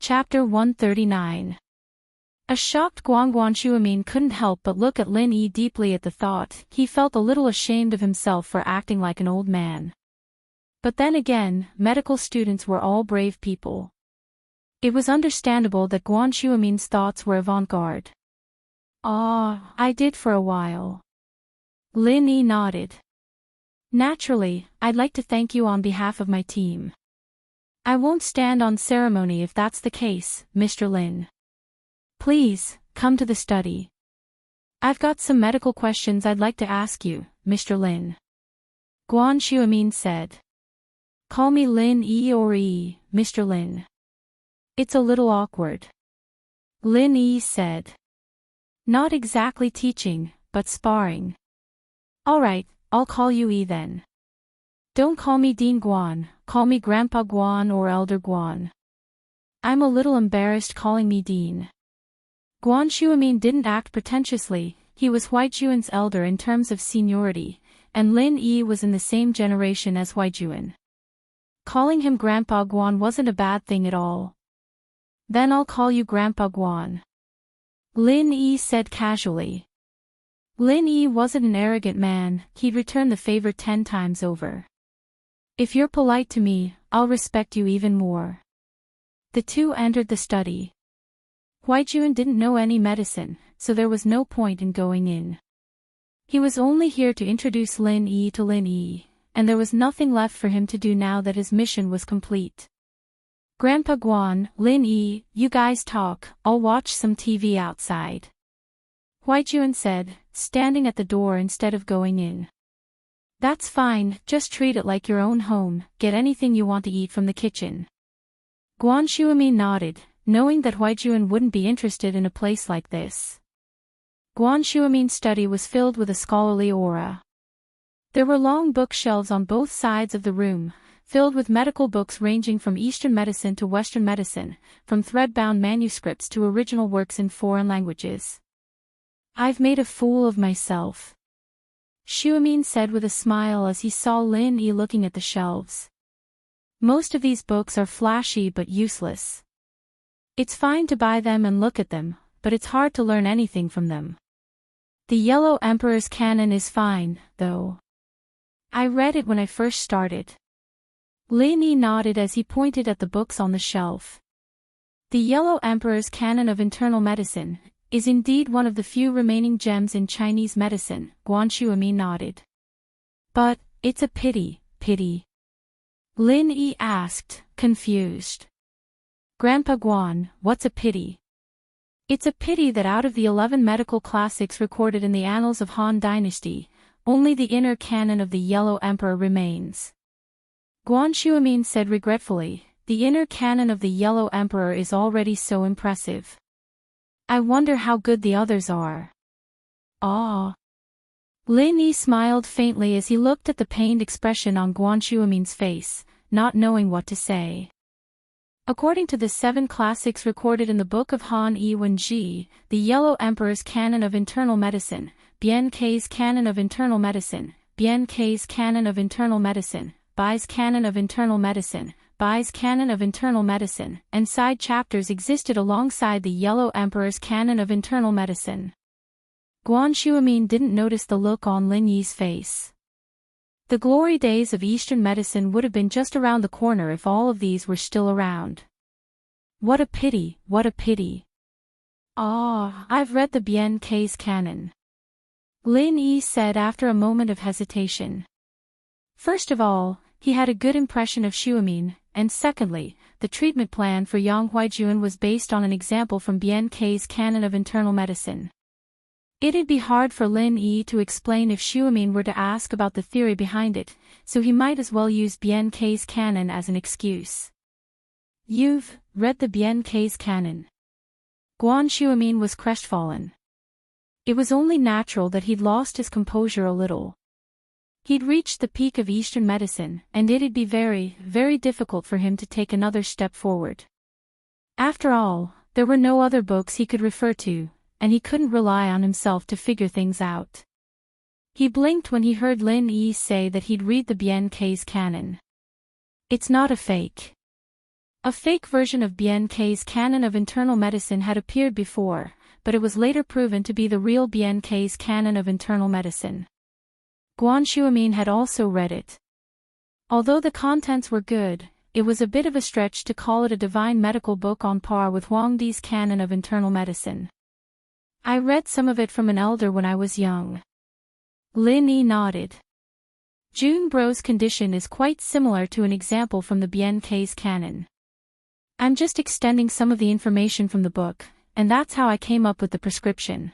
Chapter 139. A shocked Guangguanshuamin couldn't help but look at Lin Yi deeply at the thought. He felt a little ashamed of himself for acting like an old man. But then again, medical students were all brave people. It was understandable that Guanshuamin's thoughts were avant-garde. I did for a while. Lin Yi nodded. Naturally, I'd like to thank you on behalf of my team. I won't stand on ceremony if that's the case, Mr. Lin. Please, come to the study. I've got some medical questions I'd like to ask you, Mr. Lin. Guanshuamin said. Call me Lin Yi or Yi, Mr. Lin. It's a little awkward. Lin Yi said. Not exactly teaching, but sparring. Alright, I'll call you Yi then. Don't call me Dean Guan, call me Grandpa Guan or Elder Guan. I'm a little embarrassed calling me Dean. Guanshuamin didn't act pretentiously, he was Huaijuan's elder in terms of seniority, and Lin Yi was in the same generation as Huaijuan. Calling him Grandpa Guan wasn't a bad thing at all. Then I'll call you Grandpa Guan. Lin Yi said casually. Lin Yi wasn't an arrogant man, he'd return the favor 10 times over. If you're polite to me, I'll respect you even more. The two entered the study. Huaijuan didn't know any medicine, so there was no point in going in. He was only here to introduce Lin Yi to Lin Yi, and there was nothing left for him to do now that his mission was complete. Grandpa Guan, Lin Yi, you guys talk, I'll watch some TV outside. Huaijuan said, standing at the door instead of going in. That's fine, just treat it like your own home, get anything you want to eat from the kitchen. Guanshuamin nodded, knowing that Huaijuan wouldn't be interested in a place like this. Guanshuamin's study was filled with a scholarly aura. There were long bookshelves on both sides of the room, filled with medical books ranging from Eastern medicine to Western medicine, from thread-bound manuscripts to original works in foreign languages. I've made a fool of myself, Shuamin said with a smile as he saw Lin Yi looking at the shelves. Most of these books are flashy but useless. It's fine to buy them and look at them, but it's hard to learn anything from them. The Yellow Emperor's Canon is fine, though. I read it when I first started. Lin Yi nodded as he pointed at the books on the shelf. The Yellow Emperor's Canon of Internal Medicine is indeed one of the few remaining gems in Chinese medicine, Guanshuamin nodded. But, it's a pity. Lin Yi asked, confused. Grandpa Guan, what's a pity? It's a pity that out of the 11 medical classics recorded in the annals of Han Dynasty, only the inner canon of the Yellow Emperor remains. Guanshuamin said regretfully, the inner canon of the Yellow Emperor is already so impressive. I wonder how good the others are. Lin Yi smiled faintly as he looked at the pained expression on Guanshuamin's face, not knowing what to say. According to the 7 classics recorded in the Book of Han Yi Wenji, the Yellow Emperor's Canon of Internal Medicine, Bian Kei's Canon of Internal Medicine, Bian Kei's Canon of Internal Medicine, Bai's Canon of Internal Medicine, Bai's Canon of Internal Medicine, and side chapters existed alongside the Yellow Emperor's Canon of Internal Medicine. Guanshuamin didn't notice the look on Lin Yi's face. The glory days of Eastern medicine would have been just around the corner if all of these were still around. What a pity, what a pity. I've read the Bian Kei's Canon. Lin Yi said after a moment of hesitation. First of all, he had a good impression of Shuamin, and secondly, the treatment plan for Yang Huaijuan was based on an example from Bian Kei's Canon of Internal Medicine. It'd be hard for Lin Yi to explain if Shuamin were to ask about the theory behind it, so he might as well use Bian Kei's Canon as an excuse. You've read the Bian Kei's Canon? Guanshuamin was crestfallen. It was only natural that he'd lost his composure a little. He'd reached the peak of Eastern medicine, and it'd be very, very difficult for him to take another step forward. After all, there were no other books he could refer to, and he couldn't rely on himself to figure things out. He blinked when he heard Lin Yi say that he'd read the Bian Kei's Canon. It's not a fake. A fake version of Bien-K's canon of internal medicine had appeared before, but it was later proven to be the real Bien-K's canon of internal medicine. Guan Xuemin had also read it. Although the contents were good, it was a bit of a stretch to call it a divine medical book on par with Huang Di's canon of internal medicine. I read some of it from an elder when I was young. Lin Yi nodded. Jun Bro's condition is quite similar to an example from the Bien-K's canon. I'm just extending some of the information from the book, and that's how I came up with the prescription.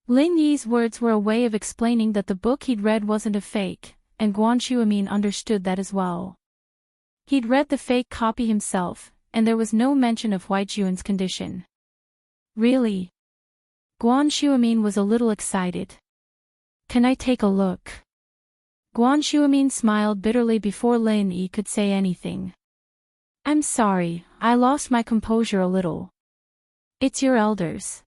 Lin Yi's words were a way of explaining that the book he'd read wasn't a fake, and Guan Xuemin understood that as well. He'd read the fake copy himself, and there was no mention of Huaijun's condition. Really? Guan Xuemin was a little excited. Can I take a look? Guan Xuemin smiled bitterly before Lin Yi could say anything. I'm sorry, I lost my composure a little. It's your elders.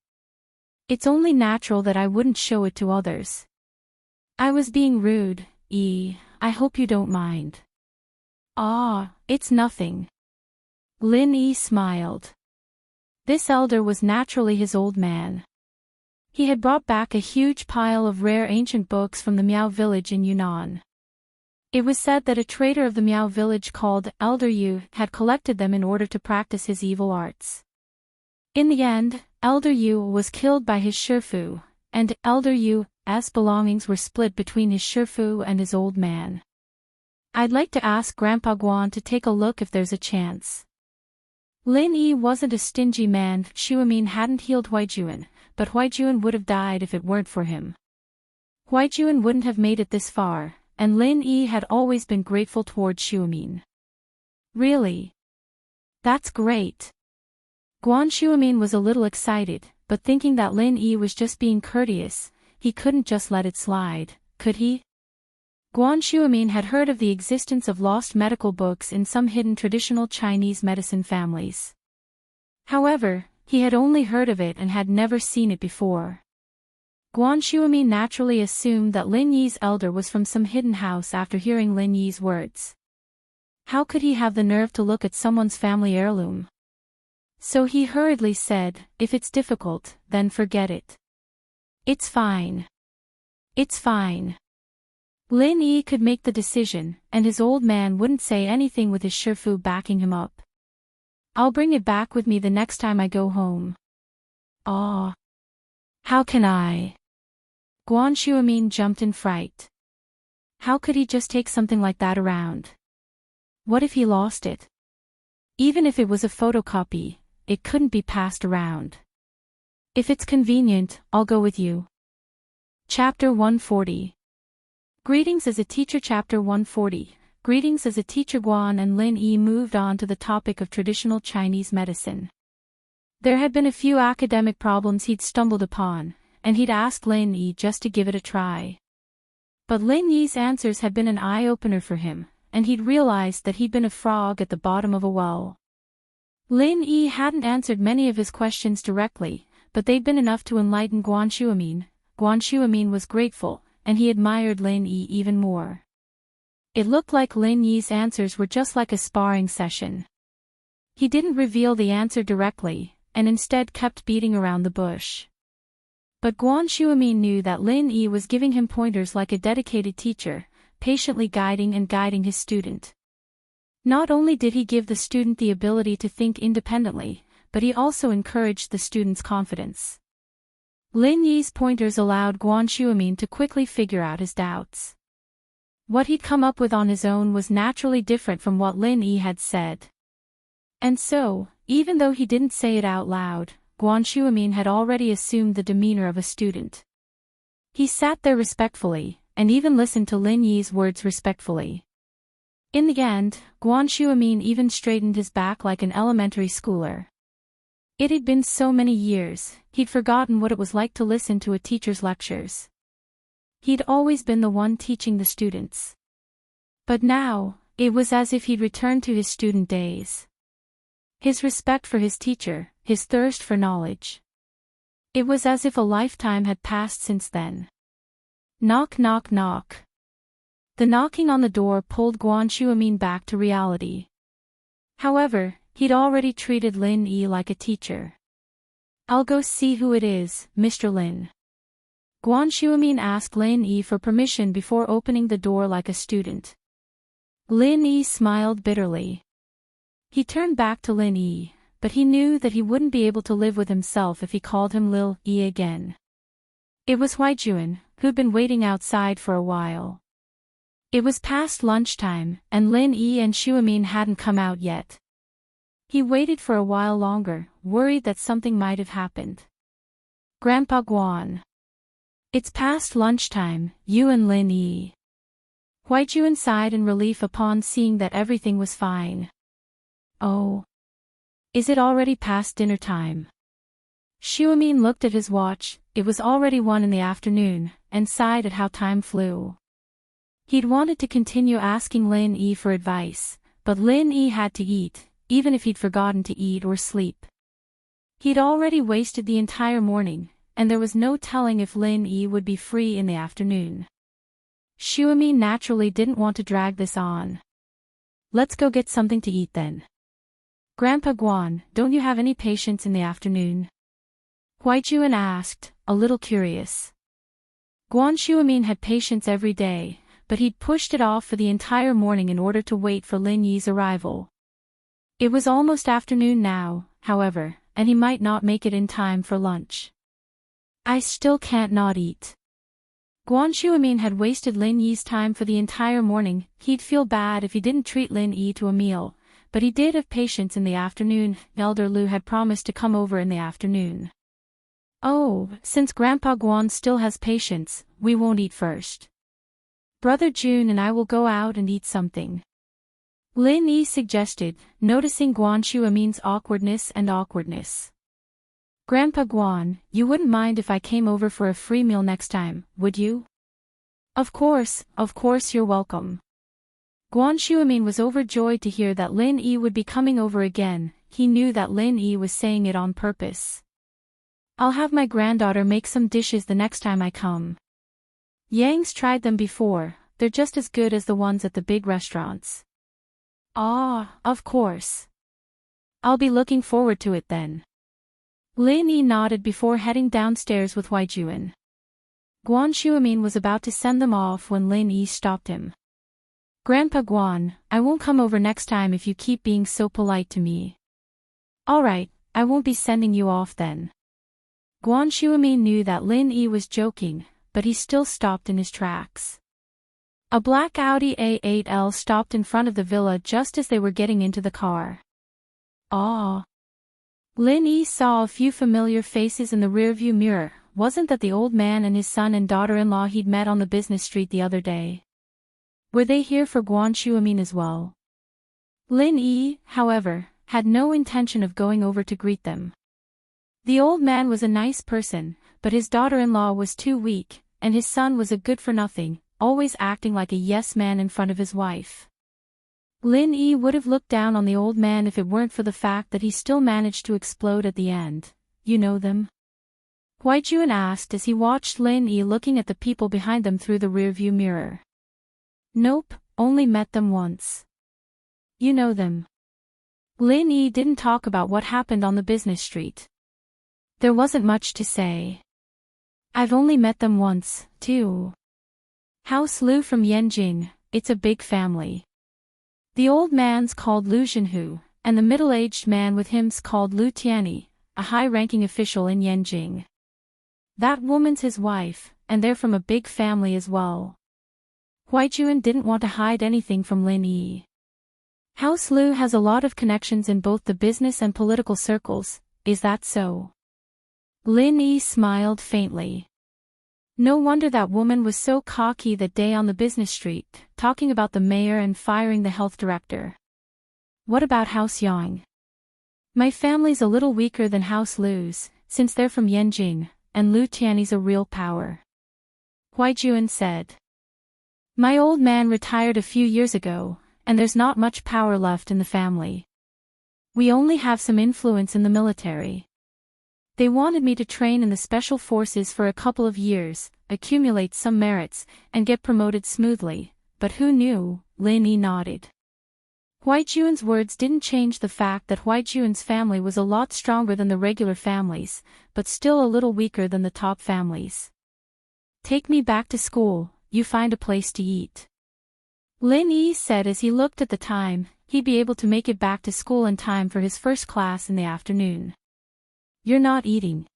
It's only natural that I wouldn't show it to others. I was being rude, Yi, I hope you don't mind. Ah, it's nothing. Lin Yi smiled. This elder was naturally his old man. He had brought back a huge pile of rare ancient books from the Miao village in Yunnan. It was said that a trader of the Miao village called Elder Yu had collected them in order to practice his evil arts. In the end, Elder Yu was killed by his shifu, and Elder Yu's belongings were split between his shifu and his old man. I'd like to ask Grandpa Guan to take a look if there's a chance. Lin Yi wasn't a stingy man. Xuemin hadn't healed Huaijun, but Huaijun would have died if it weren't for him. Huaijun wouldn't have made it this far, and Lin Yi had always been grateful towards Xuemin. Really? That's great. Guan Xuemin was a little excited, but thinking that Lin Yi was just being courteous, he couldn't just let it slide, could he? Guan Xuemin had heard of the existence of lost medical books in some hidden traditional Chinese medicine families. However, he had only heard of it and had never seen it before. Guan Xuemin naturally assumed that Lin Yi's elder was from some hidden house after hearing Lin Yi's words. How could he have the nerve to look at someone's family heirloom? So he hurriedly said, if it's difficult, then forget it. It's fine. It's fine. Lin Yi could make the decision, and his old man wouldn't say anything with his shifu backing him up. I'll bring it back with me the next time I go home. Ah. How can I? Guan Xuemin jumped in fright. How could he just take something like that around? What if he lost it? Even if it was a photocopy, it couldn't be passed around. If it's convenient, I'll go with you. Chapter 140. Greetings as a teacher. Chapter 140. Greetings as a teacher. Guan and Lin Yi moved on to the topic of traditional Chinese medicine. There had been a few academic problems he'd stumbled upon, and he'd asked Lin Yi just to give it a try. But Lin Yi's answers had been an eye-opener for him, and he'd realized that he'd been a frog at the bottom of a well. Lin Yi hadn't answered many of his questions directly, but they'd been enough to enlighten Guan Xuemin. Guan Xuemin was grateful, and he admired Lin Yi even more. It looked like Lin Yi's answers were just like a sparring session. He didn't reveal the answer directly, and instead kept beating around the bush. But Guan Xuemin knew that Lin Yi was giving him pointers like a dedicated teacher, patiently guiding his student. Not only did he give the student the ability to think independently, but he also encouraged the student's confidence. Lin Yi's pointers allowed Guan Xuemin to quickly figure out his doubts. What he'd come up with on his own was naturally different from what Lin Yi had said. And so, even though he didn't say it out loud, Guan Xuemin had already assumed the demeanor of a student. He sat there respectfully, and even listened to Lin Yi's words respectfully. In the end, Guan Xuemin even straightened his back like an elementary schooler. It had been so many years, he'd forgotten what it was like to listen to a teacher's lectures. He'd always been the one teaching the students. But now, it was as if he'd returned to his student days. His respect for his teacher, his thirst for knowledge. It was as if a lifetime had passed since then. Knock, knock, knock. The knocking on the door pulled Guan Xuemin back to reality. However, He'd already treated Lin Yi like a teacher. "I'll go see who it is, Mr. Lin." Guan Shuimin asked Lin Yi for permission before opening the door like a student. Lin Yi smiled bitterly. He turned back to Lin Yi, but he knew that he wouldn't be able to live with himself if he called him Lil Yi again. It was Huijuan, who'd been waiting outside for a while. It was past lunchtime, and Lin Yi and Shuimin hadn't come out yet. He waited for a while longer, worried that something might have happened. "Grandpa Guan. It's past lunchtime, you and Lin Yi." Huijuan sighed in relief upon seeing that everything was fine. "Oh. Is it already past dinner time?" Shuimin looked at his watch. It was already 1 in the afternoon, and sighed at how time flew. He'd wanted to continue asking Lin Yi for advice, but Lin Yi had to eat, even if he'd forgotten to eat or sleep. He'd already wasted the entire morning, and there was no telling if Lin Yi would be free in the afternoon. Shuimin naturally didn't want to drag this on. "Let's go get something to eat then." "Grandpa Guan, don't you have any patience in the afternoon?" Huijuan asked, a little curious. Guan Shuimin had patience every day, but he'd pushed it off for the entire morning in order to wait for Lin Yi's arrival. It was almost afternoon now, however, and he might not make it in time for lunch. "I still can't not eat." Guan Shuimin had wasted Lin Yi's time for the entire morning. He'd feel bad if he didn't treat Lin Yi to a meal, but he did have patience in the afternoon. Elder Lu had promised to come over in the afternoon. "Oh, since Grandpa Guan still has patience, we won't eat first. Brother Jun and I will go out and eat something," Lin Yi suggested, noticing Guan Shuimin's awkwardness. "Grandpa Guan, you wouldn't mind if I came over for a free meal next time, would you?" Of course you're welcome." Guan Shuimin was overjoyed to hear that Lin Yi would be coming over again. He knew that Lin Yi was saying it on purpose. "I'll have my granddaughter make some dishes the next time I come. Yang's tried them before, they're just as good as the ones at the big restaurants." "Ah, of course. I'll be looking forward to it then." Lin Yi nodded before heading downstairs with Huijuan. Guan Shuimin was about to send them off when Lin Yi stopped him. "Grandpa Guan, I won't come over next time if you keep being so polite to me." "Alright, I won't be sending you off then." Guan Shuimin knew that Lin Yi was joking, but he still stopped in his tracks. A black Audi A8L stopped in front of the villa just as they were getting into the car. "Ah." Lin Yi saw a few familiar faces in the rearview mirror. Wasn't that the old man and his son and daughter-in-law he'd met on the business street the other day? Were they here for Guan Shuimin as well? Lin Yi, however, had no intention of going over to greet them. The old man was a nice person, but his daughter-in-law was too weak, and his son was a good-for-nothing, always acting like a yes-man in front of his wife. Lin Yi would have looked down on the old man if it weren't for the fact that he still managed to explode at the end. "You know them?" Huijuan asked as he watched Lin Yi looking at the people behind them through the rearview mirror. "Nope, only met them once." "You know them?" Lin Yi didn't talk about what happened on the business street. There wasn't much to say. "I've only met them once, too. House Lu from Yanjing, it's a big family. The old man's called Lu Zhenhu, and the middle-aged man with him's called Lu Tianyi, a high-ranking official in Yanjing. That woman's his wife, and they're from a big family as well." Huijuan didn't want to hide anything from Lin Yi. "House Lu has a lot of connections in both the business and political circles, is that so?" Lin Yi smiled faintly. No wonder that woman was so cocky that day on the business street, talking about the mayor and firing the health director. "What about House Yang?" "My family's a little weaker than House Lu's, since they're from Yanjing, and Lu Tianyi's a real power," Huijuan said. "My old man retired a few years ago, and there's not much power left in the family. We only have some influence in the military. They wanted me to train in the special forces for a couple of years, accumulate some merits, and get promoted smoothly, but who knew?" Lin Yi nodded. Huaiyuan's words didn't change the fact that Huaiyuan's family was a lot stronger than the regular families, but still a little weaker than the top families. Take me back to school, you find a place to eat. Lin Yi said as he looked at the time, he'd be able to make it back to school in time for his first class in the afternoon. You're not eating?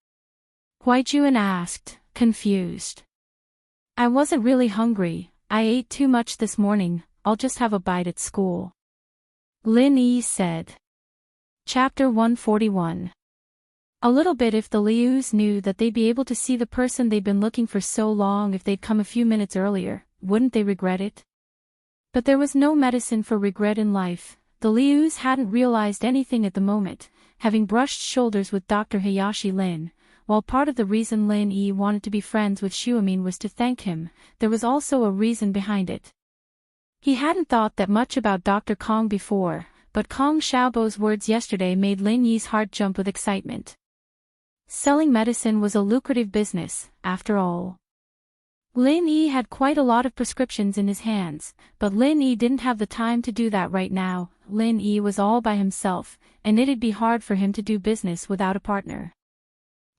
Huaiyuan asked, confused. I wasn't really hungry, I ate too much this morning, I'll just have a bite at school. Lin Yi said. Chapter 141. A little bit. If the Lius knew that they'd be able to see the person they'd been looking for so long if they'd come a few minutes earlier, wouldn't they regret it? But there was no medicine for regret in life. The Lius hadn't realized anything at the moment, having brushed shoulders with Dr. Hayashi Lin. While part of the reason Lin Yi wanted to be friends with Xuemin was to thank him, there was also a reason behind it. He hadn't thought that much about Dr. Kong before, but Kong Xiaobo's words yesterday made Lin Yi's heart jump with excitement. Selling medicine was a lucrative business, after all. Lin Yi had quite a lot of prescriptions in his hands, but Lin Yi didn't have the time to do that right now. Lin Yi was all by himself, and it'd be hard for him to do business without a partner.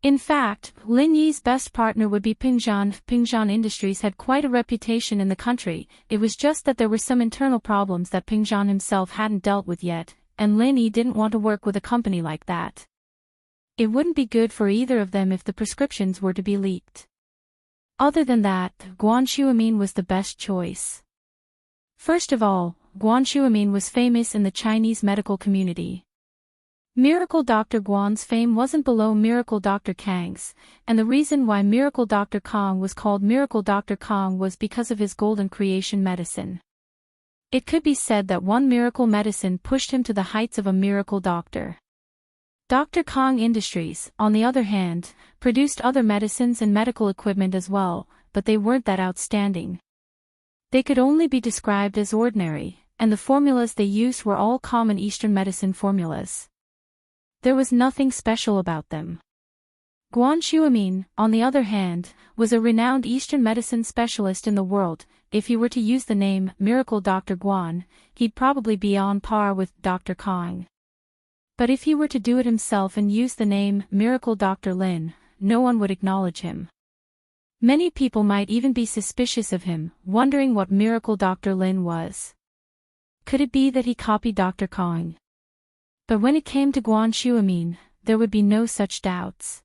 In fact, Lin Yi's best partner would be Pingzhan. Pingzhan Industries had quite a reputation in the country, it was just that there were some internal problems that Pingzhan himself hadn't dealt with yet, and Lin Yi didn't want to work with a company like that. It wouldn't be good for either of them if the prescriptions were to be leaked. Other than that, Guan Xuemin was the best choice. First of all, Guan Xuemin was famous in the Chinese medical community. Miracle Dr. Guan's fame wasn't below Miracle Dr. Kang's, and the reason why Miracle Dr. Kong was called Miracle Dr. Kong was because of his golden creation medicine. It could be said that one miracle medicine pushed him to the heights of a miracle doctor. Dr. Kong Industries, on the other hand, produced other medicines and medical equipment as well, but they weren't that outstanding. They could only be described as ordinary, and the formulas they used were all common Eastern medicine formulas. There was nothing special about them. Guan Xuemin, on the other hand, was a renowned Eastern medicine specialist in the world. If he were to use the name Miracle Dr. Guan, he'd probably be on par with Dr. Kong. But if he were to do it himself and use the name Miracle Dr. Lin, no one would acknowledge him. Many people might even be suspicious of him, wondering what Miracle Dr. Lin was. Could it be that he copied Dr. Kong? But when it came to Guan Xuemin, there would be no such doubts.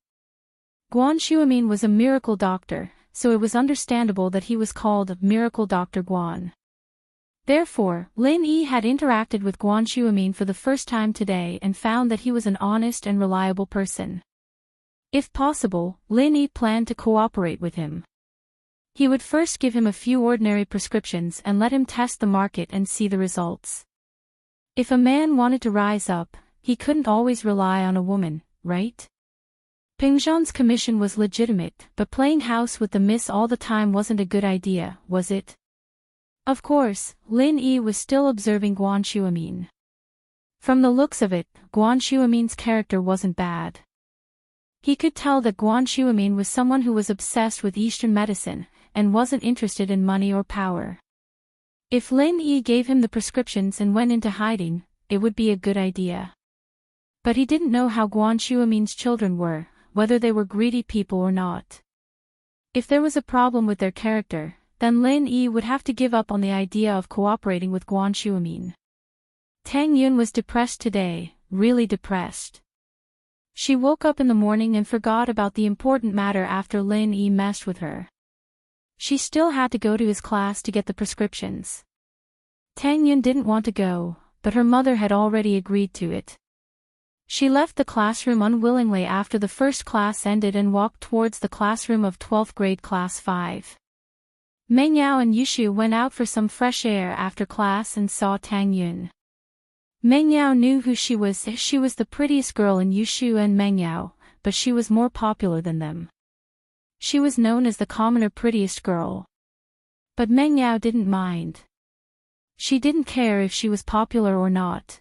Guan Xuemin was a miracle doctor, so it was understandable that he was called Miracle Dr. Guan. Therefore, Lin Yi had interacted with Guan Xuemin for the first time today and found that he was an honest and reliable person. If possible, Lin Yi planned to cooperate with him. He would first give him a few ordinary prescriptions and let him test the market and see the results. If a man wanted to rise up, he couldn't always rely on a woman, right? Pingzhan's commission was legitimate, but playing house with the miss all the time wasn't a good idea, was it? Of course, Lin Yi was still observing Guan Xuemin. From the looks of it, Guan Xuemin's character wasn't bad. He could tell that Guan Xuemin was someone who was obsessed with Eastern medicine, and wasn't interested in money or power. If Lin Yi gave him the prescriptions and went into hiding, it would be a good idea. But he didn't know how Guan Xuemin's children were, whether they were greedy people or not. If there was a problem with their character, then Lin Yi would have to give up on the idea of cooperating with Guan Xuemin. Tang Yun was depressed today, really depressed. She woke up in the morning and forgot about the important matter after Lin Yi messed with her. She still had to go to his class to get the prescriptions. Tang Yun didn't want to go, but her mother had already agreed to it. She left the classroom unwillingly after the first class ended and walked towards the classroom of 12th grade class 5. Meng Yao and Yushu went out for some fresh air after class and saw Tang Yun. Meng Yao knew who she was. She was the prettiest girl in Yushu and Meng Yao, but she was more popular than them. She was known as the commoner prettiest girl. But Meng Yao didn't mind. She didn't care if she was popular or not.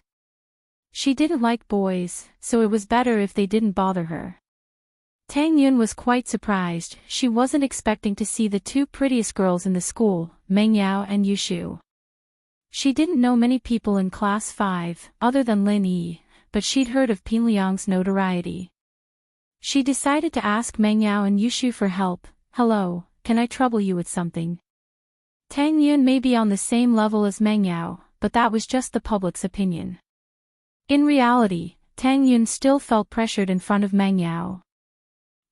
She didn't like boys, so it was better if they didn't bother her. Tang Yun was quite surprised. She wasn't expecting to see the two prettiest girls in the school, Meng Yao and Yushu. She didn't know many people in Class 5, other than Lin Yi, but she'd heard of Pin Liang's notoriety. She decided to ask Meng Yao and Yushu for help. "Hello, can I trouble you with something?" Tang Yun may be on the same level as Meng Yao, but that was just the public's opinion. In reality, Tang Yun still felt pressured in front of Meng Yao.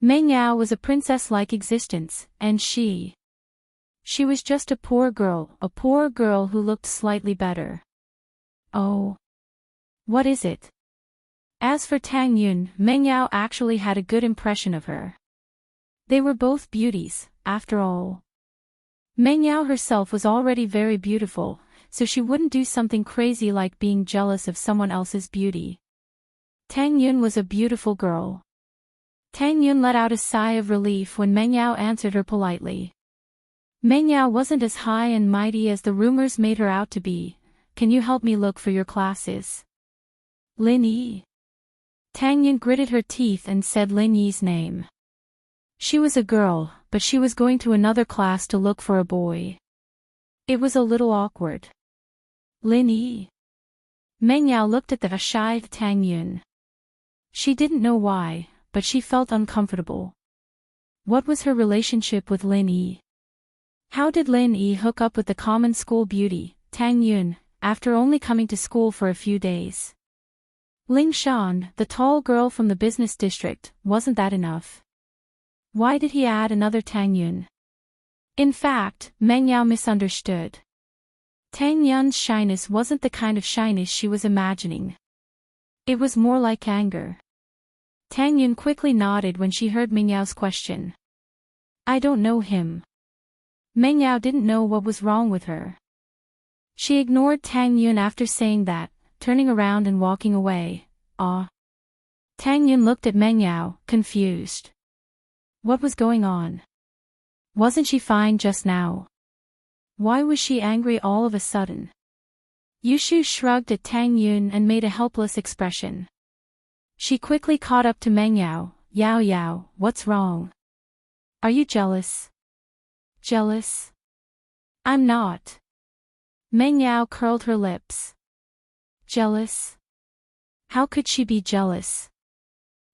Meng Yao was a princess-like existence, and she was just a poor girl who looked slightly better. Oh. What is it? As for Tang Yun, Meng Yao actually had a good impression of her. They were both beauties, after all. Meng Yao herself was already very beautiful, so she wouldn't do something crazy like being jealous of someone else's beauty. Tang Yun was a beautiful girl. Tang Yun let out a sigh of relief when Meng Yao answered her politely. Meng Yao wasn't as high and mighty as the rumors made her out to be. "Can you help me look for your classes?" "Lin Yi." Tang Yun gritted her teeth and said Lin Yi's name. She was a girl, but she was going to another class to look for a boy. It was a little awkward. "Lin Yi." Meng Yao looked at the shy Tang Yun. She didn't know why, but she felt uncomfortable. What was her relationship with Lin Yi? How did Lin Yi hook up with the common school beauty, Tang Yun, after only coming to school for a few days? Ling Shan, the tall girl from the business district, wasn't that enough? Why did he add another Tang Yun? In fact, Meng Yao misunderstood. Tang Yun's shyness wasn't the kind of shyness she was imagining. It was more like anger. Tang Yun quickly nodded when she heard Meng Yao's question. "I don't know him." Meng Yao didn't know what was wrong with her. She ignored Tang Yun after saying that, turning around and walking away. "Ah." Tang Yun looked at Meng Yao, confused. What was going on? Wasn't she fine just now? Why was she angry all of a sudden? Yushu shrugged at Tang Yun and made a helpless expression. She quickly caught up to Meng Yao. "Yao Yao, what's wrong? Are you jealous?" "Jealous? I'm not." Meng Yao curled her lips. "Jealous? How could she be jealous?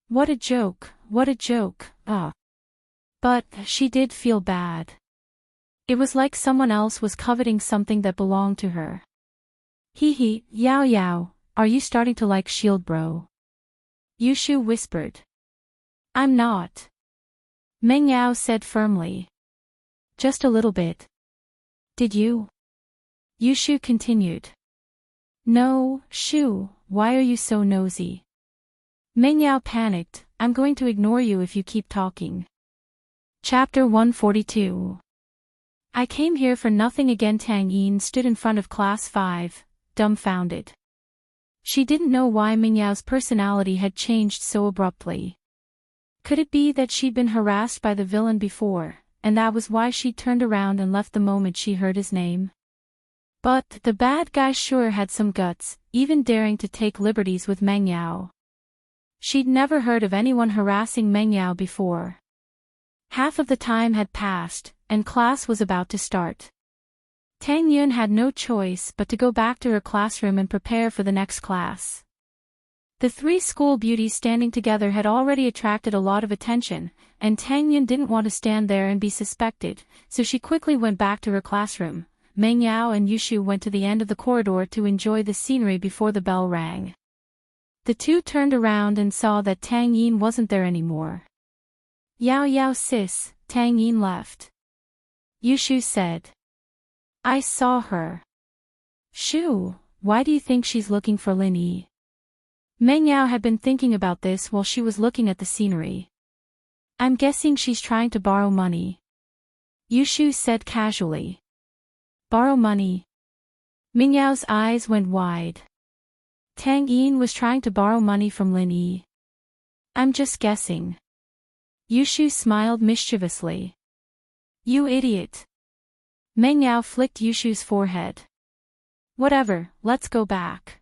What a joke, what a joke, ah." But she did feel bad. It was like someone else was coveting something that belonged to her. Hee, Yao Yao, are you starting to like Shield Bro?" Yushu whispered. "I'm not." Meng Yao said firmly. "Just a little bit." "Did you?" Yushu continued. "No, Shu, why are you so nosy?" Meng Yao panicked. "I'm going to ignore you if you keep talking." Chapter 142. I came here for nothing again. Tang Yin stood in front of Class 5, dumbfounded. She didn't know why Meng Yao's personality had changed so abruptly. Could it be that she'd been harassed by the villain before, and that was why she turned around and left the moment she heard his name? But the bad guy sure had some guts, even daring to take liberties with Meng Yao. She'd never heard of anyone harassing Meng Yao before. Half of the time had passed, and class was about to start. Tang Yun had no choice but to go back to her classroom and prepare for the next class. The three school beauties standing together had already attracted a lot of attention, and Tang Yun didn't want to stand there and be suspected, so she quickly went back to her classroom. Meng Yao and Yushu went to the end of the corridor to enjoy the scenery before the bell rang. The two turned around and saw that Tang Yin wasn't there anymore. "Yao Yao sis," Tang Yin left. Yushu said. "I saw her." "Shu, why do you think she's looking for Lin Yi?" Meng Yao had been thinking about this while she was looking at the scenery. "I'm guessing she's trying to borrow money," Yushu said casually. "Borrow money?" Meng Yao's eyes went wide. Tang Yin was trying to borrow money from Lin Yi. "I'm just guessing." Yushu smiled mischievously. "You idiot." Meng Yao flicked Yushu's forehead. "Whatever, let's go back."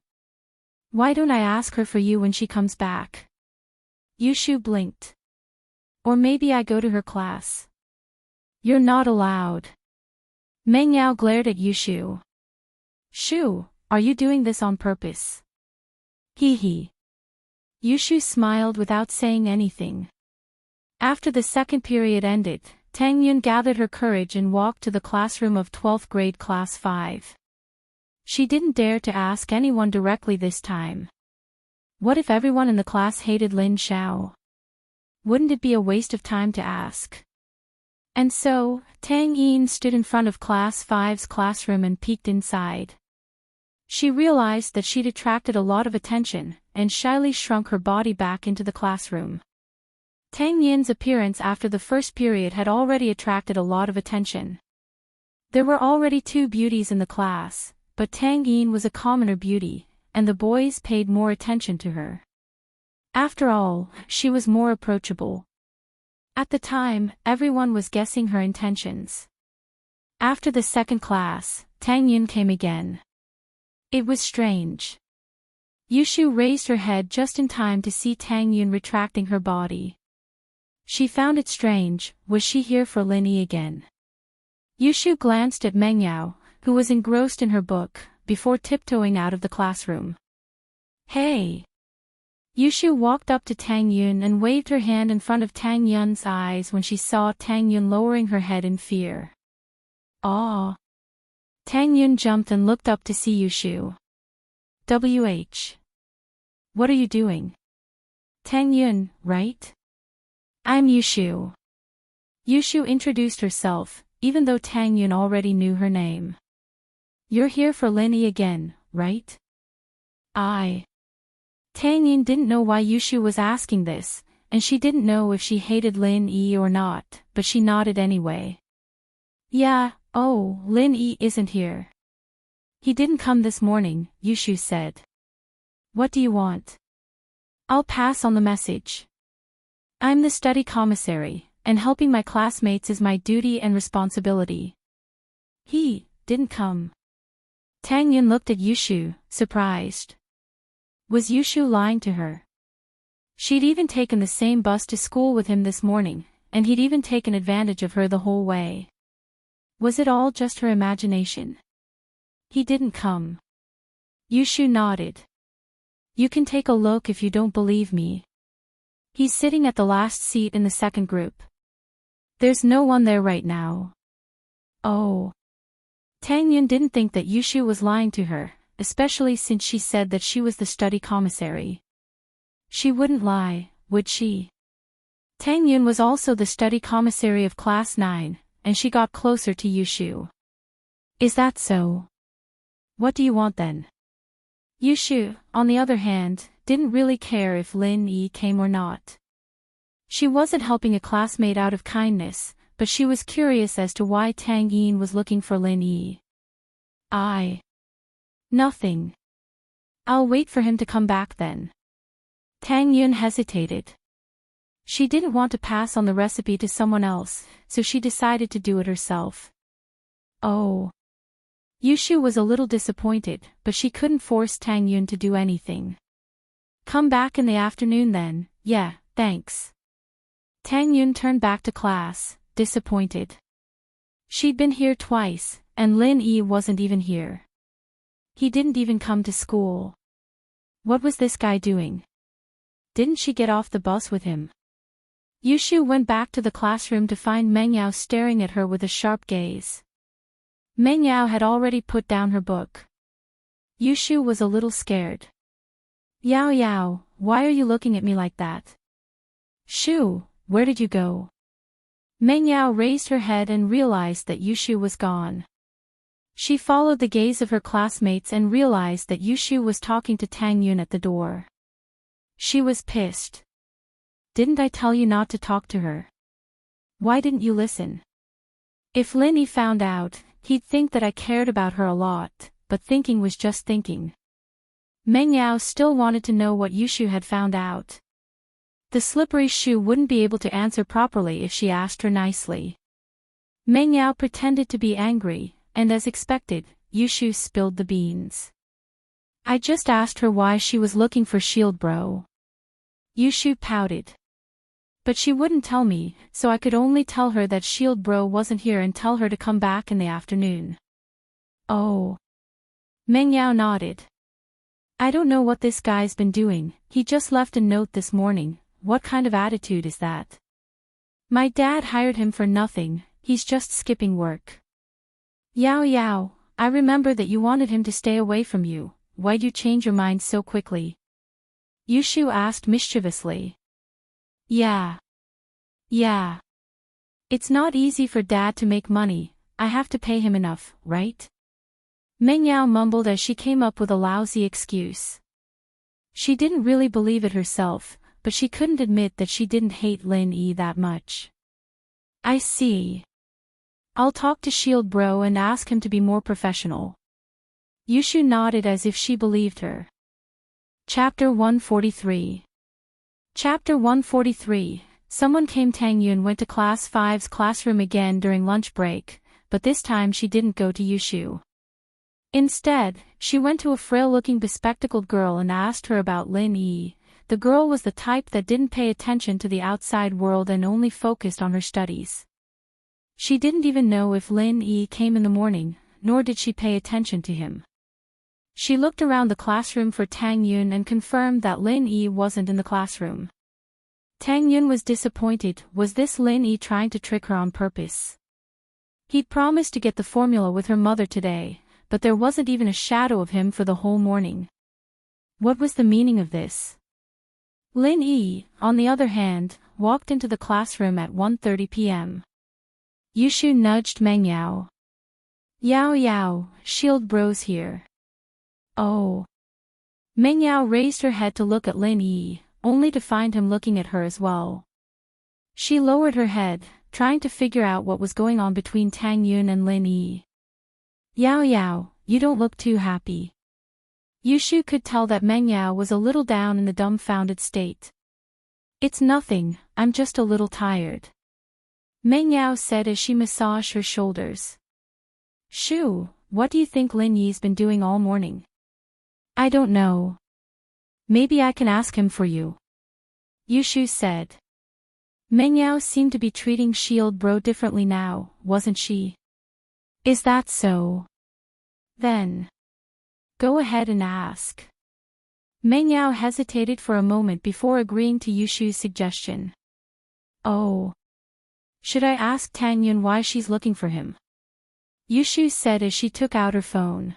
"Why don't I ask her for you when she comes back?" Yushu blinked. "Or maybe I go to her class." "You're not allowed." Meng Yao glared at Yushu. Shoo, are you doing this on purpose? Hee hee. Yushu smiled without saying anything. After the second period ended, Tang Yun gathered her courage and walked to the classroom of 12th grade class 5. She didn't dare to ask anyone directly this time. What if everyone in the class hated Lin Xiao? Wouldn't it be a waste of time to ask? And so, Tang Yin stood in front of class 5's classroom and peeked inside. She realized that she'd attracted a lot of attention, and shyly shrunk her body back into the classroom. Tang Yin's appearance after the first period had already attracted a lot of attention. There were already 2 beauties in the class, but Tang Yin was a commoner beauty, and the boys paid more attention to her. After all, she was more approachable. At the time, everyone was guessing her intentions. After the second class, Tang Yun came again. It was strange. Yushu raised her head just in time to see Tang Yun retracting her body. She found it strange. Was she here for Lin Yi again? Yushu glanced at Meng Yao, who was engrossed in her book, before tiptoeing out of the classroom. Hey! Yushu walked up to Tang Yun and waved her hand in front of Tang Yun's eyes when she saw Tang Yun lowering her head in fear. Aw! Tang Yun jumped and looked up to see Yushu. WH. What are you doing? Tang Yun, right? I'm Yushu. Yushu introduced herself, even though Tang Yun already knew her name. You're here for Lin Yi again, right? Tang Yun didn't know why Yushu was asking this, and she didn't know if she hated Lin Yi or not, but she nodded anyway. Yeah, oh, Lin Yi isn't here. He didn't come this morning, Yushu said. What do you want? I'll pass on the message. I'm the study commissary, and helping my classmates is my duty and responsibility. He didn't come. Tang Yun looked at Yushu, surprised. Was Yushu lying to her? She'd even taken the same bus to school with him this morning, and he'd even taken advantage of her the whole way. Was it all just her imagination? He didn't come. Yushu nodded. You can take a look if you don't believe me. He's sitting at the last seat in the second group. There's no one there right now. Oh. Tang Yun didn't think that Yushu was lying to her, especially since she said that she was the study commissary. She wouldn't lie, would she? Tang Yun was also the study commissary of class 9, and she got closer to Yushu. Is that so? What do you want then? Yushu, on the other hand, didn't really care if Lin Yi came or not. She wasn't helping a classmate out of kindness, but she was curious as to why Tang Yin was looking for Lin Yi. Nothing. I'll wait for him to come back then. Tang Yun hesitated. She didn't want to pass on the recipe to someone else, so she decided to do it herself. Oh. Yushu was a little disappointed, but she couldn't force Tang Yun to do anything. Come back in the afternoon then, yeah, thanks. Tang Yun turned back to class, disappointed. She'd been here twice, and Lin Yi wasn't even here. He didn't even come to school. What was this guy doing? Didn't she get off the bus with him? Yushu went back to the classroom to find Meng Yao staring at her with a sharp gaze. Meng Yao had already put down her book. Yushu was a little scared. Yao Yao, why are you looking at me like that? Shu, where did you go? Meng Yao raised her head and realized that Yushu was gone. She followed the gaze of her classmates and realized that Yushu was talking to Tang Yun at the door. She was pissed. Didn't I tell you not to talk to her? Why didn't you listen? If Lin Yi found out, he'd think that I cared about her a lot, but thinking was just thinking. Meng Yao still wanted to know what Yushu had found out. The slippery shoe wouldn't be able to answer properly if she asked her nicely. Meng Yao pretended to be angry, and as expected, Yushu spilled the beans. I just asked her why she was looking for Shield Bro. Yushu pouted. But she wouldn't tell me, so I could only tell her that Shield Bro wasn't here and tell her to come back in the afternoon. Oh. Meng Yao nodded. I don't know what this guy's been doing, he just left a note this morning. What kind of attitude is that? My dad hired him for nothing, he's just skipping work. Yao Yao, I remember that you wanted him to stay away from you, why'd you change your mind so quickly? Yushu asked mischievously. Yeah. It's not easy for dad to make money, I have to pay him enough, right? Meng Yao mumbled as she came up with a lousy excuse. She didn't really believe it herself, but she couldn't admit that she didn't hate Lin Yi that much. I see. I'll talk to Shield Bro and ask him to be more professional. Yushu nodded as if she believed her. Chapter 143. Chapter 143. Someone came. Tang Yun went to Class 5's classroom again during lunch break, but this time she didn't go to Yushu. Instead, she went to a frail-looking bespectacled girl and asked her about Lin Yi. The girl was the type that didn't pay attention to the outside world and only focused on her studies. She didn't even know if Lin Yi came in the morning, nor did she pay attention to him. She looked around the classroom for Tang Yun and confirmed that Lin Yi wasn't in the classroom. Tang Yun was disappointed. Was this Lin Yi trying to trick her on purpose? He'd promised to get the formula with her mother today, but there wasn't even a shadow of him for the whole morning. What was the meaning of this? Lin Yi, on the other hand, walked into the classroom at 1:30 p.m. Yushu nudged Meng Yao. Yao Yao, Shield Bro's here. Oh. Meng Yao raised her head to look at Lin Yi, only to find him looking at her as well. She lowered her head, trying to figure out what was going on between Tang Yun and Lin Yi. Yao Yao, you don't look too happy. Yushu could tell that Meng Yao was a little down in the dumbfounded state. It's nothing, I'm just a little tired. Meng Yao said as she massaged her shoulders. Shu, what do you think Lin Yi's been doing all morning? I don't know. Maybe I can ask him for you. Yushu said. Meng Yao seemed to be treating Shield Bro differently now, wasn't she? Is that so? Then. Go ahead and ask. Meng Yao hesitated for a moment before agreeing to Yushu's suggestion. Oh. Should I ask Tang Yun why she's looking for him? Yushu said as she took out her phone.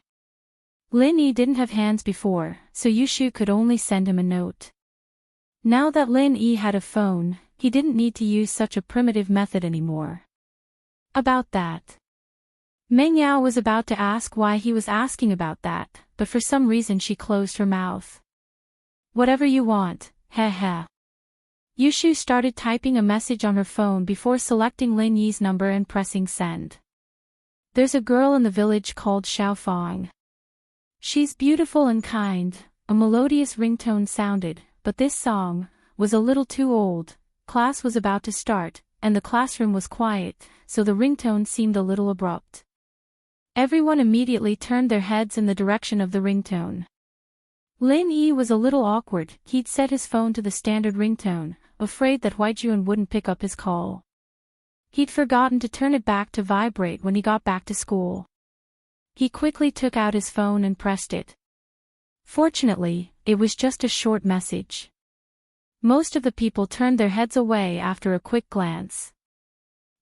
Lin Yi didn't have hands before, so Yushu could only send him a note. Now that Lin Yi had a phone, he didn't need to use such a primitive method anymore. About that. Meng Yao was about to ask why he was asking about that, but for some reason she closed her mouth. Whatever you want, heh heh. Yushu started typing a message on her phone before selecting Lin Yi's number and pressing send. There's a girl in the village called Xiaofang. She's beautiful and kind. A melodious ringtone sounded, but this song was a little too old. Class was about to start, and the classroom was quiet, so the ringtone seemed a little abrupt. Everyone immediately turned their heads in the direction of the ringtone. Lin Yi was a little awkward. He'd set his phone to the standard ringtone, afraid that Huijun wouldn't pick up his call. He'd forgotten to turn it back to vibrate when he got back to school. He quickly took out his phone and pressed it. Fortunately, it was just a short message. Most of the people turned their heads away after a quick glance.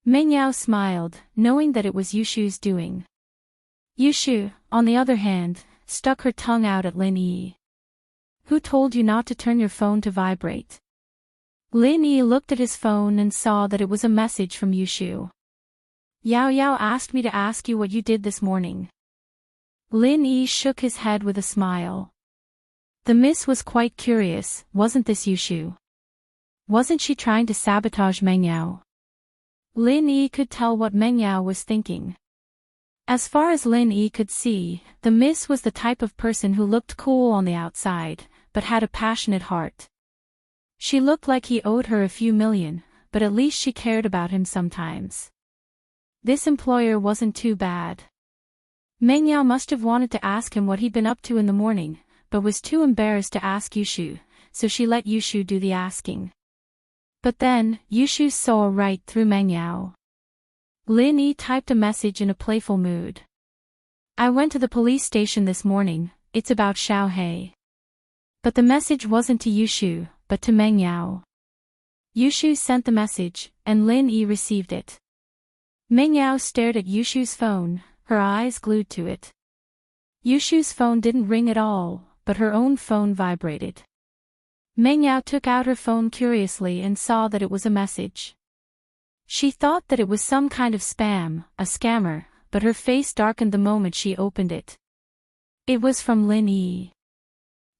Meng Yao smiled, knowing that it was Yushu's doing. Yushu, on the other hand, stuck her tongue out at Lin Yi. Who told you not to turn your phone to vibrate? Lin Yi looked at his phone and saw that it was a message from Yushu. Yao Yao asked me to ask you what you did this morning. Lin Yi shook his head with a smile. The miss was quite curious, wasn't this Yushu? Wasn't she trying to sabotage Meng Yao? Lin Yi could tell what Meng Yao was thinking. As far as Lin Yi could see, the miss was the type of person who looked cool on the outside, but had a passionate heart. She looked like he owed her a few million, but at least she cared about him sometimes. This employer wasn't too bad. Meng Yao must have wanted to ask him what he'd been up to in the morning, but was too embarrassed to ask Yushu, so she let Yushu do the asking. But then, Yushu saw right through Meng Yao. Lin Yi typed a message in a playful mood. I went to the police station this morning, it's about Xiao He. But the message wasn't to Yushu, but to Meng Yao. Yushu sent the message, and Lin Yi received it. Meng Yao stared at Yushu's phone, her eyes glued to it. Yushu's phone didn't ring at all, but her own phone vibrated. Meng Yao took out her phone curiously and saw that it was a message. She thought that it was some kind of spam, a scammer, but her face darkened the moment she opened it. It was from Lin Yi.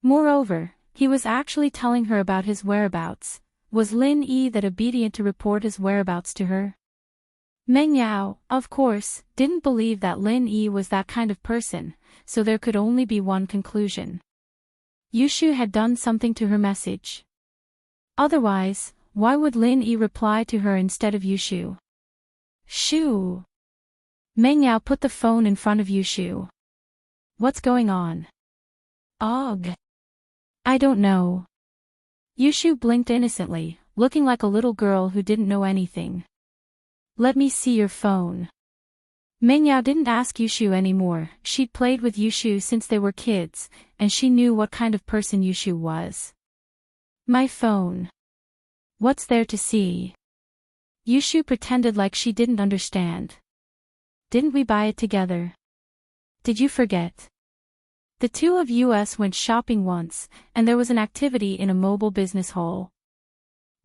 Moreover, he was actually telling her about his whereabouts. Was Lin Yi that obedient to report his whereabouts to her? Meng Yao, of course, didn't believe that Lin Yi was that kind of person, so there could only be one conclusion. Yushu had done something to her message. Otherwise, why would Lin Yi reply to her instead of Yushu? Shoo! Meng Yao put the phone in front of Yushu. What's going on? Ugh. I don't know. Yushu blinked innocently, looking like a little girl who didn't know anything. Let me see your phone. Meng Yao didn't ask Yushu anymore. She'd played with Yushu since they were kids, and she knew what kind of person Yushu was. My phone. What's there to see? Yushu pretended like she didn't understand. Didn't we buy it together? Did you forget? The two of us went shopping once, and there was an activity in a mobile business hall.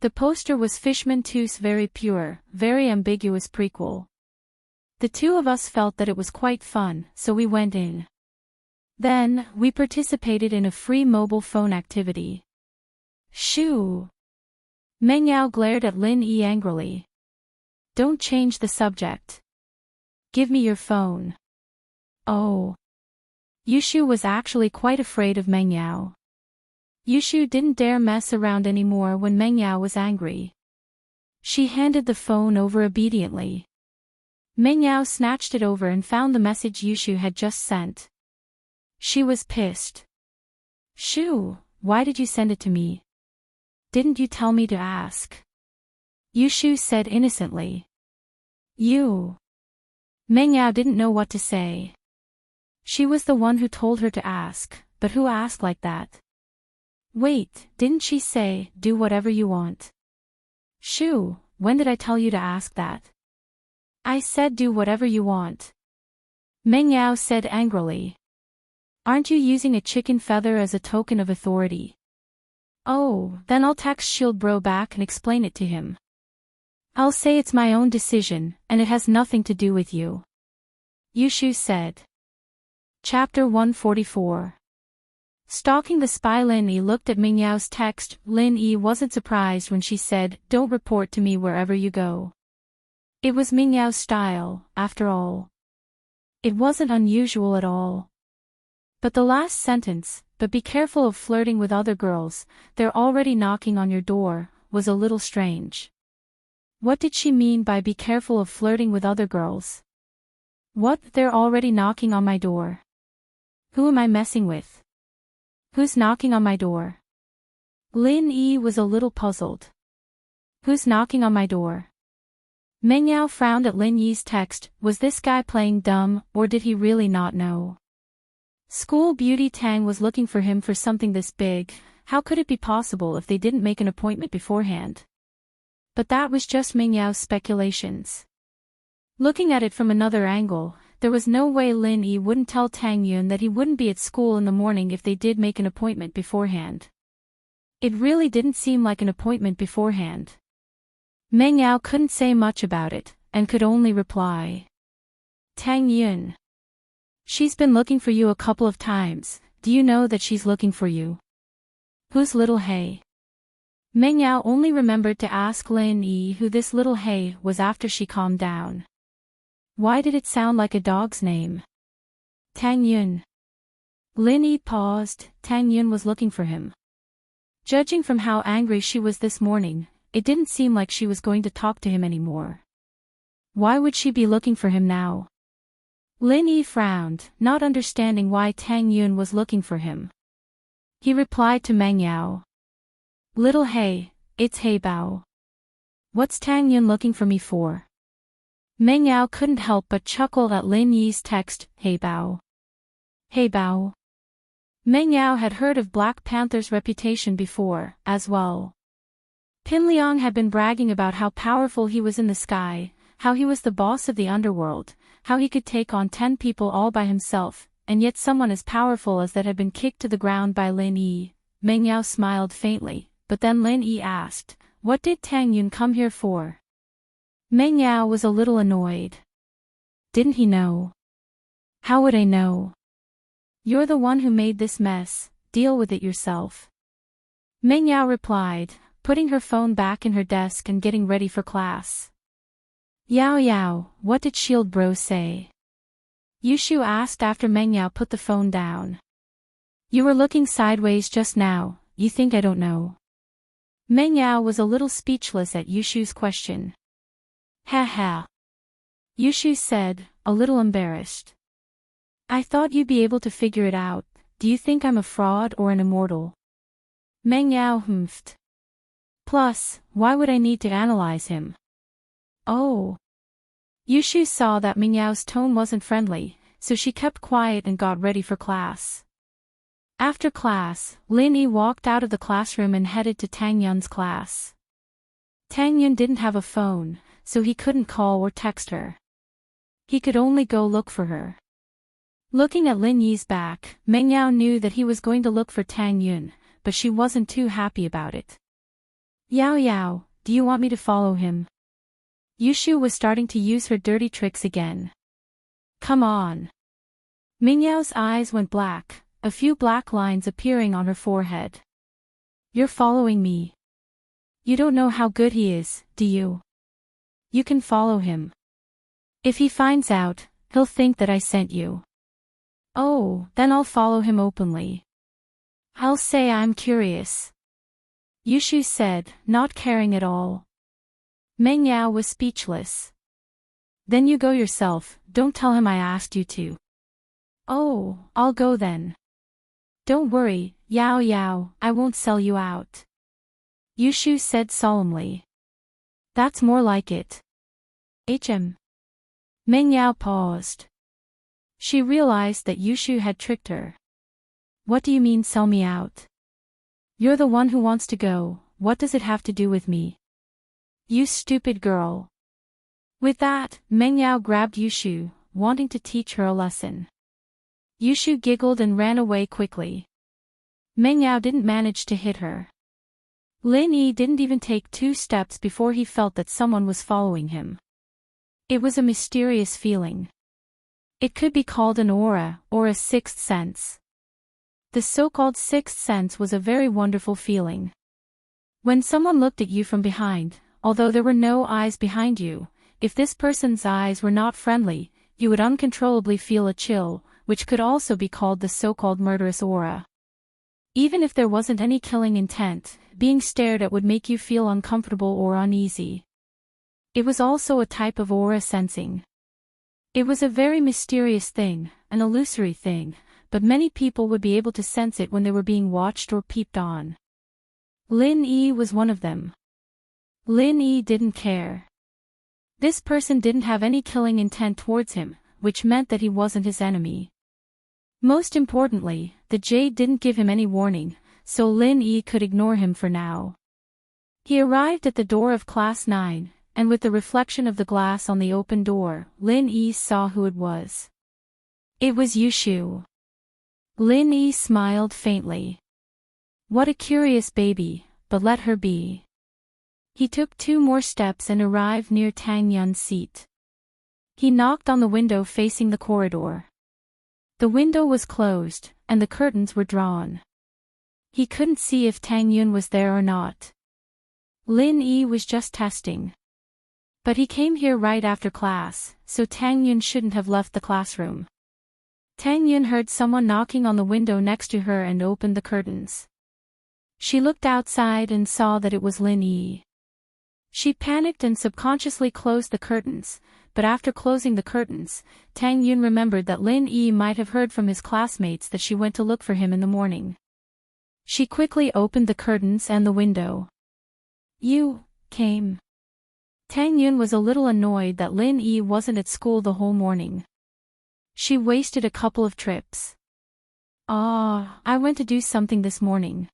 The poster was Fishman 2's very pure, very ambiguous prequel. The two of us felt that it was quite fun, so we went in. Then, we participated in a free mobile phone activity. Shoo! Meng Yao glared at Lin Yi angrily. Don't change the subject. Give me your phone. Oh. Yushu was actually quite afraid of Meng Yao. Yushu didn't dare mess around anymore when Meng Yao was angry. She handed the phone over obediently. Meng Yao snatched it over and found the message Yushu had just sent. She was pissed. Shoo, why did you send it to me? Didn't you tell me to ask? Yushu said innocently. You. Meng Yao didn't know what to say. She was the one who told her to ask, but who asked like that? Wait, didn't she say, do whatever you want? Shoo, when did I tell you to ask that? I said do whatever you want. Meng Yao said angrily. Aren't you using a chicken feather as a token of authority? Oh, then I'll text Shield Bro back and explain it to him. I'll say it's my own decision, and it has nothing to do with you. Yushu said. Chapter 144. Stalking the spy. Lin Yi looked at Meng Yao's text. Lin Yi wasn't surprised when she said, don't report to me wherever you go. It was Meng Yao's style, after all. It wasn't unusual at all. But the last sentence, but be careful of flirting with other girls, they're already knocking on your door, was a little strange. What did she mean by be careful of flirting with other girls? What, they're already knocking on my door? Who am I messing with? Who's knocking on my door? Lin Yi was a little puzzled. Who's knocking on my door? Meng Yao frowned at Lin Yi's text. Was this guy playing dumb, or did he really not know? School beauty Tang was looking for him for something this big. How could it be possible if they didn't make an appointment beforehand? But that was just Meng Yao's speculations. Looking at it from another angle, there was no way Lin Yi wouldn't tell Tang Yun that he wouldn't be at school in the morning if they did make an appointment beforehand. It really didn't seem like an appointment beforehand. Meng Yao couldn't say much about it, and could only reply. Tang Yun. She's been looking for you a couple of times. Do you know that she's looking for you? Who's little He? Meng Yao only remembered to ask Lin Yi who this little He was after she calmed down. Why did it sound like a dog's name? Tang Yun. Lin Yi paused. Tang Yun was looking for him. Judging from how angry she was this morning, it didn't seem like she was going to talk to him anymore. Why would she be looking for him now? Lin Yi frowned, not understanding why Tang Yun was looking for him. He replied to Meng Yao. Little He, it's He Bao. What's Tang Yun looking for me for? Meng Yao couldn't help but chuckle at Lin Yi's text, He Bao. Hey Bao. Meng Yao had heard of Black Panther's reputation before, as well. Pin Liang had been bragging about how powerful he was in the sky, how he was the boss of the underworld, how he could take on 10 people all by himself, and yet someone as powerful as that had been kicked to the ground by Lin Yi. Meng Yao smiled faintly, but then Lin Yi asked, "What did Tang Yun come here for?" Meng Yao was a little annoyed. Didn't he know? How would I know? You're the one who made this mess, deal with it yourself. Meng Yao replied, putting her phone back in her desk and getting ready for class. Yao Yao, what did Shield Bro say? Yushu asked after Meng Yao put the phone down. You were looking sideways just now, you think I don't know? Meng Yao was a little speechless at Yushu's question. Ha ha. Yushu said, a little embarrassed. I thought you'd be able to figure it out. Do you think I'm a fraud or an immortal? Meng Yao humphed. Plus, why would I need to analyze him? Oh. Yushu saw that Meng Yao's tone wasn't friendly, so she kept quiet and got ready for class. After class, Lin Yi walked out of the classroom and headed to Tang Yun's class. Tang Yun didn't have a phone, so he couldn't call or text her. He could only go look for her. Looking at Lin Yi's back, Meng Yao knew that he was going to look for Tang Yun, but she wasn't too happy about it. Yao Yao, do you want me to follow him? Yushu was starting to use her dirty tricks again. Come on. Meng Yao's eyes went black, a few black lines appearing on her forehead. You're following me. You don't know how good he is, do you? You can follow him. If he finds out, he'll think that I sent you. Oh, then I'll follow him openly. I'll say I'm curious. Yushu said, not caring at all. Meng Yao was speechless. Then you go yourself, don't tell him I asked you to. Oh, I'll go then. Don't worry, Yao Yao, I won't sell you out. Yushu said solemnly. That's more like it. Meng Yao paused. She realized that Yushu had tricked her. What do you mean sell me out? You're the one who wants to go, what does it have to do with me? You stupid girl. With that, Meng Yao grabbed Yushu, wanting to teach her a lesson. Yushu giggled and ran away quickly. Meng Yao didn't manage to hit her. Lin Yi didn't even take 2 steps before he felt that someone was following him. It was a mysterious feeling. It could be called an aura, or a sixth sense. The so-called sixth sense was a very wonderful feeling. When someone looked at you from behind, although there were no eyes behind you, if this person's eyes were not friendly, you would uncontrollably feel a chill, which could also be called the so-called murderous aura. Even if there wasn't any killing intent, being stared at would make you feel uncomfortable or uneasy. It was also a type of aura sensing. It was a very mysterious thing, an illusory thing, but many people would be able to sense it when they were being watched or peeped on. Lin Yi was one of them. Lin Yi didn't care. This person didn't have any killing intent towards him, which meant that he wasn't his enemy. Most importantly, the jade didn't give him any warning, so Lin Yi could ignore him for now. He arrived at the door of Class 9, and with the reflection of the glass on the open door, Lin Yi saw who it was. It was Yushu. Lin Yi smiled faintly. What a curious baby, but let her be. He took 2 more steps and arrived near Tang Yun's seat. He knocked on the window facing the corridor. The window was closed, and the curtains were drawn. He couldn't see if Tang Yun was there or not. Lin Yi was just testing. But he came here right after class, so Tang Yun shouldn't have left the classroom. Tang Yun heard someone knocking on the window next to her and opened the curtains. She looked outside and saw that it was Lin Yi. She panicked and subconsciously closed the curtains, but after closing the curtains, Tang Yun remembered that Lin Yi might have heard from his classmates that she went to look for him in the morning. She quickly opened the curtains and the window. You came. Tang Yun was a little annoyed that Lin Yi wasn't at school the whole morning. She wasted a couple of trips. I went to do something this morning.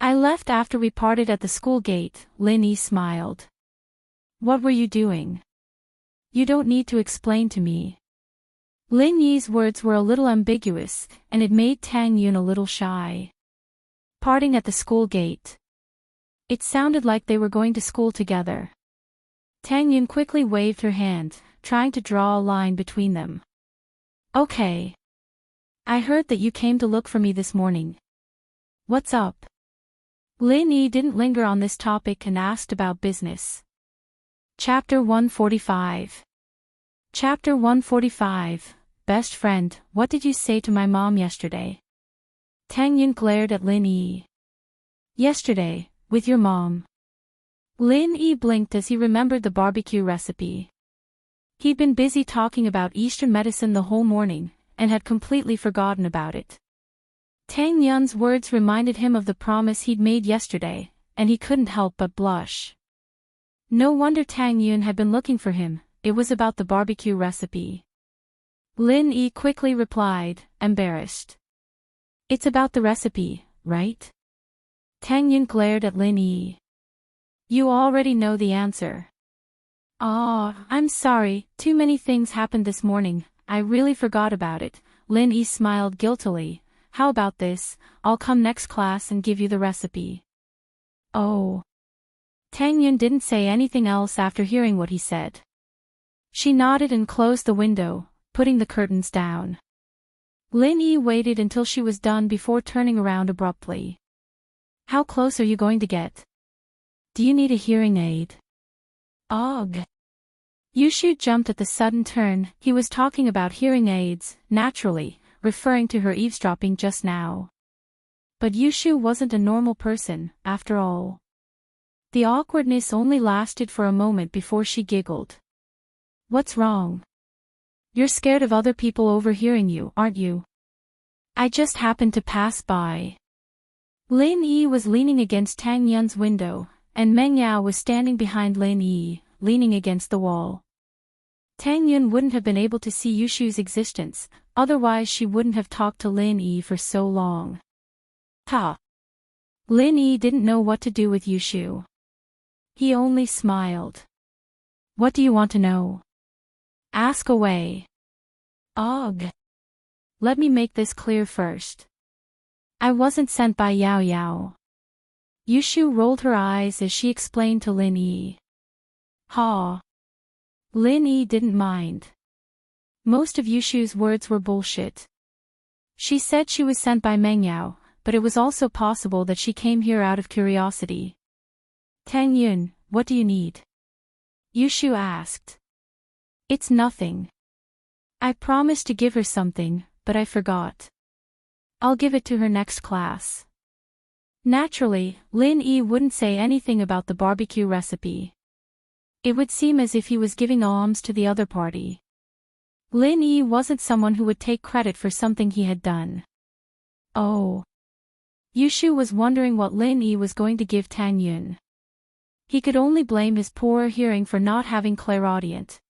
I left after we parted at the school gate, Lin Yi smiled. What were you doing? You don't need to explain to me. Lin Yi's words were a little ambiguous, and it made Tang Yun a little shy. Parting at the school gate. It sounded like they were going to school together. Tang Yun quickly waved her hand, trying to draw a line between them. Okay. I heard that you came to look for me this morning. What's up? Lin Yi didn't linger on this topic and asked about business. Chapter 145. Chapter 145. Best friend, what did you say to my mom yesterday? Tang Yun glared at Lin Yi. Yesterday, with your mom. Lin Yi blinked as he remembered the barbecue recipe. He'd been busy talking about Eastern medicine the whole morning, and had completely forgotten about it. Tang Yun's words reminded him of the promise he'd made yesterday, and he couldn't help but blush. No wonder Tang Yun had been looking for him, it was about the barbecue recipe. Lin Yi quickly replied, embarrassed. It's about the recipe, right? Tang Yun glared at Lin Yi. You already know the answer. I'm sorry, too many things happened this morning, I really forgot about it. Lin Yi smiled guiltily. How about this, I'll come next class and give you the recipe. Oh. Tang Yun didn't say anything else after hearing what he said. She nodded and closed the window, putting the curtains down. Lin Yi waited until she was done before turning around abruptly. How close are you going to get? Do you need a hearing aid? Ugh. Yushu jumped at the sudden turn. He was talking about hearing aids, naturally, referring to her eavesdropping just now. But Yushu wasn't a normal person, after all. The awkwardness only lasted for a moment before she giggled. What's wrong? You're scared of other people overhearing you, aren't you? I just happened to pass by. Lin Yi was leaning against Tang Yun's window, and Meng Yao was standing behind Lin Yi, leaning against the wall. Tang Yun wouldn't have been able to see Yushu's existence, otherwise she wouldn't have talked to Lin Yi for so long. Lin Yi didn't know what to do with Yushu. He only smiled. What do you want to know? Ask away. Ugh. Let me make this clear first. I wasn't sent by Yao Yao. Yushu rolled her eyes as she explained to Lin Yi. Lin Yi didn't mind. Most of Yushu's words were bullshit. She said she was sent by Meng Yao, but it was also possible that she came here out of curiosity. Tang Yun, what do you need? Yushu asked. It's nothing. I promised to give her something, but I forgot. I'll give it to her next class. Naturally, Lin Yi wouldn't say anything about the barbecue recipe. It would seem as if he was giving alms to the other party. Lin Yi wasn't someone who would take credit for something he had done. Oh. Yushu was wondering what Lin Yi was going to give Tang Yun. He could only blame his poor hearing for not having clairaudient.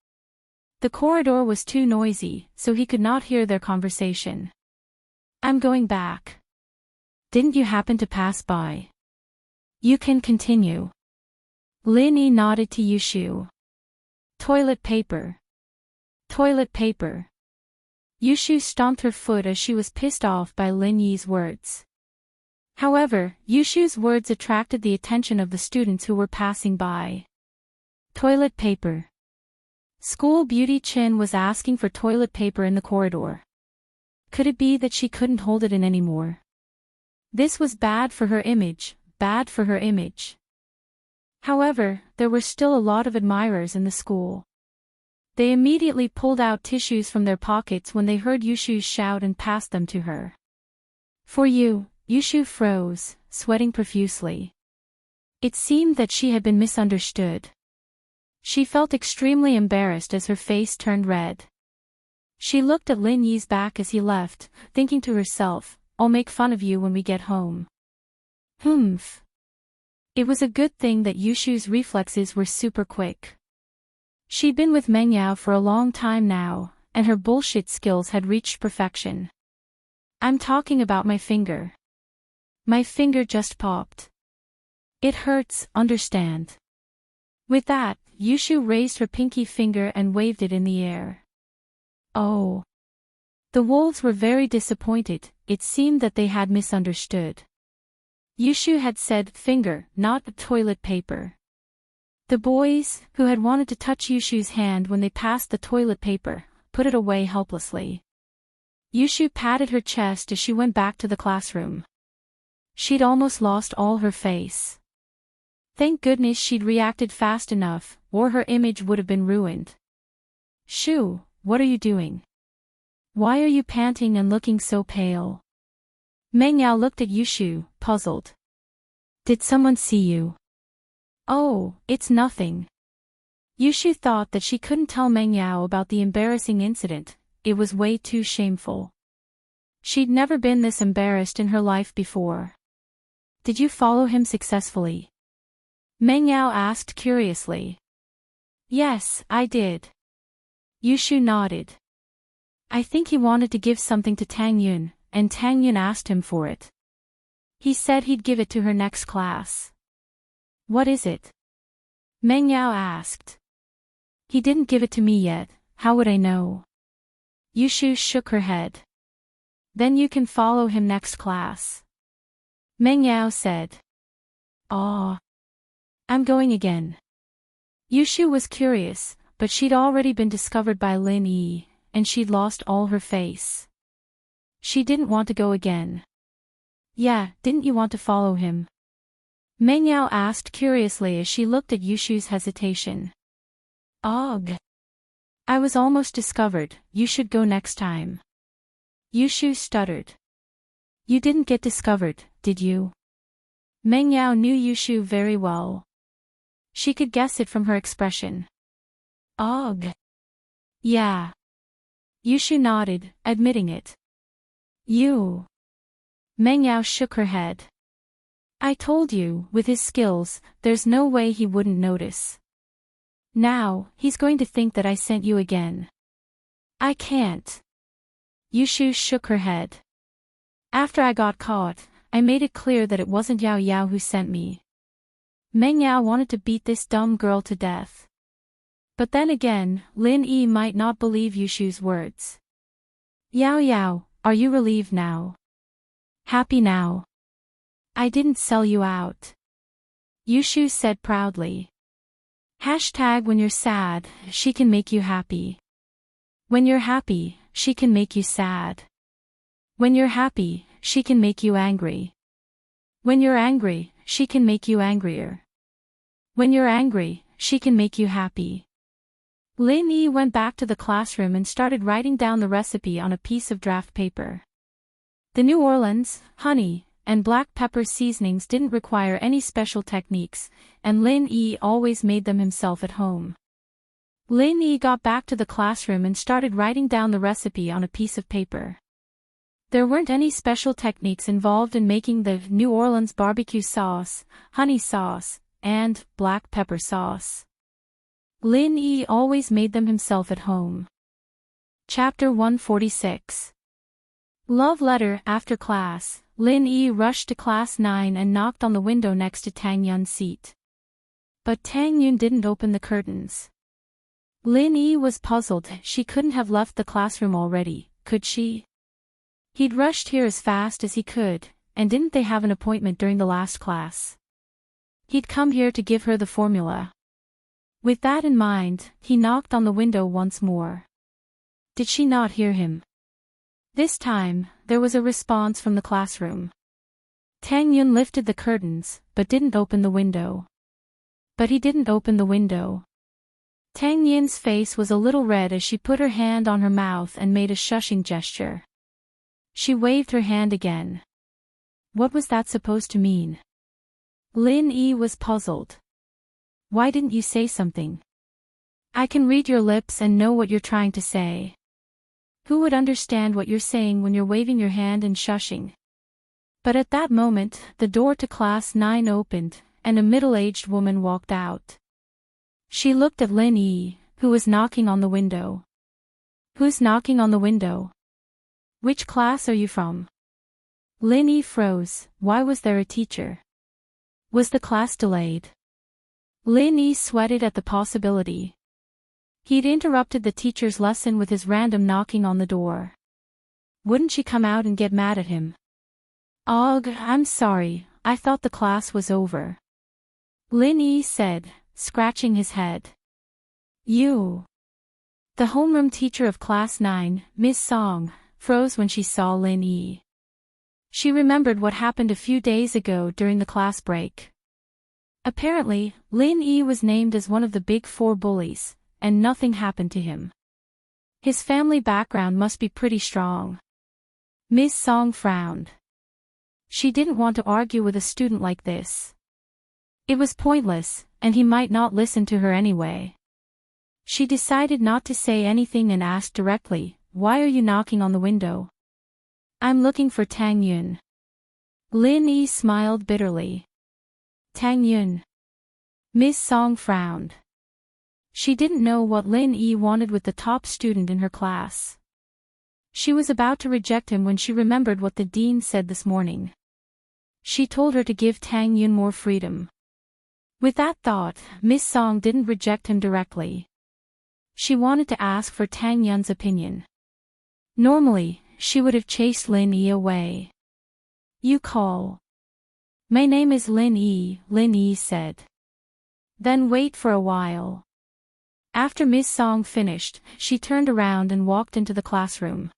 The corridor was too noisy, so he could not hear their conversation. I'm going back. Didn't you happen to pass by? You can continue. Lin Yi nodded to Yushu. Toilet paper. Toilet paper. Yushu stomped her foot as she was pissed off by Lin Yi's words. However, Yushu's words attracted the attention of the students who were passing by. Toilet paper. School beauty Chin was asking for toilet paper in the corridor. Could it be that she couldn't hold it in anymore? This was bad for her image, bad for her image. However, there were still a lot of admirers in the school. They immediately pulled out tissues from their pockets when they heard Yushu shout and passed them to her. For you, Yushu froze, sweating profusely. It seemed that she had been misunderstood. She felt extremely embarrassed as her face turned red. She looked at Lin Yi's back as he left, thinking to herself, I'll make fun of you when we get home. Humph. It was a good thing that Yushu's reflexes were super quick. She'd been with Meng Yao for a long time now, and her bullshit skills had reached perfection. I'm talking about my finger. My finger just popped. It hurts, understand? With that, Yushu raised her pinky finger and waved it in the air. Oh. The wolves were very disappointed. It seemed that they had misunderstood. Yushu had said finger, not toilet paper. The boys, who had wanted to touch Yushu's hand when they passed the toilet paper, put it away helplessly. Yushu patted her chest as she went back to the classroom. She'd almost lost all her face. Thank goodness she'd reacted fast enough, or her image would have been ruined. Shoo, what are you doing? Why are you panting and looking so pale? Meng Yao looked at Yushu, puzzled. Did someone see you? Oh, it's nothing. Yushu thought that she couldn't tell Meng Yao about the embarrassing incident. It was way too shameful. She'd never been this embarrassed in her life before. Did you follow him successfully? Meng Yao asked curiously. Yes, I did. Yushu nodded. I think he wanted to give something to Tang Yun, and Tang Yun asked him for it. He said he'd give it to her next class. What is it? Meng Yao asked. He didn't give it to me yet, how would I know? Yushu shook her head. Then you can follow him next class. Meng Yao said. Aw. I'm going again. Yushu was curious, but she'd already been discovered by Lin Yi, and she'd lost all her face. She didn't want to go again. Yeah, didn't you want to follow him? Meng Yao asked curiously as she looked at Yushu's hesitation. Ugh. I was almost discovered, you should go next time. Yushu stuttered. You didn't get discovered, did you? Meng Yao knew Yushu very well. She could guess it from her expression. Ugh. Yeah. Yushu nodded, admitting it. You. Meng Yao shook her head. I told you, with his skills, there's no way he wouldn't notice. Now, he's going to think that I sent you again. I can't. Yushu shook her head. After I got caught, I made it clear that it wasn't Yao Yao who sent me. Meng Yao wanted to beat this dumb girl to death. But then again, Lin Yi might not believe Yushu's words. Yao Yao, are you relieved now? Happy now? I didn't sell you out. Yushu said proudly. When you're sad, she can make you happy. When you're happy, she can make you sad. When you're happy, she can make you angry. When you're angry, she can make you angrier. When you're angry, she can make you happy. Lin Yi went back to the classroom and started writing down the recipe on a piece of draft paper. The New Orleans, honey, and black pepper seasonings didn't require any special techniques, and Lin Yi always made them himself at home. Lin Yi got back to the classroom and started writing down the recipe on a piece of paper. There weren't any special techniques involved in making the New Orleans barbecue sauce, honey sauce, and black pepper sauce. Lin Yi always made them himself at home. Chapter 146. Love letter. After class, Lin Yi rushed to class 9 and knocked on the window next to Tang Yun's seat. But Tang Yun didn't open the curtains. Lin Yi was puzzled. She couldn't have left the classroom already, could she? He'd rushed here as fast as he could, and didn't they have an appointment during the last class? He'd come here to give her the formula. With that in mind, he knocked on the window once more. Did she not hear him? This time, there was a response from the classroom. Tang Yun lifted the curtains, but didn't open the window. But he didn't open the window. Tang Yun's face was a little red as she put her hand on her mouth and made a shushing gesture. She waved her hand again. What was that supposed to mean? Lin Yi was puzzled. Why didn't you say something? I can read your lips and know what you're trying to say. Who would understand what you're saying when you're waving your hand and shushing? But at that moment, the door to class 9 opened, and a middle-aged woman walked out. She looked at Lin Yi, who was knocking on the window. Who's knocking on the window? Which class are you from? Lin Yi froze. Why was there a teacher? Was the class delayed? Lin Yi sweated at the possibility. He'd interrupted the teacher's lesson with his random knocking on the door. Wouldn't she come out and get mad at him? Ugh, I'm sorry, I thought the class was over. Lin Yi said, scratching his head. You. The homeroom teacher of Class 9, Miss Song, froze when she saw Lin Yi. She remembered what happened a few days ago during the class break. Apparently, Lin Yi was named as one of the Big Four bullies, and nothing happened to him. His family background must be pretty strong. Miss Song frowned. She didn't want to argue with a student like this. It was pointless, and he might not listen to her anyway. She decided not to say anything and asked directly, "Why are you knocking on the window?" "I'm looking for Tang Yun." Lin Yi smiled bitterly. Tang Yun. Miss Song frowned. She didn't know what Lin Yi wanted with the top student in her class. She was about to reject him when she remembered what the dean said this morning. She told her to give Tang Yun more freedom. With that thought, Miss Song didn't reject him directly. She wanted to ask for Tang Yun's opinion. Normally, she would have chased Lin Yi away. "You call." "My name is Lin Yi said. "Then wait for a while." After Miss Song finished, she turned around and walked into the classroom.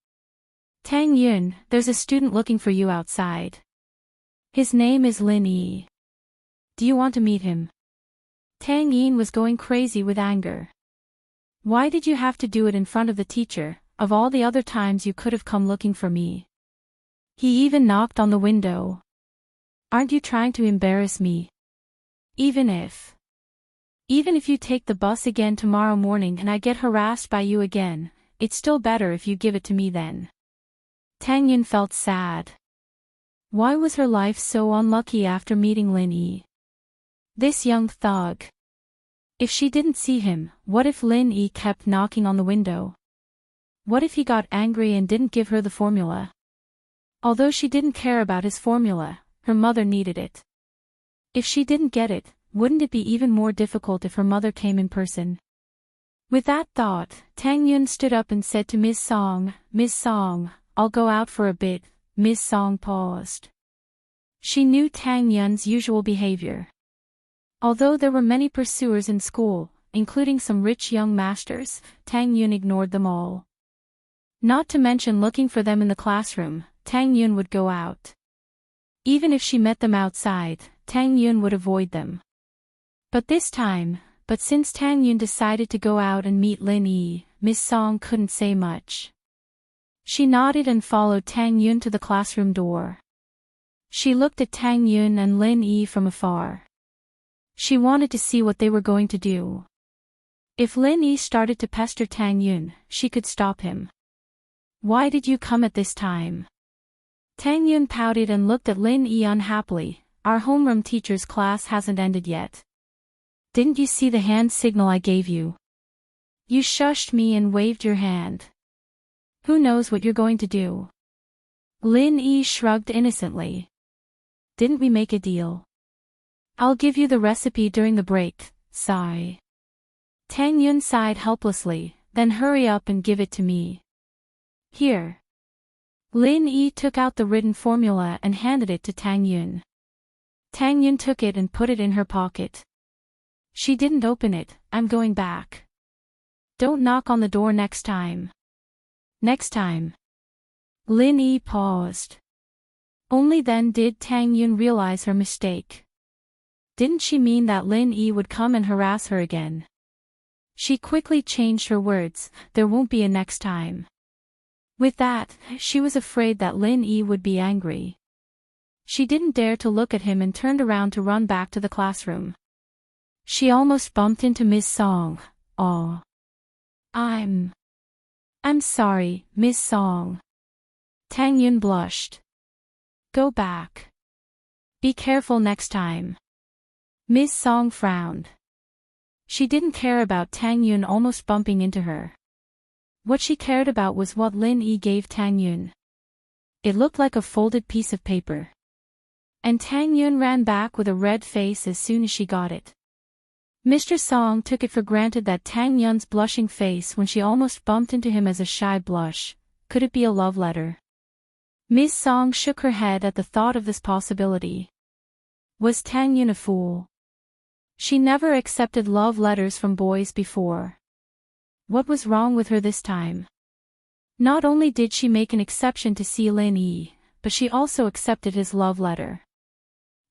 "Tang Yun, there's a student looking for you outside. His name is Lin Yi. Do you want to meet him?" Tang Yun was going crazy with anger. "Why did you have to do it in front of the teacher? Of all the other times you could have come looking for me. He even knocked on the window. Aren't you trying to embarrass me? Even if you take the bus again tomorrow morning and I get harassed by you again, it's still better if you give it to me then." Tang Yun felt sad. Why was her life so unlucky after meeting Lin Yi? This young thug. If she didn't see him, what if Lin Yi kept knocking on the window? What if he got angry and didn't give her the formula? Although she didn't care about his formula, her mother needed it. If she didn't get it, wouldn't it be even more difficult if her mother came in person? With that thought, Tang Yun stood up and said to Miss Song, "Miss Song, I'll go out for a bit." Miss Song paused. She knew Tang Yun's usual behavior. Although there were many pursuers in school, including some rich young masters, Tang Yun ignored them all. Not to mention looking for them in the classroom, Tang Yun would go out. Even if she met them outside, Tang Yun would avoid them. But since Tang Yun decided to go out and meet Lin Yi, Miss Song couldn't say much. She nodded and followed Tang Yun to the classroom door. She looked at Tang Yun and Lin Yi from afar. She wanted to see what they were going to do. If Lin Yi started to pester Tang Yun, she could stop him. "Why did you come at this time?" Tang Yun pouted and looked at Lin Yi unhappily. "Our homeroom teacher's class hasn't ended yet. Didn't you see the hand signal I gave you? You shushed me and waved your hand. Who knows what you're going to do?" Lin Yi shrugged innocently. "Didn't we make a deal? I'll give you the recipe during the break, sigh." Tang Yun sighed helplessly, "Then hurry up and give it to me." "Here." Lin Yi took out the written formula and handed it to Tang Yun. Tang Yun took it and put it in her pocket. She didn't open it. "I'm going back. Don't knock on the door next time." "Next time." Lin Yi paused. Only then did Tang Yun realize her mistake. Didn't she mean that Lin Yi would come and harass her again? She quickly changed her words, "There won't be a next time." With that, she was afraid that Lin Yi would be angry. She didn't dare to look at him and turned around to run back to the classroom. She almost bumped into Miss Song. "Aw. I'm sorry, Miss Song." Tang Yun blushed. "Go back. Be careful next time." Miss Song frowned. She didn't care about Tang Yun almost bumping into her. What she cared about was what Lin Yi gave Tang Yun. It looked like a folded piece of paper. And Tang Yun ran back with a red face as soon as she got it. Mr. Song took it for granted that Tang Yun's blushing face when she almost bumped into him as a shy blush. Could it be a love letter? Ms. Song shook her head at the thought of this possibility. Was Tang Yun a fool? She never accepted love letters from boys before. What was wrong with her this time? Not only did she make an exception to see Lin Yi, but she also accepted his love letter.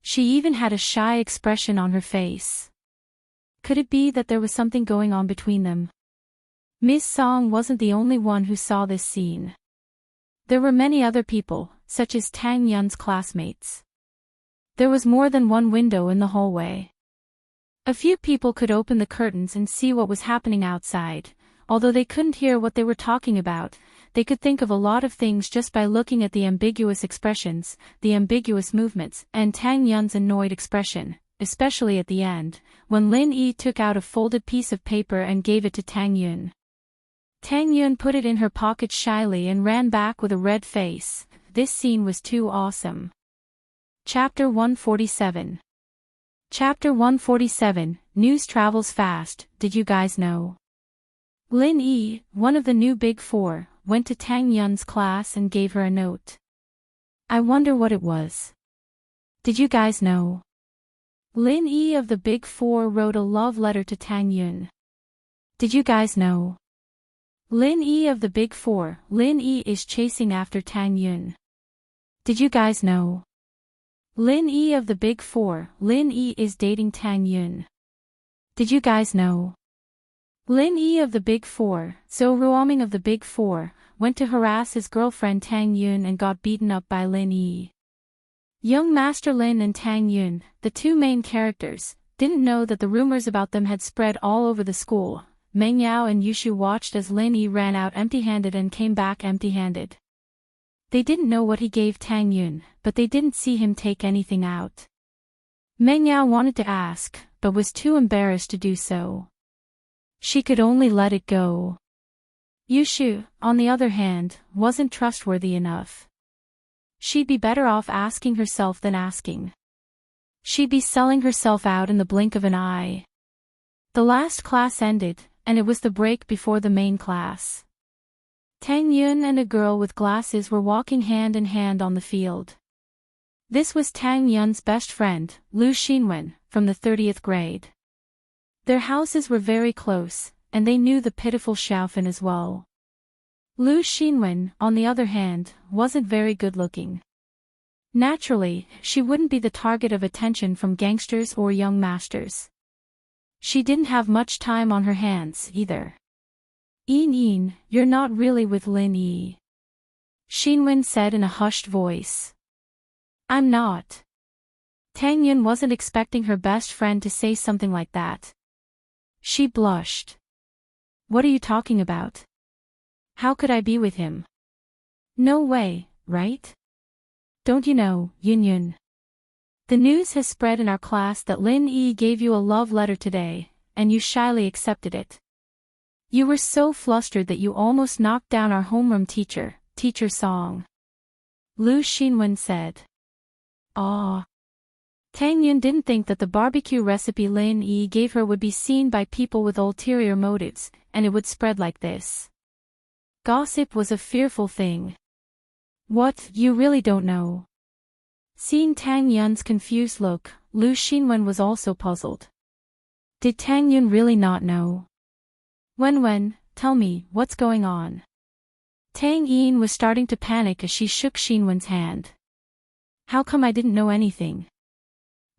She even had a shy expression on her face. Could it be that there was something going on between them? Ms. Song wasn't the only one who saw this scene. There were many other people, such as Tang Yun's classmates. There was more than one window in the hallway. A few people could open the curtains and see what was happening outside. Although they couldn't hear what they were talking about, they could think of a lot of things just by looking at the ambiguous expressions, the ambiguous movements, and Tang Yun's annoyed expression, especially at the end, when Lin Yi took out a folded piece of paper and gave it to Tang Yun. Tang Yun put it in her pocket shyly and ran back with a red face. This scene was too awesome. Chapter 147. Chapter 147, News Travels Fast. Did you guys know? Lin Yi, one of the new Big Four, went to Tang Yun's class and gave her a note. I wonder what it was. Did you guys know? Lin Yi of the Big Four wrote a love letter to Tang Yun. Did you guys know? Lin Yi of the Big Four, Lin Yi is chasing after Tang Yun. Did you guys know? Lin Yi of the Big Four, Lin Yi is dating Tang Yun. Did you guys know? Lin Yi of the Big Four, Heartwarming of the Big Four, went to harass his girlfriend Tang Yun and got beaten up by Lin Yi. Young Master Lin and Tang Yun, the two main characters, didn't know that the rumors about them had spread all over the school. Meng Yao and Yushu watched as Lin Yi ran out empty-handed and came back empty-handed. They didn't know what he gave Tang Yun, but they didn't see him take anything out. Meng Yao wanted to ask, but was too embarrassed to do so. She could only let it go. Yushu, on the other hand, wasn't trustworthy enough. She'd be better off asking herself than asking. She'd be selling herself out in the blink of an eye. The last class ended, and it was the break before the main class. Tang Yun and a girl with glasses were walking hand in hand on the field. This was Tang Yun's best friend, Lu Xinwen, from the 30th grade. Their houses were very close, and they knew the pitiful Xiaofan as well. Lu Xinwen, on the other hand, wasn't very good-looking. Naturally, she wouldn't be the target of attention from gangsters or young masters. She didn't have much time on her hands, either. Yin, you're not really with Lin Yi. Xinwen said in a hushed voice. I'm not. Tang Yun wasn't expecting her best friend to say something like that. She blushed. What are you talking about? How could I be with him? No way, right? Don't you know, Yun? The news has spread in our class that Lin Yi gave you a love letter today, and you shyly accepted it. You were so flustered that you almost knocked down our homeroom teacher, Teacher Song. Lu Xinwen said. Ah. Tang Yun didn't think that the barbecue recipe Lin Yi gave her would be seen by people with ulterior motives, and it would spread like this. Gossip was a fearful thing. What, you really don't know? Seeing Tang Yun's confused look, Lu Xinwen was also puzzled. Did Tang Yun really not know? Wen, tell me, what's going on? Tang Yin was starting to panic as she shook Xinwen's hand. How come I didn't know anything?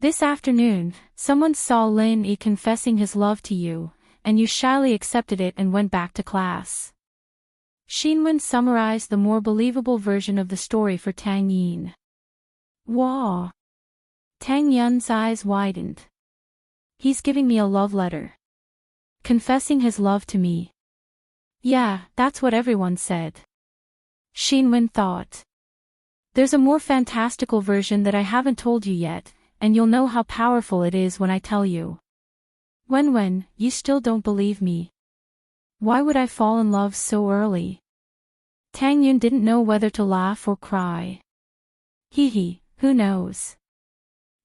This afternoon, someone saw Lin Yi confessing his love to you, and you shyly accepted it and went back to class. Xinwen summarized the more believable version of the story for Tang Yin. Wow! Tang Yun's eyes widened. He's giving me a love letter. Confessing his love to me. Yeah, that's what everyone said. Xinwen thought. There's a more fantastical version that I haven't told you yet, and you'll know how powerful it is when I tell you. Wen, you still don't believe me. Why would I fall in love so early? Tang Yun didn't know whether to laugh or cry. Hee, who knows?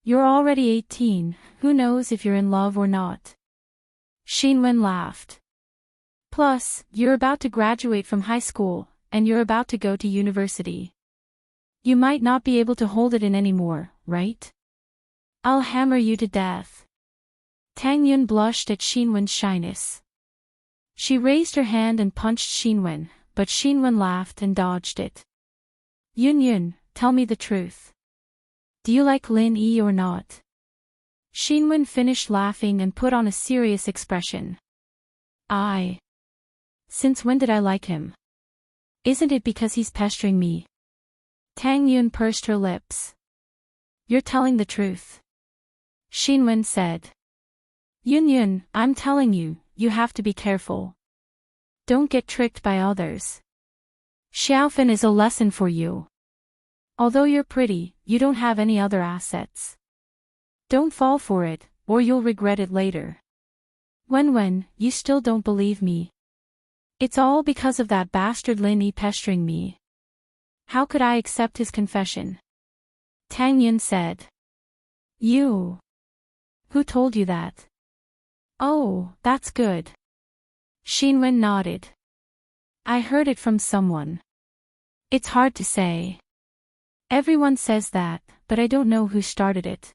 You're already 18, who knows if you're in love or not? Xinwen laughed. Plus, you're about to graduate from high school, and you're about to go to university. You might not be able to hold it in anymore, right? I'll hammer you to death. Tang Yun blushed at Xinwen's shyness. She raised her hand and punched Xinwen, but Xinwen laughed and dodged it. Yun, tell me the truth. Do you like Lin Yi or not? Xinwen finished laughing and put on a serious expression. Since when did I like him? Isn't it because he's pestering me? Tang Yun pursed her lips. You're telling the truth. Xinwen said. Yun, I'm telling you, you have to be careful. Don't get tricked by others. Xiaofan is a lesson for you. Although you're pretty, you don't have any other assets. Don't fall for it, or you'll regret it later. Wen, you still don't believe me. It's all because of that bastard Lin Yi pestering me. How could I accept his confession? Tang Yun said. You. Who told you that? Oh, that's good. Xinwen nodded. I heard it from someone. It's hard to say. Everyone says that, but I don't know who started it.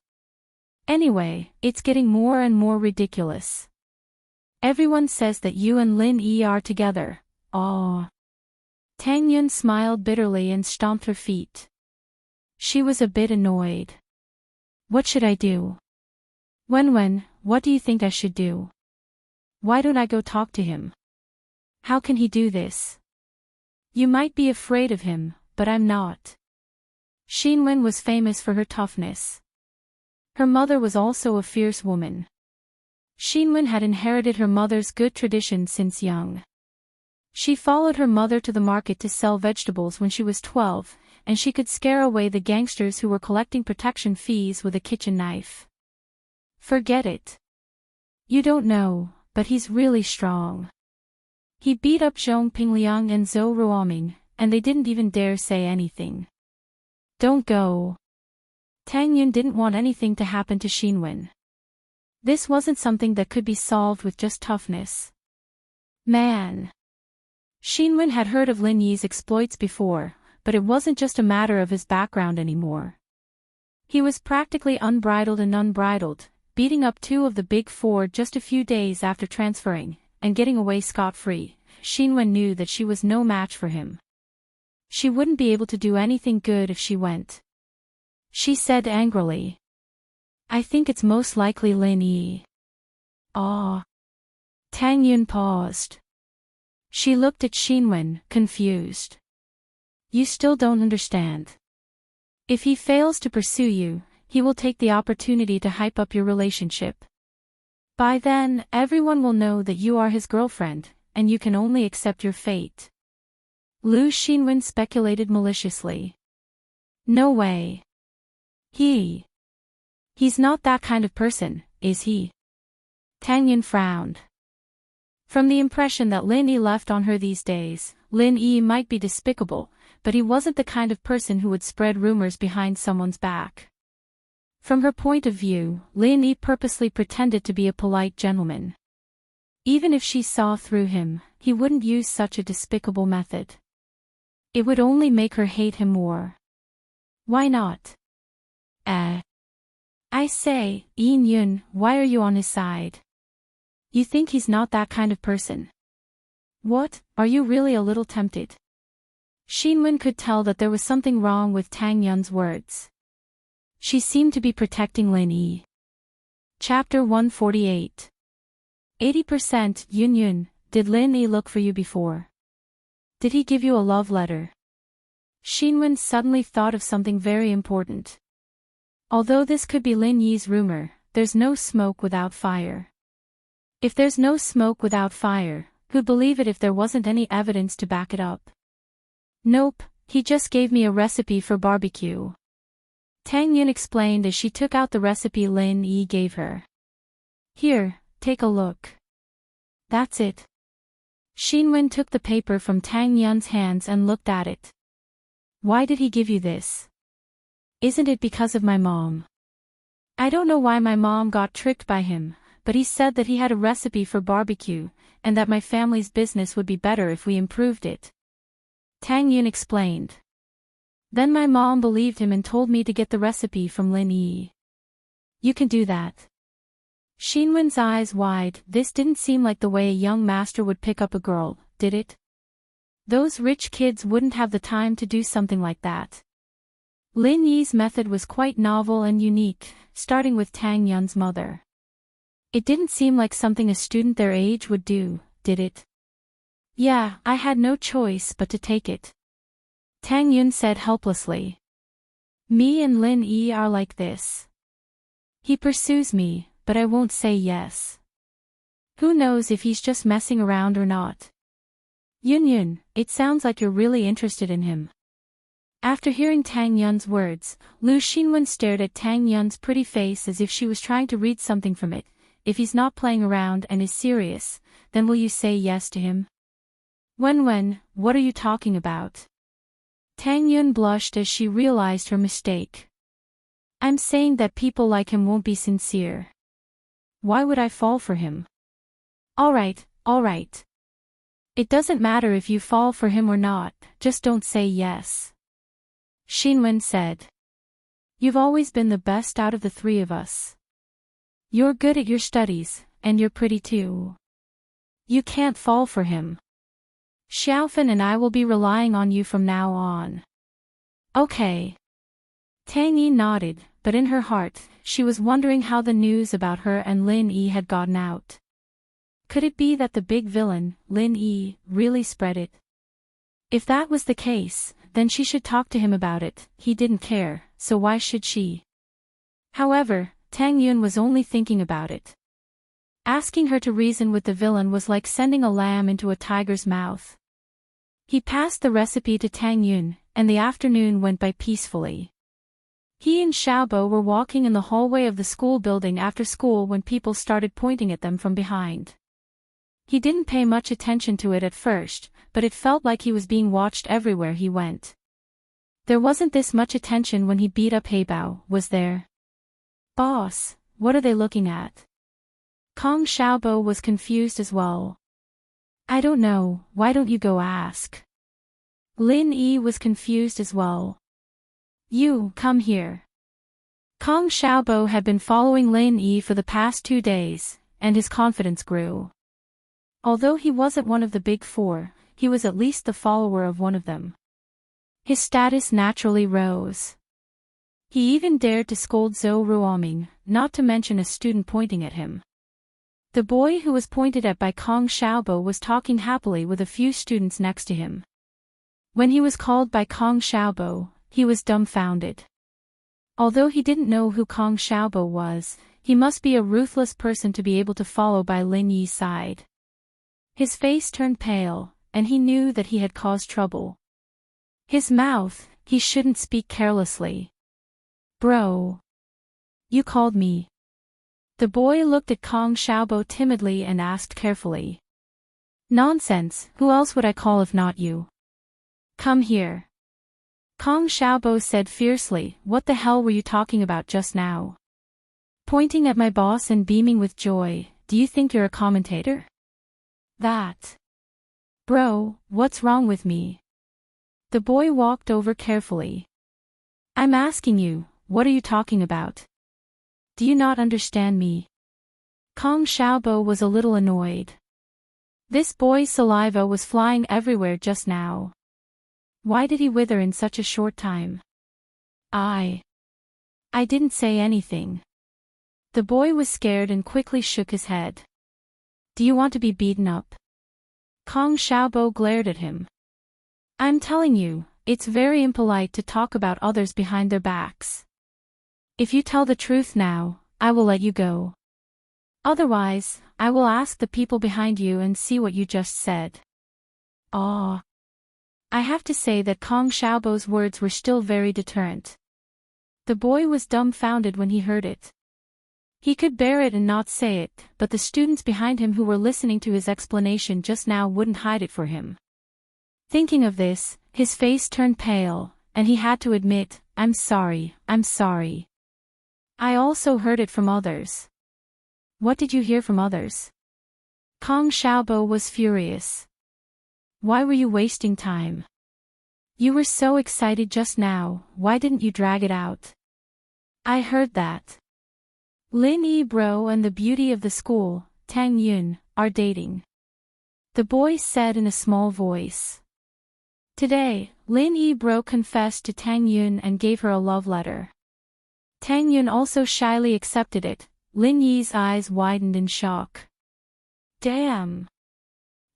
Anyway, it's getting more and more ridiculous. Everyone says that you and Lin Yi are together. Aw. Tang Yun smiled bitterly and stomped her feet. She was a bit annoyed. What should I do? Wen, what do you think I should do? Why don't I go talk to him? How can he do this? You might be afraid of him, but I'm not. Xinwen was famous for her toughness. Her mother was also a fierce woman. Xinwen had inherited her mother's good traditions since young. She followed her mother to the market to sell vegetables when she was 12, and she could scare away the gangsters who were collecting protection fees with a kitchen knife. Forget it. You don't know, but he's really strong. He beat up Zhong Pingliang and Zhou Ruoming, and they didn't even dare say anything. Don't go. Tang Yun didn't want anything to happen to Xinwen. This wasn't something that could be solved with just toughness. Man. Xinwen had heard of Lin Yi's exploits before, but it wasn't just a matter of his background anymore. He was practically unbridled, beating up two of the big four just a few days after transferring, and getting away scot-free. Xinwen knew that she was no match for him. She wouldn't be able to do anything good if she went. She said angrily. I think it's most likely Lin Yi. Ah. Tang Yun paused. She looked at Xinwen, confused. You still don't understand. If he fails to pursue you, he will take the opportunity to hype up your relationship. By then, everyone will know that you are his girlfriend, and you can only accept your fate. Lu Xinwen speculated maliciously. No way. He's not that kind of person, is he? Tang Yun frowned. From the impression that Lin Yi left on her these days, Lin Yi might be despicable, but he wasn't the kind of person who would spread rumors behind someone's back. From her point of view, Lin Yi purposely pretended to be a polite gentleman. Even if she saw through him, he wouldn't use such a despicable method. It would only make her hate him more. Why not? I say, Yun, why are you on his side? You think he's not that kind of person? What, are you really a little tempted? Xinwen could tell that there was something wrong with Tang Yun's words. She seemed to be protecting Lin Yi. Chapter 148. 80% Yun, did Lin Yi look for you before? Did he give you a love letter? Xinwen suddenly thought of something very important. Although this could be Lin Yi's rumor, there's no smoke without fire. If there's no smoke without fire, who'd believe it if there wasn't any evidence to back it up? Nope, he just gave me a recipe for barbecue. Tang Yun explained as she took out the recipe Lin Yi gave her. Here, take a look. That's it. Xinwen took the paper from Tang Yun's hands and looked at it. Why did he give you this? Isn't it because of my mom? I don't know why my mom got tricked by him, but he said that he had a recipe for barbecue, and that my family's business would be better if we improved it. Tang Yun explained. Then my mom believed him and told me to get the recipe from Lin Yi. You can do that. Xinwen's eyes wide. This didn't seem like the way a young master would pick up a girl, did it? Those rich kids wouldn't have the time to do something like that. Lin Yi's method was quite novel and unique, starting with Tang Yun's mother. It didn't seem like something a student their age would do, did it? Yeah, I had no choice but to take it. Tang Yun said helplessly. Me and Lin Yi are like this. He pursues me, but I won't say yes. Who knows if he's just messing around or not? Yun, it sounds like you're really interested in him. After hearing Tang Yun's words, Lu Xinwen stared at Tang Yun's pretty face as if she was trying to read something from it. If he's not playing around and is serious, then will you say yes to him? When, what are you talking about? Tang Yun blushed as she realized her mistake. I'm saying that people like him won't be sincere. Why would I fall for him? All right. It doesn't matter if you fall for him or not, just don't say yes. Xinwen said. You've always been the best out of the three of us. You're good at your studies, and you're pretty too. You can't fall for him. Xiaofan and I will be relying on you from now on. Okay. Tang Yi nodded, but in her heart, she was wondering how the news about her and Lin Yi had gotten out. Could it be that the big villain, Lin Yi, really spread it? If that was the case, then she should talk to him about it. He didn't care, so why should she? However, Tang Yun was only thinking about it. Asking her to reason with the villain was like sending a lamb into a tiger's mouth. He passed the recipe to Tang Yun, and the afternoon went by peacefully. He and Xiaobo were walking in the hallway of the school building after school when people started pointing at them from behind. He didn't pay much attention to it at first, but it felt like he was being watched everywhere he went. There wasn't this much attention when he beat up Heibao, was there? Boss, what are they looking at? Kong Xiaobo was confused as well. I don't know, why don't you go ask? Lin Yi was confused as well. You, come here. Kong Xiaobo had been following Lin Yi for the past 2 days, and his confidence grew. Although he wasn't one of the big four, he was at least the follower of one of them. His status naturally rose. He even dared to scold Heartwarming, not to mention a student pointing at him. The boy who was pointed at by Kong Xiaobo was talking happily with a few students next to him. When he was called by Kong Xiaobo, he was dumbfounded. Although he didn't know who Kong Xiaobo was, he must be a ruthless person to be able to follow by Lin Yi's side. His face turned pale, and he knew that he had caused trouble. His mouth, he shouldn't speak carelessly. Bro. You called me. The boy looked at Kong Xiaobo timidly and asked carefully. Nonsense, who else would I call if not you? Come here. Kong Xiaobo said fiercely, what the hell were you talking about just now? Pointing at my boss and beaming with joy, do you think you're a commentator? That. Bro, what's wrong with me? The boy walked over carefully. I'm asking you, what are you talking about? Do you not understand me? Kong Xiaobo was a little annoyed. This boy's saliva was flying everywhere just now. Why did he wither in such a short time? I didn't say anything. The boy was scared and quickly shook his head. Do you want to be beaten up? Kong Xiaobo glared at him. I'm telling you, it's very impolite to talk about others behind their backs. If you tell the truth now, I will let you go. Otherwise, I will ask the people behind you and see what you just said. I have to say that Kong Xiaobo's words were still very deterrent. The boy was dumbfounded when he heard it. He could bear it and not say it, but the students behind him who were listening to his explanation just now wouldn't hide it for him. Thinking of this, his face turned pale, and he had to admit, I'm sorry. I also heard it from others. What did you hear from others? Kong Xiaobo was furious. Why were you wasting time? You were so excited just now, why didn't you drag it out? I heard that. Lin Yi-bro and the beauty of the school, Tang Yun, are dating. The boy said in a small voice. Today, Lin Yi-bro confessed to Tang Yun and gave her a love letter. Tang Yun also shyly accepted it. Lin Yi's eyes widened in shock. Damn!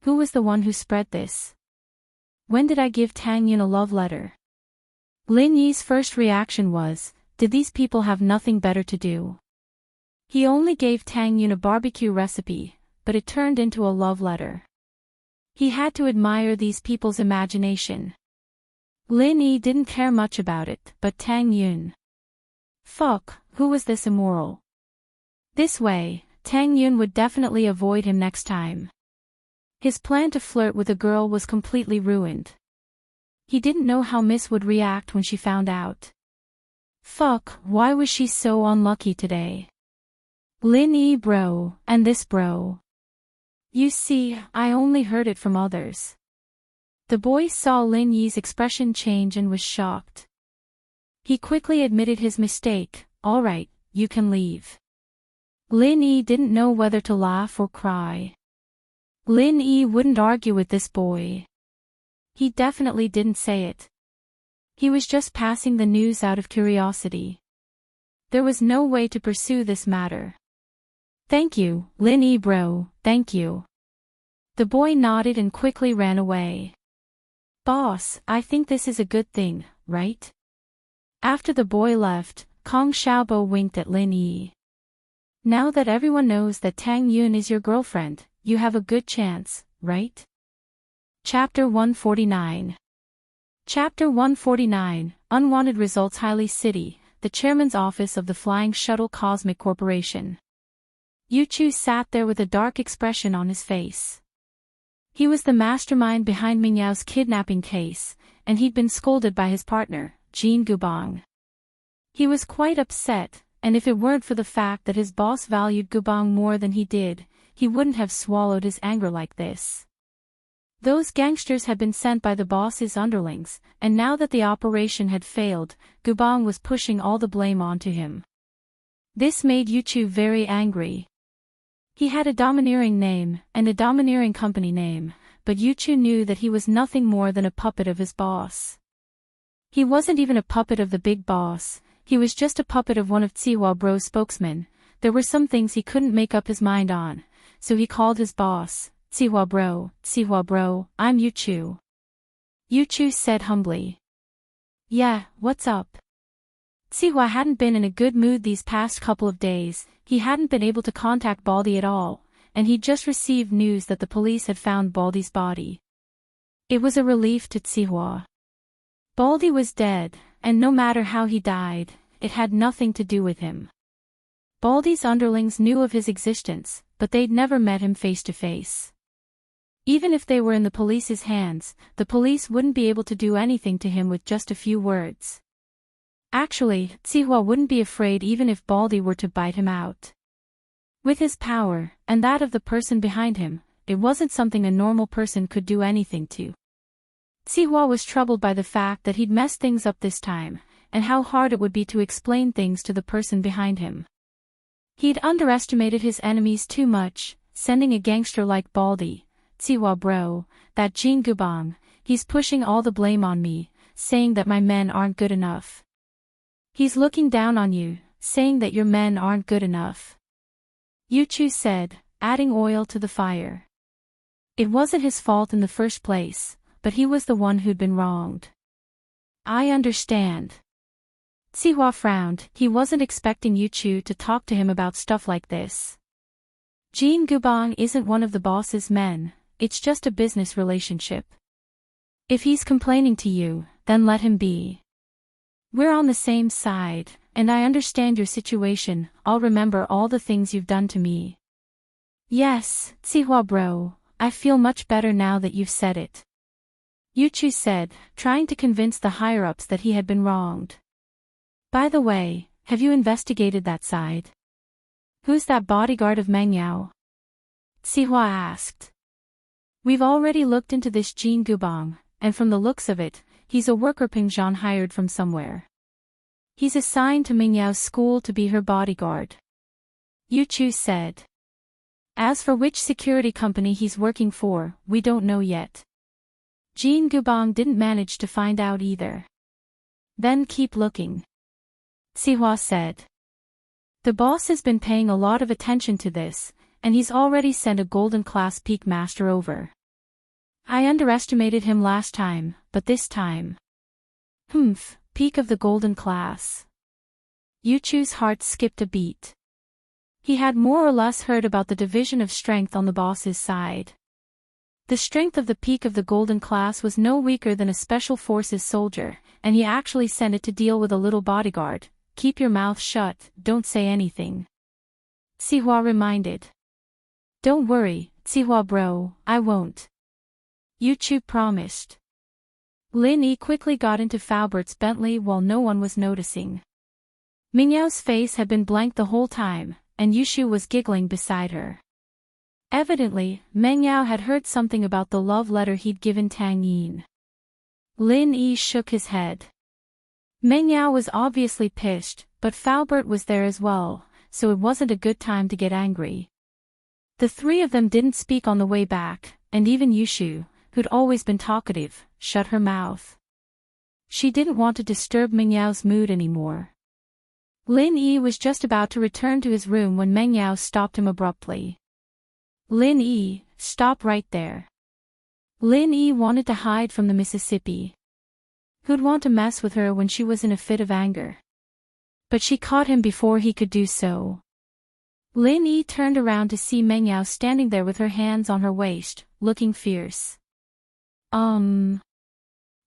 Who was the one who spread this? When did I give Tang Yun a love letter? Lin Yi's first reaction was, did these people have nothing better to do? He only gave Tang Yun a barbecue recipe, but it turned into a love letter. He had to admire these people's imagination. Lin Yi didn't care much about it, but Tang Yun. Fuck, who was this immoral? This way, Tang Yun would definitely avoid him next time. His plan to flirt with a girl was completely ruined. He didn't know how Miss would react when she found out. Fuck, why was she so unlucky today? Lin Yi bro, and this bro. You see, I only heard it from others. The boy saw Lin Yi's expression change and was shocked. He quickly admitted his mistake. All right, you can leave. Lin Yi didn't know whether to laugh or cry. Lin Yi wouldn't argue with this boy. He definitely didn't say it. He was just passing the news out of curiosity. There was no way to pursue this matter. Thank you, Lin Yi bro, thank you. The boy nodded and quickly ran away. Boss, I think this is a good thing, right? After the boy left, Kong Xiaobo winked at Lin Yi. Now that everyone knows that Tang Yun is your girlfriend, you have a good chance, right? Chapter 149. Chapter 149, Unwanted Results. Highly City, the chairman's office of the Flying Shuttle Cosmic Corporation. Yu Chu sat there with a dark expression on his face. He was the mastermind behind Mingyao's kidnapping case, and he'd been scolded by his partner, Jean Gubong. He was quite upset, and if it weren't for the fact that his boss valued Gubong more than he did, he wouldn't have swallowed his anger like this. Those gangsters had been sent by the boss's underlings, and now that the operation had failed, Gubong was pushing all the blame onto him. This made Yu Chu very angry. He had a domineering name, and a domineering company name, but Yu Chu knew that he was nothing more than a puppet of his boss. He wasn't even a puppet of the big boss, he was just a puppet of one of Zihua Bro's spokesmen. There were some things he couldn't make up his mind on, so he called his boss, Zihua Bro, I'm Yu Chu. Yu Chu said humbly. Yeah, what's up? Zihua hadn't been in a good mood these past couple of days. He hadn't been able to contact Baldy at all, and he'd just received news that the police had found Baldy's body. It was a relief to Zihua. Baldy was dead, and no matter how he died, it had nothing to do with him. Baldy's underlings knew of his existence, but they'd never met him face to face. Even if they were in the police's hands, the police wouldn't be able to do anything to him with just a few words. Actually, Zihua wouldn't be afraid even if Baldy were to bite him out. With his power, and that of the person behind him, it wasn't something a normal person could do anything to. Zihua was troubled by the fact that he'd messed things up this time, and how hard it would be to explain things to the person behind him. He'd underestimated his enemies too much, sending a gangster like Baldy, Zihua Bro, that Jean Gubong, he's pushing all the blame on me, saying that my men aren't good enough. He's looking down on you, saying that your men aren't good enough. Yu Chu said, adding oil to the fire. It wasn't his fault in the first place, but he was the one who'd been wronged. I understand. Zihua frowned. He wasn't expecting Yu Chu to talk to him about stuff like this. Jean Gubong isn't one of the boss's men, it's just a business relationship. If he's complaining to you, then let him be. We're on the same side, and I understand your situation. I'll remember all the things you've done to me. Yes, Sihua bro, I feel much better now that you've said it. Yuchu said, trying to convince the higher-ups that he had been wronged. By the way, have you investigated that side? Who's that bodyguard of Meng Yao? Sihua asked. We've already looked into this Jin Gubang, and from the looks of it, he's a worker Ping Zhan hired from somewhere. He's assigned to Meng Yao's school to be her bodyguard. Yuchu said. As for which security company he's working for, we don't know yet. Jin Gubang didn't manage to find out either. Then keep looking. Sihua said. The boss has been paying a lot of attention to this, and he's already sent a golden class peak master over. I underestimated him last time, but this time. Peak of the golden class. Yuchu's heart skipped a beat. He had more or less heard about the division of strength on the boss's side. The strength of the peak of the golden class was no weaker than a special forces soldier, and he actually sent it to deal with a little bodyguard. Keep your mouth shut, don't say anything. Sihua reminded. Don't worry, Sihua bro, I won't. Yuchu promised. Lin Yi quickly got into Faubert's Bentley while no one was noticing. Meng Yao's face had been blank the whole time, and Yushu was giggling beside her. Evidently, Meng Yao had heard something about the love letter he'd given Tang Yin. Lin Yi shook his head. Meng Yao was obviously pissed, but Faubert was there as well, so it wasn't a good time to get angry. The three of them didn't speak on the way back, and even Yushu, who'd always been talkative, shut her mouth. She didn't want to disturb Meng Yao's mood anymore. Lin Yi was just about to return to his room when Meng Yao stopped him abruptly. Lin Yi, stop right there. Lin Yi wanted to hide from the Mississippi. Who'd want to mess with her when she was in a fit of anger? But she caught him before he could do so. Lin Yi turned around to see Meng Yao standing there with her hands on her waist, looking fierce.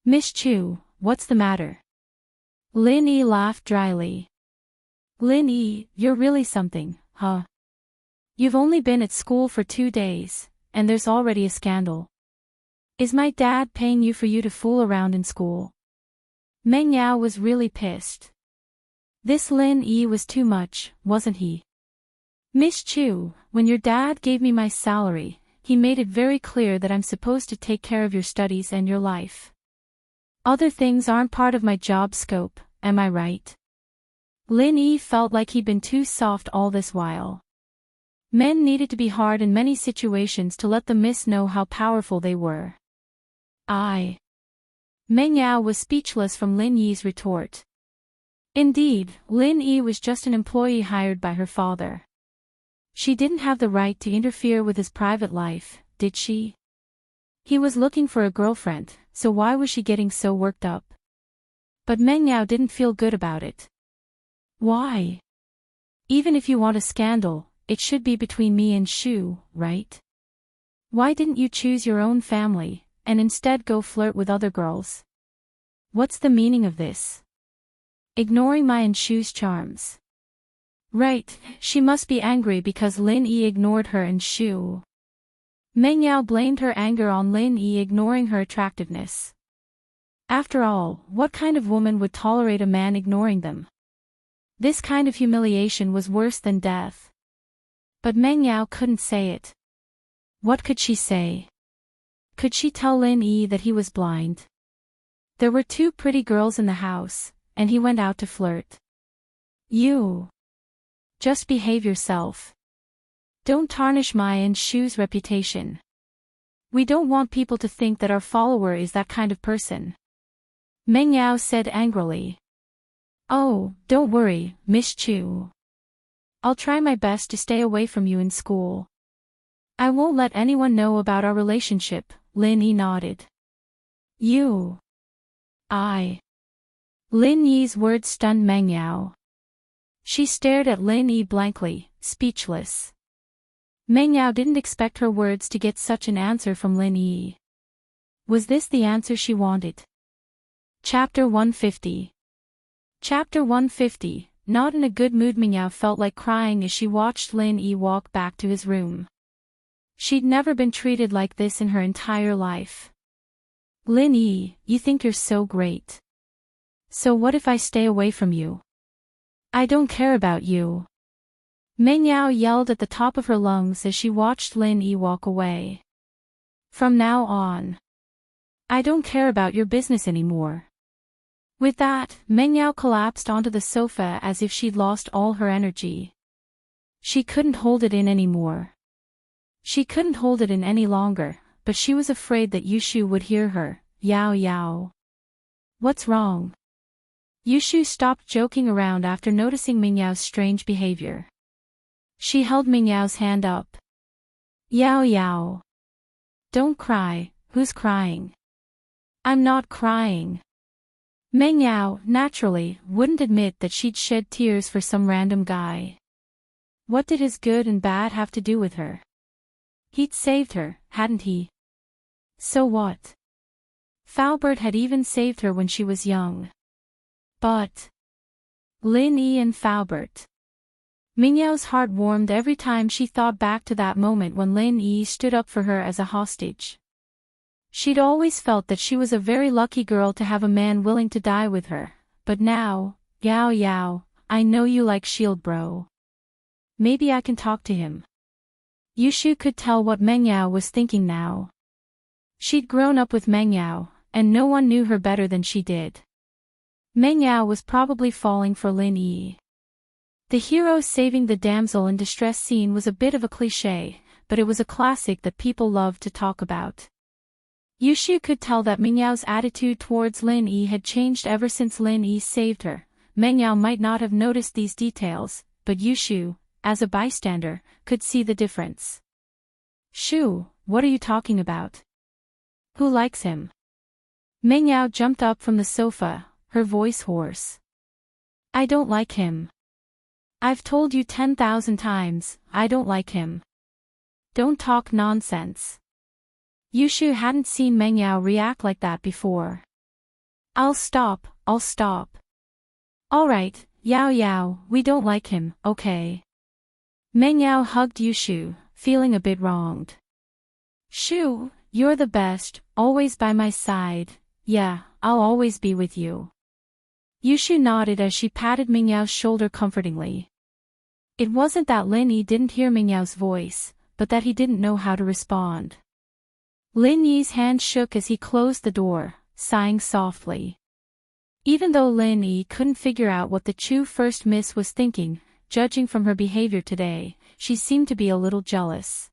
Miss Chu, what's the matter? Lin Yi laughed dryly. Lin Yi, you're really something, huh? You've only been at school for 2 days, and there's already a scandal. Is my dad paying you for you to fool around in school? Meng Yao was really pissed. This Lin Yi was too much, wasn't he? Miss Chu, when your dad gave me my salary, he made it very clear that I'm supposed to take care of your studies and your life. Other things aren't part of my job scope, am I right? Lin Yi felt like he'd been too soft all this while. Men needed to be hard in many situations to let the miss know how powerful they were. Meng Yao was speechless from Lin Yi's retort. Indeed, Lin Yi was just an employee hired by her father. She didn't have the right to interfere with his private life, did she? He was looking for a girlfriend, so why was she getting so worked up? But Meng Yao didn't feel good about it. Why? Even if you want a scandal, it should be between me and Shu, right? Why didn't you choose your own family, and instead go flirt with other girls? What's the meaning of this? Ignoring my and Shu's charms. Right, she must be angry because Lin Yi ignored her and Shu. Meng Yao blamed her anger on Lin Yi ignoring her attractiveness. After all, what kind of woman would tolerate a man ignoring them? This kind of humiliation was worse than death. But Meng Yao couldn't say it. What could she say? Could she tell Lin Yi that he was blind? There were 2 pretty girls in the house, and he went out to flirt. You. Just behave yourself. Don't tarnish my and Shu's reputation. We don't want people to think that our follower is that kind of person. Meng Yao said angrily. Oh, don't worry, Miss Chu. I'll try my best to stay away from you in school. I won't let anyone know about our relationship, Lin Yi nodded. You. Lin Yi's words stunned Meng Yao. She stared at Lin Yi blankly, speechless. Meng Yao didn't expect her words to get such an answer from Lin Yi. Was this the answer she wanted? Chapter 150. Chapter 150, not in a good mood. Meow felt like crying as she watched Lin Yi walk back to his room. She'd never been treated like this in her entire life. Lin Yi, you think you're so great. So what if I stay away from you? I don't care about you. Meow yelled at the top of her lungs as she watched Lin Yi walk away. From now on, I don't care about your business anymore. With that, Meow collapsed onto the sofa as if she'd lost all her energy. She couldn't hold it in anymore. She couldn't hold it in any longer, but she was afraid that Yushu would hear her. Yao Yao. What's wrong? Yushu stopped joking around after noticing Meow's strange behavior. She held Meow's hand up. Yao Yao. Don't cry, who's crying? I'm not crying. Meow, naturally, wouldn't admit that she'd shed tears for some random guy. What did his good and bad have to do with her? He'd saved her, hadn't he? So what? Falbert had even saved her when she was young. But Lin Yi and Falbert. Meow's heart warmed every time she thought back to that moment when Lin Yi stood up for her as a hostage. She'd always felt that she was a very lucky girl to have a man willing to die with her, but now, Yao Yao, I know you like Shield Bro. Maybe I can talk to him. Yushu could tell what Meow was thinking now. She'd grown up with Meow, and no one knew her better than she did. Meow was probably falling for Lin Yi. The hero saving the damsel in distress scene was a bit of a cliché, but it was a classic that people loved to talk about. Yushu could tell that Meow's attitude towards Lin Yi had changed ever since Lin Yi saved her. Meow might not have noticed these details, but Yushu, as a bystander, could see the difference. Shu, what are you talking about? Who likes him? Meow jumped up from the sofa, her voice hoarse. I don't like him. I've told you 10,000 times, I don't like him. Don't talk nonsense. Yushu hadn't seen Meow react like that before. I'll stop. Alright, Yao Yao, we don't like him, okay? Meow hugged Yushu, feeling a bit wronged. Shu, you're the best, always by my side, yeah, I'll always be with you. Yushu nodded as she patted Meow's shoulder comfortingly. It wasn't that Lin Yi didn't hear Meow's voice, but that he didn't know how to respond. Lin Yi's hand shook as he closed the door, sighing softly. Even though Lin Yi couldn't figure out what the Chu First Miss was thinking, judging from her behavior today, she seemed to be a little jealous.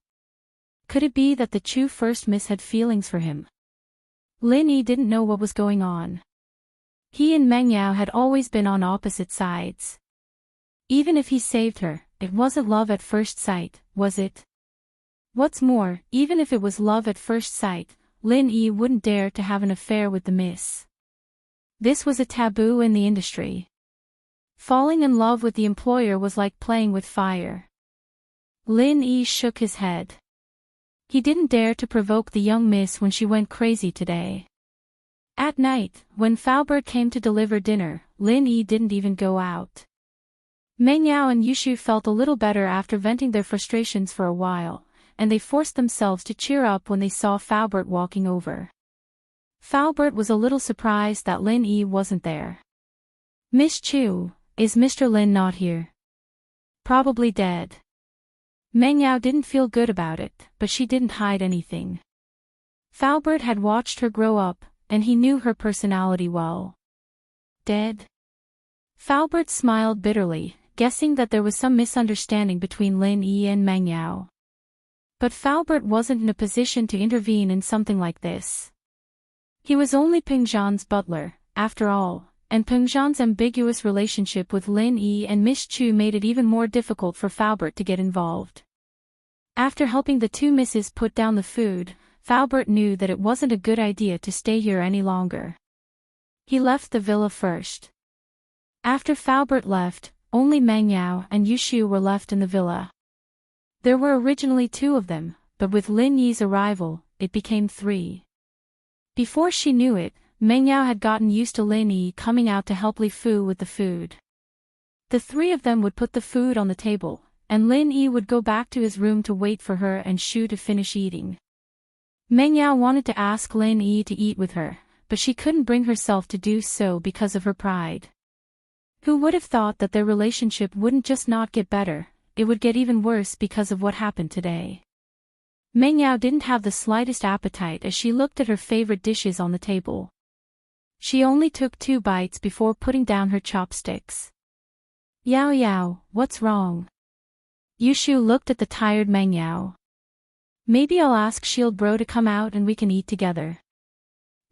Could it be that the Chu First Miss had feelings for him? Lin Yi didn't know what was going on. He and Meow had always been on opposite sides. Even if he saved her, it wasn't love at first sight, was it? What's more, even if it was love at first sight, Lin Yi wouldn't dare to have an affair with the miss. This was a taboo in the industry. Falling in love with the employer was like playing with fire. Lin Yi shook his head. He didn't dare to provoke the young miss when she went crazy today. At night, when Falbert came to deliver dinner, Lin Yi didn't even go out. Meow and Yushu felt a little better after venting their frustrations for a while, and they forced themselves to cheer up when they saw Falbert walking over. Falbert was a little surprised that Lin Yi wasn't there. Miss Chu, is Mr. Lin not here? Probably dead. Meow didn't feel good about it, but she didn't hide anything. Falbert had watched her grow up, and he knew her personality well. Dead? Falbert smiled bitterly, guessing that there was some misunderstanding between Lin Yi and Meow. But Falbert wasn't in a position to intervene in something like this. He was only Pengzhan's butler, after all, and Pengzhan's ambiguous relationship with Lin Yi and Miss Chu made it even more difficult for Falbert to get involved. After helping the two misses put down the food, Falbert knew that it wasn't a good idea to stay here any longer. He left the villa first. After Falbert left, only Meow and Yushu were left in the villa. There were originally 2 of them, but with Lin Yi's arrival, it became 3. Before she knew it, Meow had gotten used to Lin Yi coming out to help Li Fu with the food. The three of them would put the food on the table, and Lin Yi would go back to his room to wait for her and Shu to finish eating. Meng Yao wanted to ask Lin Yi to eat with her, but she couldn't bring herself to do so because of her pride. Who would have thought that their relationship wouldn't just not get better, it would get even worse because of what happened today. Meng Yao didn't have the slightest appetite as she looked at her favorite dishes on the table. She only took 2 bites before putting down her chopsticks. Yao Yao, what's wrong? Yushu looked at the tired Meng Yao. Maybe I'll ask Shield Bro to come out and we can eat together.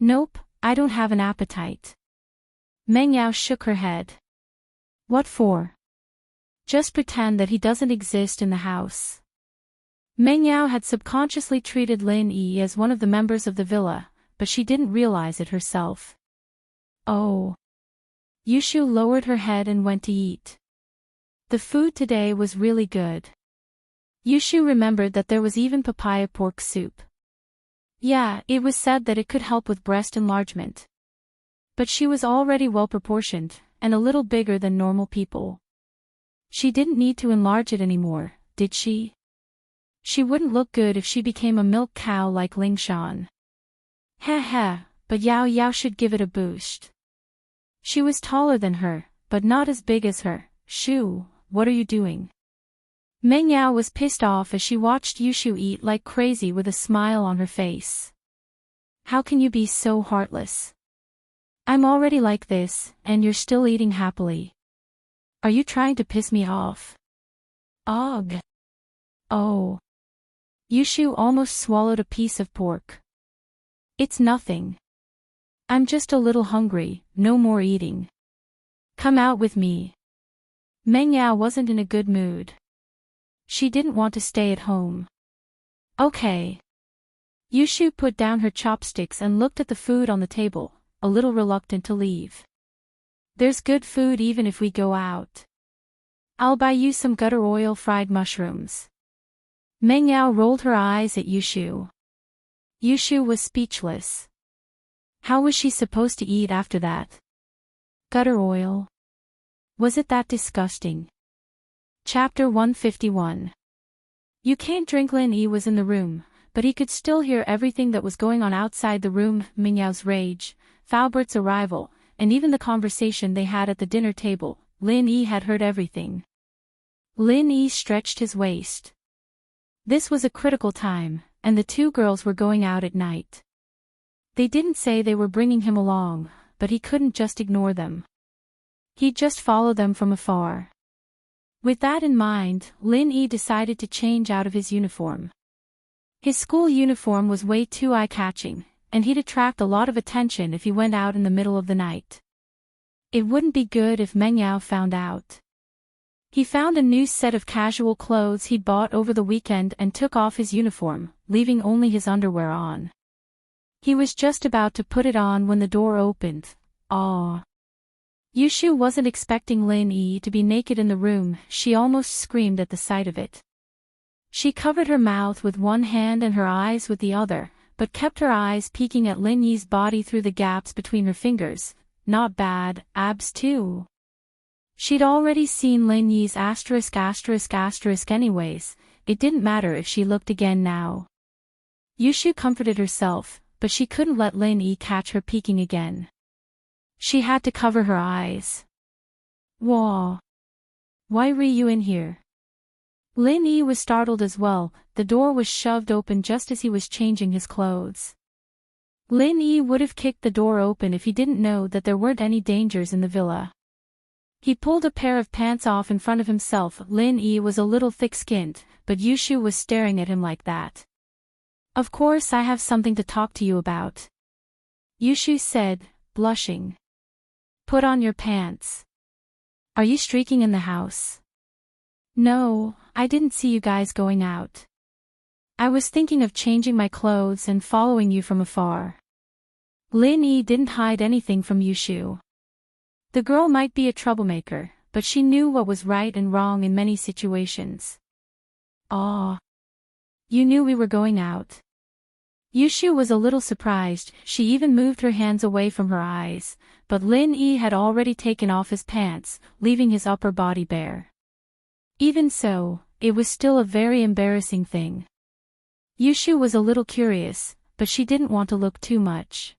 Nope, I don't have an appetite. Meng Yao shook her head. What for? Just pretend that he doesn't exist in the house. Meng Yao had subconsciously treated Lin Yi as one of the members of the villa, but she didn't realize it herself. Oh. Yushu lowered her head and went to eat. The food today was really good. Yushu remembered that there was even papaya pork soup. Yeah, it was said that it could help with breast enlargement. But she was already well proportioned, and a little bigger than normal people. She didn't need to enlarge it anymore, did she? She wouldn't look good if she became a milk cow like Ling Shan. Heh, but Yao Yao should give it a boost. She was taller than her, but not as big as her. Shu, what are you doing? Meng Yao was pissed off as she watched Yushu eat like crazy with a smile on her face. How can you be so heartless? I'm already like this, and you're still eating happily. Are you trying to piss me off? Ugh. Oh. Yushu almost swallowed a piece of pork. It's nothing. I'm just a little hungry, no more eating. Come out with me. Meng Yao wasn't in a good mood. She didn't want to stay at home. Okay. Yushu put down her chopsticks and looked at the food on the table, a little reluctant to leave. There's good food even if we go out. I'll buy you some gutter oil fried mushrooms. Meng Yao rolled her eyes at Yushu. Yushu was speechless. How was she supposed to eat after that? Gutter oil? Was it that disgusting? Chapter 151. You can't drink. Lin Yi was in the room, but he could still hear everything that was going on outside the room, Meng Yao's rage, Falbert's arrival, and even the conversation they had at the dinner table. Lin Yi had heard everything. Lin Yi stretched his waist. This was a critical time, and the 2 girls were going out at night. They didn't say they were bringing him along, but he couldn't just ignore them. He'd just follow them from afar. With that in mind, Lin Yi decided to change out of his uniform. His school uniform was way too eye-catching, and he'd attract a lot of attention if he went out in the middle of the night. It wouldn't be good if Meng Yao found out. He found a new set of casual clothes he'd bought over the weekend and took off his uniform, leaving only his underwear on. He was just about to put it on when the door opened. Aww. Yushu wasn't expecting Lin Yi to be naked in the room. She almost screamed at the sight of it. She covered her mouth with one hand and her eyes with the other, but kept her eyes peeking at Lin Yi's body through the gaps between her fingers. Not bad, abs too. She'd already seen Lin Yi's **** anyways, it didn't matter if she looked again now. Yushu comforted herself, but she couldn't let Lin Yi catch her peeking again. She had to cover her eyes. Whoa. Why were you in here? Lin Yi was startled as well. The door was shoved open just as he was changing his clothes. Lin Yi would have kicked the door open if he didn't know that there weren't any dangers in the villa. He pulled a pair of pants off in front of himself. Lin Yi was a little thick-skinned, but Yushu was staring at him like that. Of course I have something to talk to you about. Yushu said, blushing. Put on your pants. Are you streaking in the house? No, I didn't see you guys going out. I was thinking of changing my clothes and following you from afar. Lin Yi didn't hide anything from Yushu. The girl might be a troublemaker, but she knew what was right and wrong in many situations. Aw. You knew we were going out. Yushu was a little surprised, she even moved her hands away from her eyes, but Lin Yi had already taken off his pants, leaving his upper body bare. Even so, it was still a very embarrassing thing. Yushu was a little curious, but she didn't want to look too much.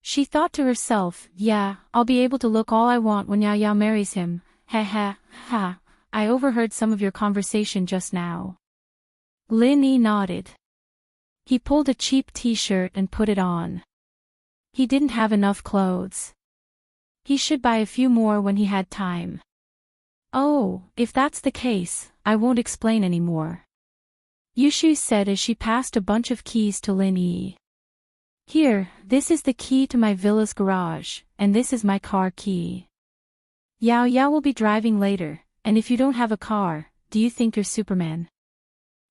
She thought to herself, yeah, I'll be able to look all I want when Yao Yao marries him, ha, I overheard some of your conversation just now. Lin Yi nodded. He pulled a cheap t-shirt and put it on. He didn't have enough clothes. He should buy a few more when he had time. Oh, if that's the case, I won't explain anymore. Yushu said as she passed a bunch of keys to Lin Yi. Here, this is the key to my villa's garage, and this is my car key. Yao Yao will be driving later, and if you don't have a car, do you think you're Superman?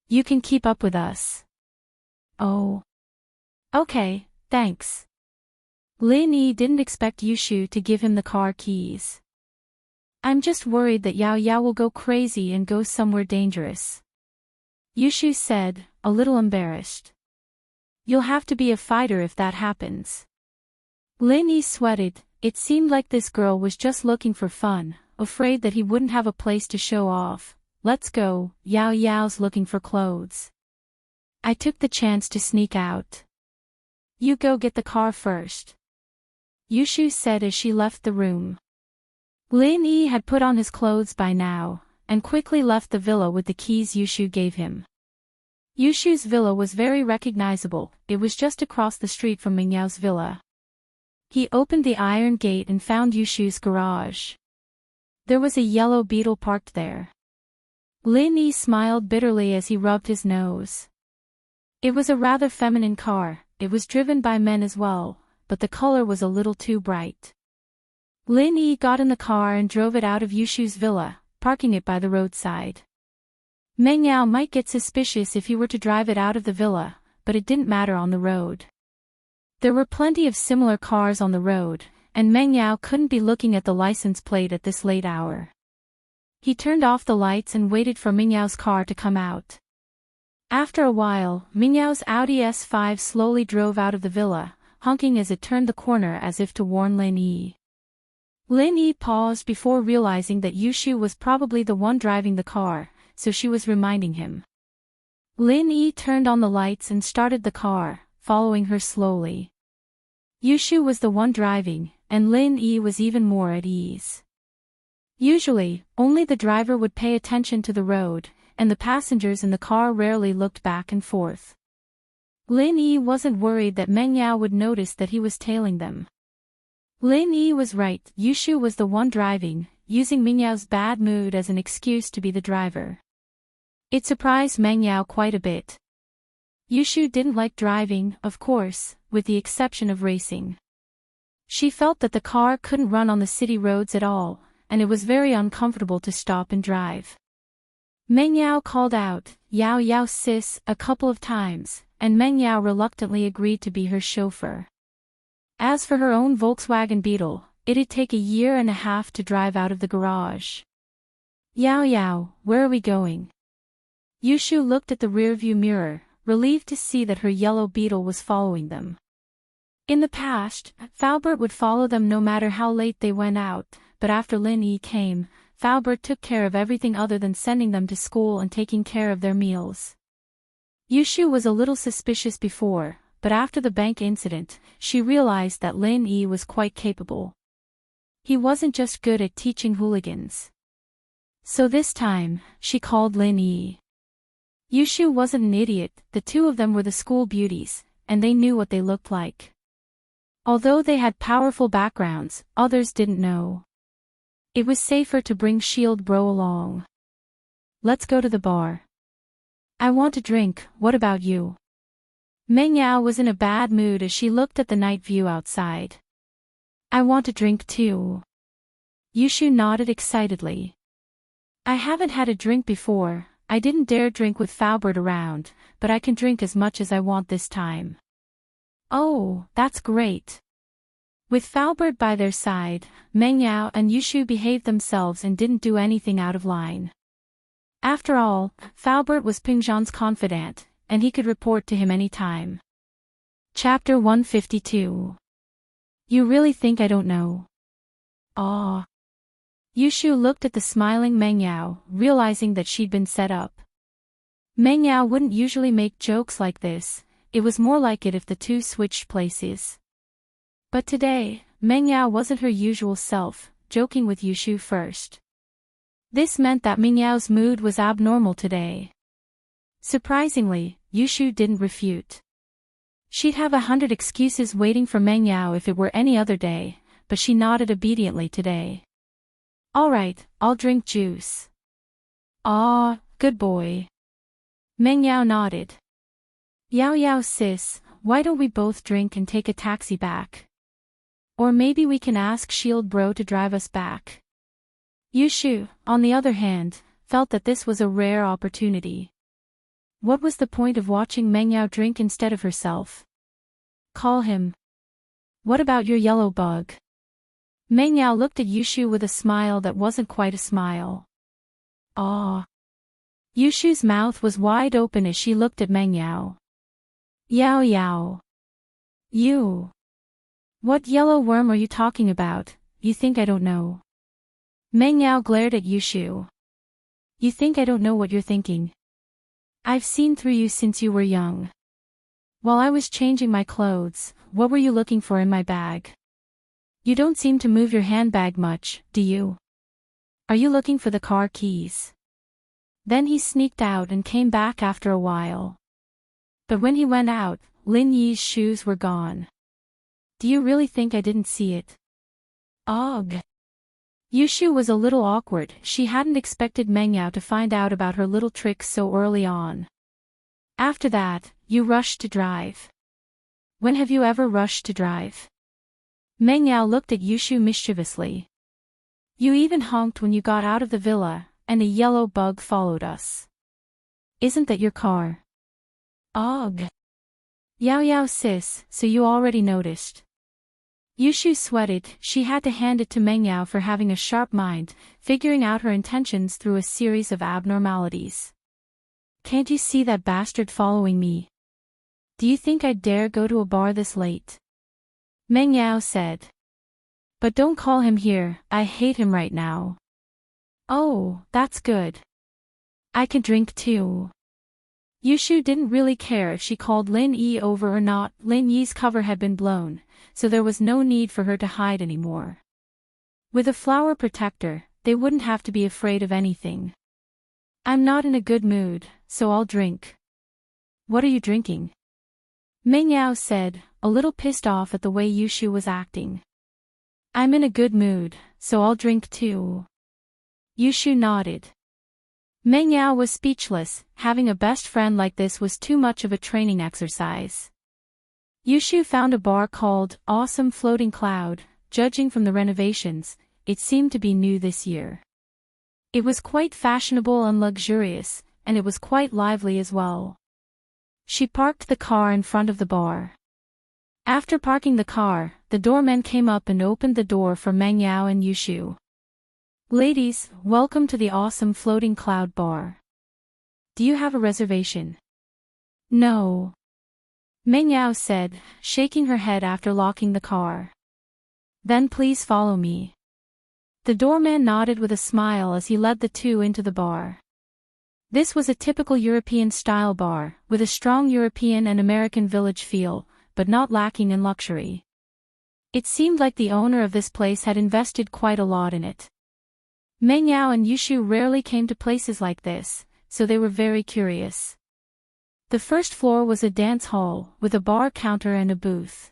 You can keep up with us. Oh. Okay, thanks. Lin Yi didn't expect Yushu to give him the car keys. I'm just worried that Yao Yao will go crazy and go somewhere dangerous. Yushu said, a little embarrassed. You'll have to be a fighter if that happens. Lin Yi sweated, it seemed like this girl was just looking for fun, afraid that he wouldn't have a place to show off. Let's go, Yao Yao's looking for clothes. I took the chance to sneak out. You go get the car first. Yushu said as she left the room. Lin Yi had put on his clothes by now, and quickly left the villa with the keys Yushu gave him. Yushu's villa was very recognizable, it was just across the street from Mingyao's villa. He opened the iron gate and found Yushu's garage. There was a yellow beetle parked there. Lin Yi smiled bitterly as he rubbed his nose. It was a rather feminine car, it was driven by men as well, but the color was a little too bright. Lin Yi got in the car and drove it out of Yushu's villa, parking it by the roadside. Meng Yao might get suspicious if he were to drive it out of the villa, but it didn't matter on the road. There were plenty of similar cars on the road, and Meng Yao couldn't be looking at the license plate at this late hour. He turned off the lights and waited for Meng Yao's car to come out. After a while, Meng Yao's Audi S5 slowly drove out of the villa, honking as it turned the corner as if to warn Lin Yi. Lin Yi paused before realizing that Yushu was probably the one driving the car, so she was reminding him. Lin Yi turned on the lights and started the car, following her slowly. Yushu was the one driving, and Lin Yi was even more at ease. Usually, only the driver would pay attention to the road, and the passengers in the car rarely looked back and forth. Lin Yi wasn't worried that Meng Yao would notice that he was tailing them. Lin Yi was right, Yushu was the one driving, using Meng Yao's bad mood as an excuse to be the driver. It surprised Meng Yao quite a bit. Yushu didn't like driving, of course, with the exception of racing. She felt that the car couldn't run on the city roads at all, and it was very uncomfortable to stop and drive. Meng Yao called out, Yao Yao sis, a couple of times, and Meng Yao reluctantly agreed to be her chauffeur. As for her own Volkswagen Beetle, it'd take a year and a half to drive out of the garage. Yao Yao, where are we going? Yushu looked at the rearview mirror, relieved to see that her yellow Beetle was following them. In the past, Faubert would follow them no matter how late they went out, but after Lin Yi came, Faubert took care of everything other than sending them to school and taking care of their meals. Yushu was a little suspicious before, but after the bank incident, she realized that Lin Yi was quite capable. He wasn't just good at teaching hooligans. So this time, she called Lin Yi. Yushu wasn't an idiot, the two of them were the school beauties, and they knew what they looked like. Although they had powerful backgrounds, others didn't know. It was safer to bring Shield Bro along. Let's go to the bar. I want a drink, what about you? Meng Yao was in a bad mood as she looked at the night view outside. I want a drink too. Yushu nodded excitedly. I haven't had a drink before, I didn't dare drink with Faubert around, but I can drink as much as I want this time. Oh, that's great. With Faubert by their side, Meng Yao and Yushu behaved themselves and didn't do anything out of line. After all, Faubert was Ping Zhan's confidant, and he could report to him any time. Chapter 152. You really think I don't know? Aw. Yushu looked at the smiling Meng Yao, realizing that she'd been set up. Meng Yao wouldn't usually make jokes like this, it was more like it if the two switched places. But today, Meng Yao wasn't her usual self, joking with Yushu first. This meant that Meng Yao's mood was abnormal today. Surprisingly, Yushu didn't refute. She'd have 100 excuses waiting for Meng Yao if it were any other day, but she nodded obediently today. Alright, I'll drink juice. Ah, good boy. Meng Yao nodded. Yao Yao sis, why don't we both drink and take a taxi back? Or maybe we can ask Shield Bro to drive us back. Yushu, on the other hand, felt that this was a rare opportunity. What was the point of watching Meng Yao drink instead of herself? Call him. What about your yellow bug? Meng Yao looked at Yushu with a smile that wasn't quite a smile. Ah. Yushu's mouth was wide open as she looked at Meng Yao. Yao Yao. You. What yellow worm are you talking about? You think I don't know? Meng Yao glared at Yushu. You think I don't know what you're thinking? I've seen through you since you were young. While I was changing my clothes, what were you looking for in my bag? You don't seem to move your handbag much, do you? Are you looking for the car keys? Then he sneaked out and came back after a while. But when he went out, Lin Yi's shoes were gone. Do you really think I didn't see it? Ugh. Yushu was a little awkward, she hadn't expected Meng Yao to find out about her little tricks so early on. After that, you rushed to drive. When have you ever rushed to drive? Meng Yao looked at Yushu mischievously. You even honked when you got out of the villa, and a yellow bug followed us. Isn't that your car? Ugh. Yao Yao sis, so you already noticed. Yushu sweated, she had to hand it to Meng Yao for having a sharp mind, figuring out her intentions through a series of abnormalities. Can't you see that bastard following me? Do you think I'd dare go to a bar this late? Meng Yao said. But don't call him here, I hate him right now. Oh, that's good. I can drink too. Yushu didn't really care if she called Lin Yi over or not, Lin Yi's cover had been blown, so there was no need for her to hide anymore. With a flower protector, they wouldn't have to be afraid of anything. I'm not in a good mood, so I'll drink. What are you drinking? Meng Yao said, a little pissed off at the way Yushu was acting. I'm in a good mood, so I'll drink too. Yushu nodded. Meng Yao was speechless, having a best friend like this was too much of a training exercise. Yushu found a bar called Awesome Floating Cloud, judging from the renovations, it seemed to be new this year. It was quite fashionable and luxurious, and it was quite lively as well. She parked the car in front of the bar. After parking the car, the doorman came up and opened the door for Meng Yao and Yushu. Ladies, welcome to the Awesome Floating Cloud Bar. Do you have a reservation? No. Meng Yao said, shaking her head after locking the car. Then please follow me. The doorman nodded with a smile as he led the two into the bar. This was a typical European-style bar, with a strong European and American village feel, but not lacking in luxury. It seemed like the owner of this place had invested quite a lot in it. Meng Yao and Yushu rarely came to places like this, so they were very curious. The first floor was a dance hall, with a bar counter and a booth.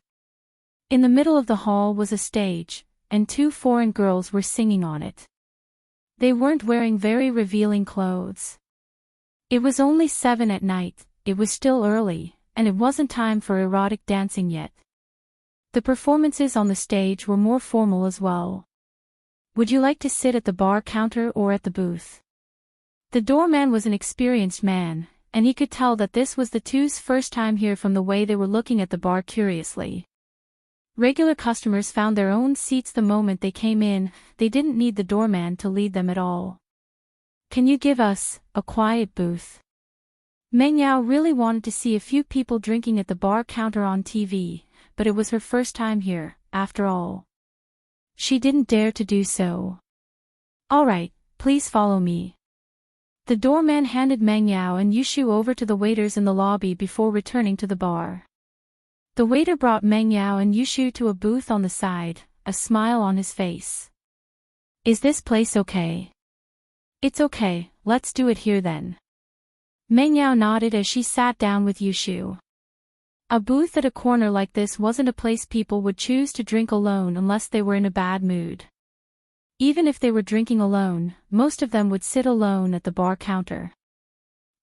In the middle of the hall was a stage, and two foreign girls were singing on it. They weren't wearing very revealing clothes. It was only 7 at night, it was still early, and it wasn't time for erotic dancing yet. The performances on the stage were more formal as well. Would you like to sit at the bar counter or at the booth? The doorman was an experienced man, and he could tell that this was the two's first time here from the way they were looking at the bar curiously. Regular customers found their own seats the moment they came in, they didn't need the doorman to lead them at all. Can you give us a quiet booth? Meng Yao really wanted to see a few people drinking at the bar counter on TV, but it was her first time here, after all. She didn't dare to do so. Alright, please follow me. The doorman handed Meng Yao and Yushu over to the waiters in the lobby before returning to the bar. The waiter brought Meng Yao and Yushu to a booth on the side, a smile on his face. Is this place okay? It's okay, let's do it here then. Meng Yao nodded as she sat down with Yushu. A booth at a corner like this wasn't a place people would choose to drink alone unless they were in a bad mood. Even if they were drinking alone, most of them would sit alone at the bar counter.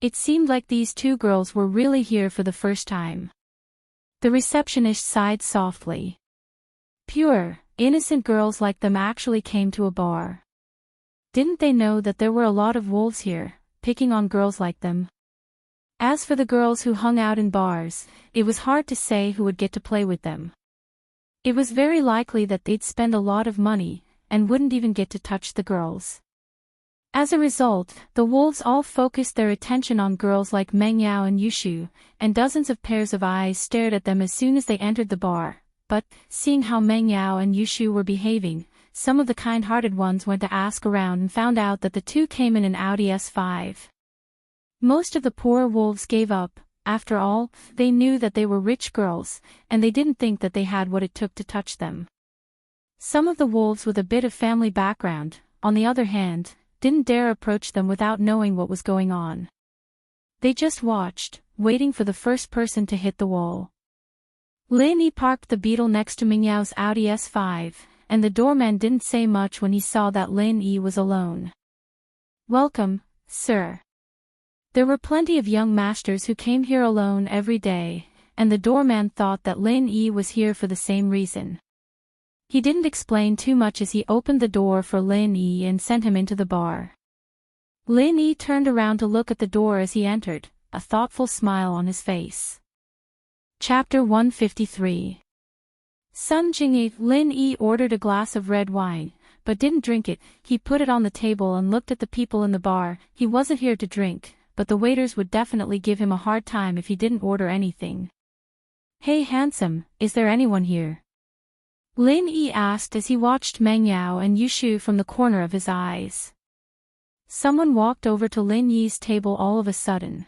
It seemed like these two girls were really here for the first time. The receptionist sighed softly. Pure, innocent girls like them actually came to a bar. Didn't they know that there were a lot of wolves here, picking on girls like them? As for the girls who hung out in bars, it was hard to say who would get to play with them. It was very likely that they'd spend a lot of money, and wouldn't even get to touch the girls. As a result, the wolves all focused their attention on girls like Meng Yao and Yushu, and dozens of pairs of eyes stared at them as soon as they entered the bar. But, seeing how Meng Yao and Yushu were behaving, some of the kind-hearted ones went to ask around and found out that the two came in an Audi S5. Most of the poor wolves gave up. After all, they knew that they were rich girls, and they didn't think that they had what it took to touch them. Some of the wolves with a bit of family background, on the other hand, didn't dare approach them without knowing what was going on. They just watched, waiting for the first person to hit the wall. Lin Yi parked the Beetle next to Meng Yao's Audi S5, and the doorman didn't say much when he saw that Lin Yi was alone. Welcome, sir. There were plenty of young masters who came here alone every day, and the doorman thought that Lin Yi was here for the same reason. He didn't explain too much as he opened the door for Lin Yi and sent him into the bar. Lin Yi turned around to look at the door as he entered, a thoughtful smile on his face. Chapter 153. Sun Jingyi. Lin Yi ordered a glass of red wine, but didn't drink it. He put it on the table and looked at the people in the bar. He wasn't here to drink, but the waiters would definitely give him a hard time if he didn't order anything. Hey handsome, is there anyone here? Lin Yi asked as he watched Meng Yao and Yushu from the corner of his eyes. Someone walked over to Lin Yi's table all of a sudden.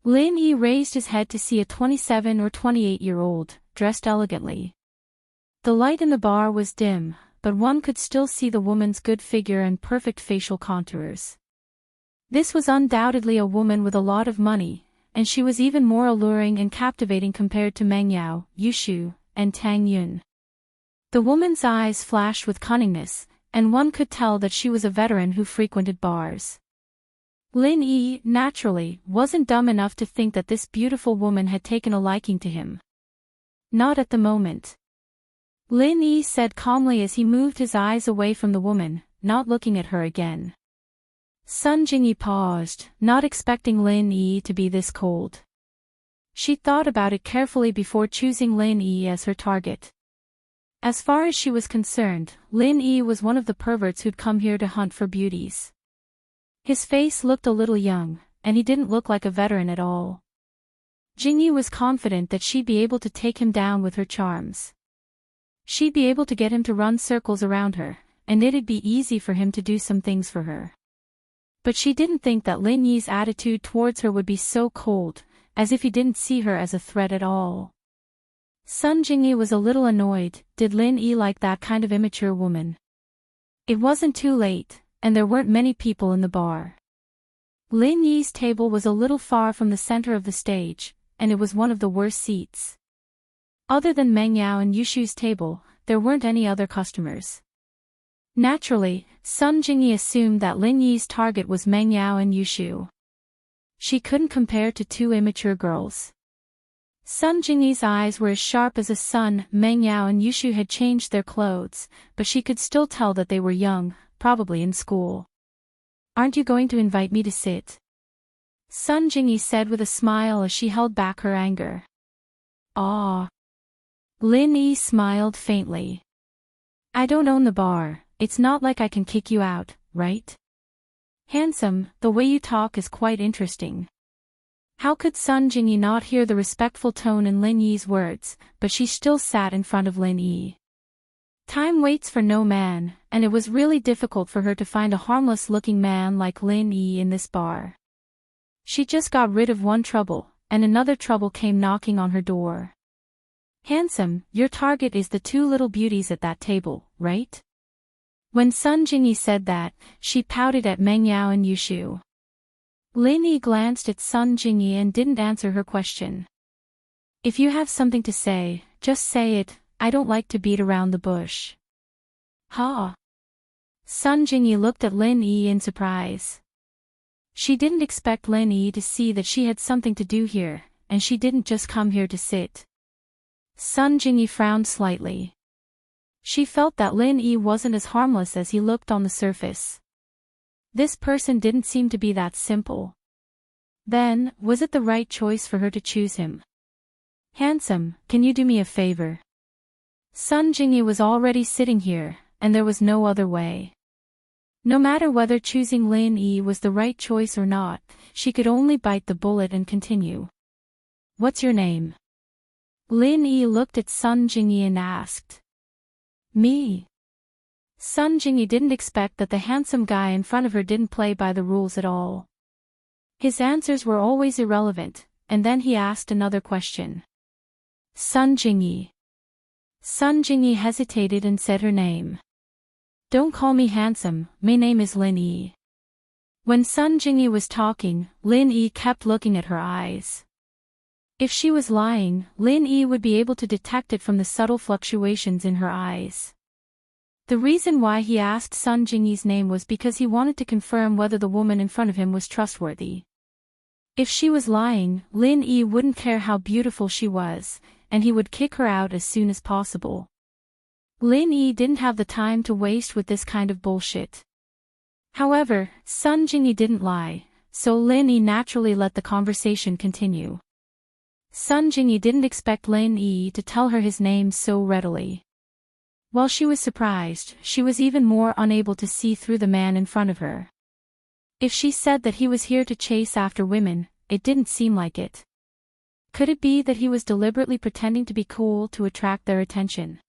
Lin Yi raised his head to see a 27 or 28-year-old, dressed elegantly. The light in the bar was dim, but one could still see the woman's good figure and perfect facial contours. This was undoubtedly a woman with a lot of money, and she was even more alluring and captivating compared to Meng Yao, Yushu, and Tang Yun. The woman's eyes flashed with cunningness, and one could tell that she was a veteran who frequented bars. Lin Yi, naturally, wasn't dumb enough to think that this beautiful woman had taken a liking to him. Not at the moment. Lin Yi said calmly as he moved his eyes away from the woman, not looking at her again. Sun Jingyi paused, not expecting Lin Yi to be this cold. She thought about it carefully before choosing Lin Yi as her target. As far as she was concerned, Lin Yi was one of the perverts who'd come here to hunt for beauties. His face looked a little young, and he didn't look like a veteran at all. Jingyi was confident that she'd be able to take him down with her charms. She'd be able to get him to run circles around her, and it'd be easy for him to do some things for her. But she didn't think that Lin Yi's attitude towards her would be so cold, as if he didn't see her as a threat at all. Sun Jingyi was a little annoyed. Did Lin Yi like that kind of immature woman? It wasn't too late, and there weren't many people in the bar. Lin Yi's table was a little far from the center of the stage, and it was one of the worst seats. Other than Meng Yao and Yushu's table, there weren't any other customers. Naturally, Sun Jingyi assumed that Lin Yi's target was Meng Yao and Yushu. She couldn't compare to two immature girls. Sun Jingyi's eyes were as sharp as a sun. Meng Yao and Yushu had changed their clothes, but she could still tell that they were young, probably in school. Aren't you going to invite me to sit? Sun Jingyi said with a smile as she held back her anger. Ah. Lin Yi smiled faintly. I don't own the bar, it's not like I can kick you out, right? Handsome, the way you talk is quite interesting. How could Sun Jingyi not hear the respectful tone in Lin Yi's words, but she still sat in front of Lin Yi. Time waits for no man, and it was really difficult for her to find a harmless-looking man like Lin Yi in this bar. She just got rid of one trouble, and another trouble came knocking on her door. "Handsome, your target is the two little beauties at that table, right?" When Sun Jingyi said that, she pouted at Meng Yao and Yushu. Lin Yi glanced at Sun Jingyi and didn't answer her question. "If you have something to say, just say it, I don't like to beat around the bush." "Ha!" Sun Jingyi looked at Lin Yi in surprise. She didn't expect Lin Yi to see that she had something to do here, and she didn't just come here to sit. Sun Jingyi frowned slightly. She felt that Lin Yi wasn't as harmless as he looked on the surface. This person didn't seem to be that simple. Then, was it the right choice for her to choose him? "Handsome, can you do me a favor?" Sun Jingyi was already sitting here, and there was no other way. No matter whether choosing Lin Yi was the right choice or not, she could only bite the bullet and continue. "What's your name?" Lin Yi looked at Sun Jingyi and asked. "Me?" Sun Jingyi didn't expect that the handsome guy in front of her didn't play by the rules at all. His answers were always irrelevant, and then he asked another question. "Sun Jingyi." Sun Jingyi hesitated and said her name. "Don't call me handsome, my name is Lin Yi." When Sun Jingyi was talking, Lin Yi kept looking at her eyes. If she was lying, Lin Yi would be able to detect it from the subtle fluctuations in her eyes. The reason why he asked Sun Jingyi's name was because he wanted to confirm whether the woman in front of him was trustworthy. If she was lying, Lin Yi wouldn't care how beautiful she was, and he would kick her out as soon as possible. Lin Yi didn't have the time to waste with this kind of bullshit. However, Sun Jingyi didn't lie, so Lin Yi naturally let the conversation continue. Sun Jingyi didn't expect Lin Yi to tell her his name so readily. While she was surprised, she was even more unable to see through the man in front of her. If she said that he was here to chase after women, it didn't seem like it. Could it be that he was deliberately pretending to be cool to attract their attention?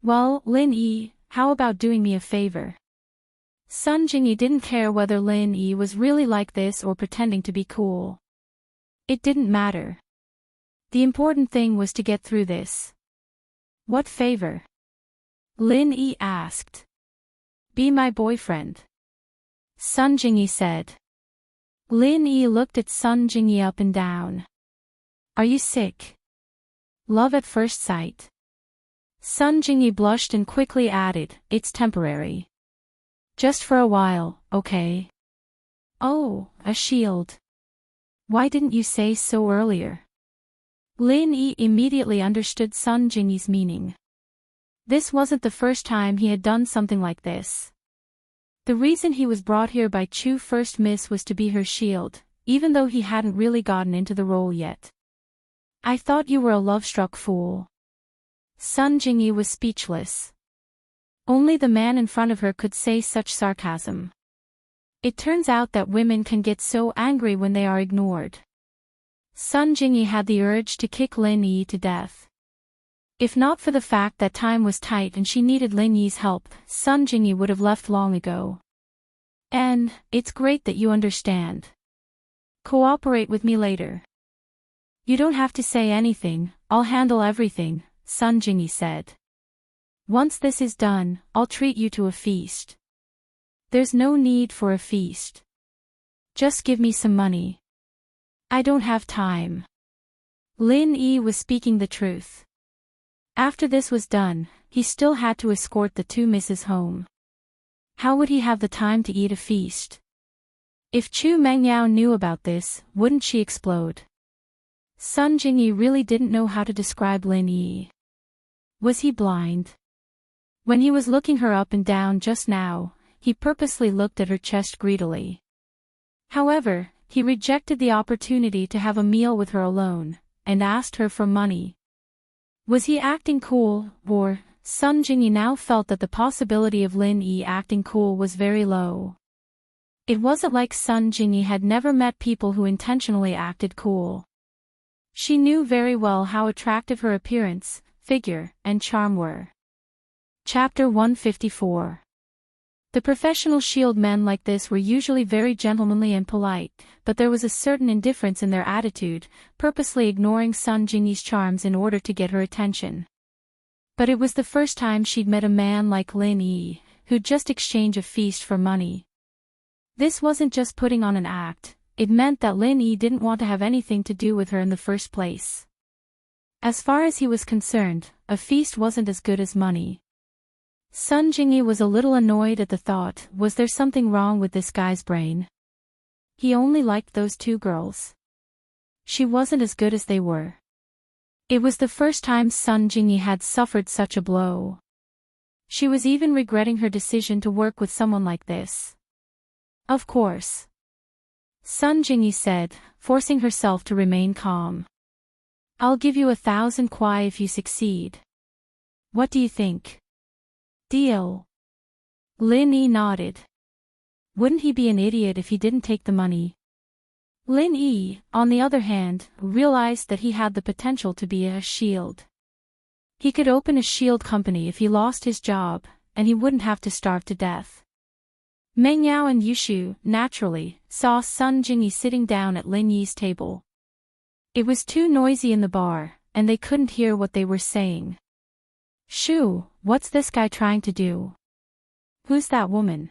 "Well, Lin Yi, how about doing me a favor?" Sun Jingyi didn't care whether Lin Yi was really like this or pretending to be cool. It didn't matter. The important thing was to get through this. "What favor?" Lin Yi asked. "Be my boyfriend," Sun Jingyi said. Lin Yi looked at Sun Jingyi up and down. "Are you sick?" "Love at first sight." Sun Jingyi blushed and quickly added, "It's temporary. Just for a while, okay?" "Oh, a shield. Why didn't you say so earlier?" Lin Yi immediately understood Sun Jingyi's meaning. This wasn't the first time he had done something like this. The reason he was brought here by Chu First Miss was to be her shield, even though he hadn't really gotten into the role yet. "I thought you were a love-struck fool." Sun Jingyi was speechless. Only the man in front of her could say such sarcasm. It turns out that women can get so angry when they are ignored. Sun Jingyi had the urge to kick Lin Yi to death. If not for the fact that time was tight and she needed Lin Yi's help, Sun Jingyi would have left long ago. "And, it's great that you understand. Cooperate with me later." "You don't have to say anything, I'll handle everything," Sun Jingyi said. "Once this is done, I'll treat you to a feast." "There's no need for a feast. Just give me some money." "I don't have time." Lin Yi was speaking the truth. After this was done, he still had to escort the two misses home. How would he have the time to eat a feast? If Chu Mengyao knew about this, wouldn't she explode? Sun Jingyi really didn't know how to describe Lin Yi. Was he blind? When he was looking her up and down just now, he purposely looked at her chest greedily. However, he rejected the opportunity to have a meal with her alone, and asked her for money. Was he acting cool, or? Sun Jingyi now felt that the possibility of Lin Yi acting cool was very low. It wasn't like Sun Jingyi had never met people who intentionally acted cool. She knew very well how attractive her appearance, figure, and charm were. Chapter 154. The professional shield men like this were usually very gentlemanly and polite, but there was a certain indifference in their attitude, purposely ignoring Sun Jingyi's charms in order to get her attention. But it was the first time she'd met a man like Lin Yi, who'd just exchanged a feast for money. This wasn't just putting on an act, it meant that Lin Yi didn't want to have anything to do with her in the first place. As far as he was concerned, a feast wasn't as good as money. Sun Jingyi was a little annoyed at the thought, was there something wrong with this guy's brain? He only liked those two girls. She wasn't as good as they were. It was the first time Sun Jingyi had suffered such a blow. She was even regretting her decision to work with someone like this. Of course. Sun Jingyi said, forcing herself to remain calm. I'll give you 1,000 kwai if you succeed. What do you think? Deal. Lin Yi nodded. Wouldn't he be an idiot if he didn't take the money? Lin Yi, on the other hand, realized that he had the potential to be a shield. He could open a shield company if he lost his job, and he wouldn't have to starve to death. Meng Yao and Yushu, naturally, saw Sun Jingyi sitting down at Lin Yi's table. It was too noisy in the bar, and they couldn't hear what they were saying. Shoo, what's this guy trying to do? Who's that woman?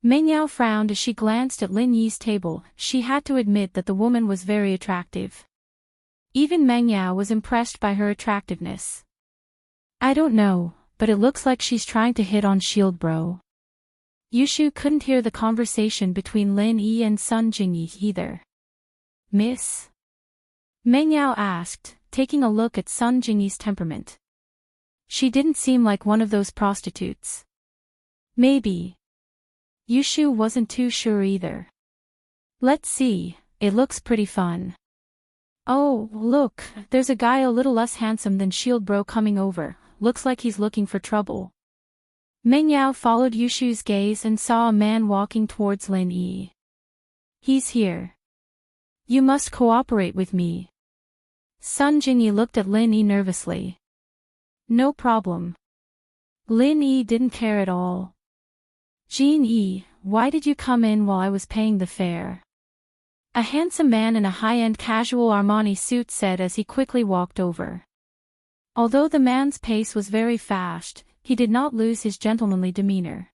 Meng Yao frowned as she glanced at Lin Yi's table. She had to admit that the woman was very attractive. Even Meng Yao was impressed by her attractiveness. I don't know, but it looks like she's trying to hit on Shield Bro. Yushu couldn't hear the conversation between Lin Yi and Sun Jingyi either. Miss? Meng Yao asked, taking a look at Sun Jingyi's temperament. She didn't seem like one of those prostitutes. Maybe. Yushu wasn't too sure either. Let's see, it looks pretty fun. Oh, look, there's a guy a little less handsome than Shield Bro coming over, looks like he's looking for trouble. Meng Yao followed Yushu's gaze and saw a man walking towards Lin Yi. He's here. You must cooperate with me. Sun Jingyi looked at Lin Yi nervously. No problem. Lin Yi didn't care at all. Jin Yi, why did you come in while I was paying the fare? A handsome man in a high-end casual Armani suit said as he quickly walked over. Although the man's pace was very fast, he did not lose his gentlemanly demeanor.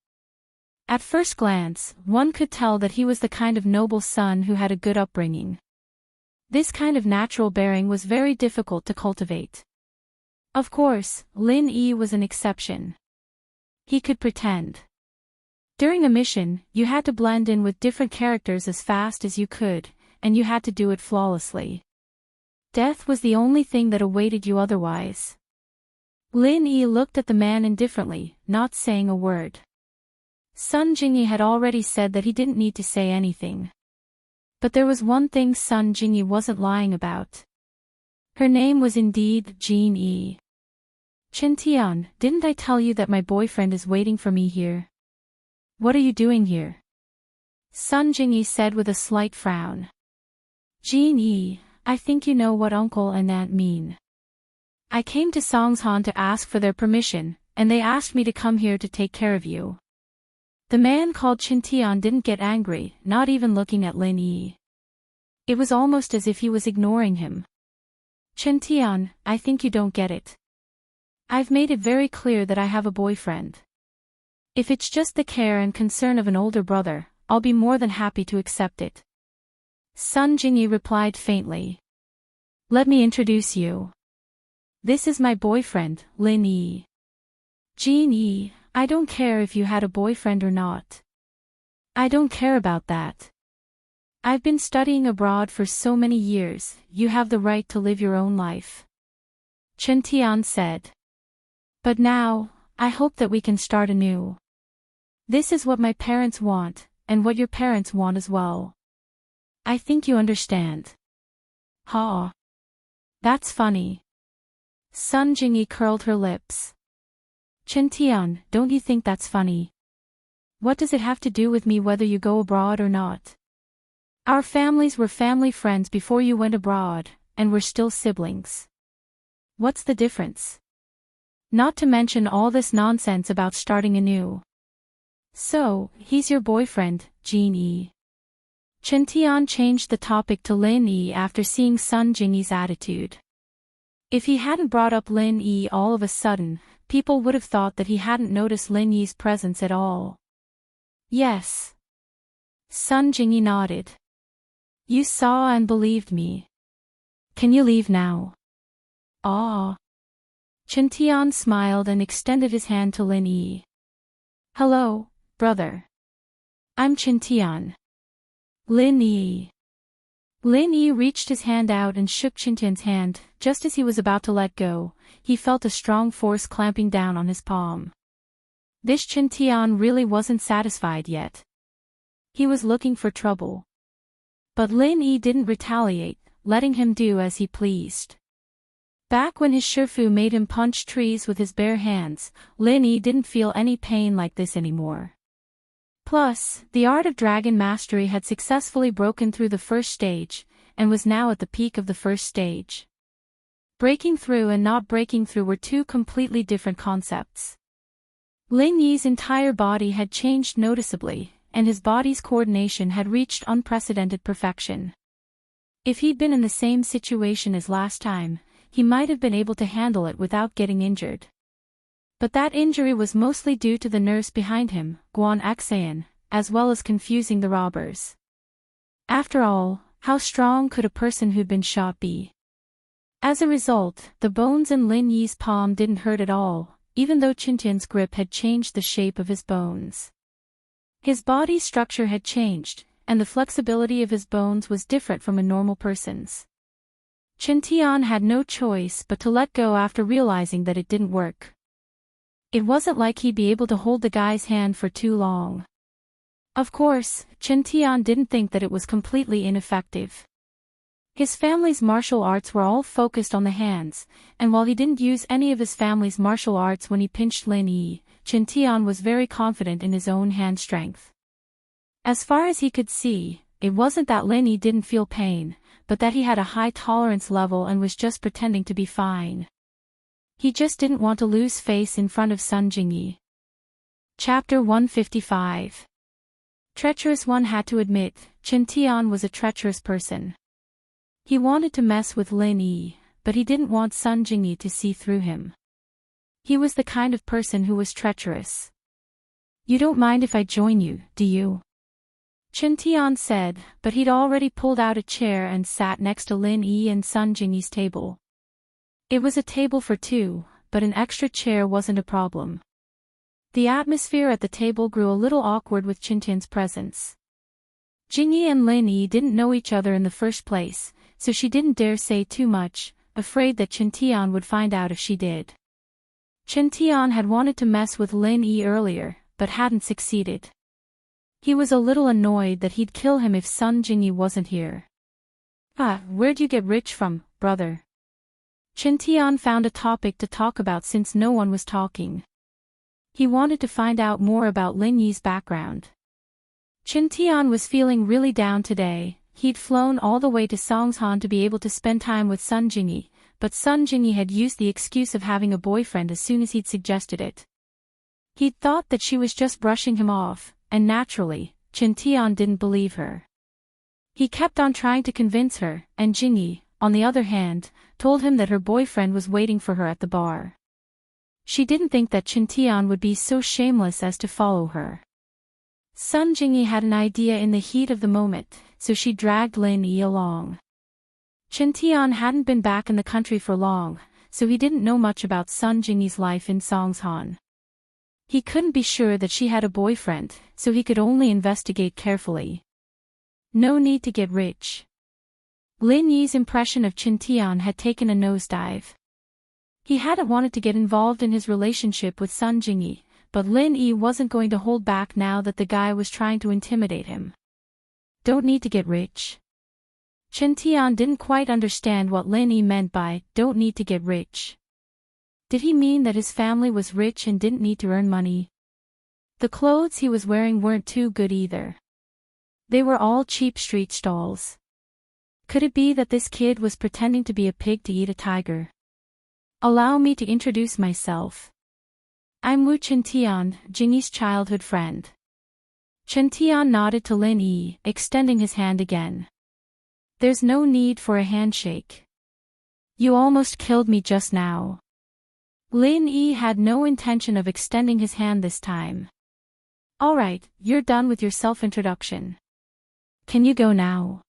At first glance, one could tell that he was the kind of noble son who had a good upbringing. This kind of natural bearing was very difficult to cultivate. Of course, Lin Yi was an exception. He could pretend. During a mission, you had to blend in with different characters as fast as you could, and you had to do it flawlessly. Death was the only thing that awaited you otherwise. Lin Yi looked at the man indifferently, not saying a word. Sun Jingyi had already said that he didn't need to say anything. But there was one thing Sun Jingyi wasn't lying about. Her name was indeed Jin Yi. Chintian, didn't I tell you that my boyfriend is waiting for me here? What are you doing here? Sun Jingyi said with a slight frown. Jin Yi, I think you know what uncle and aunt mean. I came to Songshan to ask for their permission, and they asked me to come here to take care of you. The man called Chintian didn't get angry, not even looking at Lin Yi. It was almost as if he was ignoring him. Chintian, I think you don't get it. I've made it very clear that I have a boyfriend. If it's just the care and concern of an older brother, I'll be more than happy to accept it. Sun Jingyi replied faintly. Let me introduce you. This is my boyfriend, Lin Yi. Jin Yi, I don't care if you had a boyfriend or not. I don't care about that. I've been studying abroad for so many years, you have the right to live your own life. Chen Tian said. But now, I hope that we can start anew. This is what my parents want, and what your parents want as well. I think you understand. Ha. That's funny. Sun Jingyi curled her lips. Chen Tian, don't you think that's funny? What does it have to do with me whether you go abroad or not? Our families were family friends before you went abroad, and we're still siblings. What's the difference? Not to mention all this nonsense about starting anew. So, he's your boyfriend, Jean-E. Chen Tian changed the topic to Lin-E after seeing Sun Jingyi's attitude. If he hadn't brought up Lin-E all of a sudden, people would have thought that he hadn't noticed Lin-Yi's presence at all. Yes. Sun Jingyi nodded. You saw and believed me. Can you leave now? Ah. Chen Tian smiled and extended his hand to Lin-E. Hello, brother. I'm Chen Tian. Lin-E. Lin-E reached his hand out and shook Chen Tian's hand. Just as he was about to let go, he felt a strong force clamping down on his palm. This Chen Tian really wasn't satisfied yet. He was looking for trouble. But Lin-E didn't retaliate, letting him do as he pleased. Back when his Shifu made him punch trees with his bare hands, Lin-E didn't feel any pain like this anymore. Plus, the art of dragon mastery had successfully broken through the first stage, and was now at the peak of the first stage. Breaking through and not breaking through were two completely different concepts. Lin-Yi's entire body had changed noticeably, and his body's coordination had reached unprecedented perfection. If he'd been in the same situation as last time, he might have been able to handle it without getting injured. But that injury was mostly due to the nurse behind him, Guan Xan, as well as confusing the robbers. After all, how strong could a person who'd been shot be? As a result, the bones in Lin-Yi's palm didn't hurt at all, even though Chen Tian's grip had changed the shape of his bones. His body structure had changed, and the flexibility of his bones was different from a normal person's. Chen Tian had no choice but to let go after realizing that it didn't work. It wasn't like he'd be able to hold the guy's hand for too long. Of course, Chen Tian didn't think that it was completely ineffective. His family's martial arts were all focused on the hands, and while he didn't use any of his family's martial arts when he pinched Lin-Yi, Chen Tian was very confident in his own hand strength. As far as he could see, it wasn't that Lin-Yi didn't feel pain, but that he had a high tolerance level and was just pretending to be fine. He just didn't want to lose face in front of Sun Jingyi. Chapter 155. Treacherous. One had to admit, Chen Tian was a treacherous person. He wanted to mess with Lin-Yi, but he didn't want Sun Jingyi to see through him. He was the kind of person who was treacherous. You don't mind if I join you, do you? Chen Tian said, but he'd already pulled out a chair and sat next to Lin-Yi and Sun Jingyi's table. It was a table for two, but an extra chair wasn't a problem. The atmosphere at the table grew a little awkward with Chen Tian's presence. Jingyi and Lin-Yi didn't know each other in the first place, so she didn't dare say too much, afraid that Chen Tian would find out if she did. Chen Tian had wanted to mess with Lin-Yi earlier, but hadn't succeeded. He was a little annoyed that he'd kill him if Sun Jingyi wasn't here. Where'd you get rich from, brother? Chen Tian found a topic to talk about since no one was talking. He wanted to find out more about Lin-Yi's background. Chen Tian was feeling really down today. He'd flown all the way to Songshan to be able to spend time with Sun Jingyi, but Sun Jingyi had used the excuse of having a boyfriend as soon as he'd suggested it. He'd thought that she was just brushing him off, and naturally, Chen Tian didn't believe her. He kept on trying to convince her, and Jingyi, on the other hand, told him that her boyfriend was waiting for her at the bar. She didn't think that Chen Tian would be so shameless as to follow her. Sun Jingyi had an idea in the heat of the moment, so she dragged Lin-Yi along. Chen Tian hadn't been back in the country for long, so he didn't know much about Sun Jingyi's life in Songshan. He couldn't be sure that she had a boyfriend, so he could only investigate carefully. No need to get rich. Lin-Yi's impression of Chen Tian had taken a nosedive. He hadn't wanted to get involved in his relationship with Sun Jingyi, but Lin-Yi wasn't going to hold back now that the guy was trying to intimidate him. Don't need to get rich. Chen Tian didn't quite understand what Lin-Yi meant by, don't need to get rich. Did he mean that his family was rich and didn't need to earn money? The clothes he was wearing weren't too good either. They were all cheap street stalls. Could it be that this kid was pretending to be a pig to eat a tiger? Allow me to introduce myself. I'm Wu Chintian, Jingyi's childhood friend. Chintian nodded to Lin Yi, extending his hand again. There's no need for a handshake. You almost killed me just now. Lin Yi had no intention of extending his hand this time. Alright, you're done with your self-introduction. Can you go now?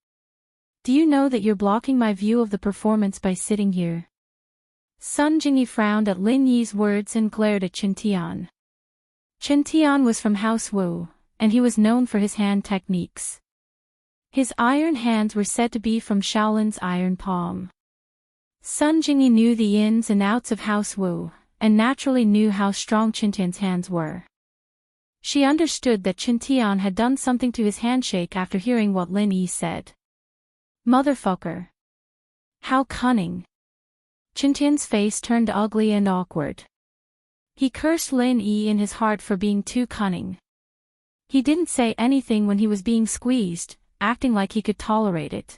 Do you know that you're blocking my view of the performance by sitting here? Sun Jingyi frowned at Lin Yi's words and glared at Chintian. Chintian was from House Wu, and he was known for his hand techniques. His iron hands were said to be from Shaolin's iron palm. Sun Jingyi knew the ins and outs of House Wu, and naturally knew how strong Chintian's hands were. She understood that Chintian had done something to his handshake after hearing what Lin Yi said. Motherfucker. How cunning. Chintian's face turned ugly and awkward. He cursed Lin Yi in his heart for being too cunning. He didn't say anything when he was being squeezed, acting like he could tolerate it.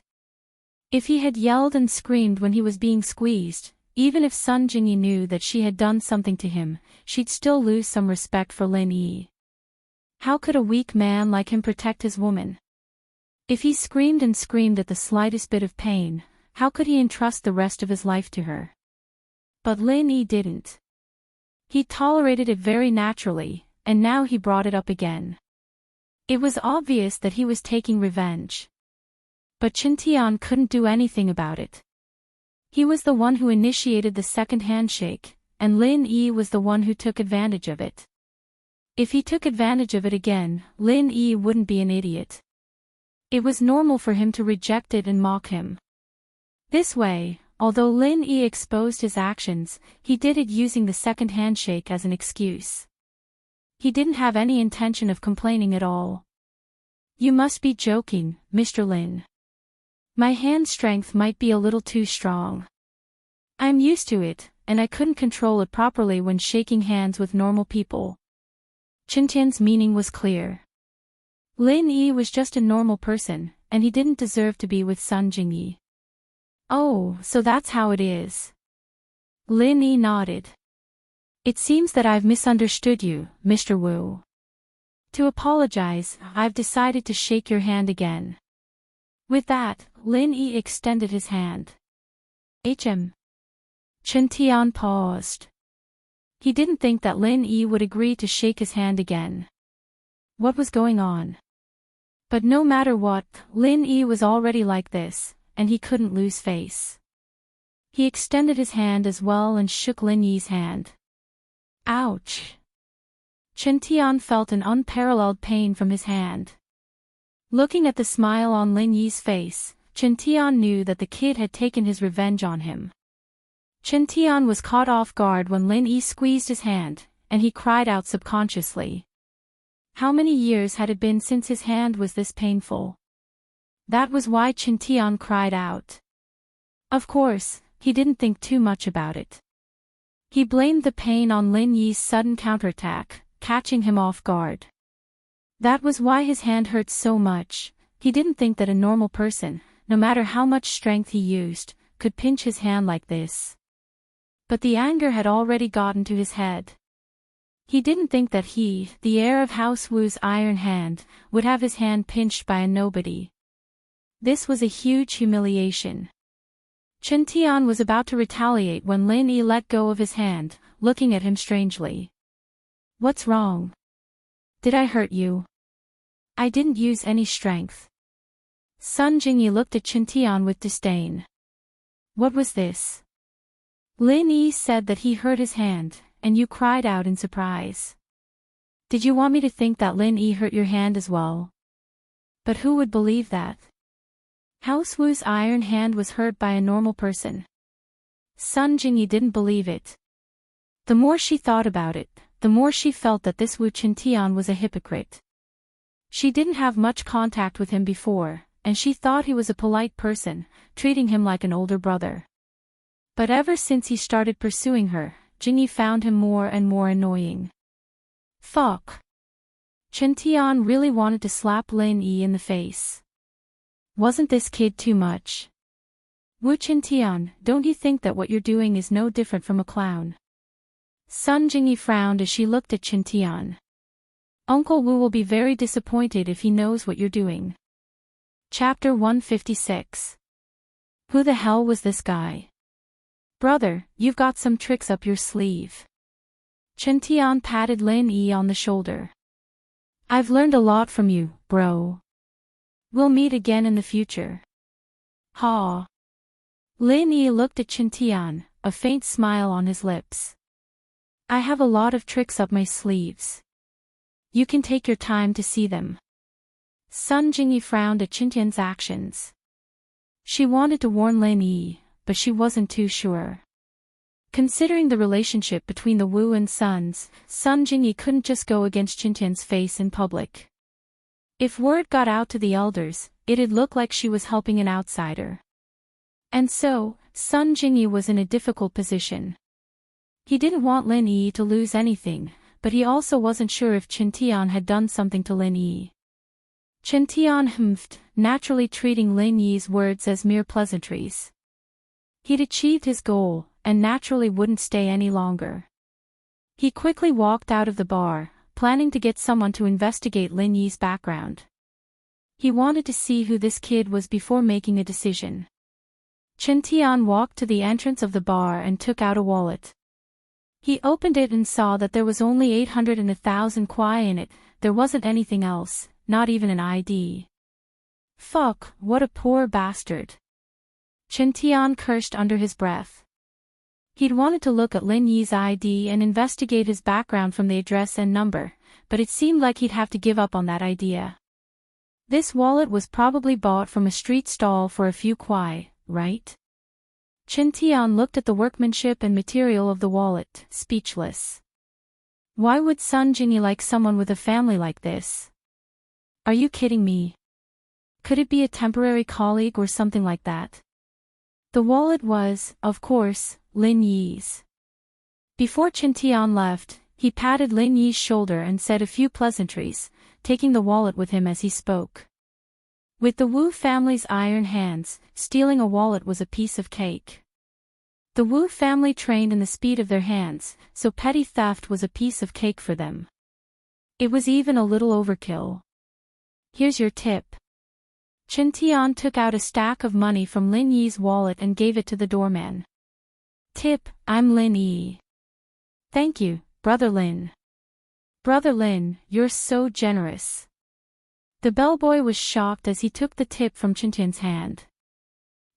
If he had yelled and screamed when he was being squeezed, even if Sun Jingyi knew that she had done something to him, she'd still lose some respect for Lin Yi. How could a weak man like him protect his woman? If he screamed and screamed at the slightest bit of pain, how could he entrust the rest of his life to her? But Lin Yi didn't. He tolerated it very naturally, and now he brought it up again. It was obvious that he was taking revenge. But Chintian couldn't do anything about it. He was the one who initiated the second handshake, and Lin Yi was the one who took advantage of it. If he took advantage of it again, Lin Yi wouldn't be an idiot. It was normal for him to reject it and mock him. This way, although Lin Yi exposed his actions, he did it using the second handshake as an excuse. He didn't have any intention of complaining at all. You must be joking, Mr. Lin. My hand strength might be a little too strong. I'm used to it, and I couldn't control it properly when shaking hands with normal people. Chintian's meaning was clear. Lin Yi was just a normal person, and he didn't deserve to be with Sun Jingyi. Oh, so that's how it is. Lin Yi nodded. It seems that I've misunderstood you, Mr. Wu. To apologize, I've decided to shake your hand again. With that, Lin Yi extended his hand. HM. Chintian paused. He didn't think that Lin Yi would agree to shake his hand again. What was going on? But no matter what, Lin Yi was already like this, and he couldn't lose face. He extended his hand as well and shook Lin Yi's hand. Ouch! Chintian felt an unparalleled pain from his hand. Looking at the smile on Lin Yi's face, Chintian knew that the kid had taken his revenge on him. Chintian was caught off guard when Lin Yi squeezed his hand, and he cried out subconsciously. How many years had it been since his hand was this painful? That was why Chintian cried out. Of course, he didn't think too much about it. He blamed the pain on Lin Yi's sudden counterattack, catching him off guard. That was why his hand hurt so much. He didn't think that a normal person, no matter how much strength he used, could pinch his hand like this. But the anger had already gotten to his head. He didn't think that he, the heir of House Wu's iron hand, would have his hand pinched by a nobody. This was a huge humiliation. Chintian was about to retaliate when Lin Yi let go of his hand, looking at him strangely. What's wrong? Did I hurt you? I didn't use any strength. Sun Jingyi looked at Chintian with disdain. What was this? Lin Yi said that he hurt his hand, and you cried out in surprise. Did you want me to think that Lin Yi hurt your hand as well? But who would believe that? House Wu's iron hand was hurt by a normal person. Sun Jingyi didn't believe it. The more she thought about it, the more she felt that this Wu Chintian was a hypocrite. She didn't have much contact with him before, and she thought he was a polite person, treating him like an older brother. But ever since he started pursuing her, Jingyi found him more and more annoying. Fuck. Chen Tian really wanted to slap Lin Yi in the face. Wasn't this kid too much? Wu Chen Tian, don't you think that what you're doing is no different from a clown? Sun Jingyi frowned as she looked at Chen Tian. Uncle Wu will be very disappointed if he knows what you're doing. Chapter 156. Who the hell was this guy? Brother, you've got some tricks up your sleeve. Chen Tian patted Lin Yi on the shoulder. I've learned a lot from you, bro. We'll meet again in the future. Ha. Lin Yi looked at Chen Tian, a faint smile on his lips. I have a lot of tricks up my sleeves. You can take your time to see them. Sun Jingyi frowned at Chen Tian's actions. She wanted to warn Lin Yi, but she wasn't too sure. Considering the relationship between the Wu and Sons, Sun Jingyi couldn't just go against Chen Tian's face in public. If word got out to the elders, it'd look like she was helping an outsider. And so, Sun Jingyi was in a difficult position. He didn't want Lin Yi to lose anything, but he also wasn't sure if Chen Tian had done something to Lin Yi. Chen Tian humphed, naturally treating Lin Yi's words as mere pleasantries. He'd achieved his goal, and naturally wouldn't stay any longer. He quickly walked out of the bar, planning to get someone to investigate Lin Yi's background. He wanted to see who this kid was before making a decision. Chen Tian walked to the entrance of the bar and took out a wallet. He opened it and saw that there was only 800 and 1,000 kuai in it. There wasn't anything else, not even an ID. Fuck, what a poor bastard. Chen Tian cursed under his breath. He'd wanted to look at Lin Yi's ID and investigate his background from the address and number, but it seemed like he'd have to give up on that idea. This wallet was probably bought from a street stall for a few kuai, right? Chen Tian looked at the workmanship and material of the wallet, speechless. Why would Sun Jingyi like someone with a family like this? Are you kidding me? Could it be a temporary colleague or something like that? The wallet was, of course, Lin Yi's. Before Chen Tian left, he patted Lin Yi's shoulder and said a few pleasantries, taking the wallet with him as he spoke. With the Wu family's iron hands, stealing a wallet was a piece of cake. The Wu family trained in the speed of their hands, so petty theft was a piece of cake for them. It was even a little overkill. Here's your tip. Chen Tian took out a stack of money from Lin Yi's wallet and gave it to the doorman. Tip, I'm Lin Yi. Thank you, Brother Lin. Brother Lin, you're so generous. The bellboy was shocked as he took the tip from Chen Tian's hand.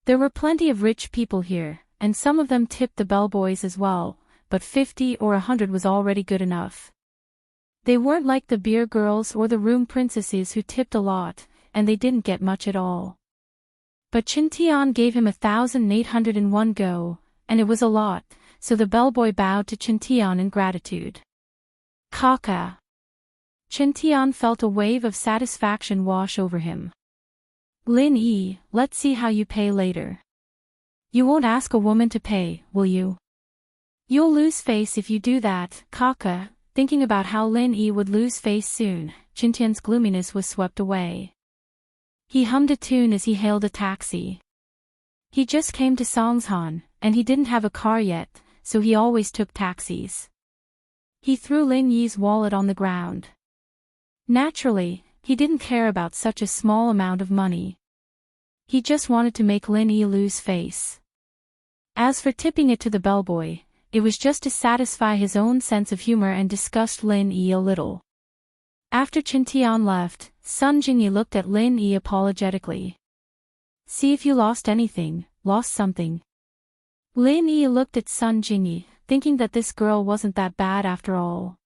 There were plenty of rich people here, and some of them tipped the bellboys as well, but 50 or 100 was already good enough. They weren't like the beer girls or the room princesses who tipped a lot, and they didn't get much at all. But Chen Tian gave him 1,801 go, and it was a lot, so the bellboy bowed to Chen Tian in gratitude. Kaka. Chen Tian felt a wave of satisfaction wash over him. Lin Yi, let's see how you pay later. You won't ask a woman to pay, will you? You'll lose face if you do that, Kaka. Thinking about how Lin Yi would lose face soon, Chen Tian's gloominess was swept away. He hummed a tune as he hailed a taxi. He just came to Songshan, and he didn't have a car yet, so he always took taxis. He threw Lin Yi's wallet on the ground. Naturally, he didn't care about such a small amount of money. He just wanted to make Lin Yi lose face. As for tipping it to the bellboy, it was just to satisfy his own sense of humor and disgust Lin Yi a little. After Chen Tian left, Sun Jingyi looked at Lin Yi apologetically. See if you lost anything, lost something. Lin Yi looked at Sun Jingyi, thinking that this girl wasn't that bad after all.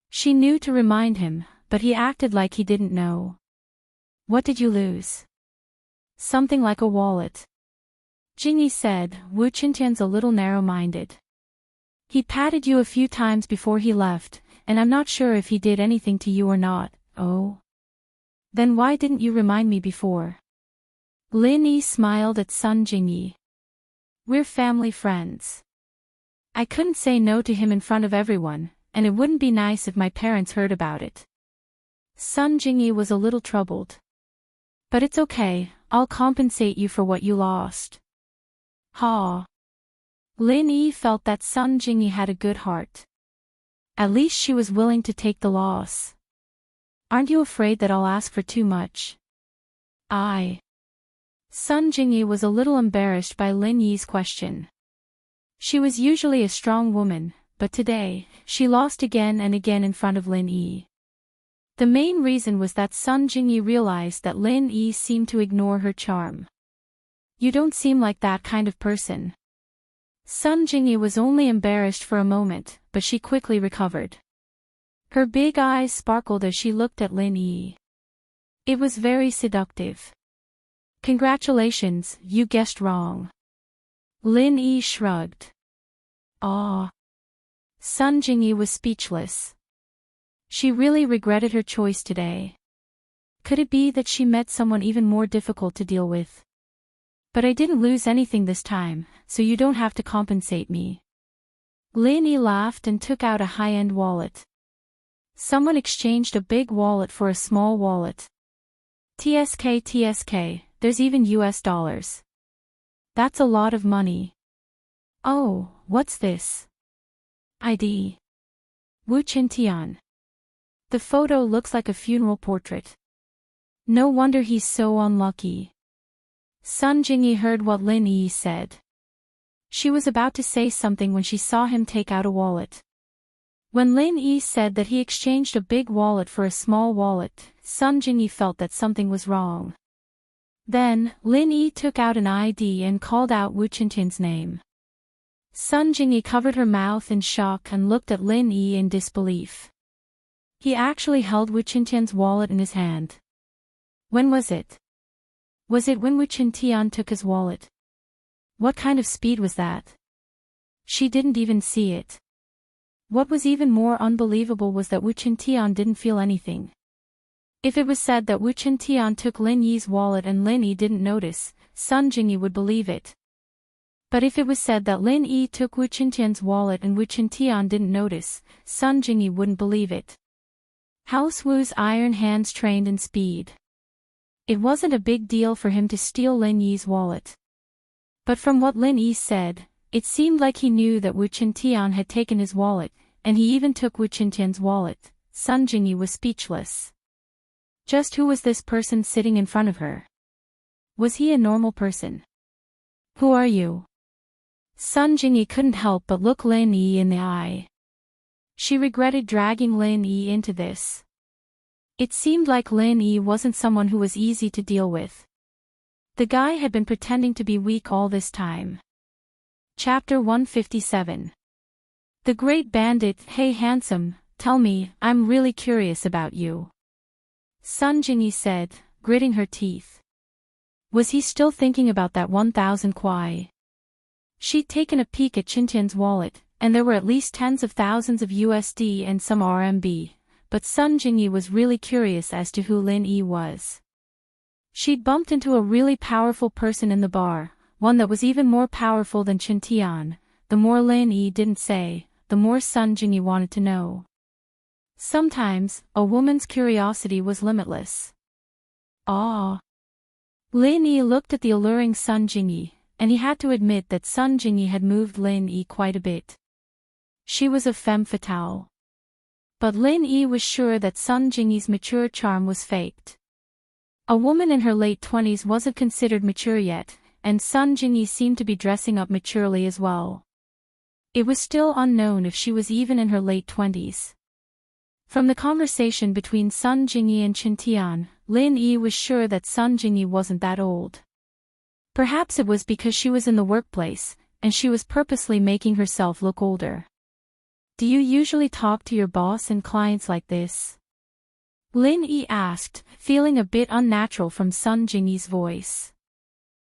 She knew to remind him, but he acted like he didn't know. What did you lose? Something like a wallet. Jingyi said, Wu Qintian's a little narrow-minded. He patted you a few times before he left, and I'm not sure if he did anything to you or not. Oh? Then why didn't you remind me before? Lin Yi smiled at Sun Jingyi. We're family friends. I couldn't say no to him in front of everyone, and it wouldn't be nice if my parents heard about it. Sun Jingyi was a little troubled. But it's okay, I'll compensate you for what you lost. Ha. Lin Yi felt that Sun Jingyi had a good heart. At least she was willing to take the loss. Aren't you afraid that I'll ask for too much? Sun Jingyi was a little embarrassed by Lin Yi's question. She was usually a strong woman, but today, she lost again and again in front of Lin Yi. The main reason was that Sun Jingyi realized that Lin Yi seemed to ignore her charm. You don't seem like that kind of person. Sun Jingyi was only embarrassed for a moment, but she quickly recovered. Her big eyes sparkled as she looked at Lin Yi. It was very seductive. Congratulations, you guessed wrong. Lin Yi shrugged. Ah. Sun Jingyi was speechless. She really regretted her choice today. Could it be that she met someone even more difficult to deal with? But I didn't lose anything this time, so you don't have to compensate me. Lin Yi laughed and took out a high-end wallet. Someone exchanged a big wallet for a small wallet. TSK, there's even US dollars. That's a lot of money. Oh, what's this? ID. Wu Qintian. The photo looks like a funeral portrait. No wonder he's so unlucky. Sun Jingyi heard what Lin Yi said. She was about to say something when she saw him take out a wallet. When Lin Yi said that he exchanged a big wallet for a small wallet, Sun Jingyi felt that something was wrong. Then, Lin Yi took out an ID and called out Wu Qintian's name. Sun Jingyi covered her mouth in shock and looked at Lin Yi in disbelief. He actually held Wu Qintian's wallet in his hand. When was it? Was it when Wu Qintian took his wallet? What kind of speed was that? She didn't even see it. What was even more unbelievable was that Wu Qintian didn't feel anything. If it was said that Wu Qintian took Lin Yi's wallet and Lin Yi didn't notice, Sun Jingyi would believe it. But if it was said that Lin Yi took Wu Qintian's wallet and Wu Qintian didn't notice, Sun Jingyi wouldn't believe it. House Wu's iron hands trained in speed. It wasn't a big deal for him to steal Lin Yi's wallet. But from what Lin Yi said, it seemed like he knew that Wu Qintian had taken his wallet, and he even took Wu Qintian's wallet. Sun Jingyi was speechless. Just who was this person sitting in front of her? Was he a normal person? Who are you? Sun Jingyi couldn't help but look Lin Yi in the eye. She regretted dragging Lin Yi into this. It seemed like Lin Yi wasn't someone who was easy to deal with. The guy had been pretending to be weak all this time. Chapter 157. The Great Bandit. Hey handsome, tell me, I'm really curious about you. Sun Jingyi said, gritting her teeth. Was he still thinking about that 1,000 kwai? She'd taken a peek at Qintian's wallet, and there were at least tens of thousands of USD and some RMB. But Sun Jingyi was really curious as to who Lin Yi was. She'd bumped into a really powerful person in the bar, one that was even more powerful than Qintian. The more Lin Yi didn't say, the more Sun Jingyi wanted to know. Sometimes, a woman's curiosity was limitless. Ah. Lin Yi looked at the alluring Sun Jingyi, and he had to admit that Sun Jingyi had moved Lin Yi quite a bit. She was a femme fatale. But Lin Yi was sure that Sun Jingyi's mature charm was faked. A woman in her late 20s wasn't considered mature yet, and Sun Jingyi seemed to be dressing up maturely as well. It was still unknown if she was even in her late 20s. From the conversation between Sun Jingyi and Qintian, Lin Yi was sure that Sun Jingyi wasn't that old. Perhaps it was because she was in the workplace, and she was purposely making herself look older. Do you usually talk to your boss and clients like this? Lin Yi asked, feeling a bit unnatural from Sun Jingyi's voice.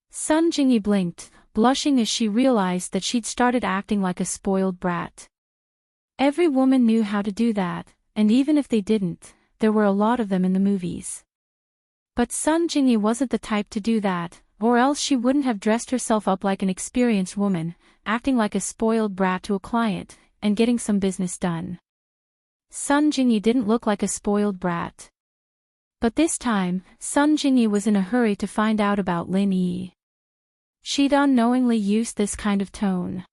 Sun Jingyi blinked, blushing as she realized that she'd started acting like a spoiled brat. Every woman knew how to do that, and even if they didn't, there were a lot of them in the movies. But Sun Jingyi wasn't the type to do that, or else she wouldn't have dressed herself up like an experienced woman, acting like a spoiled brat to a client, and getting some business done. Sun Jingyi didn't look like a spoiled brat. But this time, Sun Jingyi was in a hurry to find out about Lin Yi. She'd unknowingly used this kind of tone.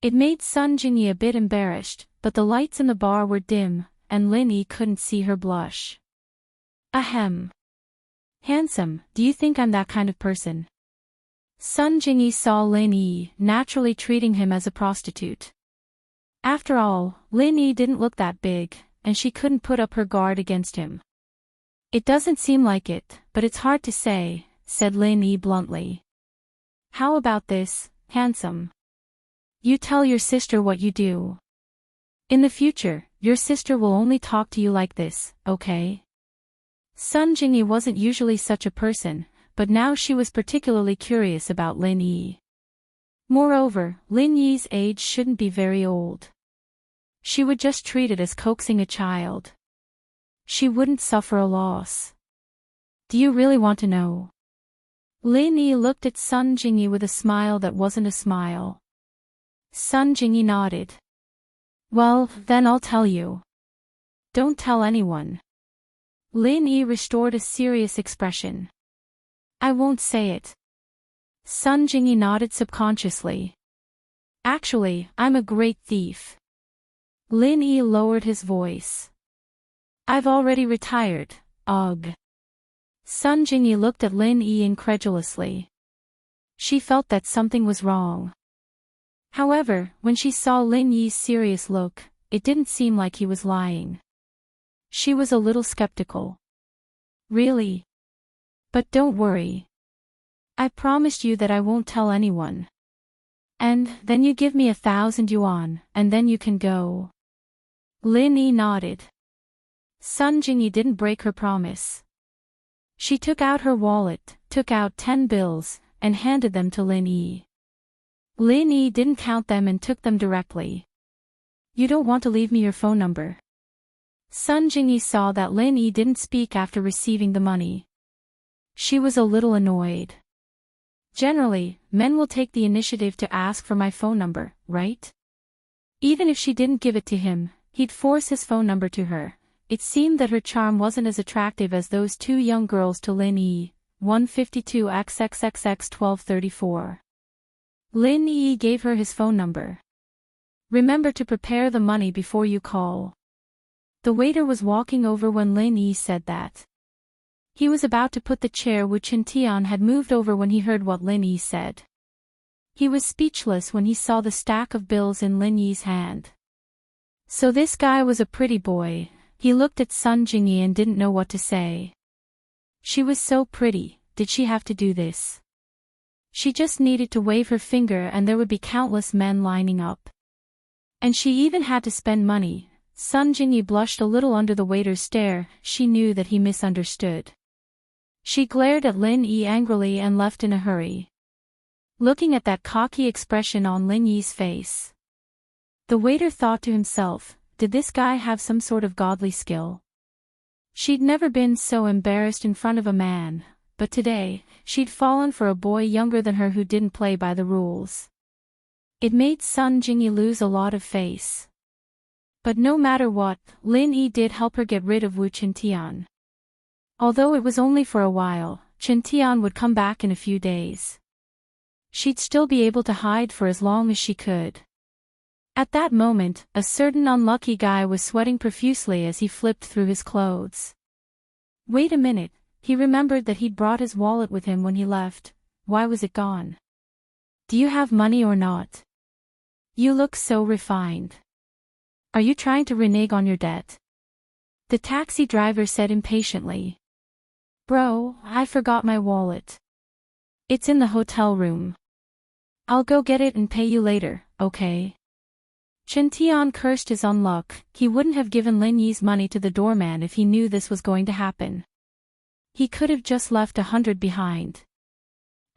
It made Sun Jingyi a bit embarrassed, but the lights in the bar were dim, and Lin Yi couldn't see her blush. Ahem. Handsome, do you think I'm that kind of person? Sun Jingyi saw Lin Yi naturally treating him as a prostitute. After all, Lin Yi didn't look that big, and she couldn't put up her guard against him. It doesn't seem like it, but it's hard to say, said Lin Yi bluntly. How about this, handsome? You tell your sister what you do. In the future, your sister will only talk to you like this, okay? Sun Jingyi wasn't usually such a person, but now she was particularly curious about Lin Yi. Moreover, Lin Yi's age shouldn't be very old. She would just treat it as coaxing a child. She wouldn't suffer a loss. Do you really want to know? Lin Yi looked at Sun Jingyi with a smile that wasn't a smile. Sun Jingyi nodded. Well, then I'll tell you. Don't tell anyone. Lin Yi restored a serious expression. I won't say it. Sun Jingyi nodded subconsciously. Actually, I'm a great thief. Lin Yi lowered his voice. I've already retired, ugh. Sun Jingyi looked at Lin Yi incredulously. She felt that something was wrong. However, when she saw Lin Yi's serious look, it didn't seem like he was lying. She was a little skeptical. Really? But don't worry. I promised you that I won't tell anyone. And then you give me 1,000 yuan, and then you can go. Lin Yi nodded. Sun Jingyi didn't break her promise. She took out her wallet, took out 10 bills, and handed them to Lin Yi. Lin Yi didn't count them and took them directly. You don't want to leave me your phone number? Sun Jingyi saw that Lin Yi didn't speak after receiving the money. She was a little annoyed. Generally, men will take the initiative to ask for my phone number, right? Even if she didn't give it to him, he'd force his phone number to her. It seemed that her charm wasn't as attractive as those two young girls to Lin Yi, 152 XXXX 1234. Lin Yi gave her his phone number. Remember to prepare the money before you call. The waiter was walking over when Lin Yi said that. He was about to put the chair Wu Qintian had moved over when he heard what Lin Yi said. He was speechless when he saw the stack of bills in Lin Yi's hand. So this guy was a pretty boy. He looked at Sun Jingyi and didn't know what to say. She was so pretty, did she have to do this? She just needed to wave her finger and there would be countless men lining up. And she even had to spend money. Sun Jingyi blushed a little under the waiter's stare. She knew that he misunderstood. She glared at Lin Yi angrily and left in a hurry. Looking at that cocky expression on Lin Yi's face, the waiter thought to himself, did this guy have some sort of godly skill? She'd never been so embarrassed in front of a man, but today, she'd fallen for a boy younger than her who didn't play by the rules. It made Sun Jingyi lose a lot of face. But no matter what, Lin Yi did help her get rid of Wu Qintian. Although it was only for a while, Qintian would come back in a few days. She'd still be able to hide for as long as she could. At that moment, a certain unlucky guy was sweating profusely as he flipped through his clothes. Wait a minute, he remembered that he'd brought his wallet with him when he left. Why was it gone? Do you have money or not? You look so refined. Are you trying to renege on your debt? The taxi driver said impatiently. Bro, I forgot my wallet. It's in the hotel room. I'll go get it and pay you later, okay? Qintian cursed his unluck. He wouldn't have given Lin Yi's money to the doorman if he knew this was going to happen. He could have just left 100 behind.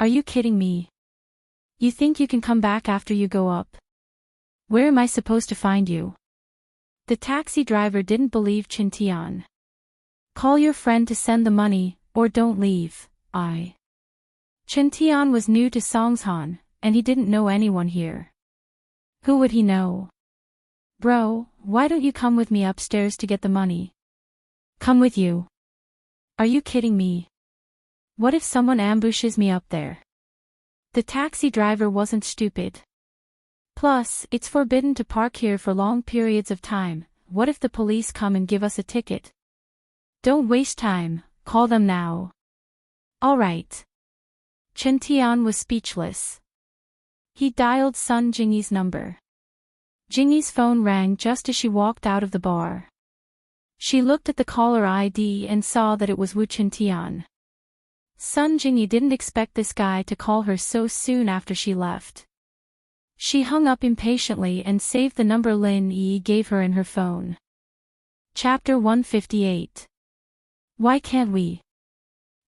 Are you kidding me? You think you can come back after you go up? Where am I supposed to find you? The taxi driver didn't believe Qintian. Call your friend to send the money, or don't leave. Qintian was new to Songshan, and he didn't know anyone here. Who would he know? Bro, why don't you come with me upstairs to get the money? Come with you. Are you kidding me? What if someone ambushes me up there? The taxi driver wasn't stupid. Plus, it's forbidden to park here for long periods of time. What if the police come and give us a ticket? Don't waste time, call them now. All right. Chen Tian was speechless. He dialed Sun Jingyi's number. Jingyi's phone rang just as she walked out of the bar. She looked at the caller ID and saw that it was Wu Chen Tian. Sun Jingyi didn't expect this guy to call her so soon after she left. She hung up impatiently and saved the number Lin Yi gave her in her phone. Chapter 158. Why can't we?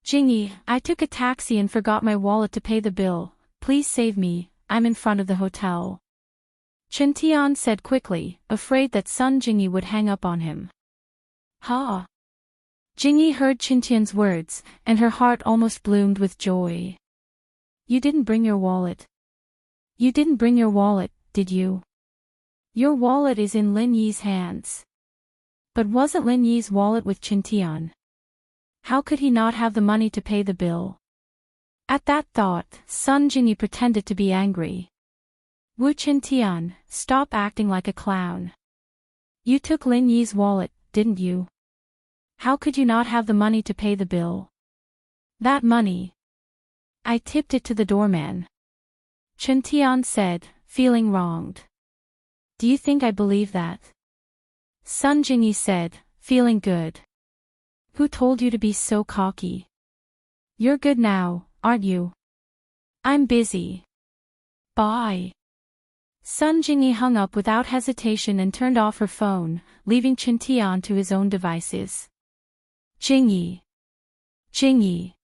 Jingyi, I took a taxi and forgot my wallet to pay the bill. Please save me, I'm in front of the hotel. Chen Tian said quickly, afraid that Sun Jingyi would hang up on him. Ha! Jingyi heard Chen Tian's words, and her heart almost bloomed with joy. You didn't bring your wallet. You didn't bring your wallet, did you? Your wallet is in Lin Yi's hands. But wasn't Lin Yi's wallet with Chen Tian? How could he not have the money to pay the bill? At that thought, Sun Jingyi pretended to be angry. Wu Chen Tian, stop acting like a clown. You took Lin Yi's wallet, didn't you? How could you not have the money to pay the bill? That money. I tipped it to the doorman. Chen Tian said, feeling wronged. Do you think I believe that? Sun Jingyi said, feeling good. Who told you to be so cocky? You're good now, aren't you? I'm busy. Bye. Sun Jingyi hung up without hesitation and turned off her phone, leaving Chen Tian to his own devices. Jingyi. Jingyi.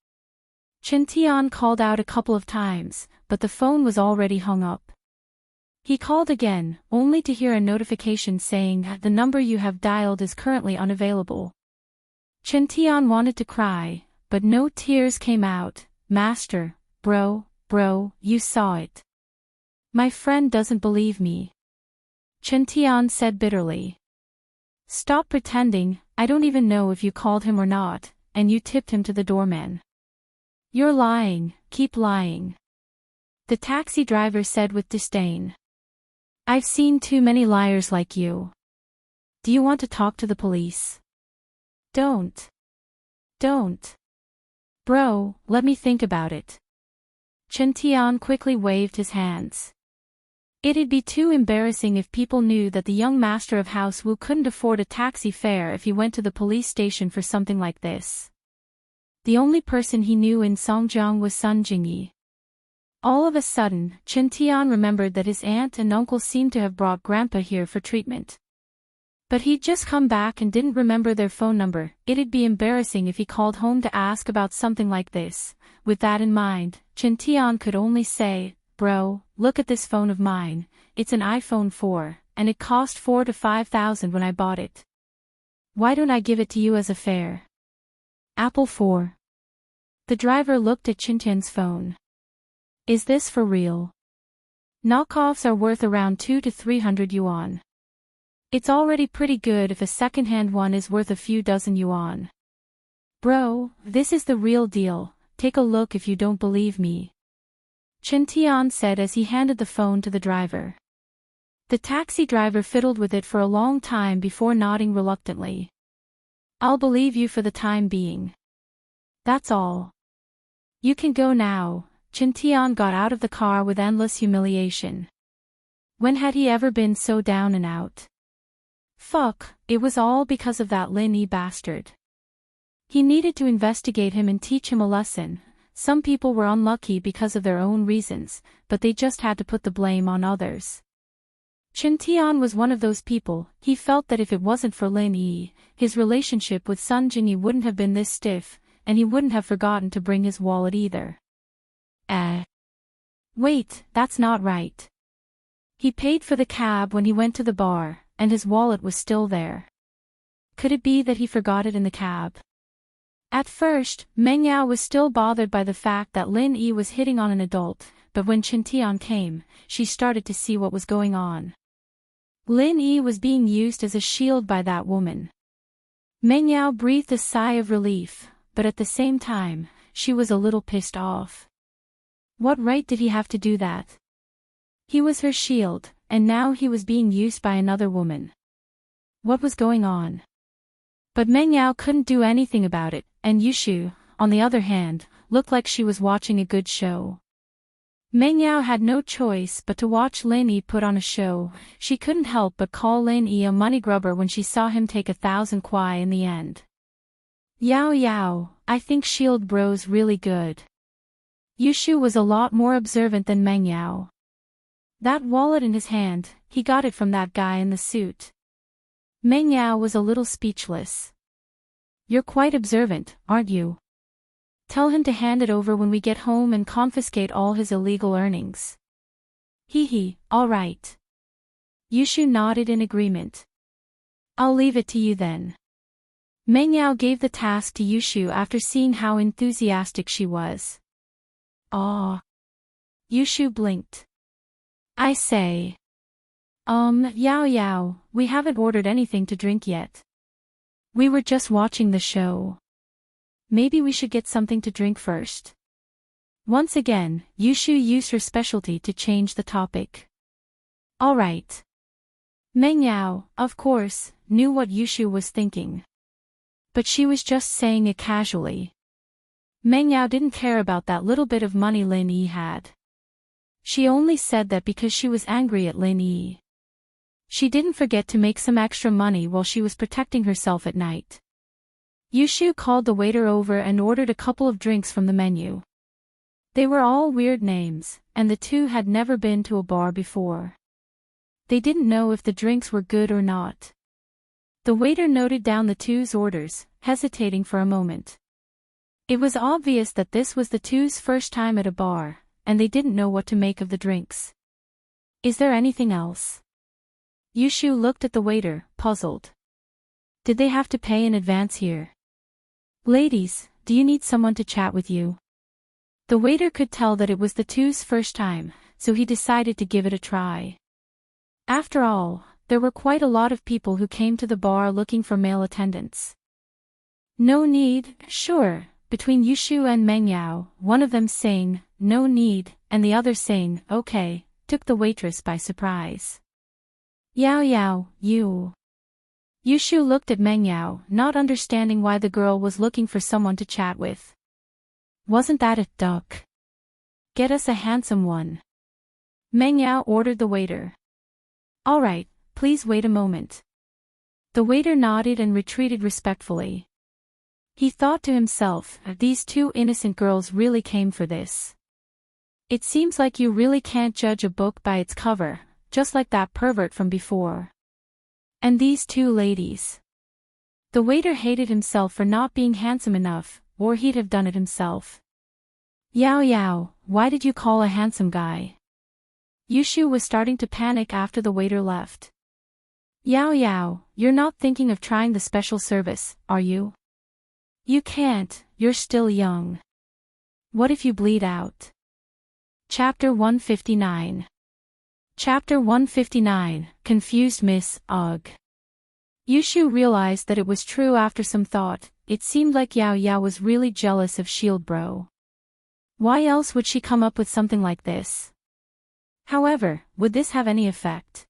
Chen Tian called out a couple of times, but the phone was already hung up. He called again, only to hear a notification saying the number you have dialed is currently unavailable. Chen Tian wanted to cry, but no tears came out. Master, bro, you saw it. My friend doesn't believe me. Chen Tian said bitterly. Stop pretending, I don't even know if you called him or not, and you tipped him to the doorman. You're lying, keep lying. The taxi driver said with disdain. I've seen too many liars like you. Do you want to talk to the police? Don't. Bro, let me think about it. Chen Tian quickly waved his hands. It'd be too embarrassing if people knew that the young master of House Wu couldn't afford a taxi fare if he went to the police station for something like this. The only person he knew in Songjiang was Sun Jingyi. All of a sudden, Chen Tian remembered that his aunt and uncle seemed to have brought Grandpa here for treatment. But he'd just come back and didn't remember their phone number. It'd be embarrassing if he called home to ask about something like this. With that in mind, Chen Tian could only say, Bro, look at this phone of mine. It's an iPhone 4, and it cost 4,000 to 5,000 when I bought it. Why don't I give it to you as a fare? Apple 4. The driver looked at Chen Tian's phone. Is this for real? Knockoffs are worth around 200 to 300 yuan. It's already pretty good if a second-hand one is worth a few dozen yuan. Bro, this is the real deal, take a look if you don't believe me. Chen Tian said as he handed the phone to the driver. The taxi driver fiddled with it for a long time before nodding reluctantly. I'll believe you for the time being. That's all. You can go now. Chen Tian got out of the car with endless humiliation. When had he ever been so down and out? Fuck, it was all because of that Lin Yi bastard. He needed to investigate him and teach him a lesson. Some people were unlucky because of their own reasons, but they just had to put the blame on others. Chen Tian was one of those people. He felt that if it wasn't for Lin Yi, his relationship with Sun Jingyi wouldn't have been this stiff, and he wouldn't have forgotten to bring his wallet either. Wait, that's not right. He paid for the cab when he went to the bar, and his wallet was still there. Could it be that he forgot it in the cab? At first, Meng Yao was still bothered by the fact that Lin Yi was hitting on an adult, but when Chen Tian came, she started to see what was going on. Lin Yi was being used as a shield by that woman. Meng Yao breathed a sigh of relief. but at the same time, she was a little pissed off. What right did he have to do that? He was her shield, and now he was being used by another woman. What was going on? But Meng Yao couldn't do anything about it, and Yushu, on the other hand, looked like she was watching a good show. Meng Yao had no choice but to watch Lin Yi put on a show. She couldn't help but call Lin Yi a money grubber when she saw him take 1,000 kuai in the end. Yao Yao, I think Shield Bro's really good. Yushu was a lot more observant than Meng Yao. That wallet in his hand, he got it from that guy in the suit. Meng Yao was a little speechless. You're quite observant, aren't you? Tell him to hand it over when we get home and confiscate all his illegal earnings. Hee, all right. Yushu nodded in agreement. I'll leave it to you then. Meng Yao gave the task to Yushu after seeing how enthusiastic she was. Aw. Yushu blinked. I say. Yao Yao, we haven't ordered anything to drink yet. We were just watching the show. Maybe we should get something to drink first. Once again, Yushu used her specialty to change the topic. All right. Meng Yao, of course, knew what Yushu was thinking. But she was just saying it casually. Meng Yao didn't care about that little bit of money Lin Yi had. She only said that because she was angry at Lin Yi. She didn't forget to make some extra money while she was protecting herself at night. Yushu called the waiter over and ordered a couple of drinks from the menu. They were all weird names, and the two had never been to a bar before. They didn't know if the drinks were good or not. The waiter noted down the two's orders, hesitating for a moment. It was obvious that this was the two's first time at a bar, and they didn't know what to make of the drinks. Is there anything else? Yushu looked at the waiter, puzzled. Did they have to pay in advance here? Ladies, do you need someone to chat with you? The waiter could tell that it was the two's first time, so he decided to give it a try. After all, there were quite a lot of people who came to the bar looking for male attendants. No need, sure, between Yushu and Meng Yao, one of them saying, no need, and the other saying, okay, took the waitress by surprise. Yao Yao, you. Yushu looked at Meng Yao, not understanding why the girl was looking for someone to chat with. Wasn't that a duck? Get us a handsome one. Meng Yao ordered the waiter. All right, please wait a moment. The waiter nodded and retreated respectfully. He thought to himself, these two innocent girls really came for this. It seems like you really can't judge a book by its cover, just like that pervert from before. And these two ladies. The waiter hated himself for not being handsome enough, or he'd have done it himself. Yao Yao, why did you call a handsome guy? Yushu was starting to panic after the waiter left. Yao Yao, you're not thinking of trying the special service, are you? You can't, you're still young. What if you bleed out? Chapter 159. Chapter 159, Confused Miss Ugh. Yushu realized that it was true after some thought. It seemed like Yao Yao was really jealous of Shield Bro. Why else would she come up with something like this? However, would this have any effect?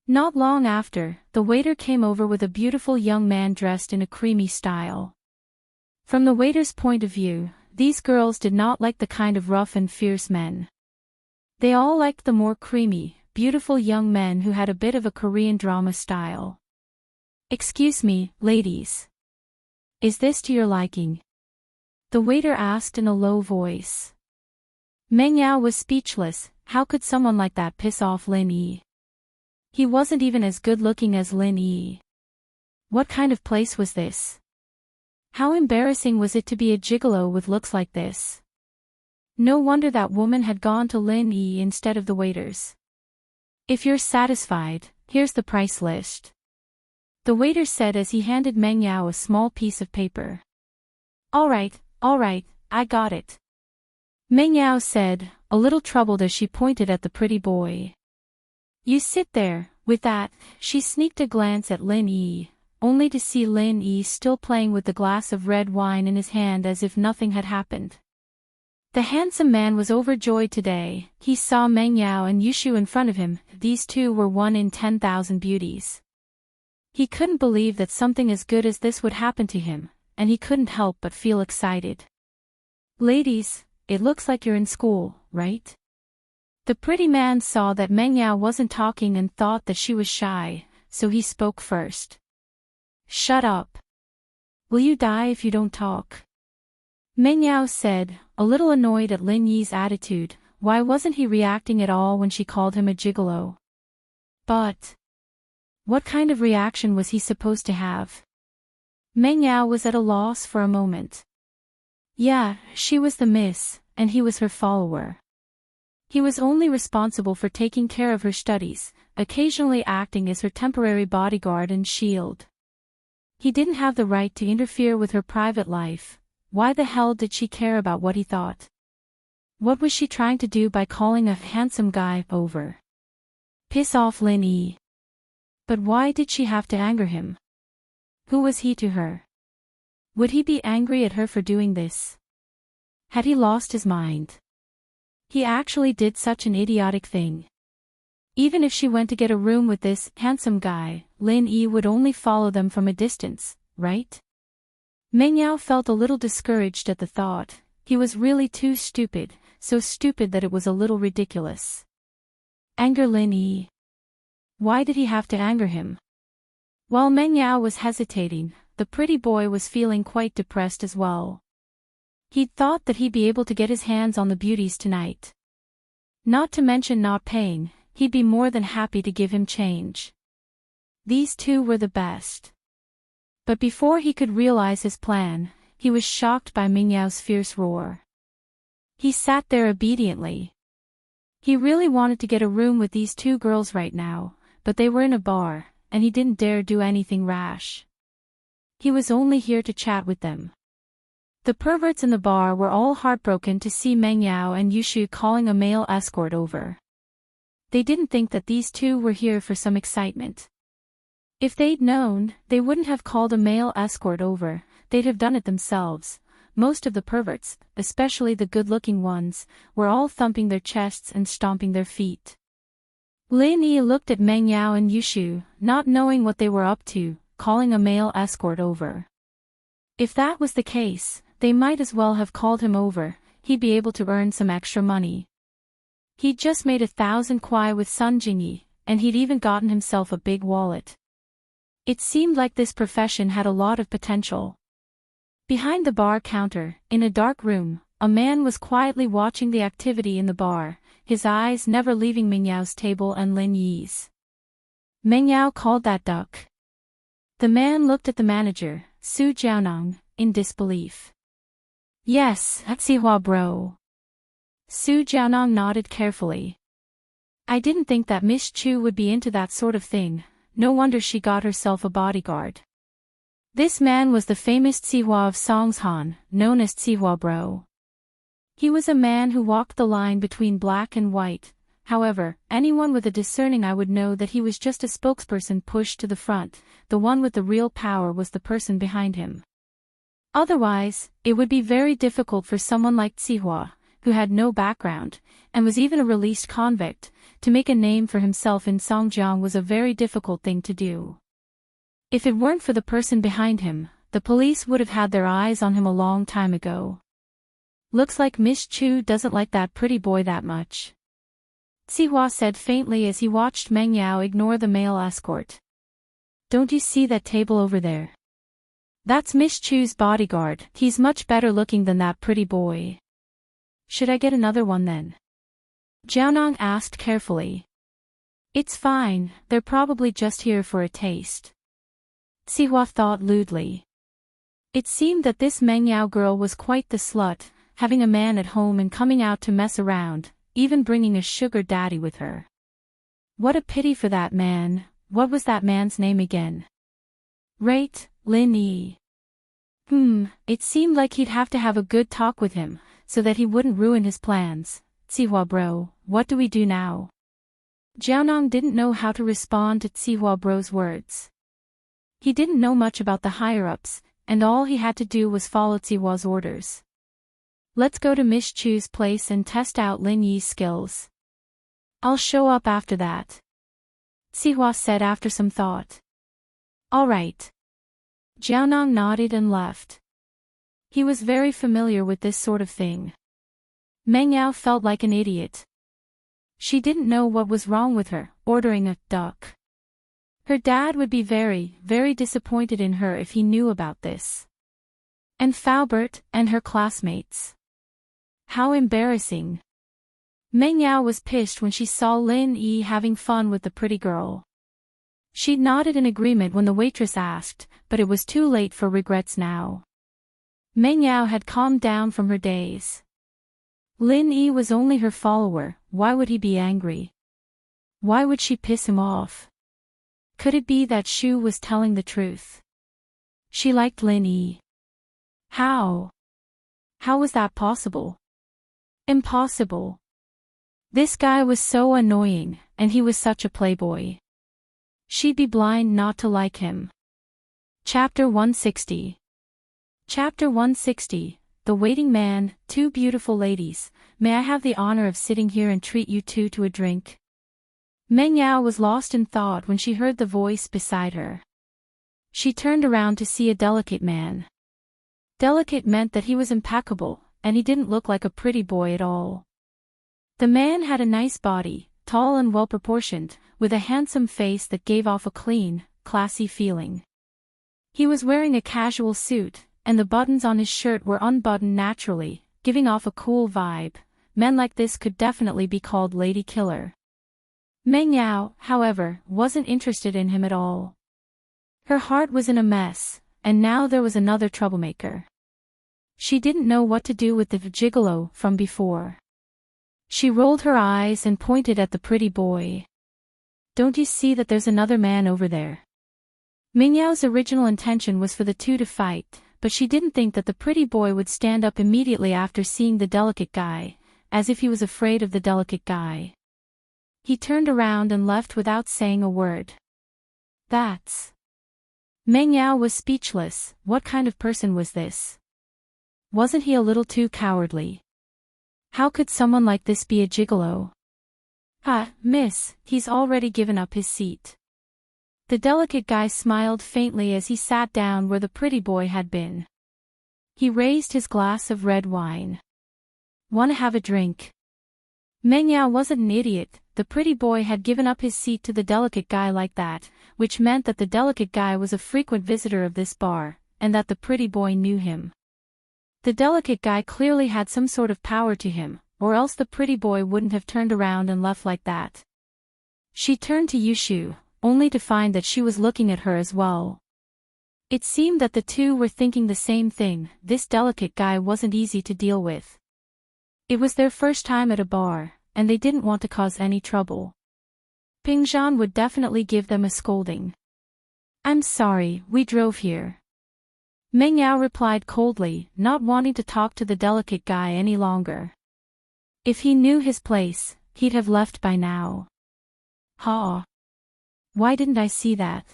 Not long after, the waiter came over with a beautiful young man dressed in a creamy style. From the waiter's point of view, these girls did not like the kind of rough and fierce men. They all liked the more creamy, beautiful young men who had a bit of a Korean drama style. Excuse me, ladies. Is this to your liking? The waiter asked in a low voice. Meng Yao was speechless. How could someone like that piss off Lin Yi? He wasn't even as good looking as Lin Yi. What kind of place was this? How embarrassing was it to be a gigolo with looks like this? No wonder that woman had gone to Lin Yi instead of the waiters. If you're satisfied, here's the price list. The waiter said as he handed Meng Yao a small piece of paper. All right, I got it. Meng Yao said, a little troubled as she pointed at the pretty boy. You sit there. With that, she sneaked a glance at Lin Yi. only to see Lin Yi still playing with the glass of red wine in his hand as if nothing had happened. The handsome man was overjoyed today. He saw Meng Yao and Yushu in front of him. These two were 1 in 10,000 beauties. He couldn't believe that something as good as this would happen to him, and he couldn't help but feel excited. "Ladies, it looks like you're in school, right?" The pretty man saw that Meng Yao wasn't talking and thought that she was shy, so he spoke first. "Shut up. Will you die if you don't talk?" Meng Yao said, a little annoyed at Lin Yi's attitude. Why wasn't he reacting at all when she called him a gigolo? But what kind of reaction was he supposed to have? Meng Yao was at a loss for a moment. Yeah, she was the miss, and he was her follower. He was only responsible for taking care of her studies, occasionally acting as her temporary bodyguard and shield. He didn't have the right to interfere with her private life. Why the hell did she care about what he thought? What was she trying to do by calling a handsome guy over? Piss off Lin Yi. But why did she have to anger him? Who was he to her? Would he be angry at her for doing this? Had he lost his mind? He actually did such an idiotic thing. Even if she went to get a room with this handsome guy, Lin Yi would only follow them from a distance, right? Meng Yao felt a little discouraged at the thought. He was really too stupid, so stupid that it was a little ridiculous. Anger Lin Yi. Why did he have to anger him? While Meng Yao was hesitating, the pretty boy was feeling quite depressed as well. He'd thought that he'd be able to get his hands on the beauties tonight. Not to mention not paying, he'd be more than happy to give him change. These two were the best. But before he could realize his plan, he was shocked by Meng Yao's fierce roar. He sat there obediently. He really wanted to get a room with these two girls right now, but they were in a bar, and he didn't dare do anything rash. He was only here to chat with them. The perverts in the bar were all heartbroken to see Meng Yao and Yushu calling a male escort over. They didn't think that these two were here for some excitement. If they'd known, they wouldn't have called a male escort over, they'd have done it themselves. Most of the perverts, especially the good-looking ones, were all thumping their chests and stomping their feet. Lin Yi looked at Meng Yao and Yushu, not knowing what they were up to, calling a male escort over. If that was the case, they might as well have called him over, he'd be able to earn some extra money. He'd just made 1,000 kuai with Sun Jingyi, and he'd even gotten himself a big wallet. It seemed like this profession had a lot of potential. Behind the bar counter, in a dark room, a man was quietly watching the activity in the bar, his eyes never leaving Meng Yao's table and Lin Yi's. Meng Yao called that duck. The man looked at the manager, Su Jiaonong, in disbelief. Yes, that's Xihua bro. Su Jiaonong nodded carefully. I didn't think that Miss Chu would be into that sort of thing, no wonder she got herself a bodyguard. This man was the famous Xihua of Songshan, known as Xihua bro. He was a man who walked the line between black and white. However, anyone with a discerning eye would know that he was just a spokesperson pushed to the front. The one with the real power was the person behind him. Otherwise, it would be very difficult for someone like Xihua, who had no background, and was even a released convict, to make a name for himself in Songjiang was a very difficult thing to do. If it weren't for the person behind him, the police would have had their eyes on him a long time ago. Looks like Miss Chu doesn't like that pretty boy that much. Xihua said faintly as he watched Meng Yao ignore the male escort. Don't you see that table over there? That's Miss Chu's bodyguard. He's much better looking than that pretty boy. Should I get another one then? Jiaonong asked carefully. It's fine, they're probably just here for a taste. Xihua thought lewdly. It seemed that this Meng Yao girl was quite the slut, having a man at home and coming out to mess around, even bringing a sugar daddy with her. What a pity for that man. What was that man's name again? Right, Lin Yi. It seemed like he'd have to have a good talk with him, so that he wouldn't ruin his plans. Xihua bro, what do we do now? Jiaonong didn't know how to respond to Xihua bro's words. He didn't know much about the higher-ups, and all he had to do was follow Zihua's orders. Let's go to Miss Chu's place and test out Lin Yi's skills. I'll show up after that, Zihua said after some thought. All right. Jiaonong nodded and left. He was very familiar with this sort of thing. Meng Yao felt like an idiot. She didn't know what was wrong with her, ordering a duck. Her dad would be very, very disappointed in her if he knew about this. And Faubert, and her classmates. How embarrassing. Meng Yao was pissed when she saw Lin Yi having fun with the pretty girl. She nodded in agreement when the waitress asked, but it was too late for regrets now. Meng Yao had calmed down from her daze. Lin Yi was only her follower, why would he be angry? Why would she piss him off? Could it be that Shu was telling the truth? She liked Lin Yi. How? How was that possible? Impossible. This guy was so annoying, and he was such a playboy. She'd be blind not to like him. Chapter 160. Chapter 160, The Waiting Man, Two beautiful ladies, may I have the honor of sitting here and treat you two to a drink? Meng Yao was lost in thought when she heard the voice beside her. She turned around to see a delicate man. Delicate meant that he was impeccable, and he didn't look like a pretty boy at all. The man had a nice body, tall and well-proportioned, with a handsome face that gave off a clean, classy feeling. He was wearing a casual suit, and the buttons on his shirt were unbuttoned naturally, giving off a cool vibe. Men like this could definitely be called lady killer. Meng Yao, however, wasn't interested in him at all. Her heart was in a mess, and now there was another troublemaker. She didn't know what to do with the gigolo from before. She rolled her eyes and pointed at the pretty boy. Don't you see that there's another man over there? Meng Yao's original intention was for the two to fight, but she didn't think that the pretty boy would stand up immediately after seeing the delicate guy, as if he was afraid of the delicate guy. He turned around and left without saying a word. That's... Meng Yao was speechless. What kind of person was this? Wasn't he a little too cowardly? How could someone like this be a gigolo? Ah, miss, he's already given up his seat. The delicate guy smiled faintly as he sat down where the pretty boy had been. He raised his glass of red wine. Wanna have a drink? Meng Yao wasn't an idiot. The pretty boy had given up his seat to the delicate guy like that, which meant that the delicate guy was a frequent visitor of this bar, and that the pretty boy knew him. The delicate guy clearly had some sort of power to him, or else the pretty boy wouldn't have turned around and left like that. She turned to Yushu, only to find that she was looking at her as well. It seemed that the two were thinking the same thing. This delicate guy wasn't easy to deal with. It was their first time at a bar, and they didn't want to cause any trouble. Pingzhan would definitely give them a scolding. I'm sorry, we drove here. Meng Yao replied coldly, not wanting to talk to the delicate guy any longer. If he knew his place, he'd have left by now. Ha! Why didn't I see that?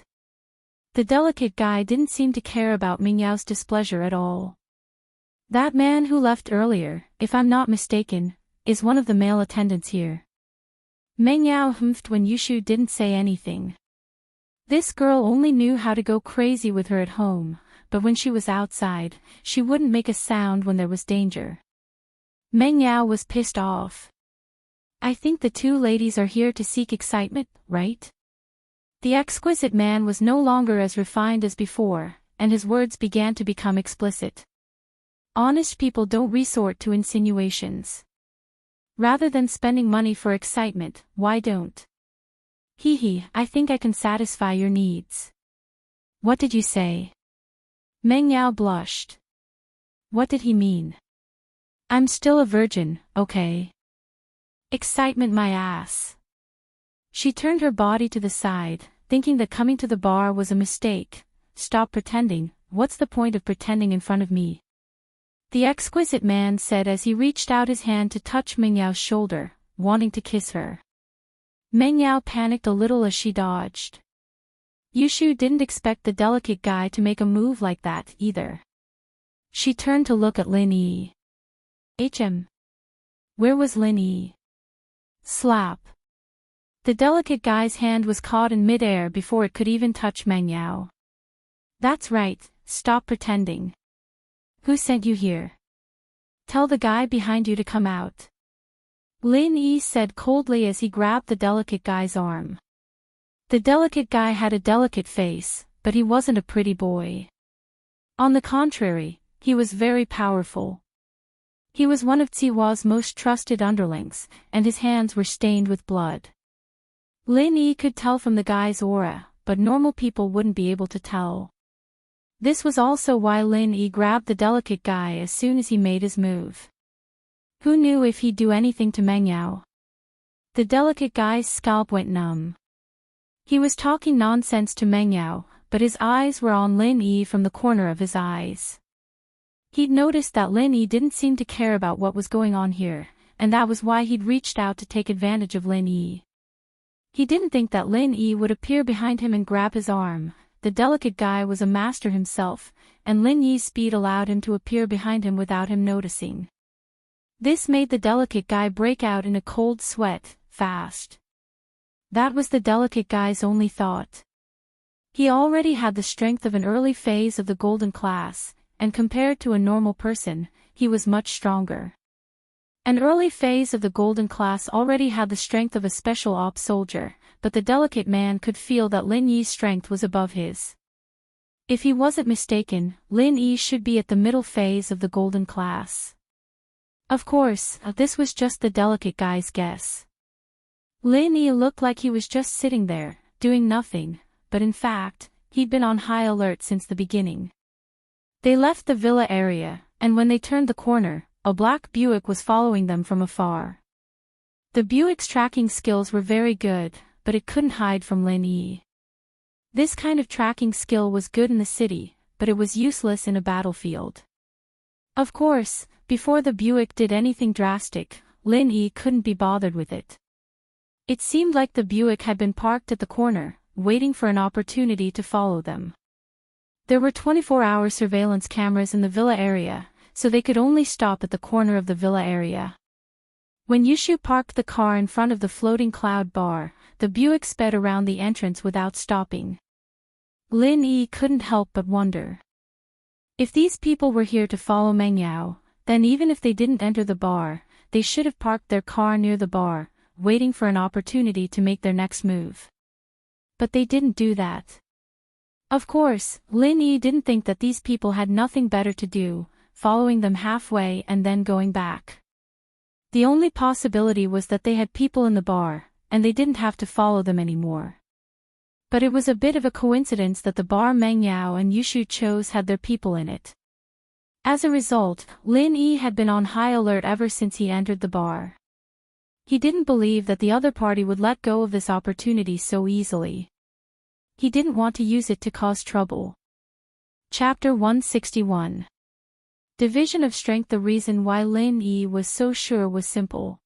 The delicate guy didn't seem to care about Meng Yao's displeasure at all. That man who left earlier, if I'm not mistaken, is one of the male attendants here. Meng Yao humphed when Yushu didn't say anything. This girl only knew how to go crazy with her at home, but when she was outside, she wouldn't make a sound when there was danger. Meng Yao was pissed off. I think the two ladies are here to seek excitement, right? The exquisite man was no longer as refined as before, and his words began to become explicit. Honest people don't resort to insinuations. Rather than spending money for excitement, why don't? I think I can satisfy your needs. What did you say? Meng Yao blushed. What did he mean? I'm still a virgin, okay? Excitement my ass. She turned her body to the side, thinking that coming to the bar was a mistake. Stop pretending, what's the point of pretending in front of me? The exquisite man said as he reached out his hand to touch Meng Yao's shoulder, wanting to kiss her. Meng Yao panicked a little as she dodged. Yushu didn't expect the delicate guy to make a move like that, either. She turned to look at Lin Yi. Where was Lin Yi? Slap. The delicate guy's hand was caught in mid-air before it could even touch Meng Yao. That's right, stop pretending. Who sent you here? Tell the guy behind you to come out. Lin Yi said coldly as he grabbed the delicate guy's arm. The delicate guy had a delicate face, but he wasn't a pretty boy. On the contrary, he was very powerful. He was one of Tsiwa's most trusted underlings, and his hands were stained with blood. Lin Yi could tell from the guy's aura, but normal people wouldn't be able to tell. This was also why Lin Yi grabbed the delicate guy as soon as he made his move. Who knew if he'd do anything to Meng Yao? The delicate guy's scalp went numb. He was talking nonsense to Meng Yao, but his eyes were on Lin Yi from the corner of his eyes. He'd noticed that Lin Yi didn't seem to care about what was going on here, and that was why he'd reached out to take advantage of Lin Yi. He didn't think that Lin Yi would appear behind him and grab his arm. The delicate guy was a master himself, and Lin Yi's speed allowed him to appear behind him without him noticing. This made the delicate guy break out in a cold sweat, fast. That was the delicate guy's only thought. He already had the strength of an early phase of the golden class, and compared to a normal person, he was much stronger. An early phase of the golden class already had the strength of a special ops soldier, but the delicate man could feel that Lin Yi's strength was above his. If he wasn't mistaken, Lin Yi should be at the middle phase of the golden class. Of course, this was just the delicate guy's guess. Lin Yi looked like he was just sitting there, doing nothing, but in fact, he'd been on high alert since the beginning. They left the villa area, and when they turned the corner, a black Buick was following them from afar. The Buick's tracking skills were very good, but it couldn't hide from Lin Yi. This kind of tracking skill was good in the city, but it was useless in a battlefield. Of course, before the Buick did anything drastic, Lin Yi couldn't be bothered with it. It seemed like the Buick had been parked at the corner, waiting for an opportunity to follow them. There were 24-hour surveillance cameras in the villa area, so they could only stop at the corner of the villa area. When Yushu parked the car in front of the floating cloud bar, the Buick sped around the entrance without stopping. Lin Yi couldn't help but wonder. If these people were here to follow Meng Yao, then even if they didn't enter the bar, they should have parked their car near the bar, waiting for an opportunity to make their next move. But they didn't do that. Of course, Lin Yi didn't think that these people had nothing better to do, following them halfway and then going back. The only possibility was that they had people in the bar, and they didn't have to follow them anymore. But it was a bit of a coincidence that the bar Meng Yao and Yushu chose had their people in it. As a result, Lin Yi had been on high alert ever since he entered the bar. He didn't believe that the other party would let go of this opportunity so easily. He didn't want to use it to cause trouble. Chapter 161. Division of Strength. The reason why Lin Yi was so sure was simple.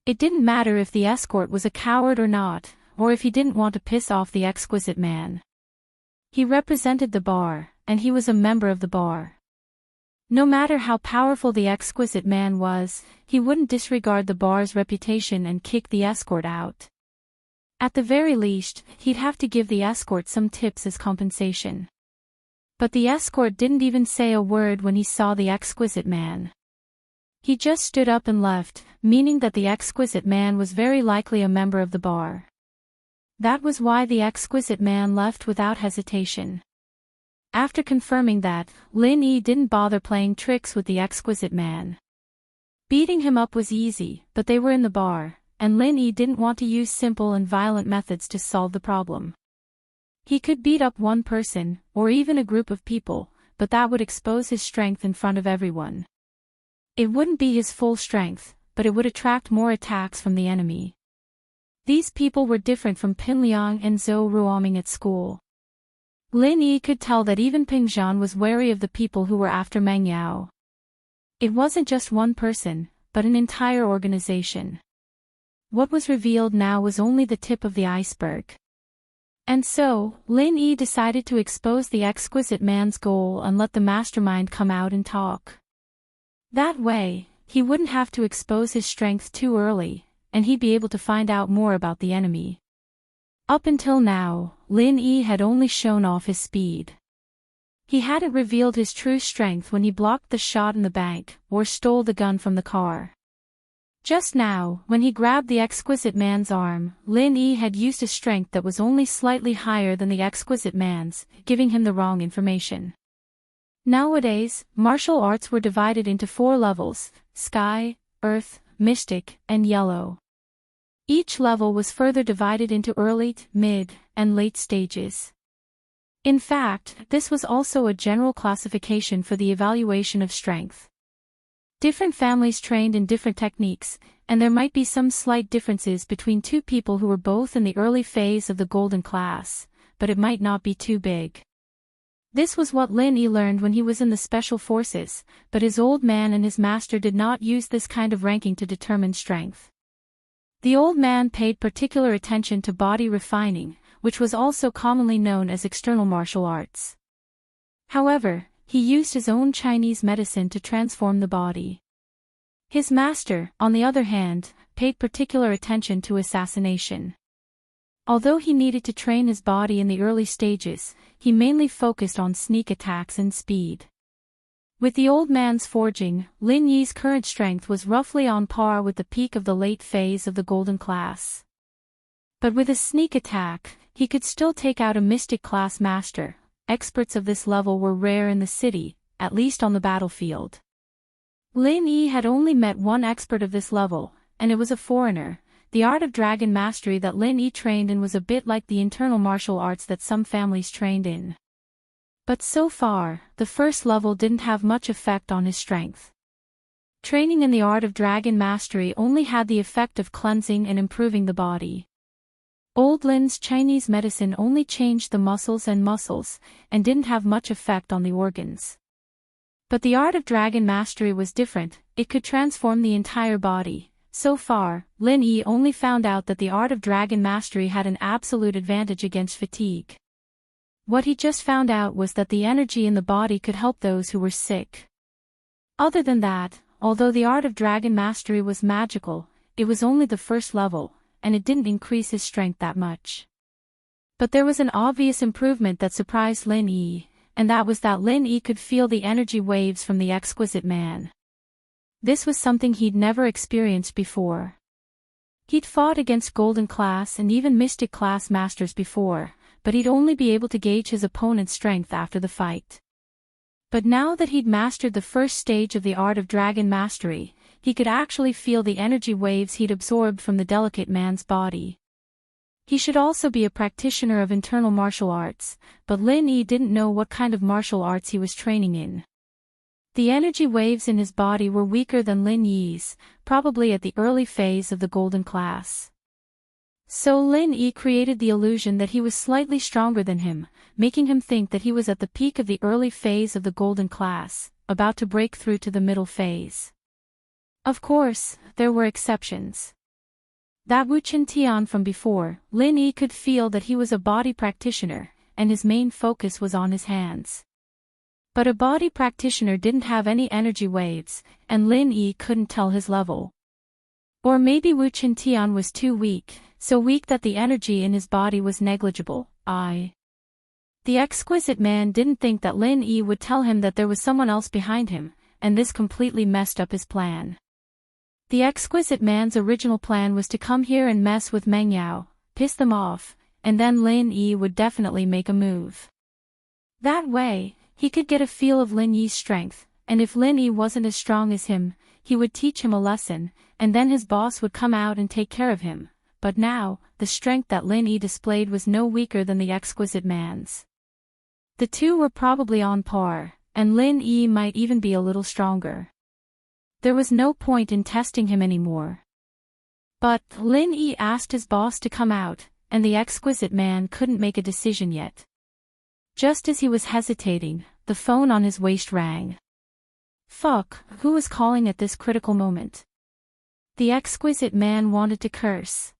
It didn't matter if the escort was a coward or not, or if he didn't want to piss off the exquisite man. He represented the bar, and he was a member of the bar. No matter how powerful the exquisite man was, he wouldn't disregard the bar's reputation and kick the escort out. At the very least, he'd have to give the escort some tips as compensation. But the escort didn't even say a word when he saw the exquisite man. He just stood up and left, meaning that the exquisite man was very likely a member of the bar. That was why the exquisite man left without hesitation. After confirming that, Lin Yi didn't bother playing tricks with the exquisite man. Beating him up was easy, but they were in the bar, and Lin Yi didn't want to use simple and violent methods to solve the problem. He could beat up one person, or even a group of people, but that would expose his strength in front of everyone. It wouldn't be his full strength, but it would attract more attacks from the enemy. These people were different from Pinliang and Zhou Ruoming at school. Lin Yi could tell that even Ping Zhan was wary of the people who were after Meng Yao. It wasn't just one person, but an entire organization. What was revealed now was only the tip of the iceberg. And so, Lin Yi decided to expose the exquisite man's goal and let the mastermind come out and talk. That way, he wouldn't have to expose his strength too early, and he'd be able to find out more about the enemy. Up until now, Lin Yi had only shown off his speed. He hadn't revealed his true strength when he blocked the shot in the bank, or stole the gun from the car. Just now, when he grabbed the exquisite man's arm, Lin Yi had used a strength that was only slightly higher than the exquisite man's, giving him the wrong information. Nowadays, martial arts were divided into 4 levels: Sky, Earth, Mystic, and Yellow. Each level was further divided into early, mid, and late stages. In fact, this was also a general classification for the evaluation of strength. Different families trained in different techniques, and there might be some slight differences between 2 people who were both in the early phase of the golden class, but it might not be too big. This was what Lin Yi learned when he was in the special forces, but his old man and his master did not use this kind of ranking to determine strength. The old man paid particular attention to body refining, which was also commonly known as external martial arts. However, he used his own Chinese medicine to transform the body. His master, on the other hand, paid particular attention to assassination. Although he needed to train his body in the early stages, he mainly focused on sneak attacks and speed. With the old man's forging, Lin Yi's current strength was roughly on par with the peak of the late phase of the golden class. But with a sneak attack, he could still take out a mystic class master. Experts of this level were rare in the city, at least on the battlefield. Lin Yi had only met one expert of this level, and it was a foreigner. The art of dragon mastery that Lin Yi trained in was a bit like the internal martial arts that some families trained in. But so far, the first level didn't have much effect on his strength. Training in the art of dragon mastery only had the effect of cleansing and improving the body. Old Lin's Chinese medicine only changed the muscles, and didn't have much effect on the organs. But the art of dragon mastery was different, it could transform the entire body. So far, Lin Yi only found out that the art of dragon mastery had an absolute advantage against fatigue. What he just found out was that the energy in the body could help those who were sick. Other than that, although the art of dragon mastery was magical, it was only the first level, and it didn't increase his strength that much. But there was an obvious improvement that surprised Lin Yi, and that was that Lin Yi could feel the energy waves from the exquisite man. This was something he'd never experienced before. He'd fought against golden class and even mystic class masters before, but he'd only be able to gauge his opponent's strength after the fight. But now that he'd mastered the first stage of the art of dragon mastery, he could actually feel the energy waves he'd absorbed from the delicate man's body. He should also be a practitioner of internal martial arts, but Lin Yi didn't know what kind of martial arts he was training in. The energy waves in his body were weaker than Lin Yi's, probably at the early phase of the golden class. So Lin Yi created the illusion that he was slightly stronger than him, making him think that he was at the peak of the early phase of the golden class, about to break through to the middle phase. Of course, there were exceptions. That Wu Qintian from before, Lin Yi could feel that he was a body practitioner, and his main focus was on his hands. But a body practitioner didn't have any energy waves, and Lin Yi couldn't tell his level. Or maybe Wu Qintian was too weak, so weak that the energy in his body was negligible. The exquisite man didn't think that Lin Yi would tell him that there was someone else behind him, and this completely messed up his plan. The exquisite man's original plan was to come here and mess with Meng Yao, piss them off, and then Lin Yi would definitely make a move. That way, he could get a feel of Lin Yi's strength, and if Lin Yi wasn't as strong as him, he would teach him a lesson, and then his boss would come out and take care of him. But now, the strength that Lin Yi displayed was no weaker than the exquisite man's. The two were probably on par, and Lin Yi might even be a little stronger. There was no point in testing him anymore. But Lin Yi asked his boss to come out, and the exquisite man couldn't make a decision yet. Just as he was hesitating, the phone on his waist rang. Fuck, who was calling at this critical moment? The exquisite man wanted to curse.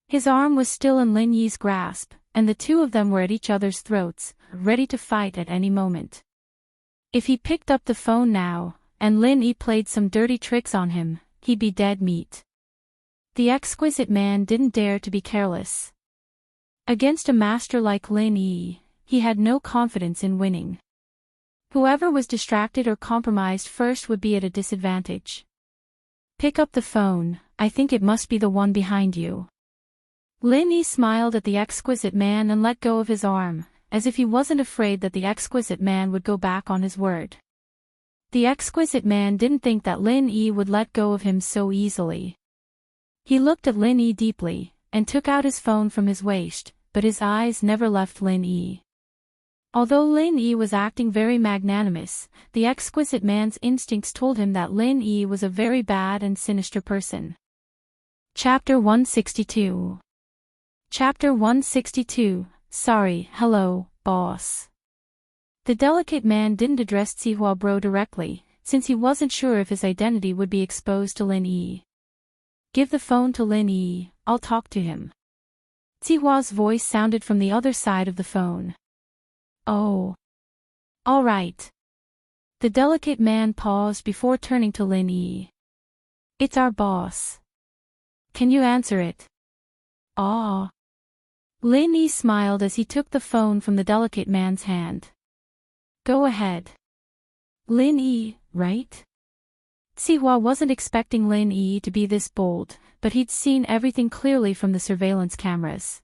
His arm was still in Lin Yi's grasp, and the two of them were at each other's throats, ready to fight at any moment. If he picked up the phone now, and Lin Yi played some dirty tricks on him, he'd be dead meat. The exquisite man didn't dare to be careless. Against a master like Lin Yi, he had no confidence in winning. Whoever was distracted or compromised first would be at a disadvantage. Pick up the phone, I think it must be the one behind you. Lin Yi smiled at the exquisite man and let go of his arm, as if he wasn't afraid that the exquisite man would go back on his word. The exquisite man didn't think that Lin Yi would let go of him so easily. He looked at Lin Yi deeply, and took out his phone from his waist, but his eyes never left Lin Yi. Although Lin Yi was acting very magnanimous, the exquisite man's instincts told him that Lin Yi was a very bad and sinister person. Chapter 162. Chapter 162, Sorry, hello, boss. The delicate man didn't address Zihua Bro directly, since he wasn't sure if his identity would be exposed to Lin Yi. Give the phone to Lin Yi, I'll talk to him. Zihua's voice sounded from the other side of the phone. Oh. All right. The delicate man paused before turning to Lin Yi. It's our boss. Can you answer it? Ah. Lin Yi smiled as he took the phone from the delicate man's hand. Go ahead. Lin Yi, right? Zihua wasn't expecting Lin Yi to be this bold, but he'd seen everything clearly from the surveillance cameras.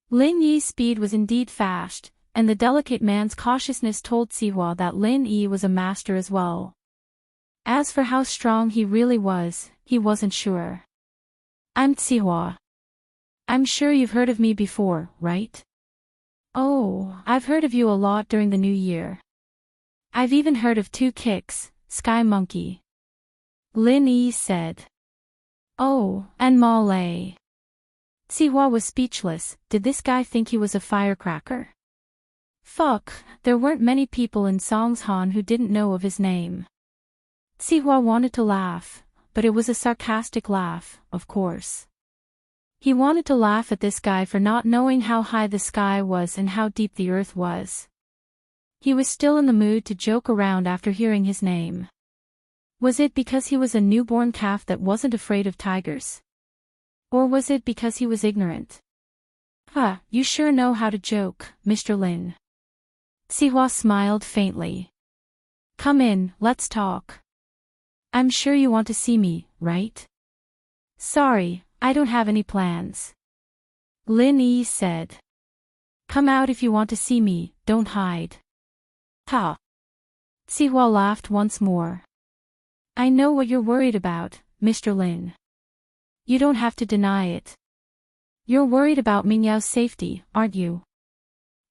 Lin Yi's speed was indeed fast, and the delicate man's cautiousness told Zihua that Lin Yi was a master as well. As for how strong he really was, he wasn't sure. I'm Zihua. I'm sure you've heard of me before, right? Oh, I've heard of you a lot during the new year. I've even heard of Two Kicks, Sky Monkey. Lin Yi said. Oh, and Ma Lei. Zihua was speechless. Did this guy think he was a firecracker? Fuck, there weren't many people in Songshan who didn't know of his name. Zihua wanted to laugh, but it was a sarcastic laugh, of course. He wanted to laugh at this guy for not knowing how high the sky was and how deep the earth was. He was still in the mood to joke around after hearing his name. Was it because he was a newborn calf that wasn't afraid of tigers? Or was it because he was ignorant? You sure know how to joke, Mr. Lin. Zihua smiled faintly. Come in, let's talk. I'm sure you want to see me, right? Sorry, I don't have any plans. Lin Yi said. Come out if you want to see me, don't hide. Ha. Zihua laughed once more. I know what you're worried about, Mr. Lin. You don't have to deny it. You're worried about Mingyao's safety, aren't you?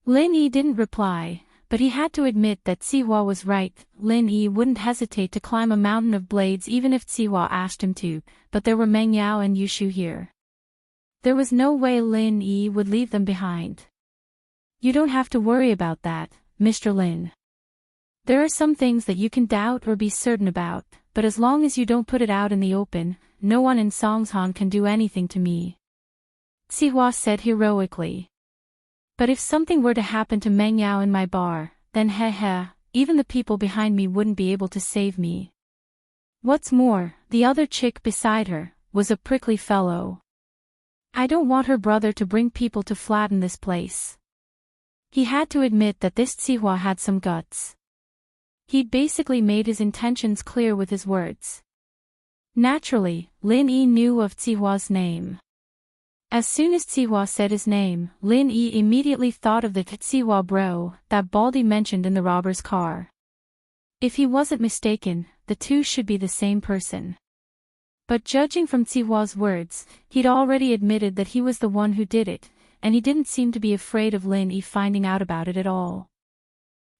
Lin Yi didn't reply, but he had to admit that Zihua was right. Lin Yi wouldn't hesitate to climb a mountain of blades even if Zihua asked him to, but there were Mengyao and Yushu here. There was no way Lin Yi would leave them behind. You don't have to worry about that, Mr. Lin. There are some things that you can doubt or be certain about, but as long as you don't put it out in the open, no one in Songshan can do anything to me. Zihua said heroically. But if something were to happen to Mengyao in my bar, then even the people behind me wouldn't be able to save me. What's more, the other chick beside her was a prickly fellow. I don't want her brother to bring people to flatten this place. He had to admit that this Zihua had some guts. He'd basically made his intentions clear with his words. Naturally, Lin Yi knew of Zihua's name. As soon as Zihua said his name, Lin Yi immediately thought of the Zihua Bro that Baldy mentioned in the robber's car. If he wasn't mistaken, the two should be the same person. But judging from Zihua's words, he'd already admitted that he was the one who did it, and he didn't seem to be afraid of Lin Yi finding out about it at all.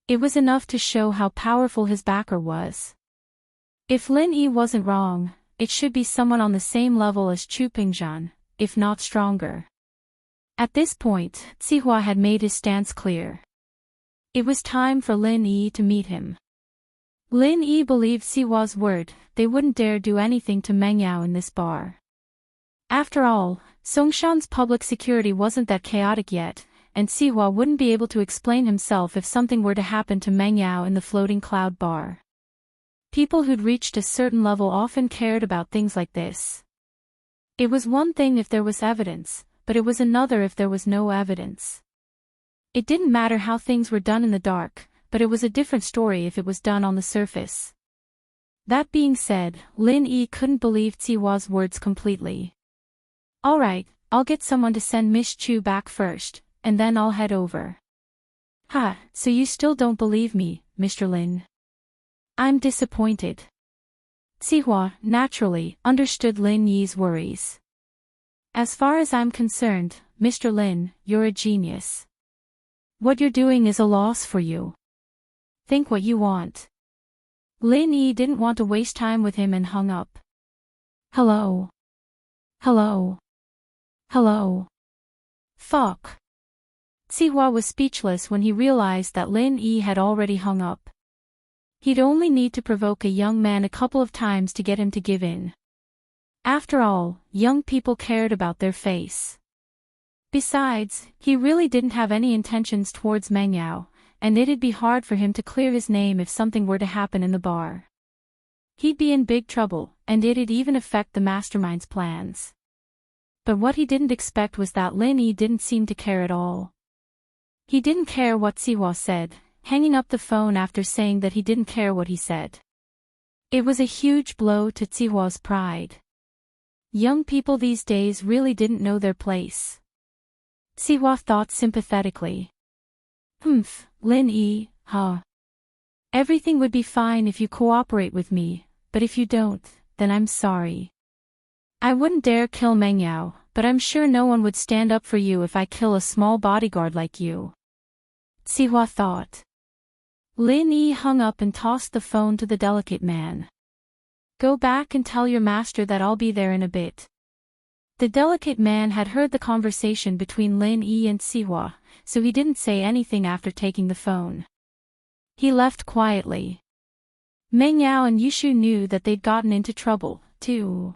It was enough to show how powerful his backer was. If Lin Yi wasn't wrong, it should be someone on the same level as Chu Pingzhan, if not stronger. At this point, Zihua had made his stance clear. It was time for Lin Yi to meet him. Lin Yi believed Zihua's word, they wouldn't dare do anything to Mengyao in this bar. After all, Songshan's public security wasn't that chaotic yet, and Sihua wouldn't be able to explain himself if something were to happen to Meng Yao in the floating cloud bar. People who'd reached a certain level often cared about things like this. It was one thing if there was evidence, but it was another if there was no evidence. It didn't matter how things were done in the dark, but it was a different story if it was done on the surface. That being said, Lin Yi couldn't believe Zihua's words completely. Alright, I'll get someone to send Miss Chu back first, and then I'll head over. Ha, so you still don't believe me, Mr. Lin? I'm disappointed. Zihua, naturally, understood Lin Yi's worries. As far as I'm concerned, Mr. Lin, you're a genius. What you're doing is a loss for you. Think what you want. Lin Yi didn't want to waste time with him and hung up. Hello. Hello. Hello. Fuck. Zihua was speechless when he realized that Lin Yi had already hung up. He'd only need to provoke a young man a couple of times to get him to give in. After all, young people cared about their face. Besides, he really didn't have any intentions towards Meng Yao, and it'd be hard for him to clear his name if something were to happen in the bar. He'd be in big trouble, and it'd even affect the mastermind's plans. But what he didn't expect was that Lin Yi didn't seem to care at all. He didn't care what Zihua said, hanging up the phone after saying that he didn't care what he said. It was a huge blow to Zihua's pride. Young people these days really didn't know their place. Zihua thought sympathetically. Lin Yi, huh? Everything would be fine if you cooperate with me, but if you don't, then I'm sorry. I wouldn't dare kill Meng Yao, but I'm sure no one would stand up for you if I kill a small bodyguard like you. Zihua thought. Lin Yi hung up and tossed the phone to the delicate man. Go back and tell your master that I'll be there in a bit. The delicate man had heard the conversation between Lin Yi and Zihua, so he didn't say anything after taking the phone. He left quietly. Meng Yao and Yushu knew that they'd gotten into trouble, too.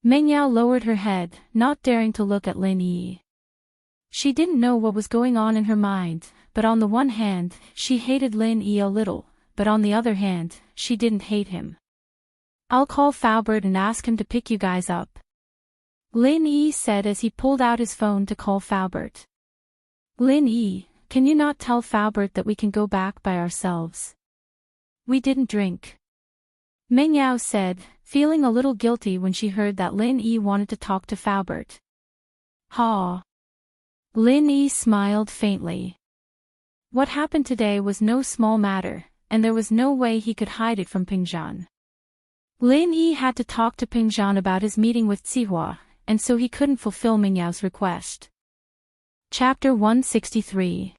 Meng Yao lowered her head, not daring to look at Lin Yi. She didn't know what was going on in her mind, but on the one hand, she hated Lin Yi a little, but on the other hand, she didn't hate him. I'll call Faubert and ask him to pick you guys up. Lin Yi said as he pulled out his phone to call Faubert. Lin Yi, can you not tell Faubert that we can go back by ourselves? We didn't drink. Meng Yao said, feeling a little guilty when she heard that Lin Yi wanted to talk to Faubert. Ha! Lin Yi smiled faintly. What happened today was no small matter, and there was no way he could hide it from Pingzhan. Lin Yi had to talk to Pingzhan about his meeting with Zihua, and so he couldn't fulfill Meng Yao's request. Chapter 163.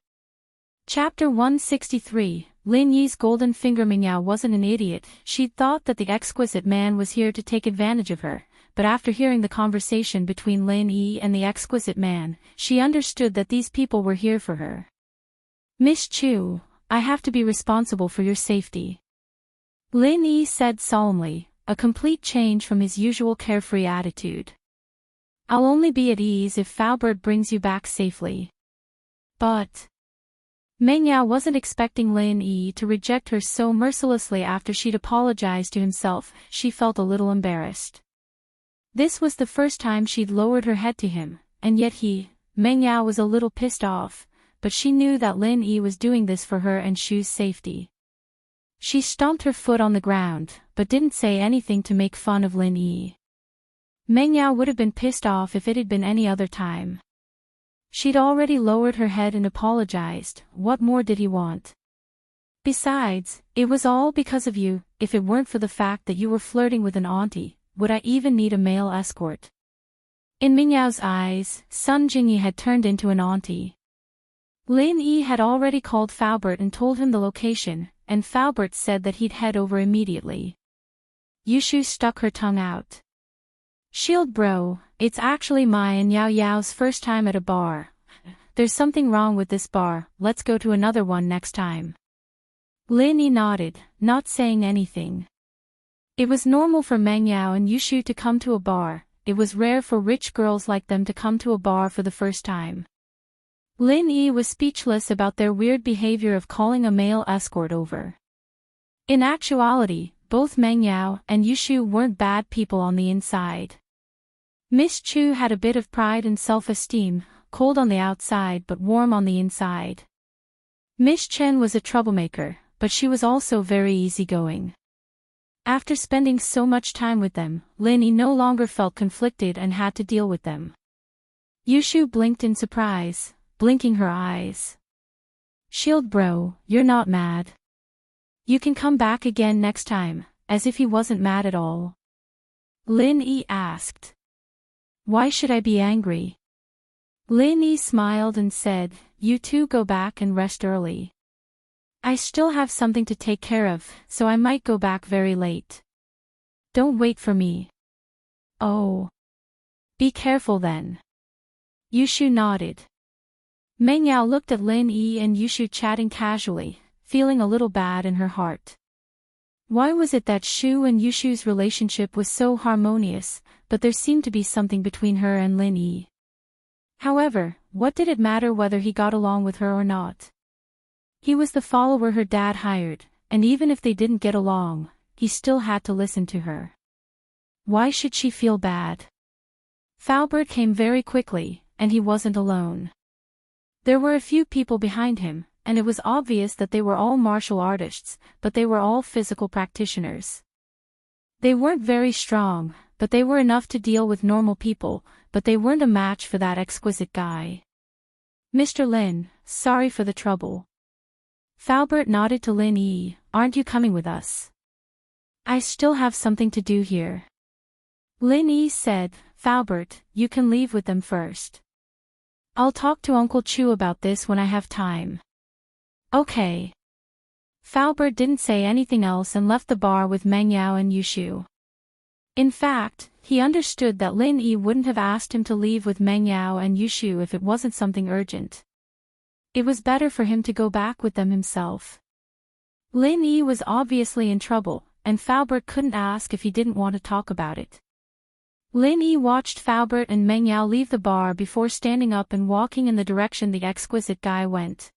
Chapter 163. Lin Yi's golden finger. Meng Yao wasn't an idiot. She'd thought that the exquisite man was here to take advantage of her, but after hearing the conversation between Lin Yi and the exquisite man, she understood that these people were here for her. Miss Chu, I have to be responsible for your safety. Lin Yi said solemnly, a complete change from his usual carefree attitude. I'll only be at ease if Faubert brings you back safely. But Meng Yao wasn't expecting Lin Yi to reject her so mercilessly after she'd apologized to himself. She felt a little embarrassed. This was the first time she'd lowered her head to him, and yet Meng Yao was a little pissed off, but she knew that Lin Yi was doing this for her and Shu's safety. She stomped her foot on the ground, but didn't say anything to make fun of Lin Yi. Meng Yao would have been pissed off if it had been any other time. She'd already lowered her head and apologized. What more did he want? Besides, it was all because of you. If it weren't for the fact that you were flirting with an auntie, would I even need a male escort? In Meng Yao's eyes, Sun Jingyi had turned into an auntie. Lin Yi had already called Faubert and told him the location, and Faubert said that he'd head over immediately. Yushu stuck her tongue out. Shield bro, it's actually my and Yao Yao's first time at a bar. There's something wrong with this bar, let's go to another one next time. Lin Yi nodded, not saying anything. It was normal for Meng Yao and Yushu to come to a bar. It was rare for rich girls like them to come to a bar for the first time. Lin Yi was speechless about their weird behavior of calling a male escort over. In actuality, both Meng Yao and Yushu weren't bad people on the inside. Miss Chu had a bit of pride and self-esteem, cold on the outside but warm on the inside. Miss Chen was a troublemaker, but she was also very easygoing. After spending so much time with them, Lin Yi no longer felt conflicted and had to deal with them. Yushu blinked in surprise, blinking her eyes. "Shield bro, you're not mad. You can come back again next time," as if he wasn't mad at all. Lin Yi asked. "Why should I be angry?" Lin Yi smiled and said, "You two go back and rest early. I still have something to take care of, so I might go back very late. Don't wait for me." "Oh. Be careful then." Yushu nodded. Meng Yao looked at Lin Yi and Yushu chatting casually, feeling a little bad in her heart. Why was it that Shu and Yushu's relationship was so harmonious, but there seemed to be something between her and Lin Yi? However, what did it matter whether he got along with her or not? He was the follower her dad hired, and even if they didn't get along, he still had to listen to her. Why should she feel bad? Faubert came very quickly, and he wasn't alone. There were a few people behind him, and it was obvious that they were all martial artists, but they were all physical practitioners. They weren't very strong, but they were enough to deal with normal people, but they weren't a match for that exquisite guy. "Mr. Lin, sorry for the trouble." Faubert nodded to Lin Yi, "Aren't you coming with us?" "I still have something to do here." Lin Yi said, "Faubert, you can leave with them first. I'll talk to Uncle Chu about this when I have time." "Okay." Faubert didn't say anything else and left the bar with Meng Yao and Yushu. In fact, he understood that Lin Yi wouldn't have asked him to leave with Meng Yao and Yushu if it wasn't something urgent. It was better for him to go back with them himself. Lin Yi was obviously in trouble, and Faubert couldn't ask if he didn't want to talk about it. Lin Yi watched Faubert and Meng Yao leave the bar before standing up and walking in the direction the exquisite guy went.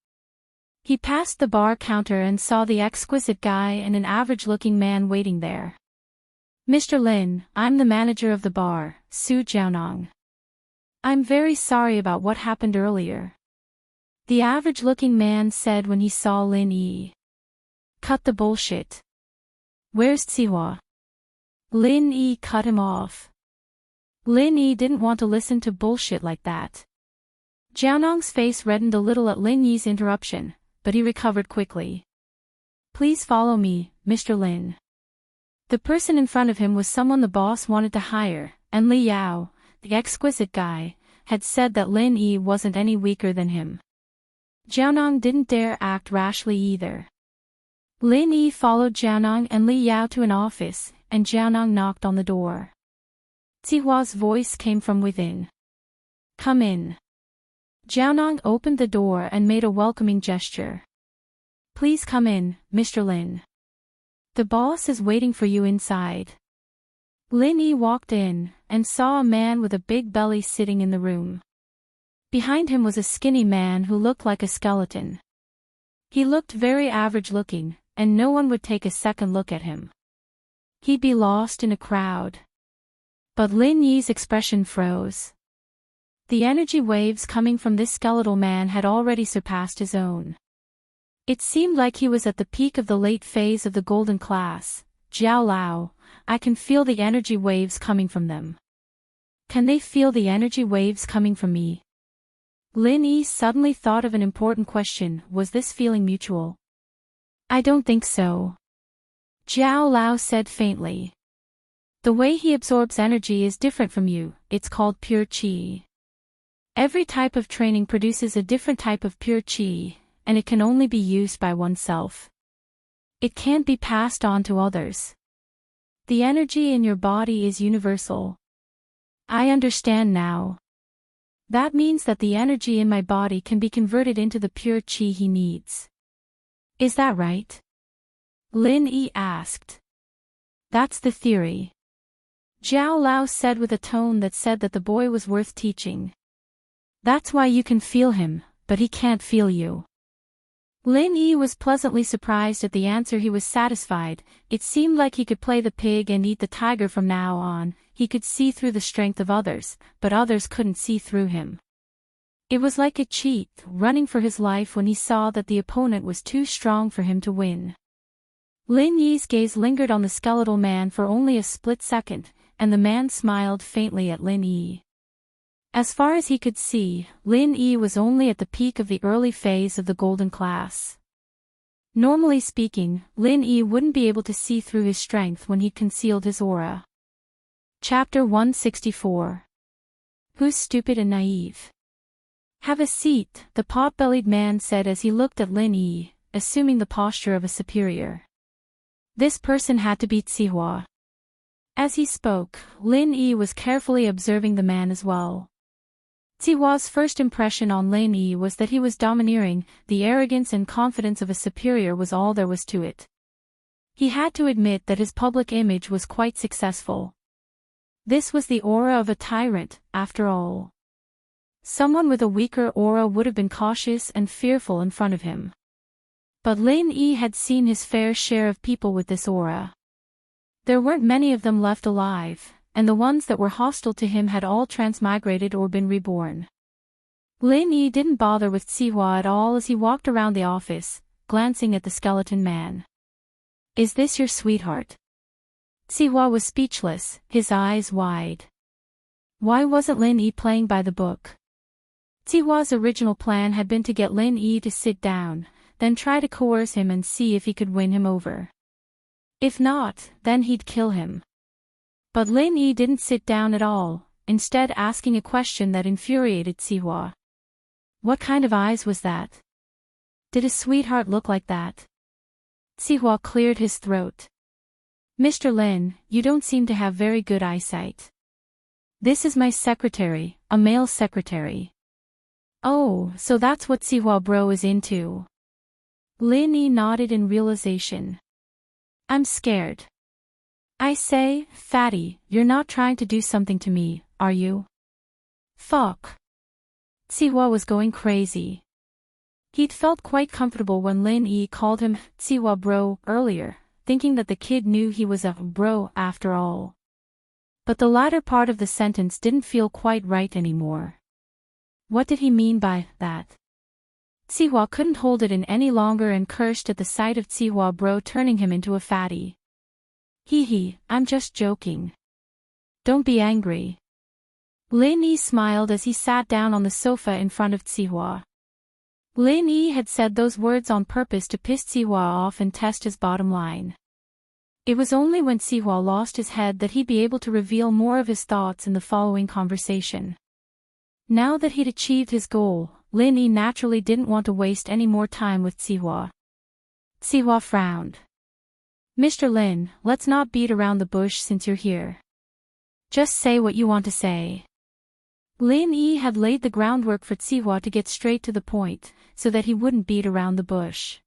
He passed the bar counter and saw the exquisite guy and an average-looking man waiting there. "Mr. Lin, I'm the manager of the bar, Su Jiaonong. I'm very sorry about what happened earlier," the average-looking man said when he saw Lin Yi. "Cut the bullshit. Where's Zihua?" Lin Yi cut him off. Lin Yi didn't want to listen to bullshit like that. Jiaonong's face reddened a little at Lin Yi's interruption, but he recovered quickly. "Please follow me, Mr. Lin." The person in front of him was someone the boss wanted to hire, and Li Yao, the exquisite guy, had said that Lin Yi wasn't any weaker than him. Jiaonong didn't dare act rashly either. Lin Yi followed Jiaonong and Li Yao to an office, and Jiaonong knocked on the door. Zihua's voice came from within. "Come in." Jiaonong opened the door and made a welcoming gesture. "Please come in, Mr. Lin. The boss is waiting for you inside." Lin Yi walked in, and saw a man with a big belly sitting in the room. Behind him was a skinny man who looked like a skeleton. He looked very average-looking, and no one would take a second look at him. He'd be lost in a crowd. But Lin Yi's expression froze. The energy waves coming from this skeletal man had already surpassed his own. It seemed like he was at the peak of the late phase of the golden class. "Jiao Lao, I can feel the energy waves coming from them. Can they feel the energy waves coming from me?" Lin Yi suddenly thought of an important question. Was this feeling mutual? "I don't think so," Jiao Lao said faintly. "The way he absorbs energy is different from you. It's called pure qi. Every type of training produces a different type of pure qi, and it can only be used by oneself. It can't be passed on to others. The energy in your body is universal." "I understand now. That means that the energy in my body can be converted into the pure qi he needs. Is that right?" Lin Yi asked. "That's the theory," Jiao Lao said with a tone that said that the boy was worth teaching. "That's why you can feel him, but he can't feel you. Lin Yi was pleasantly surprised at the answer. He was satisfied. It seemed like he could play the pig and eat the tiger from now on. He could see through the strength of others, but others couldn't see through him. It was like a cheat, running for his life when he saw that the opponent was too strong for him to win. Lin Yi's gaze lingered on the skeletal man for only a split second, and the man smiled faintly at Lin Yi. As far as he could see, Lin Yi was only at the peak of the early phase of the golden class. Normally speaking, Lin Yi wouldn't be able to see through his strength when he concealed his aura. Chapter 164. Who's stupid and naive? Have a seat, the pot-bellied man said as he looked at Lin Yi, assuming the posture of a superior. This person had to be Zihua. As he spoke, Lin Yi was carefully observing the man as well. Zihua's first impression on Lin Yi was that he was domineering. The arrogance and confidence of a superior was all there was to it. He had to admit that his public image was quite successful. This was the aura of a tyrant, after all. Someone with a weaker aura would have been cautious and fearful in front of him. But Lin Yi had seen his fair share of people with this aura. There weren't many of them left alive, and the ones that were hostile to him had all transmigrated or been reborn. Lin Yi didn't bother with Zihua at all as he walked around the office, glancing at the skeleton man. Is this your sweetheart? Zihua was speechless, his eyes wide. Why wasn't Lin Yi playing by the book? Zihua's original plan had been to get Lin Yi to sit down, then try to coerce him and see if he could win him over. If not, then he'd kill him. But Lin Yi didn't sit down at all, instead asking a question that infuriated Zihua. What kind of eyes was that? Did a sweetheart look like that? Zihua cleared his throat. Mr. Lin, you don't seem to have very good eyesight. This is my secretary, a male secretary. Oh, so that's what Zihua bro is into. Lin Yi nodded in realization. I'm scared. I say, fatty, you're not trying to do something to me, are you? Fuck. Zihua was going crazy. He'd felt quite comfortable when Lin Yi called him Zihua bro earlier, thinking that the kid knew he was a bro after all. But the latter part of the sentence didn't feel quite right anymore. What did he mean by that? Zihua couldn't hold it in any longer and cursed at the sight of Zihua bro turning him into a fatty. Hee, I'm just joking. Don't be angry. Lin Yi smiled as he sat down on the sofa in front of Zihua. Lin Yi had said those words on purpose to piss Zihua off and test his bottom line. It was only when Zihua lost his head that he'd be able to reveal more of his thoughts in the following conversation. Now that he'd achieved his goal, Lin Yi naturally didn't want to waste any more time with Zihua. Zihua frowned. Mr. Lin, let's not beat around the bush since you're here. Just say what you want to say. Lin Yi had laid the groundwork for Zihua to get straight to the point, so that he wouldn't beat around the bush.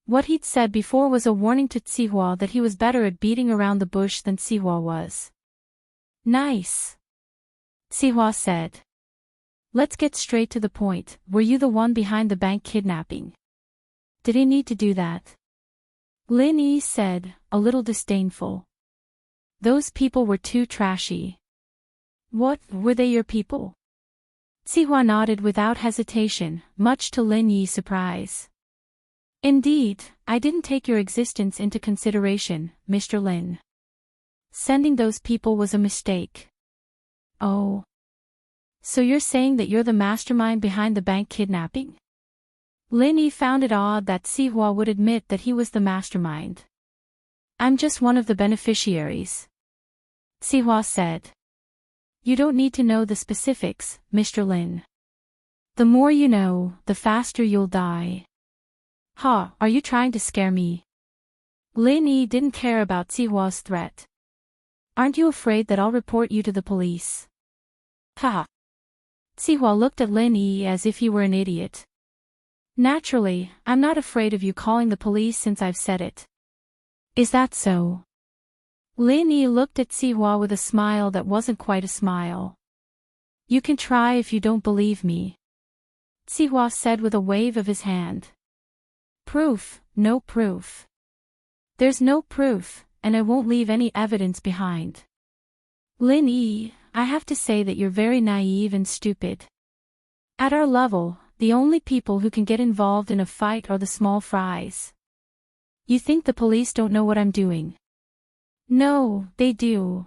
What he'd said before was a warning to Zihua that he was better at beating around the bush than Zihua was. Nice. Zihua said. Let's get straight to the point. Were you the one behind the bank kidnapping? Did he need to do that? Lin Yi said, a little disdainful. Those people were too trashy. What, were they your people? Zihua nodded without hesitation, much to Lin Yi's surprise. Indeed, I didn't take your existence into consideration, Mr. Lin. Sending those people was a mistake. Oh. So you're saying that you're the mastermind behind the bank kidnapping? Lin Yi found it odd that Zihua would admit that he was the mastermind. I'm just one of the beneficiaries. Zihua said. You don't need to know the specifics, Mr. Lin. The more you know, the faster you'll die. Ha, are you trying to scare me? Lin Yi didn't care about Zihua's threat. Aren't you afraid that I'll report you to the police? Ha. Zihua looked at Lin Yi as if he were an idiot. Naturally, I'm not afraid of you calling the police since I've said it. Is that so? Lin Yi looked at Zihua with a smile that wasn't quite a smile. You can try if you don't believe me. Sihua said with a wave of his hand. Proof, no proof. There's no proof, and I won't leave any evidence behind. Lin Yi, I have to say that you're very naive and stupid. At our level, the only people who can get involved in a fight are the small fries. You think the police don't know what I'm doing? No, they do.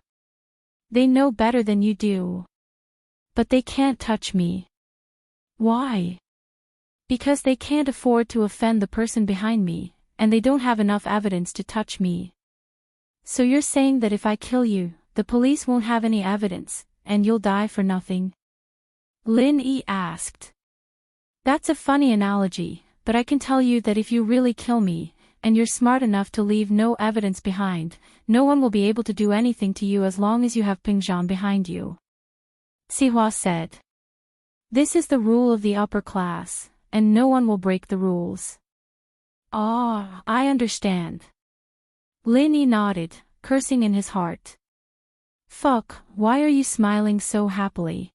They know better than you do. But they can't touch me. Why? Because they can't afford to offend the person behind me, and they don't have enough evidence to touch me. So you're saying that if I kill you, the police won't have any evidence, and you'll die for nothing? Lin Yi asked. That's a funny analogy, but I can tell you that if you really kill me, and you're smart enough to leave no evidence behind, no one will be able to do anything to you as long as you have Pingzhan behind you. Sihua said. This is the rule of the upper class, and no one will break the rules. Ah, I understand. Lin Yi nodded, cursing in his heart. Fuck, why are you smiling so happily?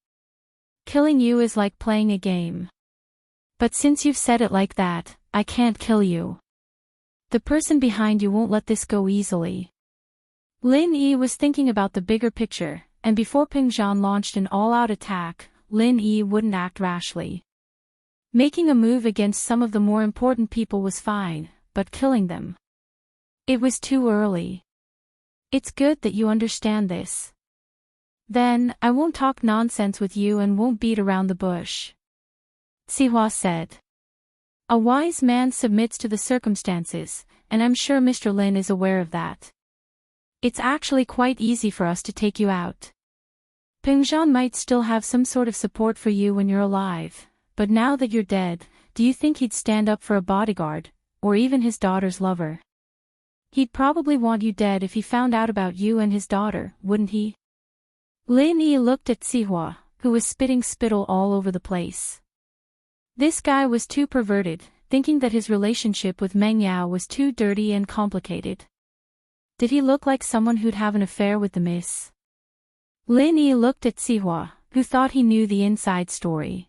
Killing you is like playing a game. But since you've said it like that, I can't kill you. The person behind you won't let this go easily. Lin Yi was thinking about the bigger picture, and before Pingzhan launched an all-out attack, Lin Yi wouldn't act rashly. Making a move against some of the more important people was fine, but killing them? It was too early. It's good that you understand this. Then, I won't talk nonsense with you and won't beat around the bush. Sihua said. A wise man submits to the circumstances, and I'm sure Mr. Lin is aware of that. It's actually quite easy for us to take you out. Pingzhan might still have some sort of support for you when you're alive, but now that you're dead, do you think he'd stand up for a bodyguard, or even his daughter's lover? He'd probably want you dead if he found out about you and his daughter, wouldn't he? Lin Yi looked at Sihua, who was spitting spittle all over the place. This guy was too perverted, thinking that his relationship with Meng Yao was too dirty and complicated. Did he look like someone who'd have an affair with the miss? Lin Yi looked at Sihua, who thought he knew the inside story.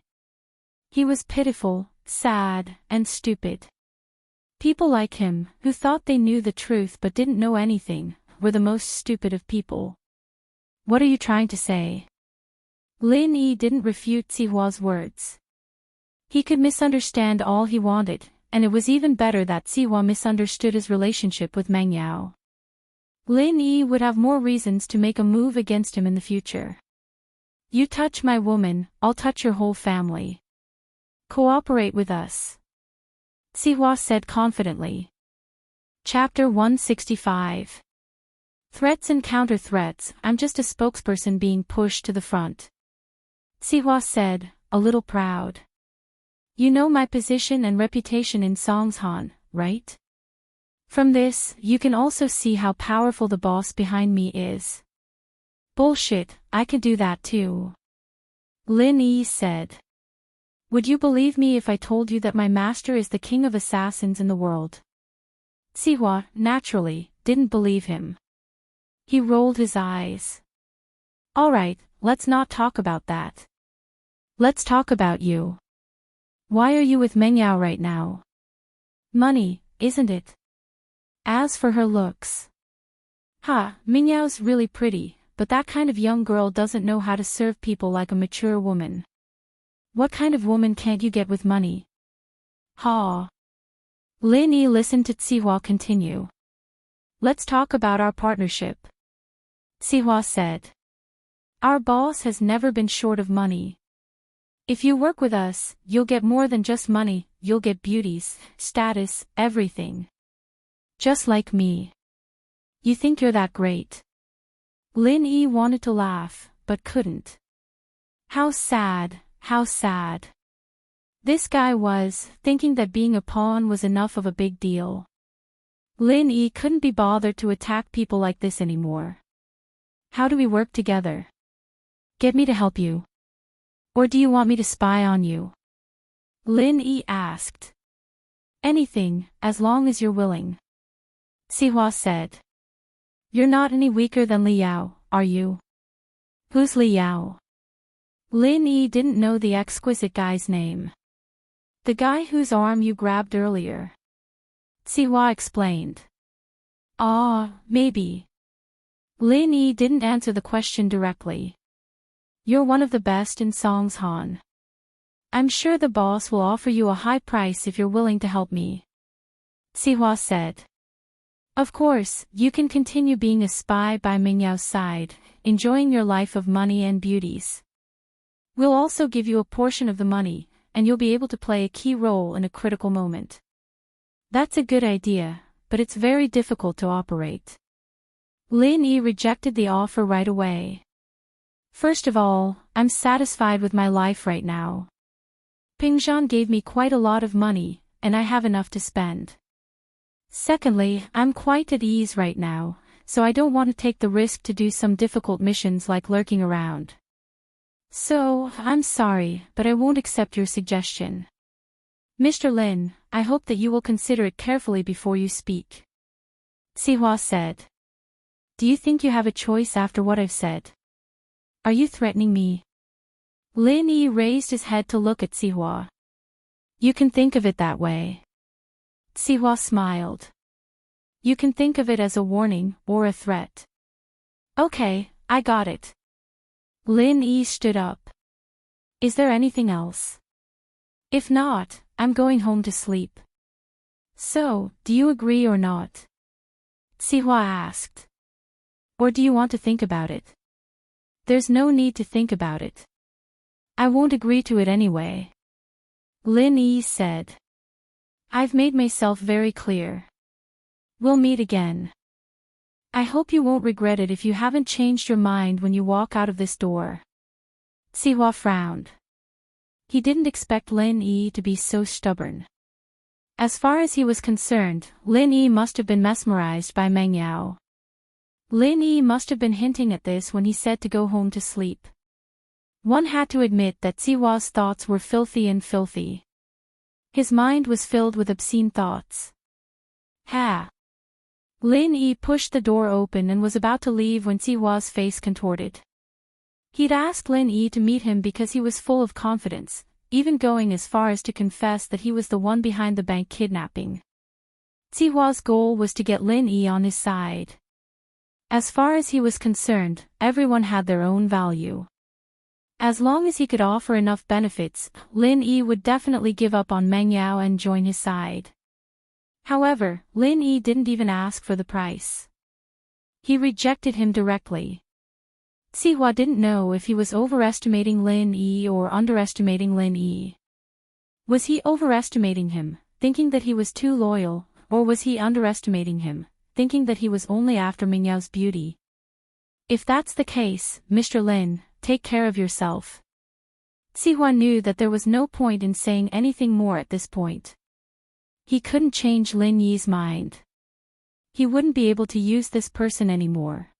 He was pitiful, sad, and stupid. People like him, who thought they knew the truth but didn't know anything, were the most stupid of people. What are you trying to say? Lin Yi didn't refute Sihua's words. He could misunderstand all he wanted, and it was even better that Sihua misunderstood his relationship with Meng Yao. Lin Yi would have more reasons to make a move against him in the future. You touch my woman, I'll touch your whole family. Cooperate with us. Sihua said confidently. Chapter 165. Threats and counter-threats. I'm just a spokesperson being pushed to the front. Sihua said, a little proud. You know my position and reputation in Songshan, right? From this, you can also see how powerful the boss behind me is. Bullshit, I can do that too. Lin Yi said. Would you believe me if I told you that my master is the king of assassins in the world? Sihua, naturally, didn't believe him. He rolled his eyes. Alright, let's not talk about that. Let's talk about you. Why are you with Meng Yao right now? Money, isn't it? As for her looks. Meng Yao's really pretty, but that kind of young girl doesn't know how to serve people like a mature woman. What kind of woman can't you get with money? Lin Yi listened to Sihua continue. Let's talk about our partnership. Sihua said. Our boss has never been short of money. If you work with us, you'll get more than just money, you'll get beauties, status, everything. Just like me. You think you're that great? Lin Yi wanted to laugh, but couldn't. How sad, how sad. This guy was, thinking that being a pawn was enough of a big deal. Lin Yi couldn't be bothered to attack people like this anymore. How do we work together? Get me to help you. Or do you want me to spy on you? Lin Yi asked. Anything, as long as you're willing. Sihua said. You're not any weaker than Li Yao, are you? Who's Li Yao? Lin Yi didn't know the exquisite guy's name. The guy whose arm you grabbed earlier. Sihua explained. Ah, maybe. Lin Yi didn't answer the question directly. You're one of the best in Songs Han. I'm sure the boss will offer you a high price if you're willing to help me. Sihua said. Of course, you can continue being a spy by Mingyao's side, enjoying your life of money and beauties. We'll also give you a portion of the money, and you'll be able to play a key role in a critical moment. That's a good idea, but it's very difficult to operate. Lin Yi rejected the offer right away. First of all, I'm satisfied with my life right now. Pingzhan gave me quite a lot of money, and I have enough to spend. Secondly, I'm quite at ease right now, so I don't want to take the risk to do some difficult missions like lurking around. So, I'm sorry, but I won't accept your suggestion. Mr. Lin, I hope that you will consider it carefully before you speak. Sihua said. Do you think you have a choice after what I've said? Are you threatening me? Lin Yi raised his head to look at Sihua. You can think of it that way. Sihua smiled. You can think of it as a warning or a threat. Okay, I got it. Lin Yi stood up. Is there anything else? If not, I'm going home to sleep. So, do you agree or not? Sihua asked. Or do you want to think about it? There's no need to think about it. I won't agree to it anyway. Lin Yi said. I've made myself very clear. We'll meet again. I hope you won't regret it if you haven't changed your mind when you walk out of this door. Sihua frowned. He didn't expect Lin Yi to be so stubborn. As far as he was concerned, Lin Yi must have been mesmerized by Meng Yao. Lin Yi must have been hinting at this when he said to go home to sleep. One had to admit that Sihua's thoughts were filthy and filthy. His mind was filled with obscene thoughts. Ha! Lin Yi pushed the door open and was about to leave when Sihua's face contorted. He'd asked Lin Yi to meet him because he was full of confidence, even going as far as to confess that he was the one behind the bank kidnapping. Sihua's goal was to get Lin Yi on his side. As far as he was concerned, everyone had their own value. As long as he could offer enough benefits, Lin Yi would definitely give up on Meng Yao and join his side. However, Lin Yi didn't even ask for the price. He rejected him directly. Sihua didn't know if he was overestimating Lin Yi or underestimating Lin Yi. Was he overestimating him, thinking that he was too loyal, or was he underestimating him, thinking that he was only after Meng Yao's beauty? If that's the case, Mr. Lin, take care of yourself. Sihua knew that there was no point in saying anything more at this point. He couldn't change Lin Yi's mind. He wouldn't be able to use this person anymore.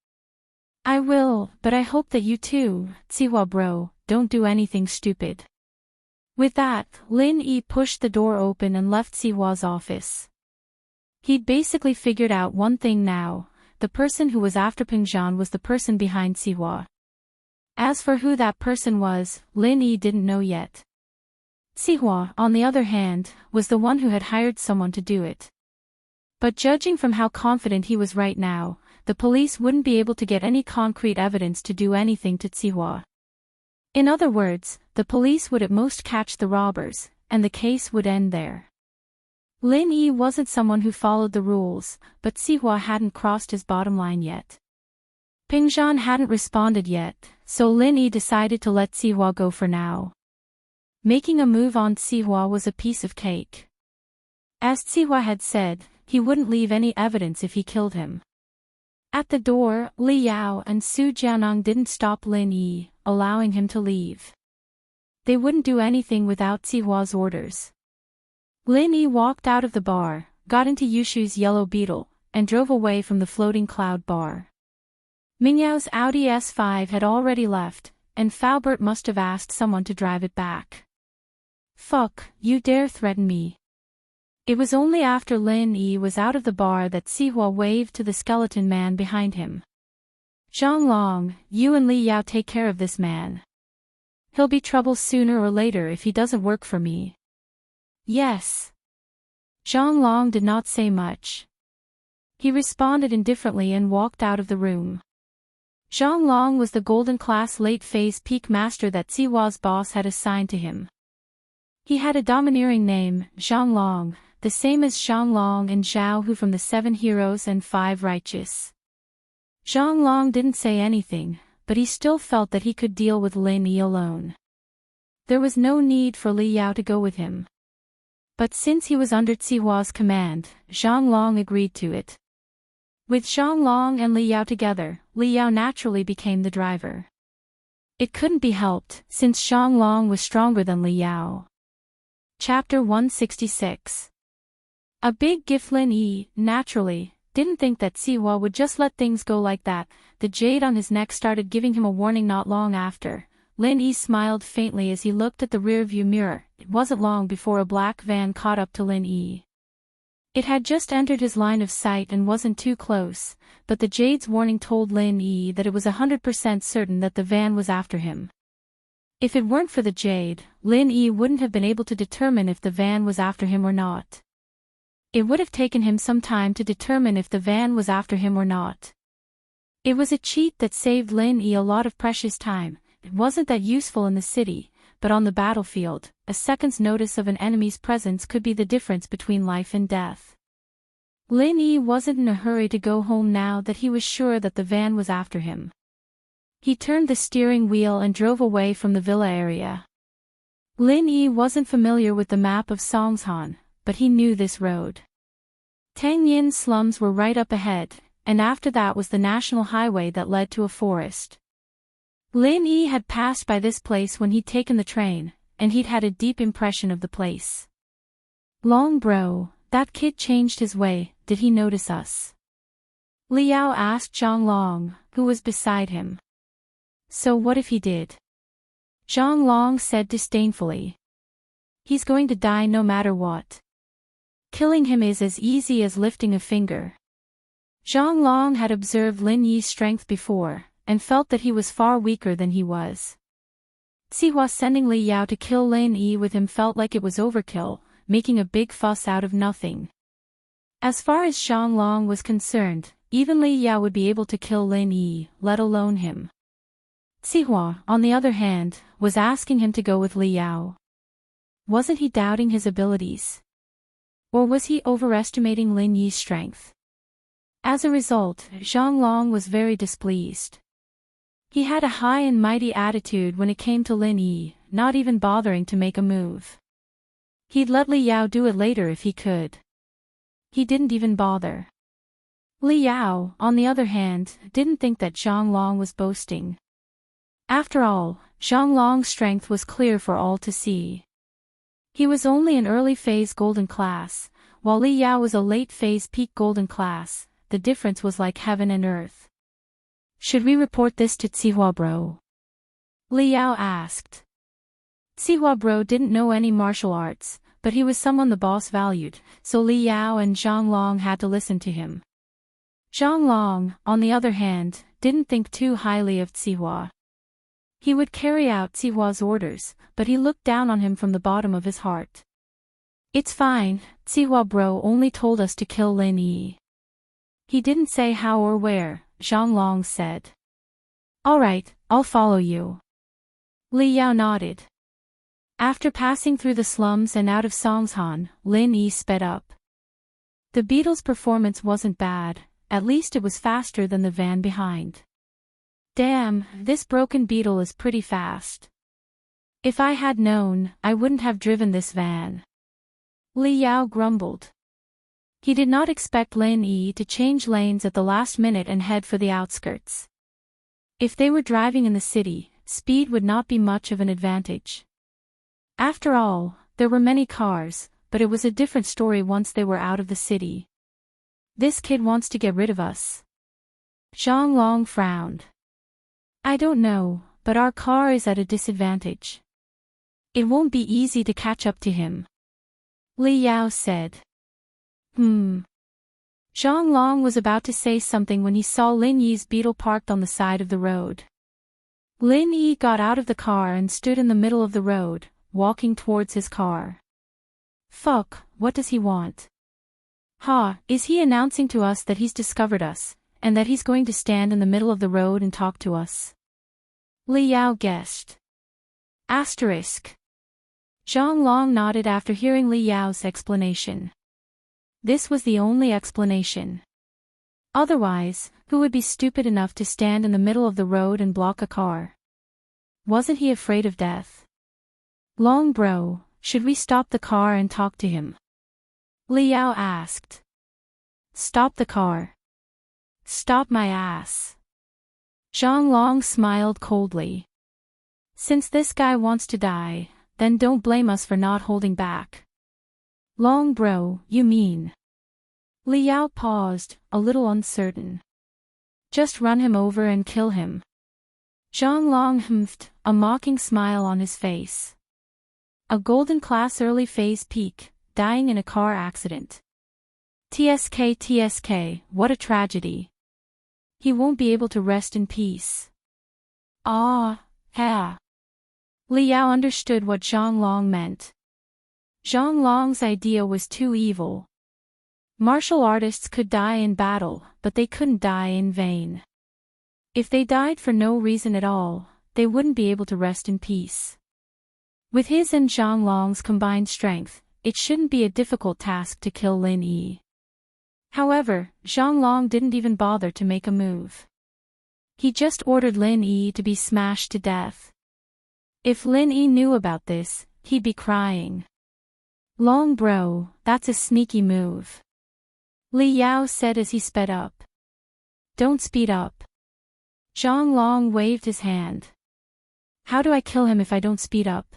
I will, but I hope that you too, Sihua bro, don't do anything stupid. With that, Lin Yi pushed the door open and left Sihua's office. He'd basically figured out one thing now: the person who was after Pingzhan was the person behind Sihua. As for who that person was, Lin Yi didn't know yet. Sihua, on the other hand, was the one who had hired someone to do it. But judging from how confident he was right now, the police wouldn't be able to get any concrete evidence to do anything to Sihua. In other words, the police would at most catch the robbers, and the case would end there. Lin Yi wasn't someone who followed the rules, but Sihua hadn't crossed his bottom line yet. Pingzhan hadn't responded yet, so Lin Yi decided to let Sihua go for now. Making a move on Sihua was a piece of cake. As Sihua had said, he wouldn't leave any evidence if he killed him. At the door, Li Yao and Su Jianong didn't stop Lin Yi, allowing him to leave. They wouldn't do anything without Sihua's orders. Lin Yi walked out of the bar, got into Yushu's yellow beetle, and drove away from the floating cloud bar. Mingyao's Audi S5 had already left, and Faubert must have asked someone to drive it back. Fuck, you dare threaten me. It was only after Lin Yi was out of the bar that Sihua waved to the skeleton man behind him. Zhang Long, you and Li Yao take care of this man. He'll be trouble sooner or later if he doesn't work for me. Yes. Zhang Long did not say much. He responded indifferently and walked out of the room. Zhang Long was the golden class late phase peak master that Sihua's boss had assigned to him. He had a domineering name, Zhang Long, the same as Zhang Long and Zhao Hu from the 7 Heroes and 5 Righteous. Zhang Long didn't say anything, but he still felt that he could deal with Lin Yi alone. There was no need for Li Yao to go with him. But since he was under Sihua's command, Zhang Long agreed to it. With Zhang Long and Li Yao together, Li Yao naturally became the driver. It couldn't be helped, since Zhang Long was stronger than Li Yao. Chapter 166. A big gift. Lin Yi, naturally, didn't think that Sihua would just let things go like that. The jade on his neck started giving him a warning not long after. Lin Yi smiled faintly as he looked at the rear-view mirror. It wasn't long before a black van caught up to Lin Yi. It had just entered his line of sight and wasn't too close, but the jade's warning told Lin Yi that it was 100% certain that the van was after him. If it weren't for the jade, Lin Yi wouldn't have been able to determine if the van was after him or not. It would have taken him some time to determine if the van was after him or not. It was a cheat that saved Lin Yi a lot of precious time. It wasn't that useful in the city, but on the battlefield, a second's notice of an enemy's presence could be the difference between life and death. Lin Yi wasn't in a hurry to go home now that he was sure that the van was after him. He turned the steering wheel and drove away from the villa area. Lin Yi wasn't familiar with the map of Songshan, but he knew this road. Tangyin slums were right up ahead, and after that was the national highway that led to a forest. Lin Yi had passed by this place when he'd taken the train, and he'd had a deep impression of the place. Long bro, that kid changed his way, did he notice us? Li Yao asked Zhang Long, who was beside him. So what if he did? Zhang Long said disdainfully. He's going to die no matter what. Killing him is as easy as lifting a finger. Zhang Long had observed Lin Yi's strength before, and felt that he was far weaker than he was. Sihua sending Li Yao to kill Lin Yi with him felt like it was overkill, making a big fuss out of nothing. As far as Zhang Long was concerned, even Li Yao would be able to kill Lin Yi, let alone him. Sihua, on the other hand, was asking him to go with Li Yao. Wasn't he doubting his abilities? Or was he overestimating Lin Yi's strength? As a result, Zhang Long was very displeased. He had a high and mighty attitude when it came to Lin Yi, not even bothering to make a move. He'd let Li Yao do it later if he could. He didn't even bother. Li Yao, on the other hand, didn't think that Zhang Long was boasting. After all, Zhang Long's strength was clear for all to see. He was only an early phase golden class, while Li Yao was a late phase peak golden class. The difference was like heaven and earth. Should we report this to Sihua bro? Li Yao asked. Sihua bro didn't know any martial arts, but he was someone the boss valued, so Li Yao and Zhang Long had to listen to him. Zhang Long, on the other hand, didn't think too highly of Sihua. He would carry out Sihua's orders, but he looked down on him from the bottom of his heart. It's fine, Sihua bro only told us to kill Lin Yi. He didn't say how or where, Zhang Long said. Alright, I'll follow you. Li Yao nodded. After passing through the slums and out of Songshan, Lin Yi sped up. The beetle's performance wasn't bad, at least it was faster than the van behind. Damn, this broken beetle is pretty fast. If I had known, I wouldn't have driven this van. Li Yao grumbled. He did not expect Lin Yi to change lanes at the last minute and head for the outskirts. If they were driving in the city, speed would not be much of an advantage. After all, there were many cars, but it was a different story once they were out of the city. This kid wants to get rid of us. Zhang Long frowned. I don't know, but our car is at a disadvantage. It won't be easy to catch up to him. Li Yao said. Zhang Long was about to say something when he saw Lin Yi's beetle parked on the side of the road. Lin Yi got out of the car and stood in the middle of the road, walking towards his car. Fuck, what does he want? Ha, is he announcing to us that he's discovered us, and that he's going to stand in the middle of the road and talk to us? Li Yao guessed. Asterisk. Zhang Long nodded after hearing Li Yao's explanation. This was the only explanation. Otherwise, who would be stupid enough to stand in the middle of the road and block a car? Wasn't he afraid of death? Long bro, should we stop the car and talk to him? Li Yao asked. Stop the car. Stop my ass. Zhang Long smiled coldly. Since this guy wants to die, then don't blame us for not holding back. Long bro, you mean? Li Yao paused, a little uncertain. Just run him over and kill him. Zhang Long humphed, a mocking smile on his face. A golden class early phase peak, dying in a car accident. TSK, what a tragedy. He won't be able to rest in peace. Ah, ha. Li Yao understood what Zhang Long meant. Zhang Long's idea was too evil. Martial artists could die in battle, but they couldn't die in vain. If they died for no reason at all, they wouldn't be able to rest in peace. With his and Zhang Long's combined strength, it shouldn't be a difficult task to kill Lin Yi. However, Zhang Long didn't even bother to make a move. He just ordered Lin Yi to be smashed to death. If Lin Yi knew about this, he'd be crying. Long bro, that's a sneaky move. Li Yao said as he sped up. Don't speed up. Zhang Long waved his hand. How do I kill him if I don't speed up?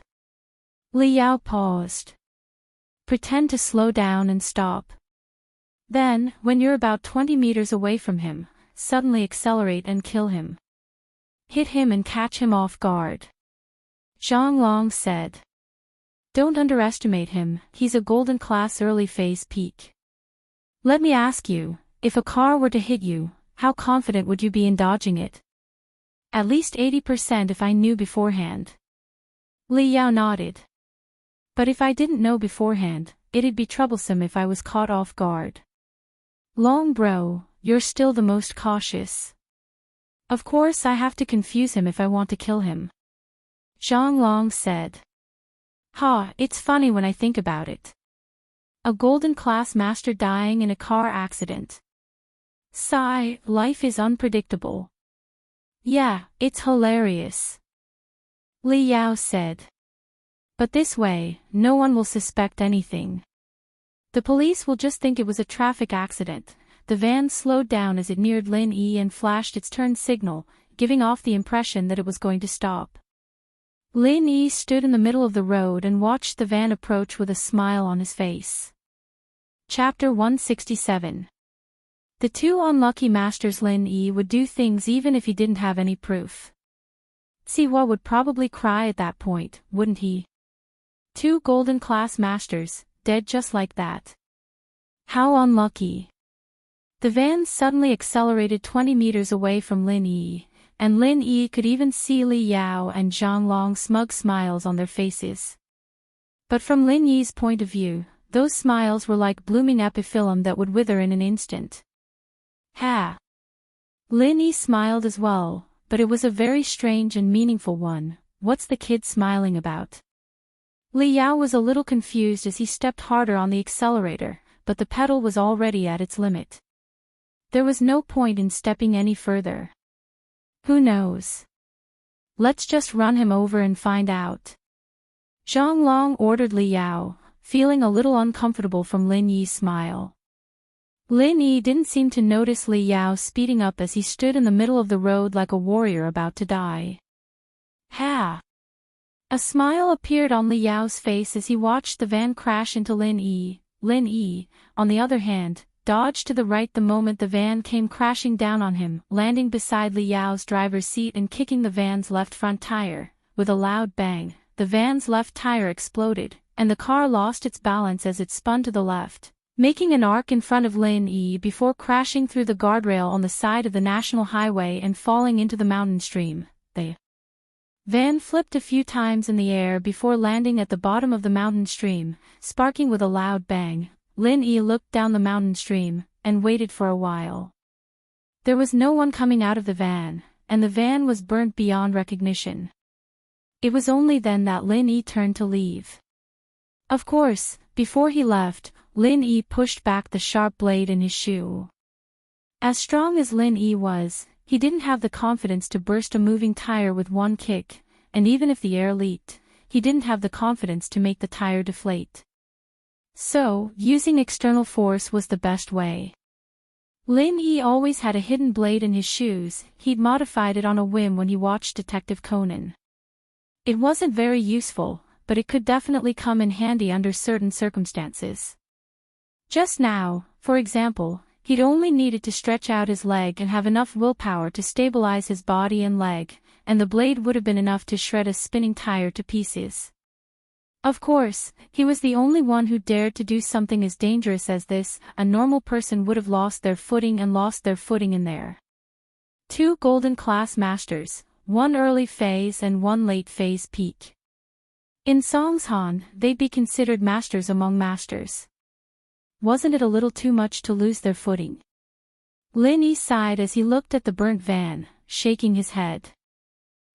Li Yao paused. Pretend to slow down and stop. Then, when you're about 20 meters away from him, suddenly accelerate and kill him. Hit him and catch him off guard. Zhang Long said. Don't underestimate him, he's a golden class early phase peak. Let me ask you, if a car were to hit you, how confident would you be in dodging it? At least 80% if I knew beforehand. Li Yao nodded. But if I didn't know beforehand, it'd be troublesome if I was caught off guard. Long bro, you're still the most cautious. Of course I have to confuse him if I want to kill him. Zhang Long said. Ha, it's funny when I think about it. A golden class master dying in a car accident. Sigh, life is unpredictable. Yeah, it's hilarious. Li Yao said. But this way, no one will suspect anything. The police will just think it was a traffic accident. The van slowed down as it neared Lin Yi and flashed its turn signal, giving off the impression that it was going to stop. Lin Yi stood in the middle of the road and watched the van approach with a smile on his face. Chapter 167. The two unlucky masters. Lin Yi would do things even if he didn't have any proof. Siwa would probably cry at that point, wouldn't he? Two golden class masters, dead just like that. How unlucky. The van suddenly accelerated 20 meters away from Lin Yi, and Lin Yi could even see Li Yao and Zhang Long's smug smiles on their faces. But from Lin Yi's point of view, those smiles were like blooming epiphyllum that would wither in an instant. Ha! Lin Yi smiled as well, but it was a very strange and meaningful one. What's the kid smiling about? Li Yao was a little confused as he stepped harder on the accelerator, but the pedal was already at its limit. There was no point in stepping any further. Who knows? Let's just run him over and find out. Zhang Long ordered Li Yao, feeling a little uncomfortable from Lin Yi's smile. Lin Yi didn't seem to notice Li Yao speeding up as he stood in the middle of the road like a warrior about to die. Ha! A smile appeared on Li Yao's face as he watched the van crash into Lin Yi. Lin Yi, on the other hand, dodged to the right the moment the van came crashing down on him, landing beside Li Yao's driver's seat and kicking the van's left front tire. With a loud bang, the van's left tire exploded, and the car lost its balance as it spun to the left, making an arc in front of Lin Yi before crashing through the guardrail on the side of the national highway and falling into the mountain stream. The Van flipped a few times in the air before landing at the bottom of the mountain stream, sparking with a loud bang. Lin Yi looked down the mountain stream, and waited for a while. There was no one coming out of the van, and the van was burnt beyond recognition. It was only then that Lin Yi turned to leave. Of course, before he left, Lin Yi pushed back the sharp blade in his shoe. As strong as Lin Yi was, he didn't have the confidence to burst a moving tire with one kick, and even if the air leaked, he didn't have the confidence to make the tire deflate. So, using external force was the best way. Lin Yi always had a hidden blade in his shoes. He'd modified it on a whim when he watched Detective Conan. It wasn't very useful, but it could definitely come in handy under certain circumstances. Just now, for example, he'd only needed to stretch out his leg and have enough willpower to stabilize his body and leg, and the blade would have been enough to shred a spinning tire to pieces. Of course, he was the only one who dared to do something as dangerous as this. A normal person would have lost their footing in there. 2 golden class masters, 1 early phase and 1 late phase peak. In Songshan, they'd be considered masters among masters. Wasn't it a little too much to lose their footing? Lin Yi sighed as he looked at the burnt van, shaking his head.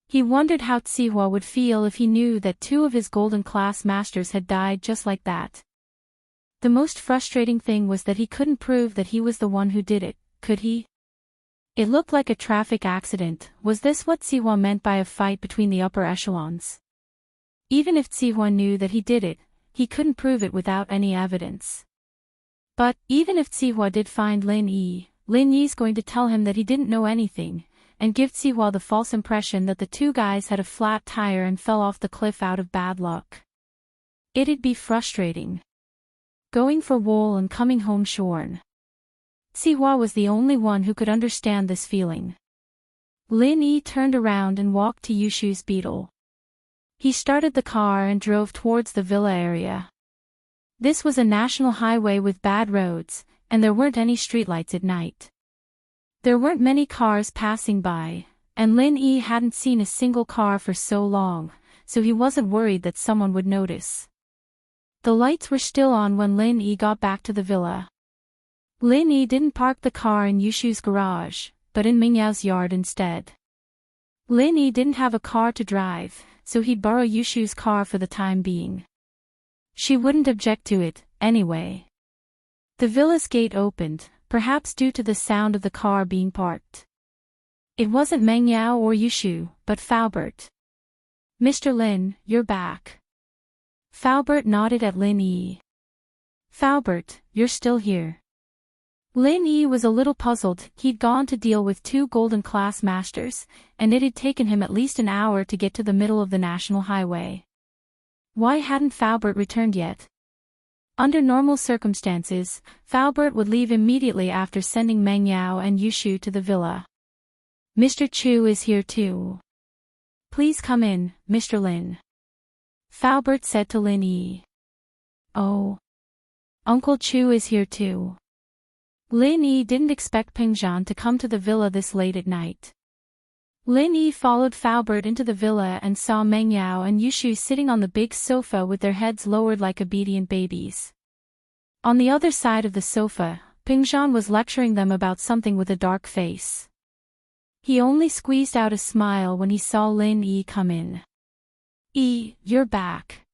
He wondered how Tsihua would feel if he knew that 2 of his golden class masters had died just like that. The most frustrating thing was that he couldn't prove that he was the one who did it, could he? It looked like a traffic accident. Was this what Tsihua meant by a fight between the upper echelons? Even if Tsihua knew that he did it, he couldn't prove it without any evidence. But, even if Tsihua did find Lin Yi's going to tell him that he didn't know anything, and give Tsihua the false impression that the 2 guys had a flat tire and fell off the cliff out of bad luck. It'd be frustrating. Going for wool and coming home shorn. Tsihua was the only one who could understand this feeling. Lin Yi turned around and walked to Yushu's beetle. He started the car and drove towards the villa area. This was a national highway with bad roads, and there weren't any streetlights at night. There weren't many cars passing by, and Lin Yi hadn't seen a single car for so long, so he wasn't worried that someone would notice. The lights were still on when Lin Yi got back to the villa. Lin Yi didn't park the car in Yushu's garage, but in Mingyao's yard instead. Lin Yi didn't have a car to drive, so he'd borrow Yushu's car for the time being. She wouldn't object to it, anyway. The villa's gate opened, perhaps due to the sound of the car being parked. It wasn't Mengyao or Yushu, but Faubert. "Mr. Lin, you're back." Faubert nodded at Lin Yi. "Faubert, you're still here." Lin Yi was a little puzzled. He'd gone to deal with 2 golden class masters, and it had taken him at least an hour to get to the middle of the national highway. Why hadn't Faubert returned yet? Under normal circumstances, Faubert would leave immediately after sending Meng Yao and Yushu to the villa. "Mr. Chu is here too. Please come in, Mr. Lin," Faubert said to Lin Yi. "Oh. Uncle Chu is here too." Lin Yi didn't expect Peng Zhan to come to the villa this late at night. Lin Yi followed Faubert into the villa and saw Meng Yao and Yushu sitting on the big sofa with their heads lowered like obedient babies. On the other side of the sofa, Peng Zhan was lecturing them about something with a dark face. He only squeezed out a smile when he saw Lin Yi come in. You're back.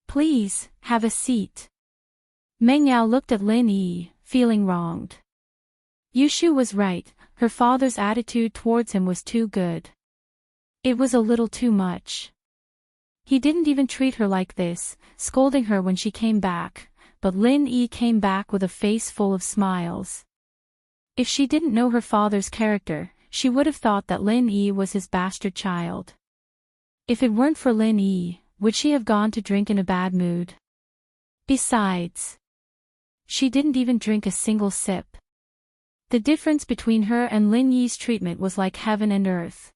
Please, have a seat." Meng Yao looked at Lin Yi, feeling wronged. Yushu was right. Her father's attitude towards him was too good. It was a little too much. He didn't even treat her like this, scolding her when she came back, but Lin Yi came back with a face full of smiles. If she didn't know her father's character, she would have thought that Lin Yi was his bastard child. If it weren't for Lin Yi, would she have gone to drink in a bad mood? Besides, she didn't even drink a single sip. The difference between her and Lin Yi's treatment was like heaven and earth.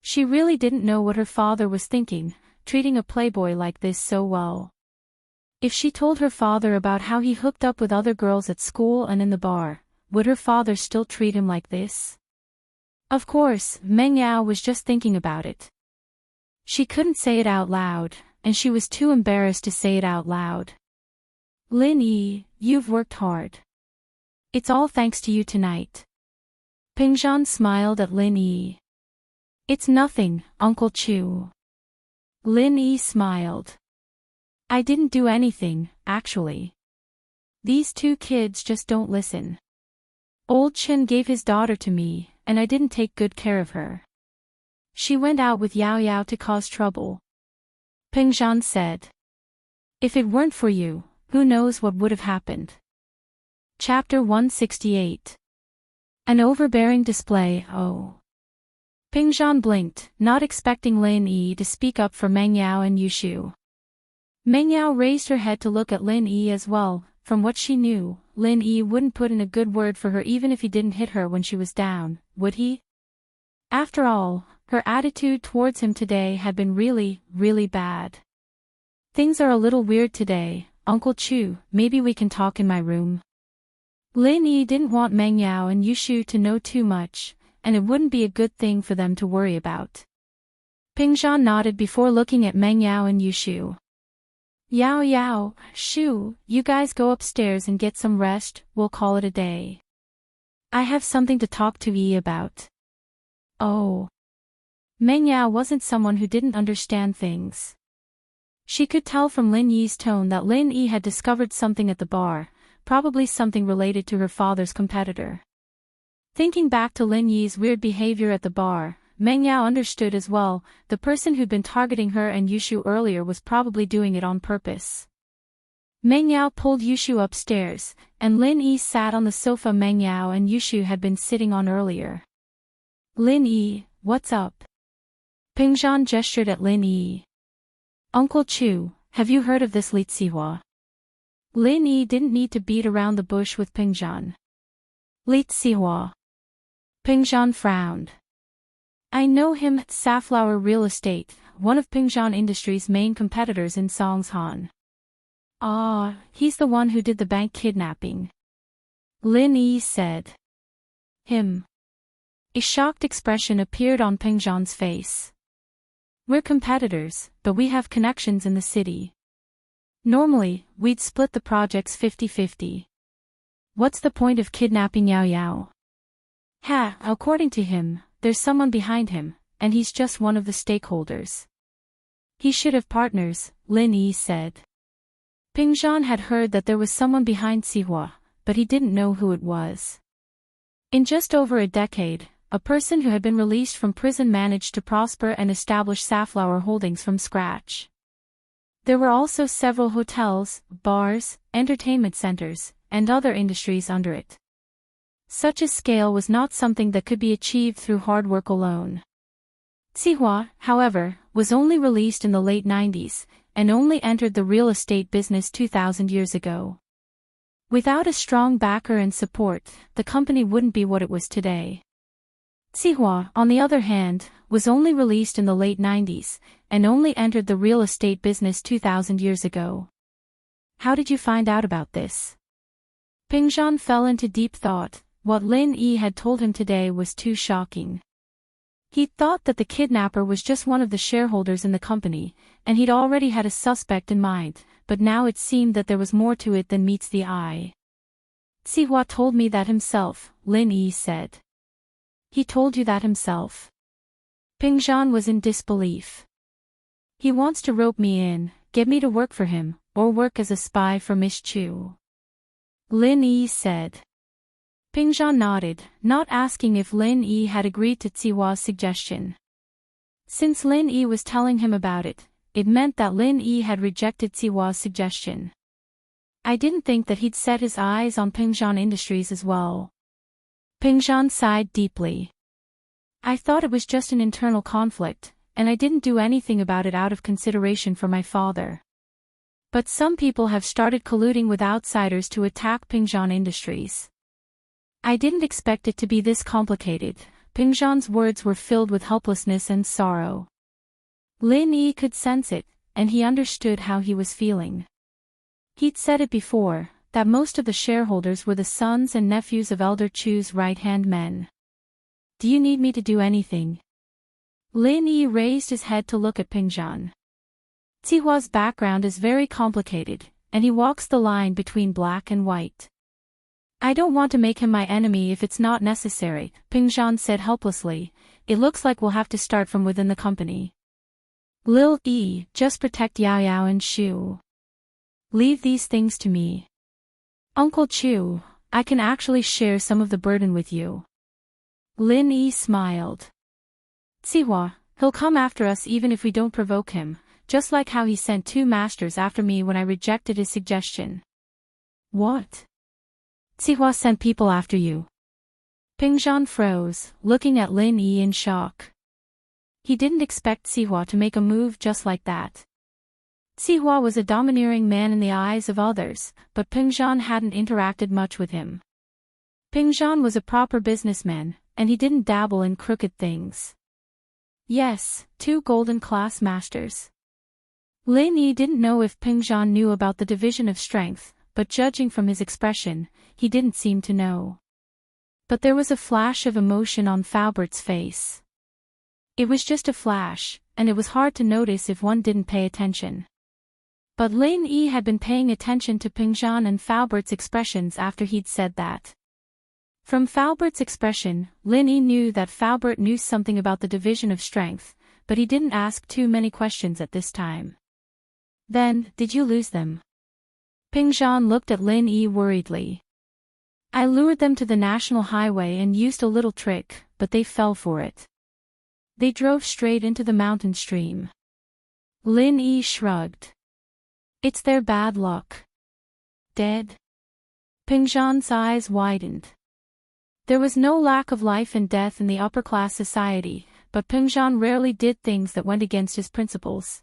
She really didn't know what her father was thinking, treating a playboy like this so well. If she told her father about how he hooked up with other girls at school and in the bar, would her father still treat him like this? Of course, Meng Yao was just thinking about it. She couldn't say it out loud, and she was too embarrassed to say it out loud. Lin Yi, you've worked hard. It's all thanks to you tonight. Pingzhan smiled at Lin Yi. It's nothing, Uncle Chu. Lin Yi smiled. I didn't do anything, actually. These two kids just don't listen. Old Chen gave his daughter to me, and I didn't take good care of her. She went out with Yao Yao to cause trouble. Pingzhan said. If it weren't for you, who knows what would have happened. Chapter 168. An overbearing display. Oh. Pingzhan blinked, not expecting Lin Yi to speak up for Meng Yao and Yushu. Meng Yao raised her head to look at Lin Yi as well. From what she knew, Lin Yi wouldn't put in a good word for her even if he didn't hit her when she was down, would he? After all, her attitude towards him today had been really, really bad. Things are a little weird today, Uncle Chu, maybe we can talk in my room. Lin Yi didn't want Meng Yao and Yushu to know too much, and it wouldn't be a good thing for them to worry about. Pingzhan nodded before looking at Meng Yao and Yushu. Yao Yao, Shu, you guys go upstairs and get some rest, we'll call it a day. I have something to talk to Yi about. Oh. Meng Yao wasn't someone who didn't understand things. She could tell from Lin Yi's tone that Lin Yi had discovered something at the bar, probably something related to her father's competitor. Thinking back to Lin Yi's weird behavior at the bar, Meng Yao understood as well, the person who'd been targeting her and Yushu earlier was probably doing it on purpose. Meng Yao pulled Yushu upstairs, and Lin Yi sat on the sofa Meng Yao and Yushu had been sitting on earlier. Lin Yi, what's up? Pingzhan gestured at Lin Yi. Uncle Chu, have you heard of this Li Zihua? Lin Yi didn't need to beat around the bush with Pingzhan. Li Zihua. Pingzhan frowned. I know him, Safflower Real Estate, one of Pingzhan Industries' main competitors in Songshan. Ah, he's the one who did the bank kidnapping. Lin Yi said. Him. A shocked expression appeared on Pingzhan's face. We're competitors, but we have connections in the city. Normally, we'd split the projects 50-50. What's the point of kidnapping Yao Yao? According to him, there's someone behind him, and he's just one of the stakeholders. He should have partners, Lin Yi said. Pingzhan had heard that there was someone behind Zihua, but he didn't know who it was. In just over a decade, a person who had been released from prison managed to prosper and establish Safflower Holdings from scratch. There were also several hotels, bars, entertainment centers, and other industries under it. Such a scale was not something that could be achieved through hard work alone. Zihua, however, was only released in the late 90s, and only entered the real estate business 2,000 years ago. Without a strong backer and support, the company wouldn't be what it was today. Zihua, on the other hand, was only released in the late 90s, and only entered the real estate business 2,000 years ago. How did you find out about this? Pingzhan fell into deep thought. What Lin Yi had told him today was too shocking. He'd thought that the kidnapper was just one of the shareholders in the company, and he'd already had a suspect in mind, but now it seemed that there was more to it than meets the eye. Zihua told me that himself, Lin Yi said. He told you that himself? Pingzhan was in disbelief. He wants to rope me in, get me to work for him, or work as a spy for Miss Chu. Lin Yi said. Pingzhan nodded, not asking if Lin Yi had agreed to Zihua's suggestion. Since Lin Yi was telling him about it, it meant that Lin Yi had rejected Zihua's suggestion. I didn't think that he'd set his eyes on Pingzhan Industries as well. Pingzhan sighed deeply. I thought it was just an internal conflict, and I didn't do anything about it out of consideration for my father. But some people have started colluding with outsiders to attack Pingzhan Industries. I didn't expect it to be this complicated. Pingzhan's words were filled with helplessness and sorrow. Lin Yi could sense it, and he understood how he was feeling. He'd said it before, that most of the shareholders were the sons and nephews of Elder Chu's right-hand men. Do you need me to do anything? Lin Yi raised his head to look at Pingzhan. Zihua's background is very complicated, and he walks the line between black and white. I don't want to make him my enemy if it's not necessary, Pingzhan said helplessly. It looks like we'll have to start from within the company. Lil Yi, just protect Yao Yao and Shu. Leave these things to me. Uncle Chu, I can actually share some of the burden with you. Lin Yi smiled. Zihua, he'll come after us even if we don't provoke him, just like how he sent 2 masters after me when I rejected his suggestion. What? Zihua sent people after you. Pingzhan froze, looking at Lin Yi in shock. He didn't expect Zihua to make a move just like that. Zihua was a domineering man in the eyes of others, but Pingzhan hadn't interacted much with him. Pingzhan was a proper businessman, and he didn't dabble in crooked things. Yes, 2 golden class masters. Lin Yi didn't know if Pingzhan knew about the division of strength, but judging from his expression, he didn't seem to know. But there was a flash of emotion on Faubert's face. It was just a flash, and it was hard to notice if one didn't pay attention. But Lin Yi had been paying attention to Pingzhan and Faubert's expressions after he'd said that. From Faubert's expression, Lin Yi knew that Faubert knew something about the division of strength, but he didn't ask too many questions at this time. Then, did you lose them? Pingzhan looked at Lin Yi worriedly. I lured them to the national highway and used a little trick, but they fell for it. They drove straight into the mountain stream. Lin Yi shrugged. It's their bad luck. Dead? Pingzhan's eyes widened. There was no lack of life and death in the upper-class society, but Pingzhan rarely did things that went against his principles.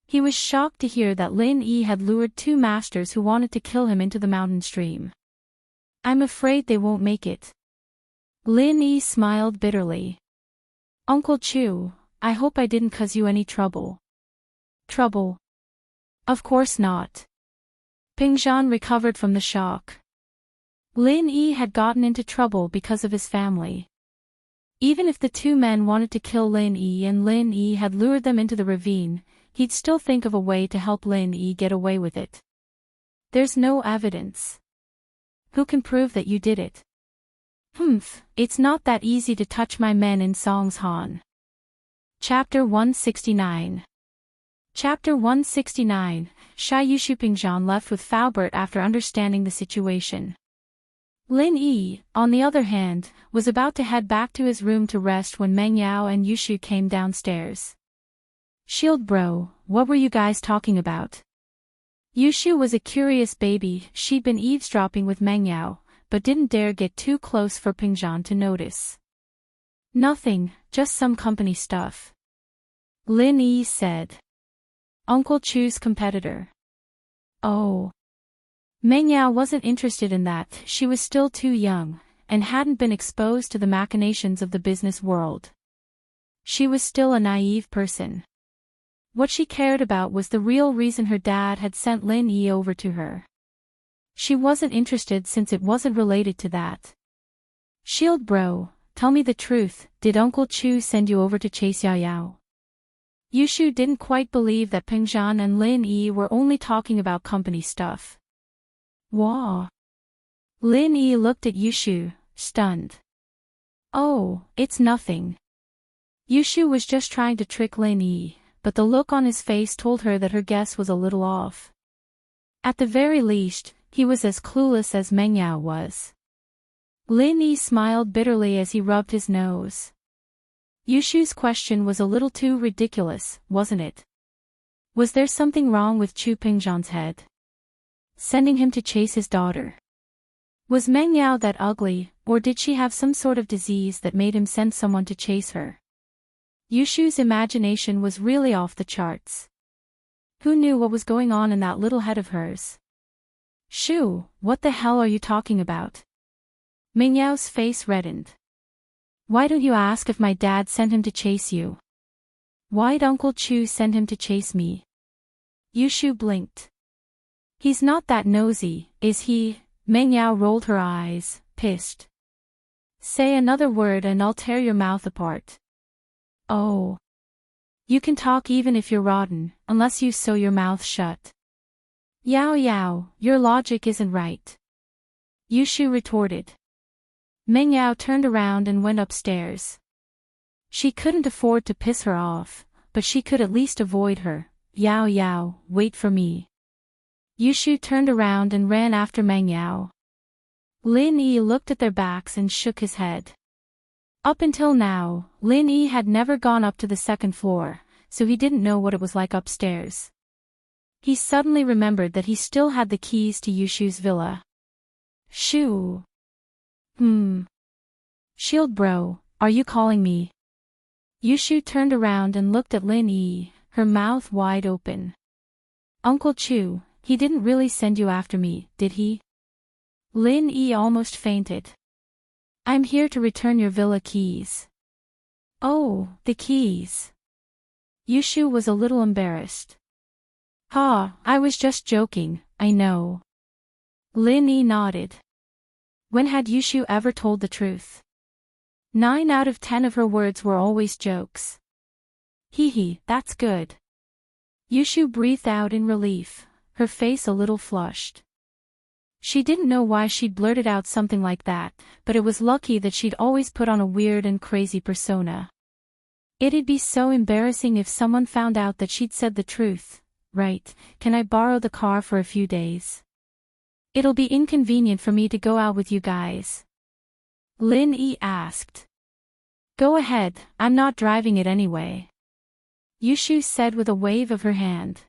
He was shocked to hear that Lin Yi had lured 2 masters who wanted to kill him into the mountain stream. I'm afraid they won't make it. Lin Yi smiled bitterly. Uncle Chu, I hope I didn't cause you any trouble. Trouble? Of course not. Pingzhan recovered from the shock. Lin Yi had gotten into trouble because of his family. Even if the 2 men wanted to kill Lin Yi and Lin Yi had lured them into the ravine, he'd still think of a way to help Lin Yi get away with it. There's no evidence. Who can prove that you did it? It's not that easy to touch my men in Songshan. Chapter 169. Chapter 169, Shai Yushu. Pingzhan left with Faubert after understanding the situation. Lin Yi, on the other hand, was about to head back to his room to rest when Meng Yao and Yushu came downstairs. Shield bro, what were you guys talking about? Yushu was a curious baby. She'd been eavesdropping with Meng Yao, but didn't dare get too close for Pingzhan to notice. Nothing, just some company stuff. Lin Yi said. Uncle Chu's competitor. Oh. Meng Yao wasn't interested in that. She was still too young, and hadn't been exposed to the machinations of the business world. She was still a naive person. What she cared about was the real reason her dad had sent Lin Yi over to her. She wasn't interested since it wasn't related to that. Shield bro, tell me the truth, did Uncle Chu send you over to chase Yao Yao? Yushu didn't quite believe that Pingzhan and Lin Yi were only talking about company stuff. Wah. Lin Yi looked at Yushu, stunned. Oh, it's nothing. Yushu was just trying to trick Lin Yi, but the look on his face told her that her guess was a little off. At the very least, he was as clueless as Meng Yao was. Lin Yi smiled bitterly as he rubbed his nose. Yushu's question was a little too ridiculous, wasn't it? Was there something wrong with Chu Pingzhan's head? Sending him to chase his daughter. Was Meng Yao that ugly, or did she have some sort of disease that made him send someone to chase her? Yushu's imagination was really off the charts. Who knew what was going on in that little head of hers? Shu, what the hell are you talking about? Meng Yao's face reddened. Why don't you ask if my dad sent him to chase you? Why'd Uncle Chu send him to chase me? Yushu blinked. He's not that nosy, is he? Meng Yao rolled her eyes, pissed. Say another word and I'll tear your mouth apart. Oh. You can talk even if you're rotten, unless you sew your mouth shut. Yao Yao, your logic isn't right. Yushu retorted. Meng Yao turned around and went upstairs. She couldn't afford to piss her off, but she could at least avoid her. Yao Yao, wait for me. Yushu turned around and ran after Meng Yao. Lin Yi looked at their backs and shook his head. Up until now, Lin Yi had never gone up to the second floor, so he didn't know what it was like upstairs. He suddenly remembered that he still had the keys to Yushu's villa. Shoo. Shield bro, are you calling me? Yushu turned around and looked at Lin Yi, her mouth wide open. Uncle Chu, he didn't really send you after me, did he? Lin Yi almost fainted. I'm here to return your villa keys. Oh, the keys. Yushu was a little embarrassed. Ha, I was just joking, I know. Lin Yi nodded. When had Yushu ever told the truth? 9 out of 10 of her words were always jokes. Hee, that's good. Yushu breathed out in relief, her face a little flushed. She didn't know why she'd blurted out something like that, but it was lucky that she'd always put on a weird and crazy persona. It'd be so embarrassing if someone found out that she'd said the truth. Right, can I borrow the car for a few days? It'll be inconvenient for me to go out with you guys. Lin Yi asked. Go ahead, I'm not driving it anyway. Yushu said with a wave of her hand.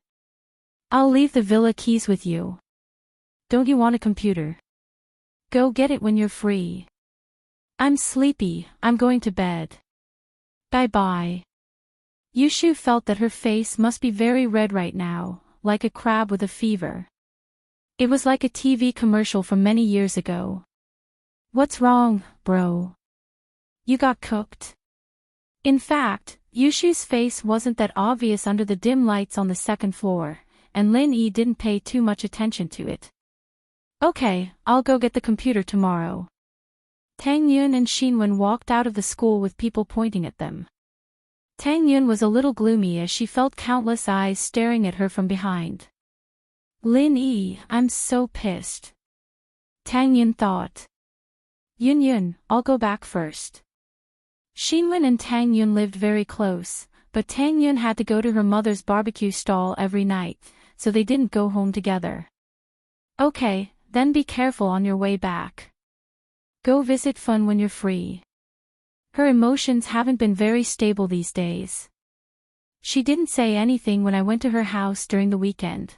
I'll leave the villa keys with you. Don't you want a computer? Go get it when you're free. I'm sleepy, I'm going to bed. Bye-bye. Yushu felt that her face must be very red right now, like a crab with a fever. It was like a TV commercial from many years ago. What's wrong, bro? You got cooked? In fact, Yushu's face wasn't that obvious under the dim lights on the second floor, and Lin Yi didn't pay too much attention to it. Okay, I'll go get the computer tomorrow. Tang Yun and Xinwen walked out of the school with people pointing at them. Tang Yun was a little gloomy as she felt countless eyes staring at her from behind. Lin Yi, I'm so pissed. Tang Yun thought. Yun, I'll go back first. Xinwen and Tang Yun lived very close, but Tang Yun had to go to her mother's barbecue stall every night, so they didn't go home together. Okay, then be careful on your way back. Go visit Fun when you're free. Her emotions haven't been very stable these days. She didn't say anything when I went to her house during the weekend.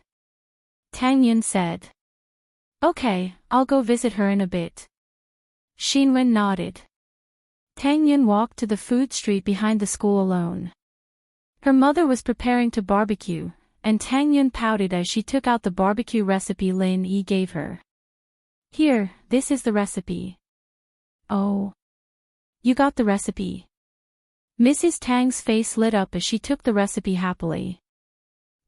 Tang Yun said. Okay, I'll go visit her in a bit. Xinwen nodded. Tang Yun walked to the food street behind the school alone. Her mother was preparing to barbecue, and Tang Yun pouted as she took out the barbecue recipe Lin Yi gave her. Here, this is the recipe. Oh. You got the recipe. Mrs. Tang's face lit up as she took the recipe happily.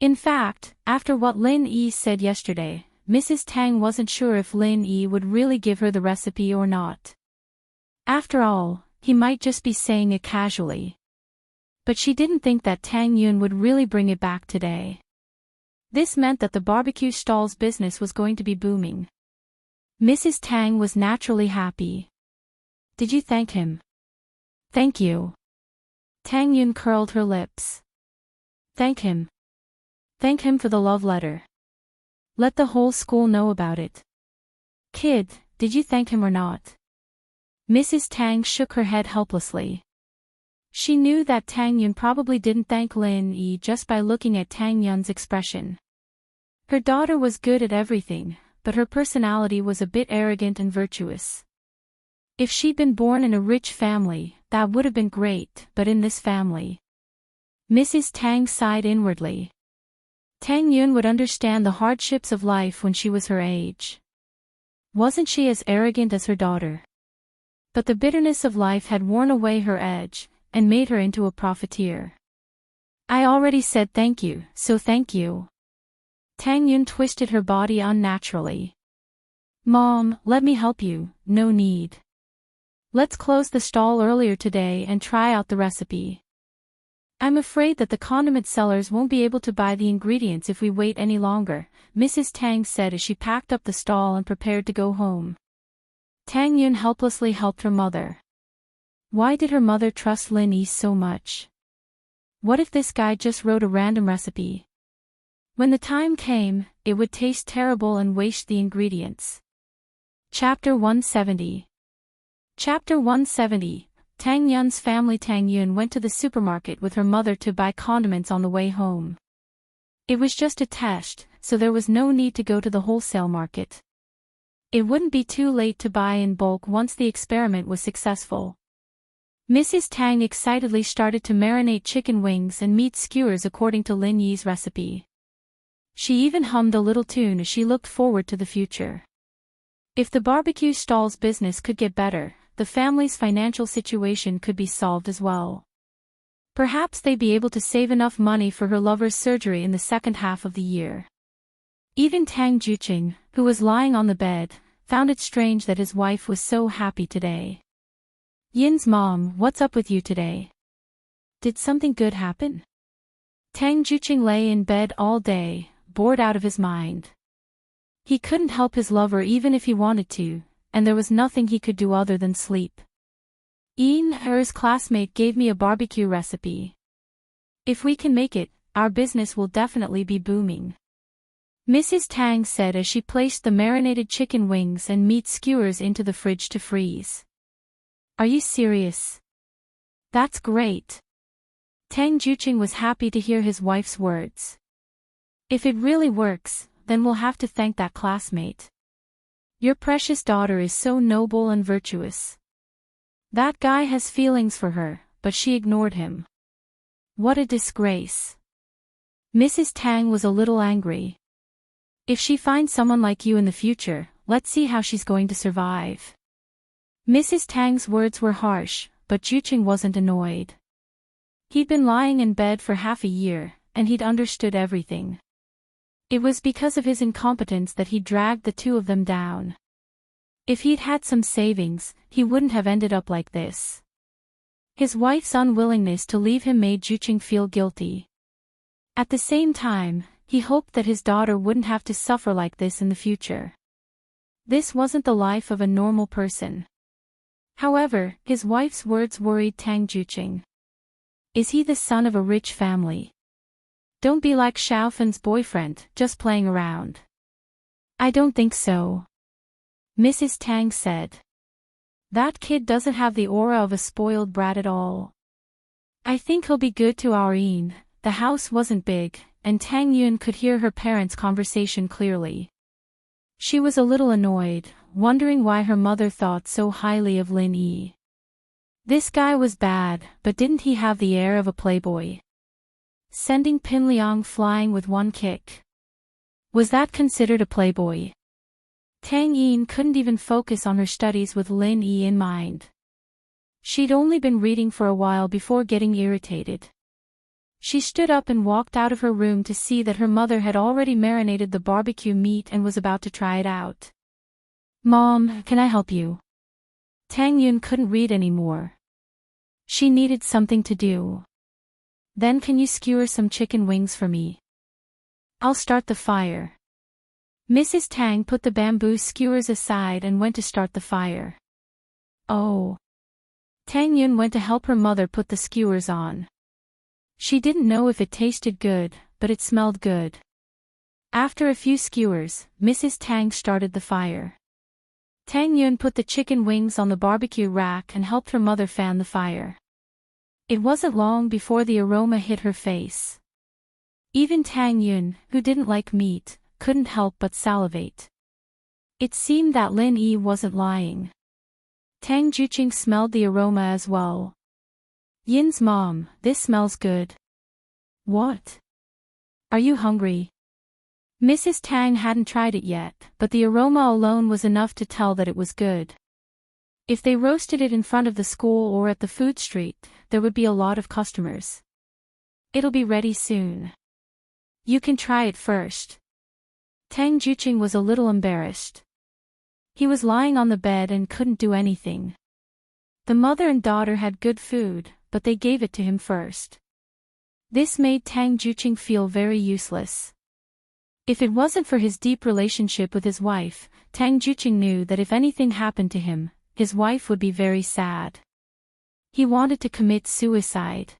In fact, after what Lin Yi said yesterday, Mrs. Tang wasn't sure if Lin Yi would really give her the recipe or not. After all, he might just be saying it casually. But she didn't think that Tang Yun would really bring it back today. This meant that the barbecue stall's business was going to be booming. Mrs. Tang was naturally happy. Did you thank him? Thank you. Tang Yun curled her lips. Thank him. Thank him for the love letter. Let the whole school know about it. Kid, did you thank him or not? Mrs. Tang shook her head helplessly. She knew that Tang Yun probably didn't thank Lin Yi just by looking at Tang Yun's expression. Her daughter was good at everything, but her personality was a bit arrogant and virtuous. If she'd been born in a rich family, that would have been great, but in this family. Mrs. Tang sighed inwardly. Tang Yun would understand the hardships of life when she was her age. Wasn't she as arrogant as her daughter? But the bitterness of life had worn away her edge, and made her into a profiteer. I already said thank you, so thank you. Tang Yun twisted her body unnaturally. Mom, let me help you, no need. Let's close the stall earlier today and try out the recipe. I'm afraid that the condiment sellers won't be able to buy the ingredients if we wait any longer, Mrs. Tang said as she packed up the stall and prepared to go home. Tang Yun helplessly helped her mother. Why did her mother trust Lin Yi so much? What if this guy just wrote a random recipe? When the time came, it would taste terrible and waste the ingredients. Chapter 170. Chapter 170. Tang Yun's family. Tang Yun went to the supermarket with her mother to buy condiments on the way home. It was just a test, so there was no need to go to the wholesale market. It wouldn't be too late to buy in bulk once the experiment was successful. Mrs. Tang excitedly started to marinate chicken wings and meat skewers according to Lin Yi's recipe. She even hummed a little tune as she looked forward to the future. If the barbecue stall's business could get better, the family's financial situation could be solved as well. Perhaps they'd be able to save enough money for her lover's surgery in the second half of the year. Even Tang Juqing, who was lying on the bed, found it strange that his wife was so happy today. Yin's mom, what's up with you today? Did something good happen? Tang Juqing lay in bed all day, bored out of his mind. He couldn't help his lover even if he wanted to, and there was nothing he could do other than sleep. Yin, her's classmate, gave me a barbecue recipe. If we can make it, our business will definitely be booming. Mrs. Tang said as she placed the marinated chicken wings and meat skewers into the fridge to freeze. Are you serious? That's great. Tang Juqing was happy to hear his wife's words. If it really works, then we'll have to thank that classmate. Your precious daughter is so noble and virtuous. That guy has feelings for her, but she ignored him. What a disgrace. Mrs. Tang was a little angry. If she finds someone like you in the future, let's see how she's going to survive. Mrs. Tang's words were harsh, but Juqing wasn't annoyed. He'd been lying in bed for half a year, and he'd understood everything. It was because of his incompetence that he dragged the two of them down. If he'd had some savings, he wouldn't have ended up like this. His wife's unwillingness to leave him made Juqing feel guilty. At the same time, he hoped that his daughter wouldn't have to suffer like this in the future. This wasn't the life of a normal person. However, his wife's words worried Tang Juqing. Is he the son of a rich family? Don't be like Xiaofen's boyfriend, just playing around. I don't think so. Mrs. Tang said. That kid doesn't have the aura of a spoiled brat at all. I think he'll be good to our Yin. The house wasn't big, and Tang Yun could hear her parents' conversation clearly. She was a little annoyed, wondering why her mother thought so highly of Lin Yi. This guy was bad, but didn't he have the air of a playboy? Sending Pin Liang flying with one kick. Was that considered a playboy? Tang Yin couldn't even focus on her studies with Lin Yi in mind. She'd only been reading for a while before getting irritated. She stood up and walked out of her room to see that her mother had already marinated the barbecue meat and was about to try it out. Mom, can I help you? Tang Yun couldn't read anymore. She needed something to do. Then can you skewer some chicken wings for me? I'll start the fire. Mrs. Tang put the bamboo skewers aside and went to start the fire. Oh. Tang Yun went to help her mother put the skewers on. She didn't know if it tasted good, but it smelled good. After a few skewers, Mrs. Tang started the fire. Tang Yun put the chicken wings on the barbecue rack and helped her mother fan the fire. It wasn't long before the aroma hit her face. Even Tang Yun, who didn't like meat, couldn't help but salivate. It seemed that Lin Yi wasn't lying. Tang Juqing smelled the aroma as well. Yin's mom, this smells good. What? Are you hungry? Mrs. Tang hadn't tried it yet, but the aroma alone was enough to tell that it was good. If they roasted it in front of the school or at the food street, there would be a lot of customers. It'll be ready soon. You can try it first. Tang Juqing was a little embarrassed. He was lying on the bed and couldn't do anything. The mother and daughter had good food, but they gave it to him first. This made Tang Juqing feel very useless. If it wasn't for his deep relationship with his wife, Tang Juqing knew that if anything happened to him, his wife would be very sad. He wanted to commit suicide.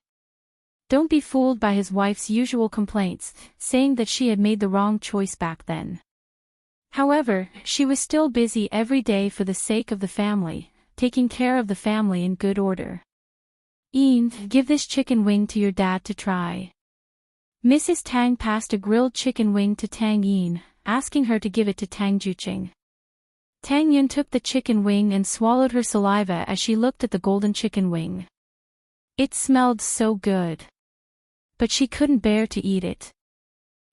Don't be fooled by his wife's usual complaints, saying that she had made the wrong choice back then. However, she was still busy every day for the sake of the family, taking care of the family in good order. Ian, give this chicken wing to your dad to try. Mrs. Tang passed a grilled chicken wing to Tang Yin, asking her to give it to Tang Juqing. Tang Yun took the chicken wing and swallowed her saliva as she looked at the golden chicken wing. It smelled so good. But she couldn't bear to eat it.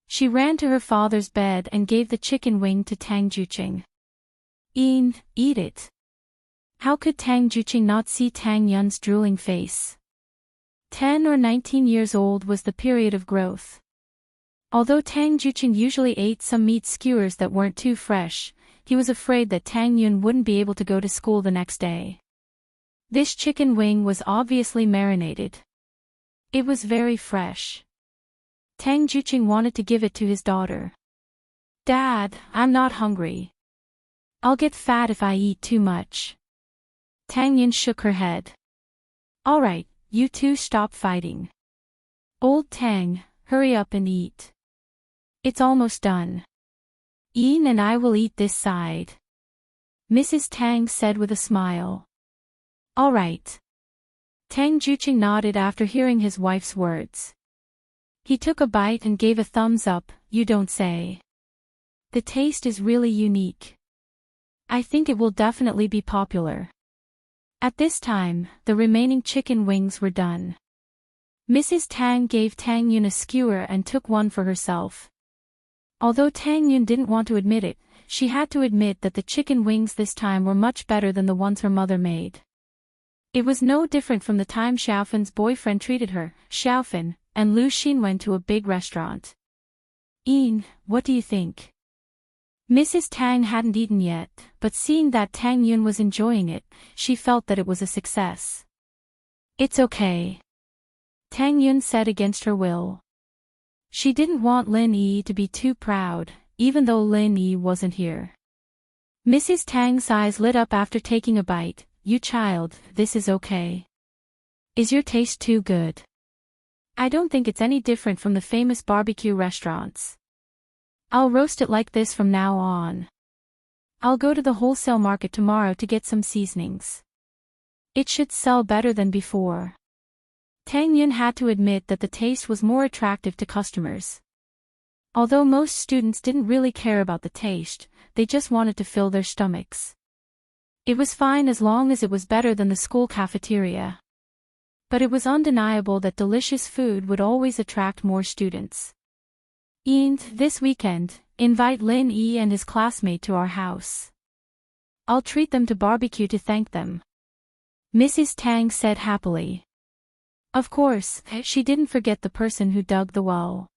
She ran to her father's bed and gave the chicken wing to Tang Juqing. Ian, eat it. How could Tang Juqing not see Tang Yun's drooling face? 10 or 19 years old was the period of growth. Although Tang Juqing usually ate some meat skewers that weren't too fresh, he was afraid that Tang Yun wouldn't be able to go to school the next day. This chicken wing was obviously marinated. It was very fresh. Tang Juqing wanted to give it to his daughter. Dad, I'm not hungry. I'll get fat if I eat too much. Tang Yun shook her head. All right, you two stop fighting. Old Tang, hurry up and eat. It's almost done. Ian and I will eat this side. Mrs. Tang said with a smile. All right. Tang Juqing nodded after hearing his wife's words. He took a bite and gave a thumbs up, you don't say. The taste is really unique. I think it will definitely be popular. At this time, the remaining chicken wings were done. Mrs. Tang gave Tang Yun a skewer and took one for herself. Although Tang Yun didn't want to admit it, she had to admit that the chicken wings this time were much better than the ones her mother made. It was no different from the time Xiaofan's boyfriend treated her. Xiaofan and Lu Xin went to a big restaurant. Ian, what do you think? Mrs. Tang hadn't eaten yet, but seeing that Tang Yun was enjoying it, she felt that it was a success. It's okay. Tang Yun said against her will. She didn't want Lin Yi to be too proud, even though Lin Yi wasn't here. Mrs. Tang's eyes lit up after taking a bite. You child, this is okay. Is your taste too good? I don't think it's any different from the famous barbecue restaurants. I'll roast it like this from now on. I'll go to the wholesale market tomorrow to get some seasonings. It should sell better than before. Tang Yun had to admit that the taste was more attractive to customers. Although most students didn't really care about the taste, they just wanted to fill their stomachs. It was fine as long as it was better than the school cafeteria. But it was undeniable that delicious food would always attract more students. Ian, this weekend, invite Lin Yi and his classmate to our house. I'll treat them to barbecue to thank them. Mrs. Tang said happily. Of course, she didn't forget the person who dug the well.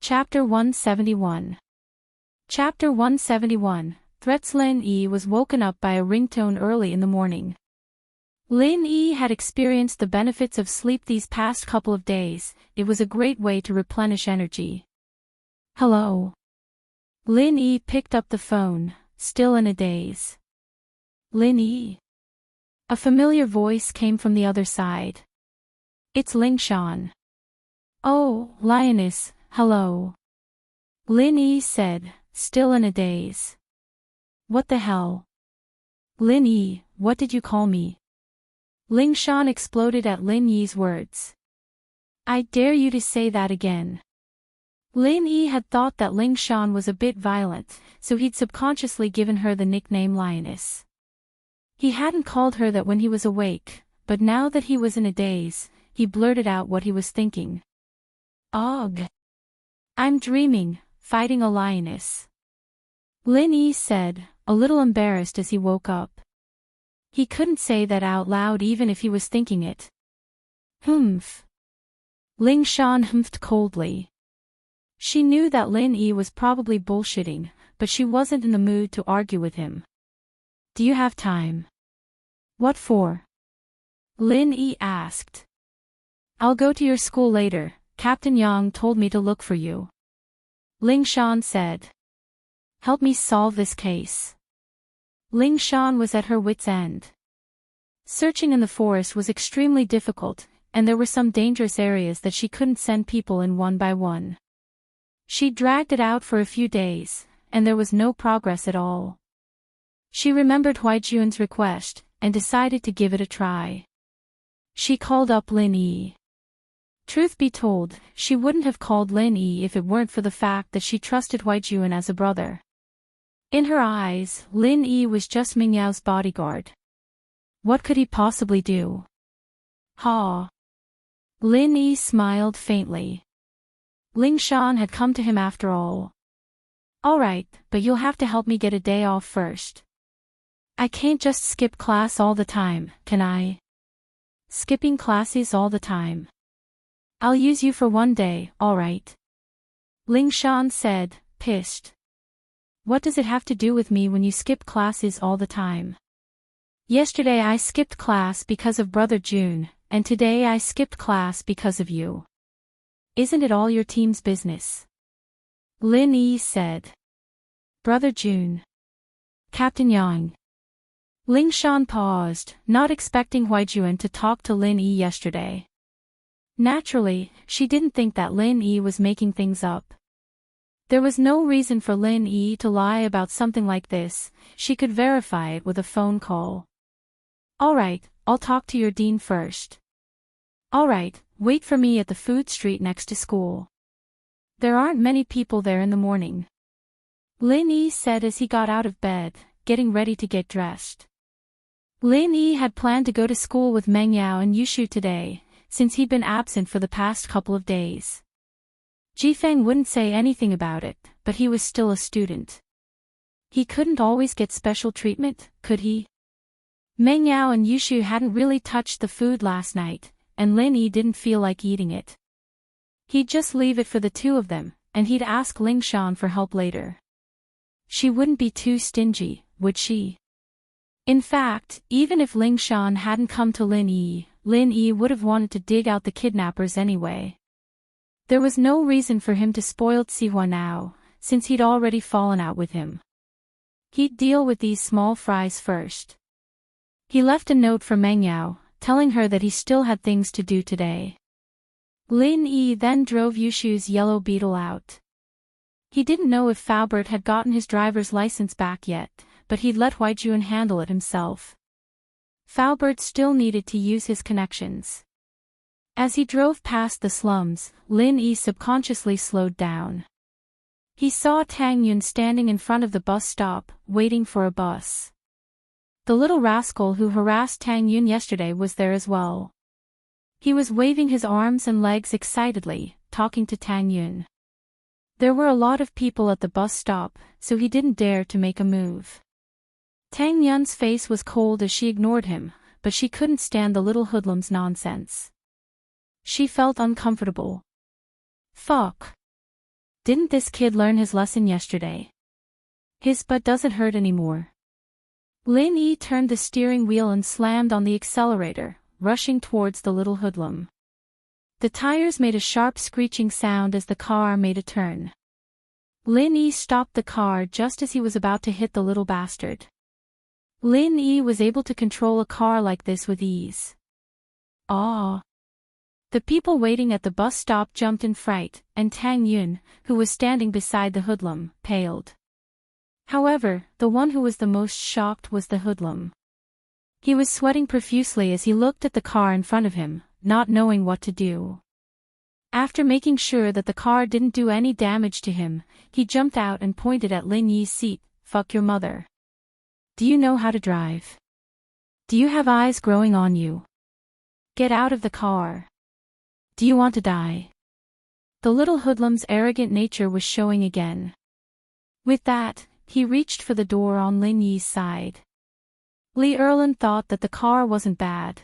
Chapter 171. Chapter 171, Threats. Lin Yi was woken up by a ringtone early in the morning. Lin Yi had experienced the benefits of sleep these past couple of days. It was a great way to replenish energy. Hello. Lin Yi picked up the phone, still in a daze. Lin Yi. A familiar voice came from the other side. It's Ling Shan. Oh, Lioness, hello. Lin Yi said, still in a daze. What the hell? Lin Yi, what did you call me? Ling Shan exploded at Lin Yi's words. I dare you to say that again. Lin Yi had thought that Ling Shan was a bit violent, so he'd subconsciously given her the nickname Lioness. He hadn't called her that when he was awake, but now that he was in a daze, he blurted out what he was thinking. Ugh. I'm dreaming, fighting a lioness. Lin Yi said, a little embarrassed as he woke up. He couldn't say that out loud even if he was thinking it. Humph. Ling Shan humphed coldly. She knew that Lin Yi was probably bullshitting, but she wasn't in the mood to argue with him. Do you have time? What for? Lin Yi asked. I'll go to your school later, Captain Yang told me to look for you. Ling Shan said. Help me solve this case. Ling Shan was at her wit's end. Searching in the forest was extremely difficult, and there were some dangerous areas that she couldn't send people in one by one. She dragged it out for a few days, and there was no progress at all. She remembered Huaijun's request, and decided to give it a try. She called up Lin Yi. Truth be told, she wouldn't have called Lin Yi if it weren't for the fact that she trusted Huaijun as a brother. In her eyes, Lin Yi was just Ming Yao's bodyguard. What could he possibly do? Ha! Lin Yi smiled faintly. Ling Shan had come to him after all. Alright, but you'll have to help me get a day off first. I can't just skip class all the time, can I? Skipping classes all the time. I'll use you for one day, alright? Ling Shan said, pissed. What does it have to do with me when you skip classes all the time? Yesterday I skipped class because of Brother June, and today I skipped class because of you. Isn't it all your team's business? Lin Yi said. Brother June. Captain Yang. Ling Shan paused, not expecting Huaijun to talk to Lin Yi yesterday. Naturally, she didn't think that Lin Yi was making things up. There was no reason for Lin Yi to lie about something like this. She could verify it with a phone call. Alright, I'll talk to your dean first. Alright, wait for me at the food street next to school. There aren't many people there in the morning. Lin Yi said as he got out of bed, getting ready to get dressed. Lin Yi had planned to go to school with Meng Yao and Yushu today, since he'd been absent for the past couple of days. Jifeng wouldn't say anything about it, but he was still a student. He couldn't always get special treatment, could he? Meng Yao and Yushu hadn't really touched the food last night, and Lin Yi didn't feel like eating it. He'd just leave it for the two of them, and he'd ask Ling Shan for help later. She wouldn't be too stingy, would she? In fact, even if Ling Shan hadn't come to Lin Yi would have wanted to dig out the kidnappers anyway. There was no reason for him to spoil Sihua now, since he'd already fallen out with him. He'd deal with these small fries first. He left a note for Meng Yao, telling her that he still had things to do today. Lin Yi then drove Yushu's yellow beetle out. He didn't know if Faubert had gotten his driver's license back yet, but he'd let Huaijun handle it himself. Faubert still needed to use his connections. As he drove past the slums, Lin Yi subconsciously slowed down. He saw Tang Yun standing in front of the bus stop, waiting for a bus. The little rascal who harassed Tang Yun yesterday was there as well. He was waving his arms and legs excitedly, talking to Tang Yun. There were a lot of people at the bus stop, so he didn't dare to make a move. Tang Yun's face was cold as she ignored him, but she couldn't stand the little hoodlum's nonsense. She felt uncomfortable. Fuck. Didn't this kid learn his lesson yesterday? His butt doesn't hurt anymore. Lin Yi turned the steering wheel and slammed on the accelerator, rushing towards the little hoodlum. The tires made a sharp screeching sound as the car made a turn. Lin Yi stopped the car just as he was about to hit the little bastard. Lin Yi was able to control a car like this with ease. Ah! The people waiting at the bus stop jumped in fright, and Tang Yun, who was standing beside the hoodlum, paled. However, the one who was the most shocked was the hoodlum. He was sweating profusely as he looked at the car in front of him, not knowing what to do. After making sure that the car didn't do any damage to him, he jumped out and pointed at Lin Yi's seat. Fuck your mother. Do you know how to drive? Do you have eyes growing on you? Get out of the car. Do you want to die? The little hoodlum's arrogant nature was showing again. With that, he reached for the door on Lin Yi's side. Li Erlin thought that the car wasn't bad.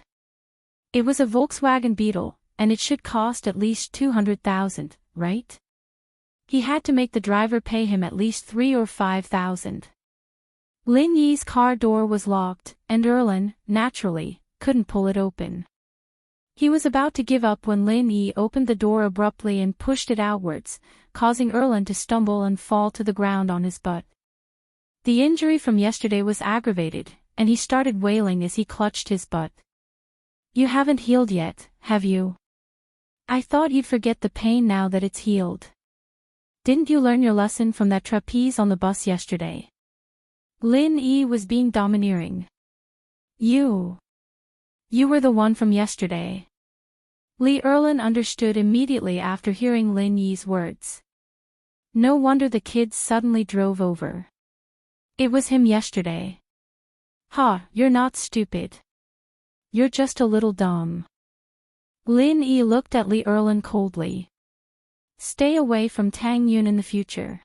It was a Volkswagen Beetle, and it should cost at least 200,000, right? He had to make the driver pay him at least 3,000 or 5,000. Lin Yi's car door was locked, and Erlin, naturally, couldn't pull it open. He was about to give up when Lin Yi opened the door abruptly and pushed it outwards, causing Erlen to stumble and fall to the ground on his butt. The injury from yesterday was aggravated, and he started wailing as he clutched his butt. "You haven't healed yet, have you? I thought you'd forget the pain now that it's healed. Didn't you learn your lesson from that trapeze on the bus yesterday?" Lin Yi was being domineering. You were the one from yesterday." Li Erlen understood immediately after hearing Lin Yi's words. No wonder the kids suddenly drove over. It was him yesterday. "Ha, you're not stupid. You're just a little dumb." Lin Yi looked at Li Erlen coldly. "Stay away from Tang Yun in the future.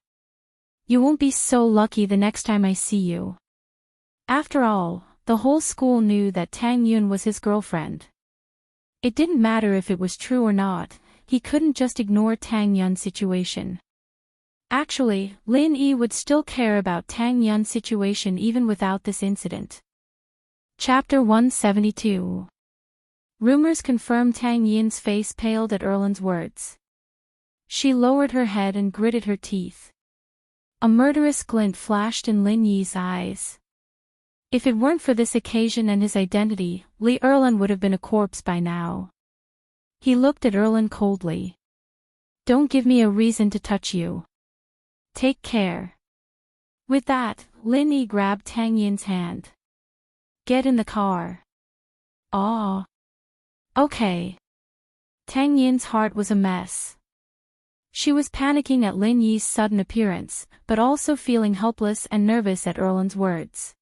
You won't be so lucky the next time I see you." After all, the whole school knew that Tang Yun was his girlfriend. It didn't matter if it was true or not, he couldn't just ignore Tang Yun's situation. Actually, Lin Yi would still care about Tang Yun's situation even without this incident. Chapter 172. Rumors confirmed Tang Yun's face paled at Erlen's words. She lowered her head and gritted her teeth. A murderous glint flashed in Lin Yi's eyes. If it weren't for this occasion and his identity, Li Erlen would have been a corpse by now. He looked at Erlen coldly. "Don't give me a reason to touch you. Take care." With that, Lin Yi grabbed Tang Yin's hand. "Get in the car." "Aw. Okay." Tang Yin's heart was a mess. She was panicking at Lin Yi's sudden appearance, but also feeling helpless and nervous at Erlen's words.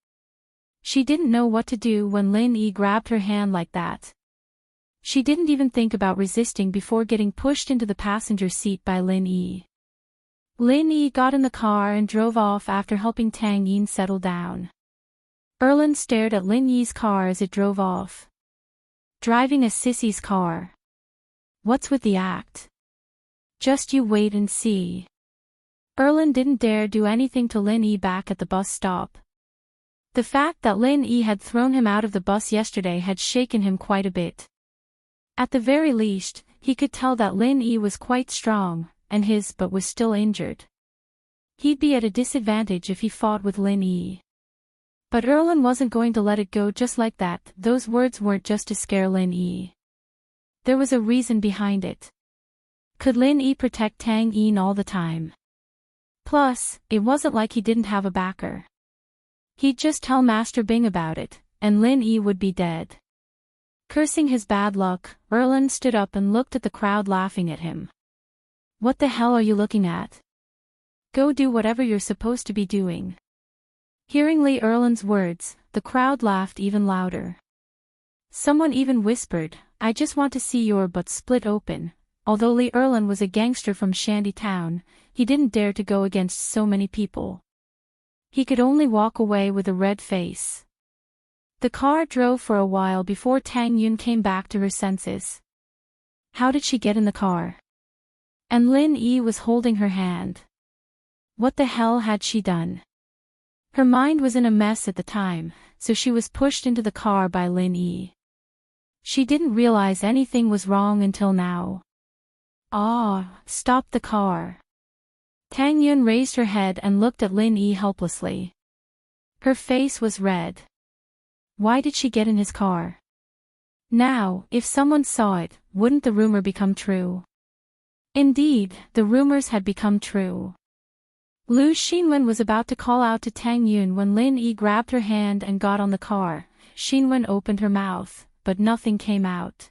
She didn't know what to do when Lin Yi grabbed her hand like that. She didn't even think about resisting before getting pushed into the passenger seat by Lin Yi. Lin Yi got in the car and drove off after helping Tang Yin settle down. Erlen stared at Lin Yi's car as it drove off. Driving a sissy's car. What's with the act? Just you wait and see. Erlen didn't dare do anything to Lin Yi back at the bus stop. The fact that Lin Yi had thrown him out of the bus yesterday had shaken him quite a bit. At the very least, he could tell that Lin Yi was quite strong, and his butt was still injured. He'd be at a disadvantage if he fought with Lin Yi. But Erlen wasn't going to let it go just like that. Those words weren't just to scare Lin Yi. There was a reason behind it. Could Lin Yi protect Tang Yin all the time? Plus, it wasn't like he didn't have a backer. He'd just tell Master Bing about it, and Lin Yi would be dead. Cursing his bad luck, Erlen stood up and looked at the crowd laughing at him. "What the hell are you looking at? Go do whatever you're supposed to be doing." Hearing Li Erlen's words, the crowd laughed even louder. Someone even whispered, "I just want to see your butt split open." Although Li Erlen was a gangster from Shandy Town, he didn't dare to go against so many people. He could only walk away with a red face. The car drove for a while before Tang Yun came back to her senses. How did she get in the car? And Lin Yi was holding her hand. What the hell had she done? Her mind was in a mess at the time, so she was pushed into the car by Lin Yi. She didn't realize anything was wrong until now. "Ah, stop the car." Tang Yun raised her head and looked at Lin Yi helplessly. Her face was red. Why did she get in his car? Now, if someone saw it, wouldn't the rumor become true? Indeed, the rumors had become true. Lu Xinwen was about to call out to Tang Yun when Lin Yi grabbed her hand and got on the car. Xinwen opened her mouth, but nothing came out.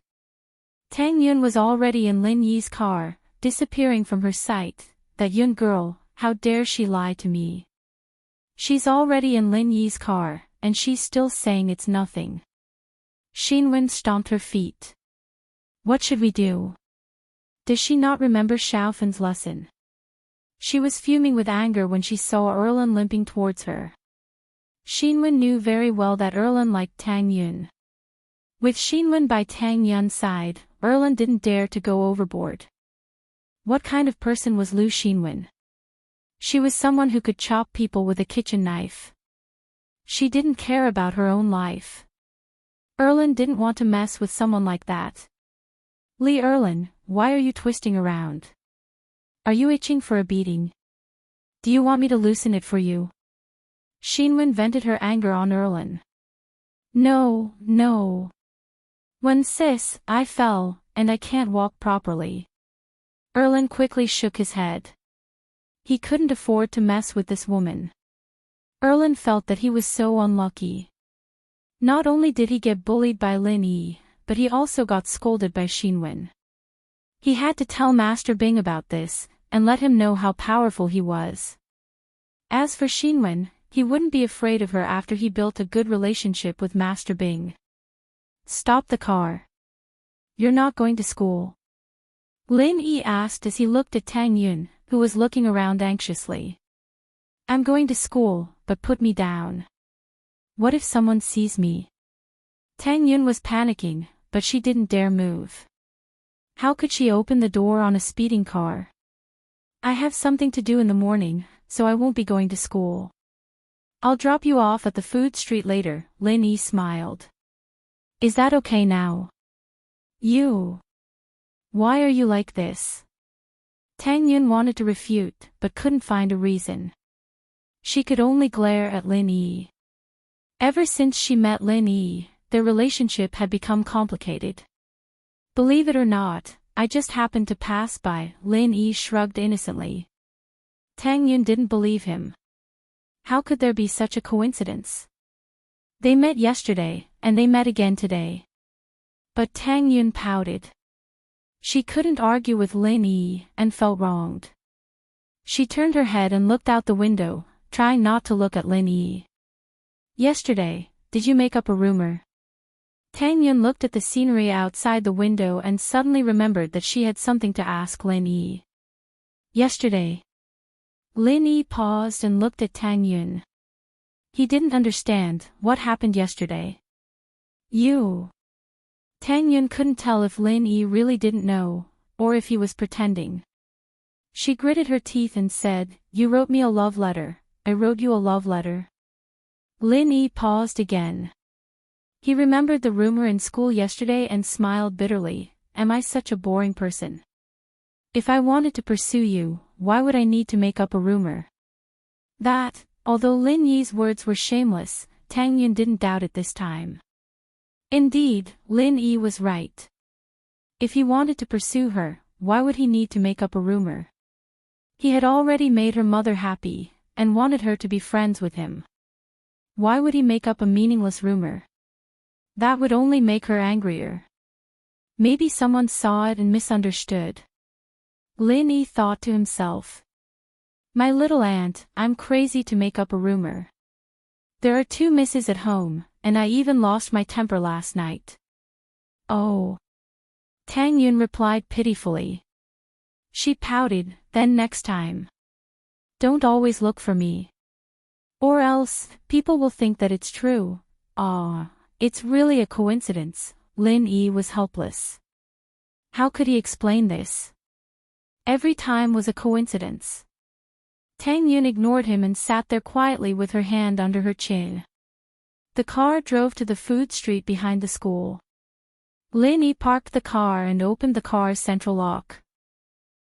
Tang Yun was already in Lin Yi's car, disappearing from her sight. "That Yun girl, how dare she lie to me? She's already in Lin Yi's car, and she's still saying it's nothing." Xinwen stomped her feet. "What should we do? Does she not remember Xiaofen's lesson?" She was fuming with anger when she saw Erlen limping towards her. Xinwen knew very well that Erlen liked Tang Yun. With Xinwen by Tang Yun's side, Erlen didn't dare to go overboard. What kind of person was Lu Xinwen? She was someone who could chop people with a kitchen knife. She didn't care about her own life. Erlen didn't want to mess with someone like that. Lee Erlin, why are you twisting around? Are you itching for a beating? Do you want me to loosen it for you? Shinwen vented her anger on Erlin. No, no. When sis, I fell, and I can't walk properly. Erlin quickly shook his head. He couldn't afford to mess with this woman. Erlin felt that he was so unlucky. Not only did he get bullied by Lin Yi, but he also got scolded by Shinwen. He had to tell Master Bing about this, and let him know how powerful he was. As for Shinwen, he wouldn't be afraid of her after he built a good relationship with Master Bing. Stop the car. You're not going to school? Lin Yi asked as he looked at Tang Yun, who was looking around anxiously. I'm going to school, but put me down. What if someone sees me? Tang Yun was panicking, but she didn't dare move. How could she open the door on a speeding car? I have something to do in the morning, so I won't be going to school. I'll drop you off at the food street later, Lin Yi smiled. Is that okay now? You. Why are you like this? Tang Yun wanted to refute, but couldn't find a reason. She could only glare at Lin Yi. Ever since she met Lin Yi, their relationship had become complicated. Believe it or not, I just happened to pass by, Lin Yi shrugged innocently. Tang Yun didn't believe him. How could there be such a coincidence? They met yesterday, and they met again today. But Tang Yun pouted. She couldn't argue with Lin Yi, and felt wronged. She turned her head and looked out the window, trying not to look at Lin Yi. Yesterday, did you make up a rumor? Tang Yun looked at the scenery outside the window and suddenly remembered that she had something to ask Lin Yi. Yesterday. Lin Yi paused and looked at Tang Yun. He didn't understand what happened yesterday. You. Tang Yun couldn't tell if Lin Yi really didn't know, or if he was pretending. She gritted her teeth and said, You wrote me a love letter. I wrote you a love letter. Lin Yi paused again. He remembered the rumor in school yesterday and smiled bitterly. Am I such a boring person? If I wanted to pursue you, why would I need to make up a rumor? That, although Lin Yi's words were shameless, Tang Yun didn't doubt it this time. Indeed, Lin Yi was right. If he wanted to pursue her, why would he need to make up a rumor? He had already made her mother happy, and wanted her to be friends with him. Why would he make up a meaningless rumor? That would only make her angrier. Maybe someone saw it and misunderstood. Lin Yi thought to himself. My little aunt, I'm crazy to make up a rumor. There are 2 misses at home, and I even lost my temper last night. Oh. Tang Yun replied pitifully. She pouted, then next time. Don't always look for me. Or else, people will think that it's true. It's really a coincidence. Lin Yi was helpless. How could he explain this? Every time was a coincidence. Tang Yun ignored him and sat there quietly with her hand under her chin. The car drove to the food street behind the school. Lin Yi parked the car and opened the car's central lock.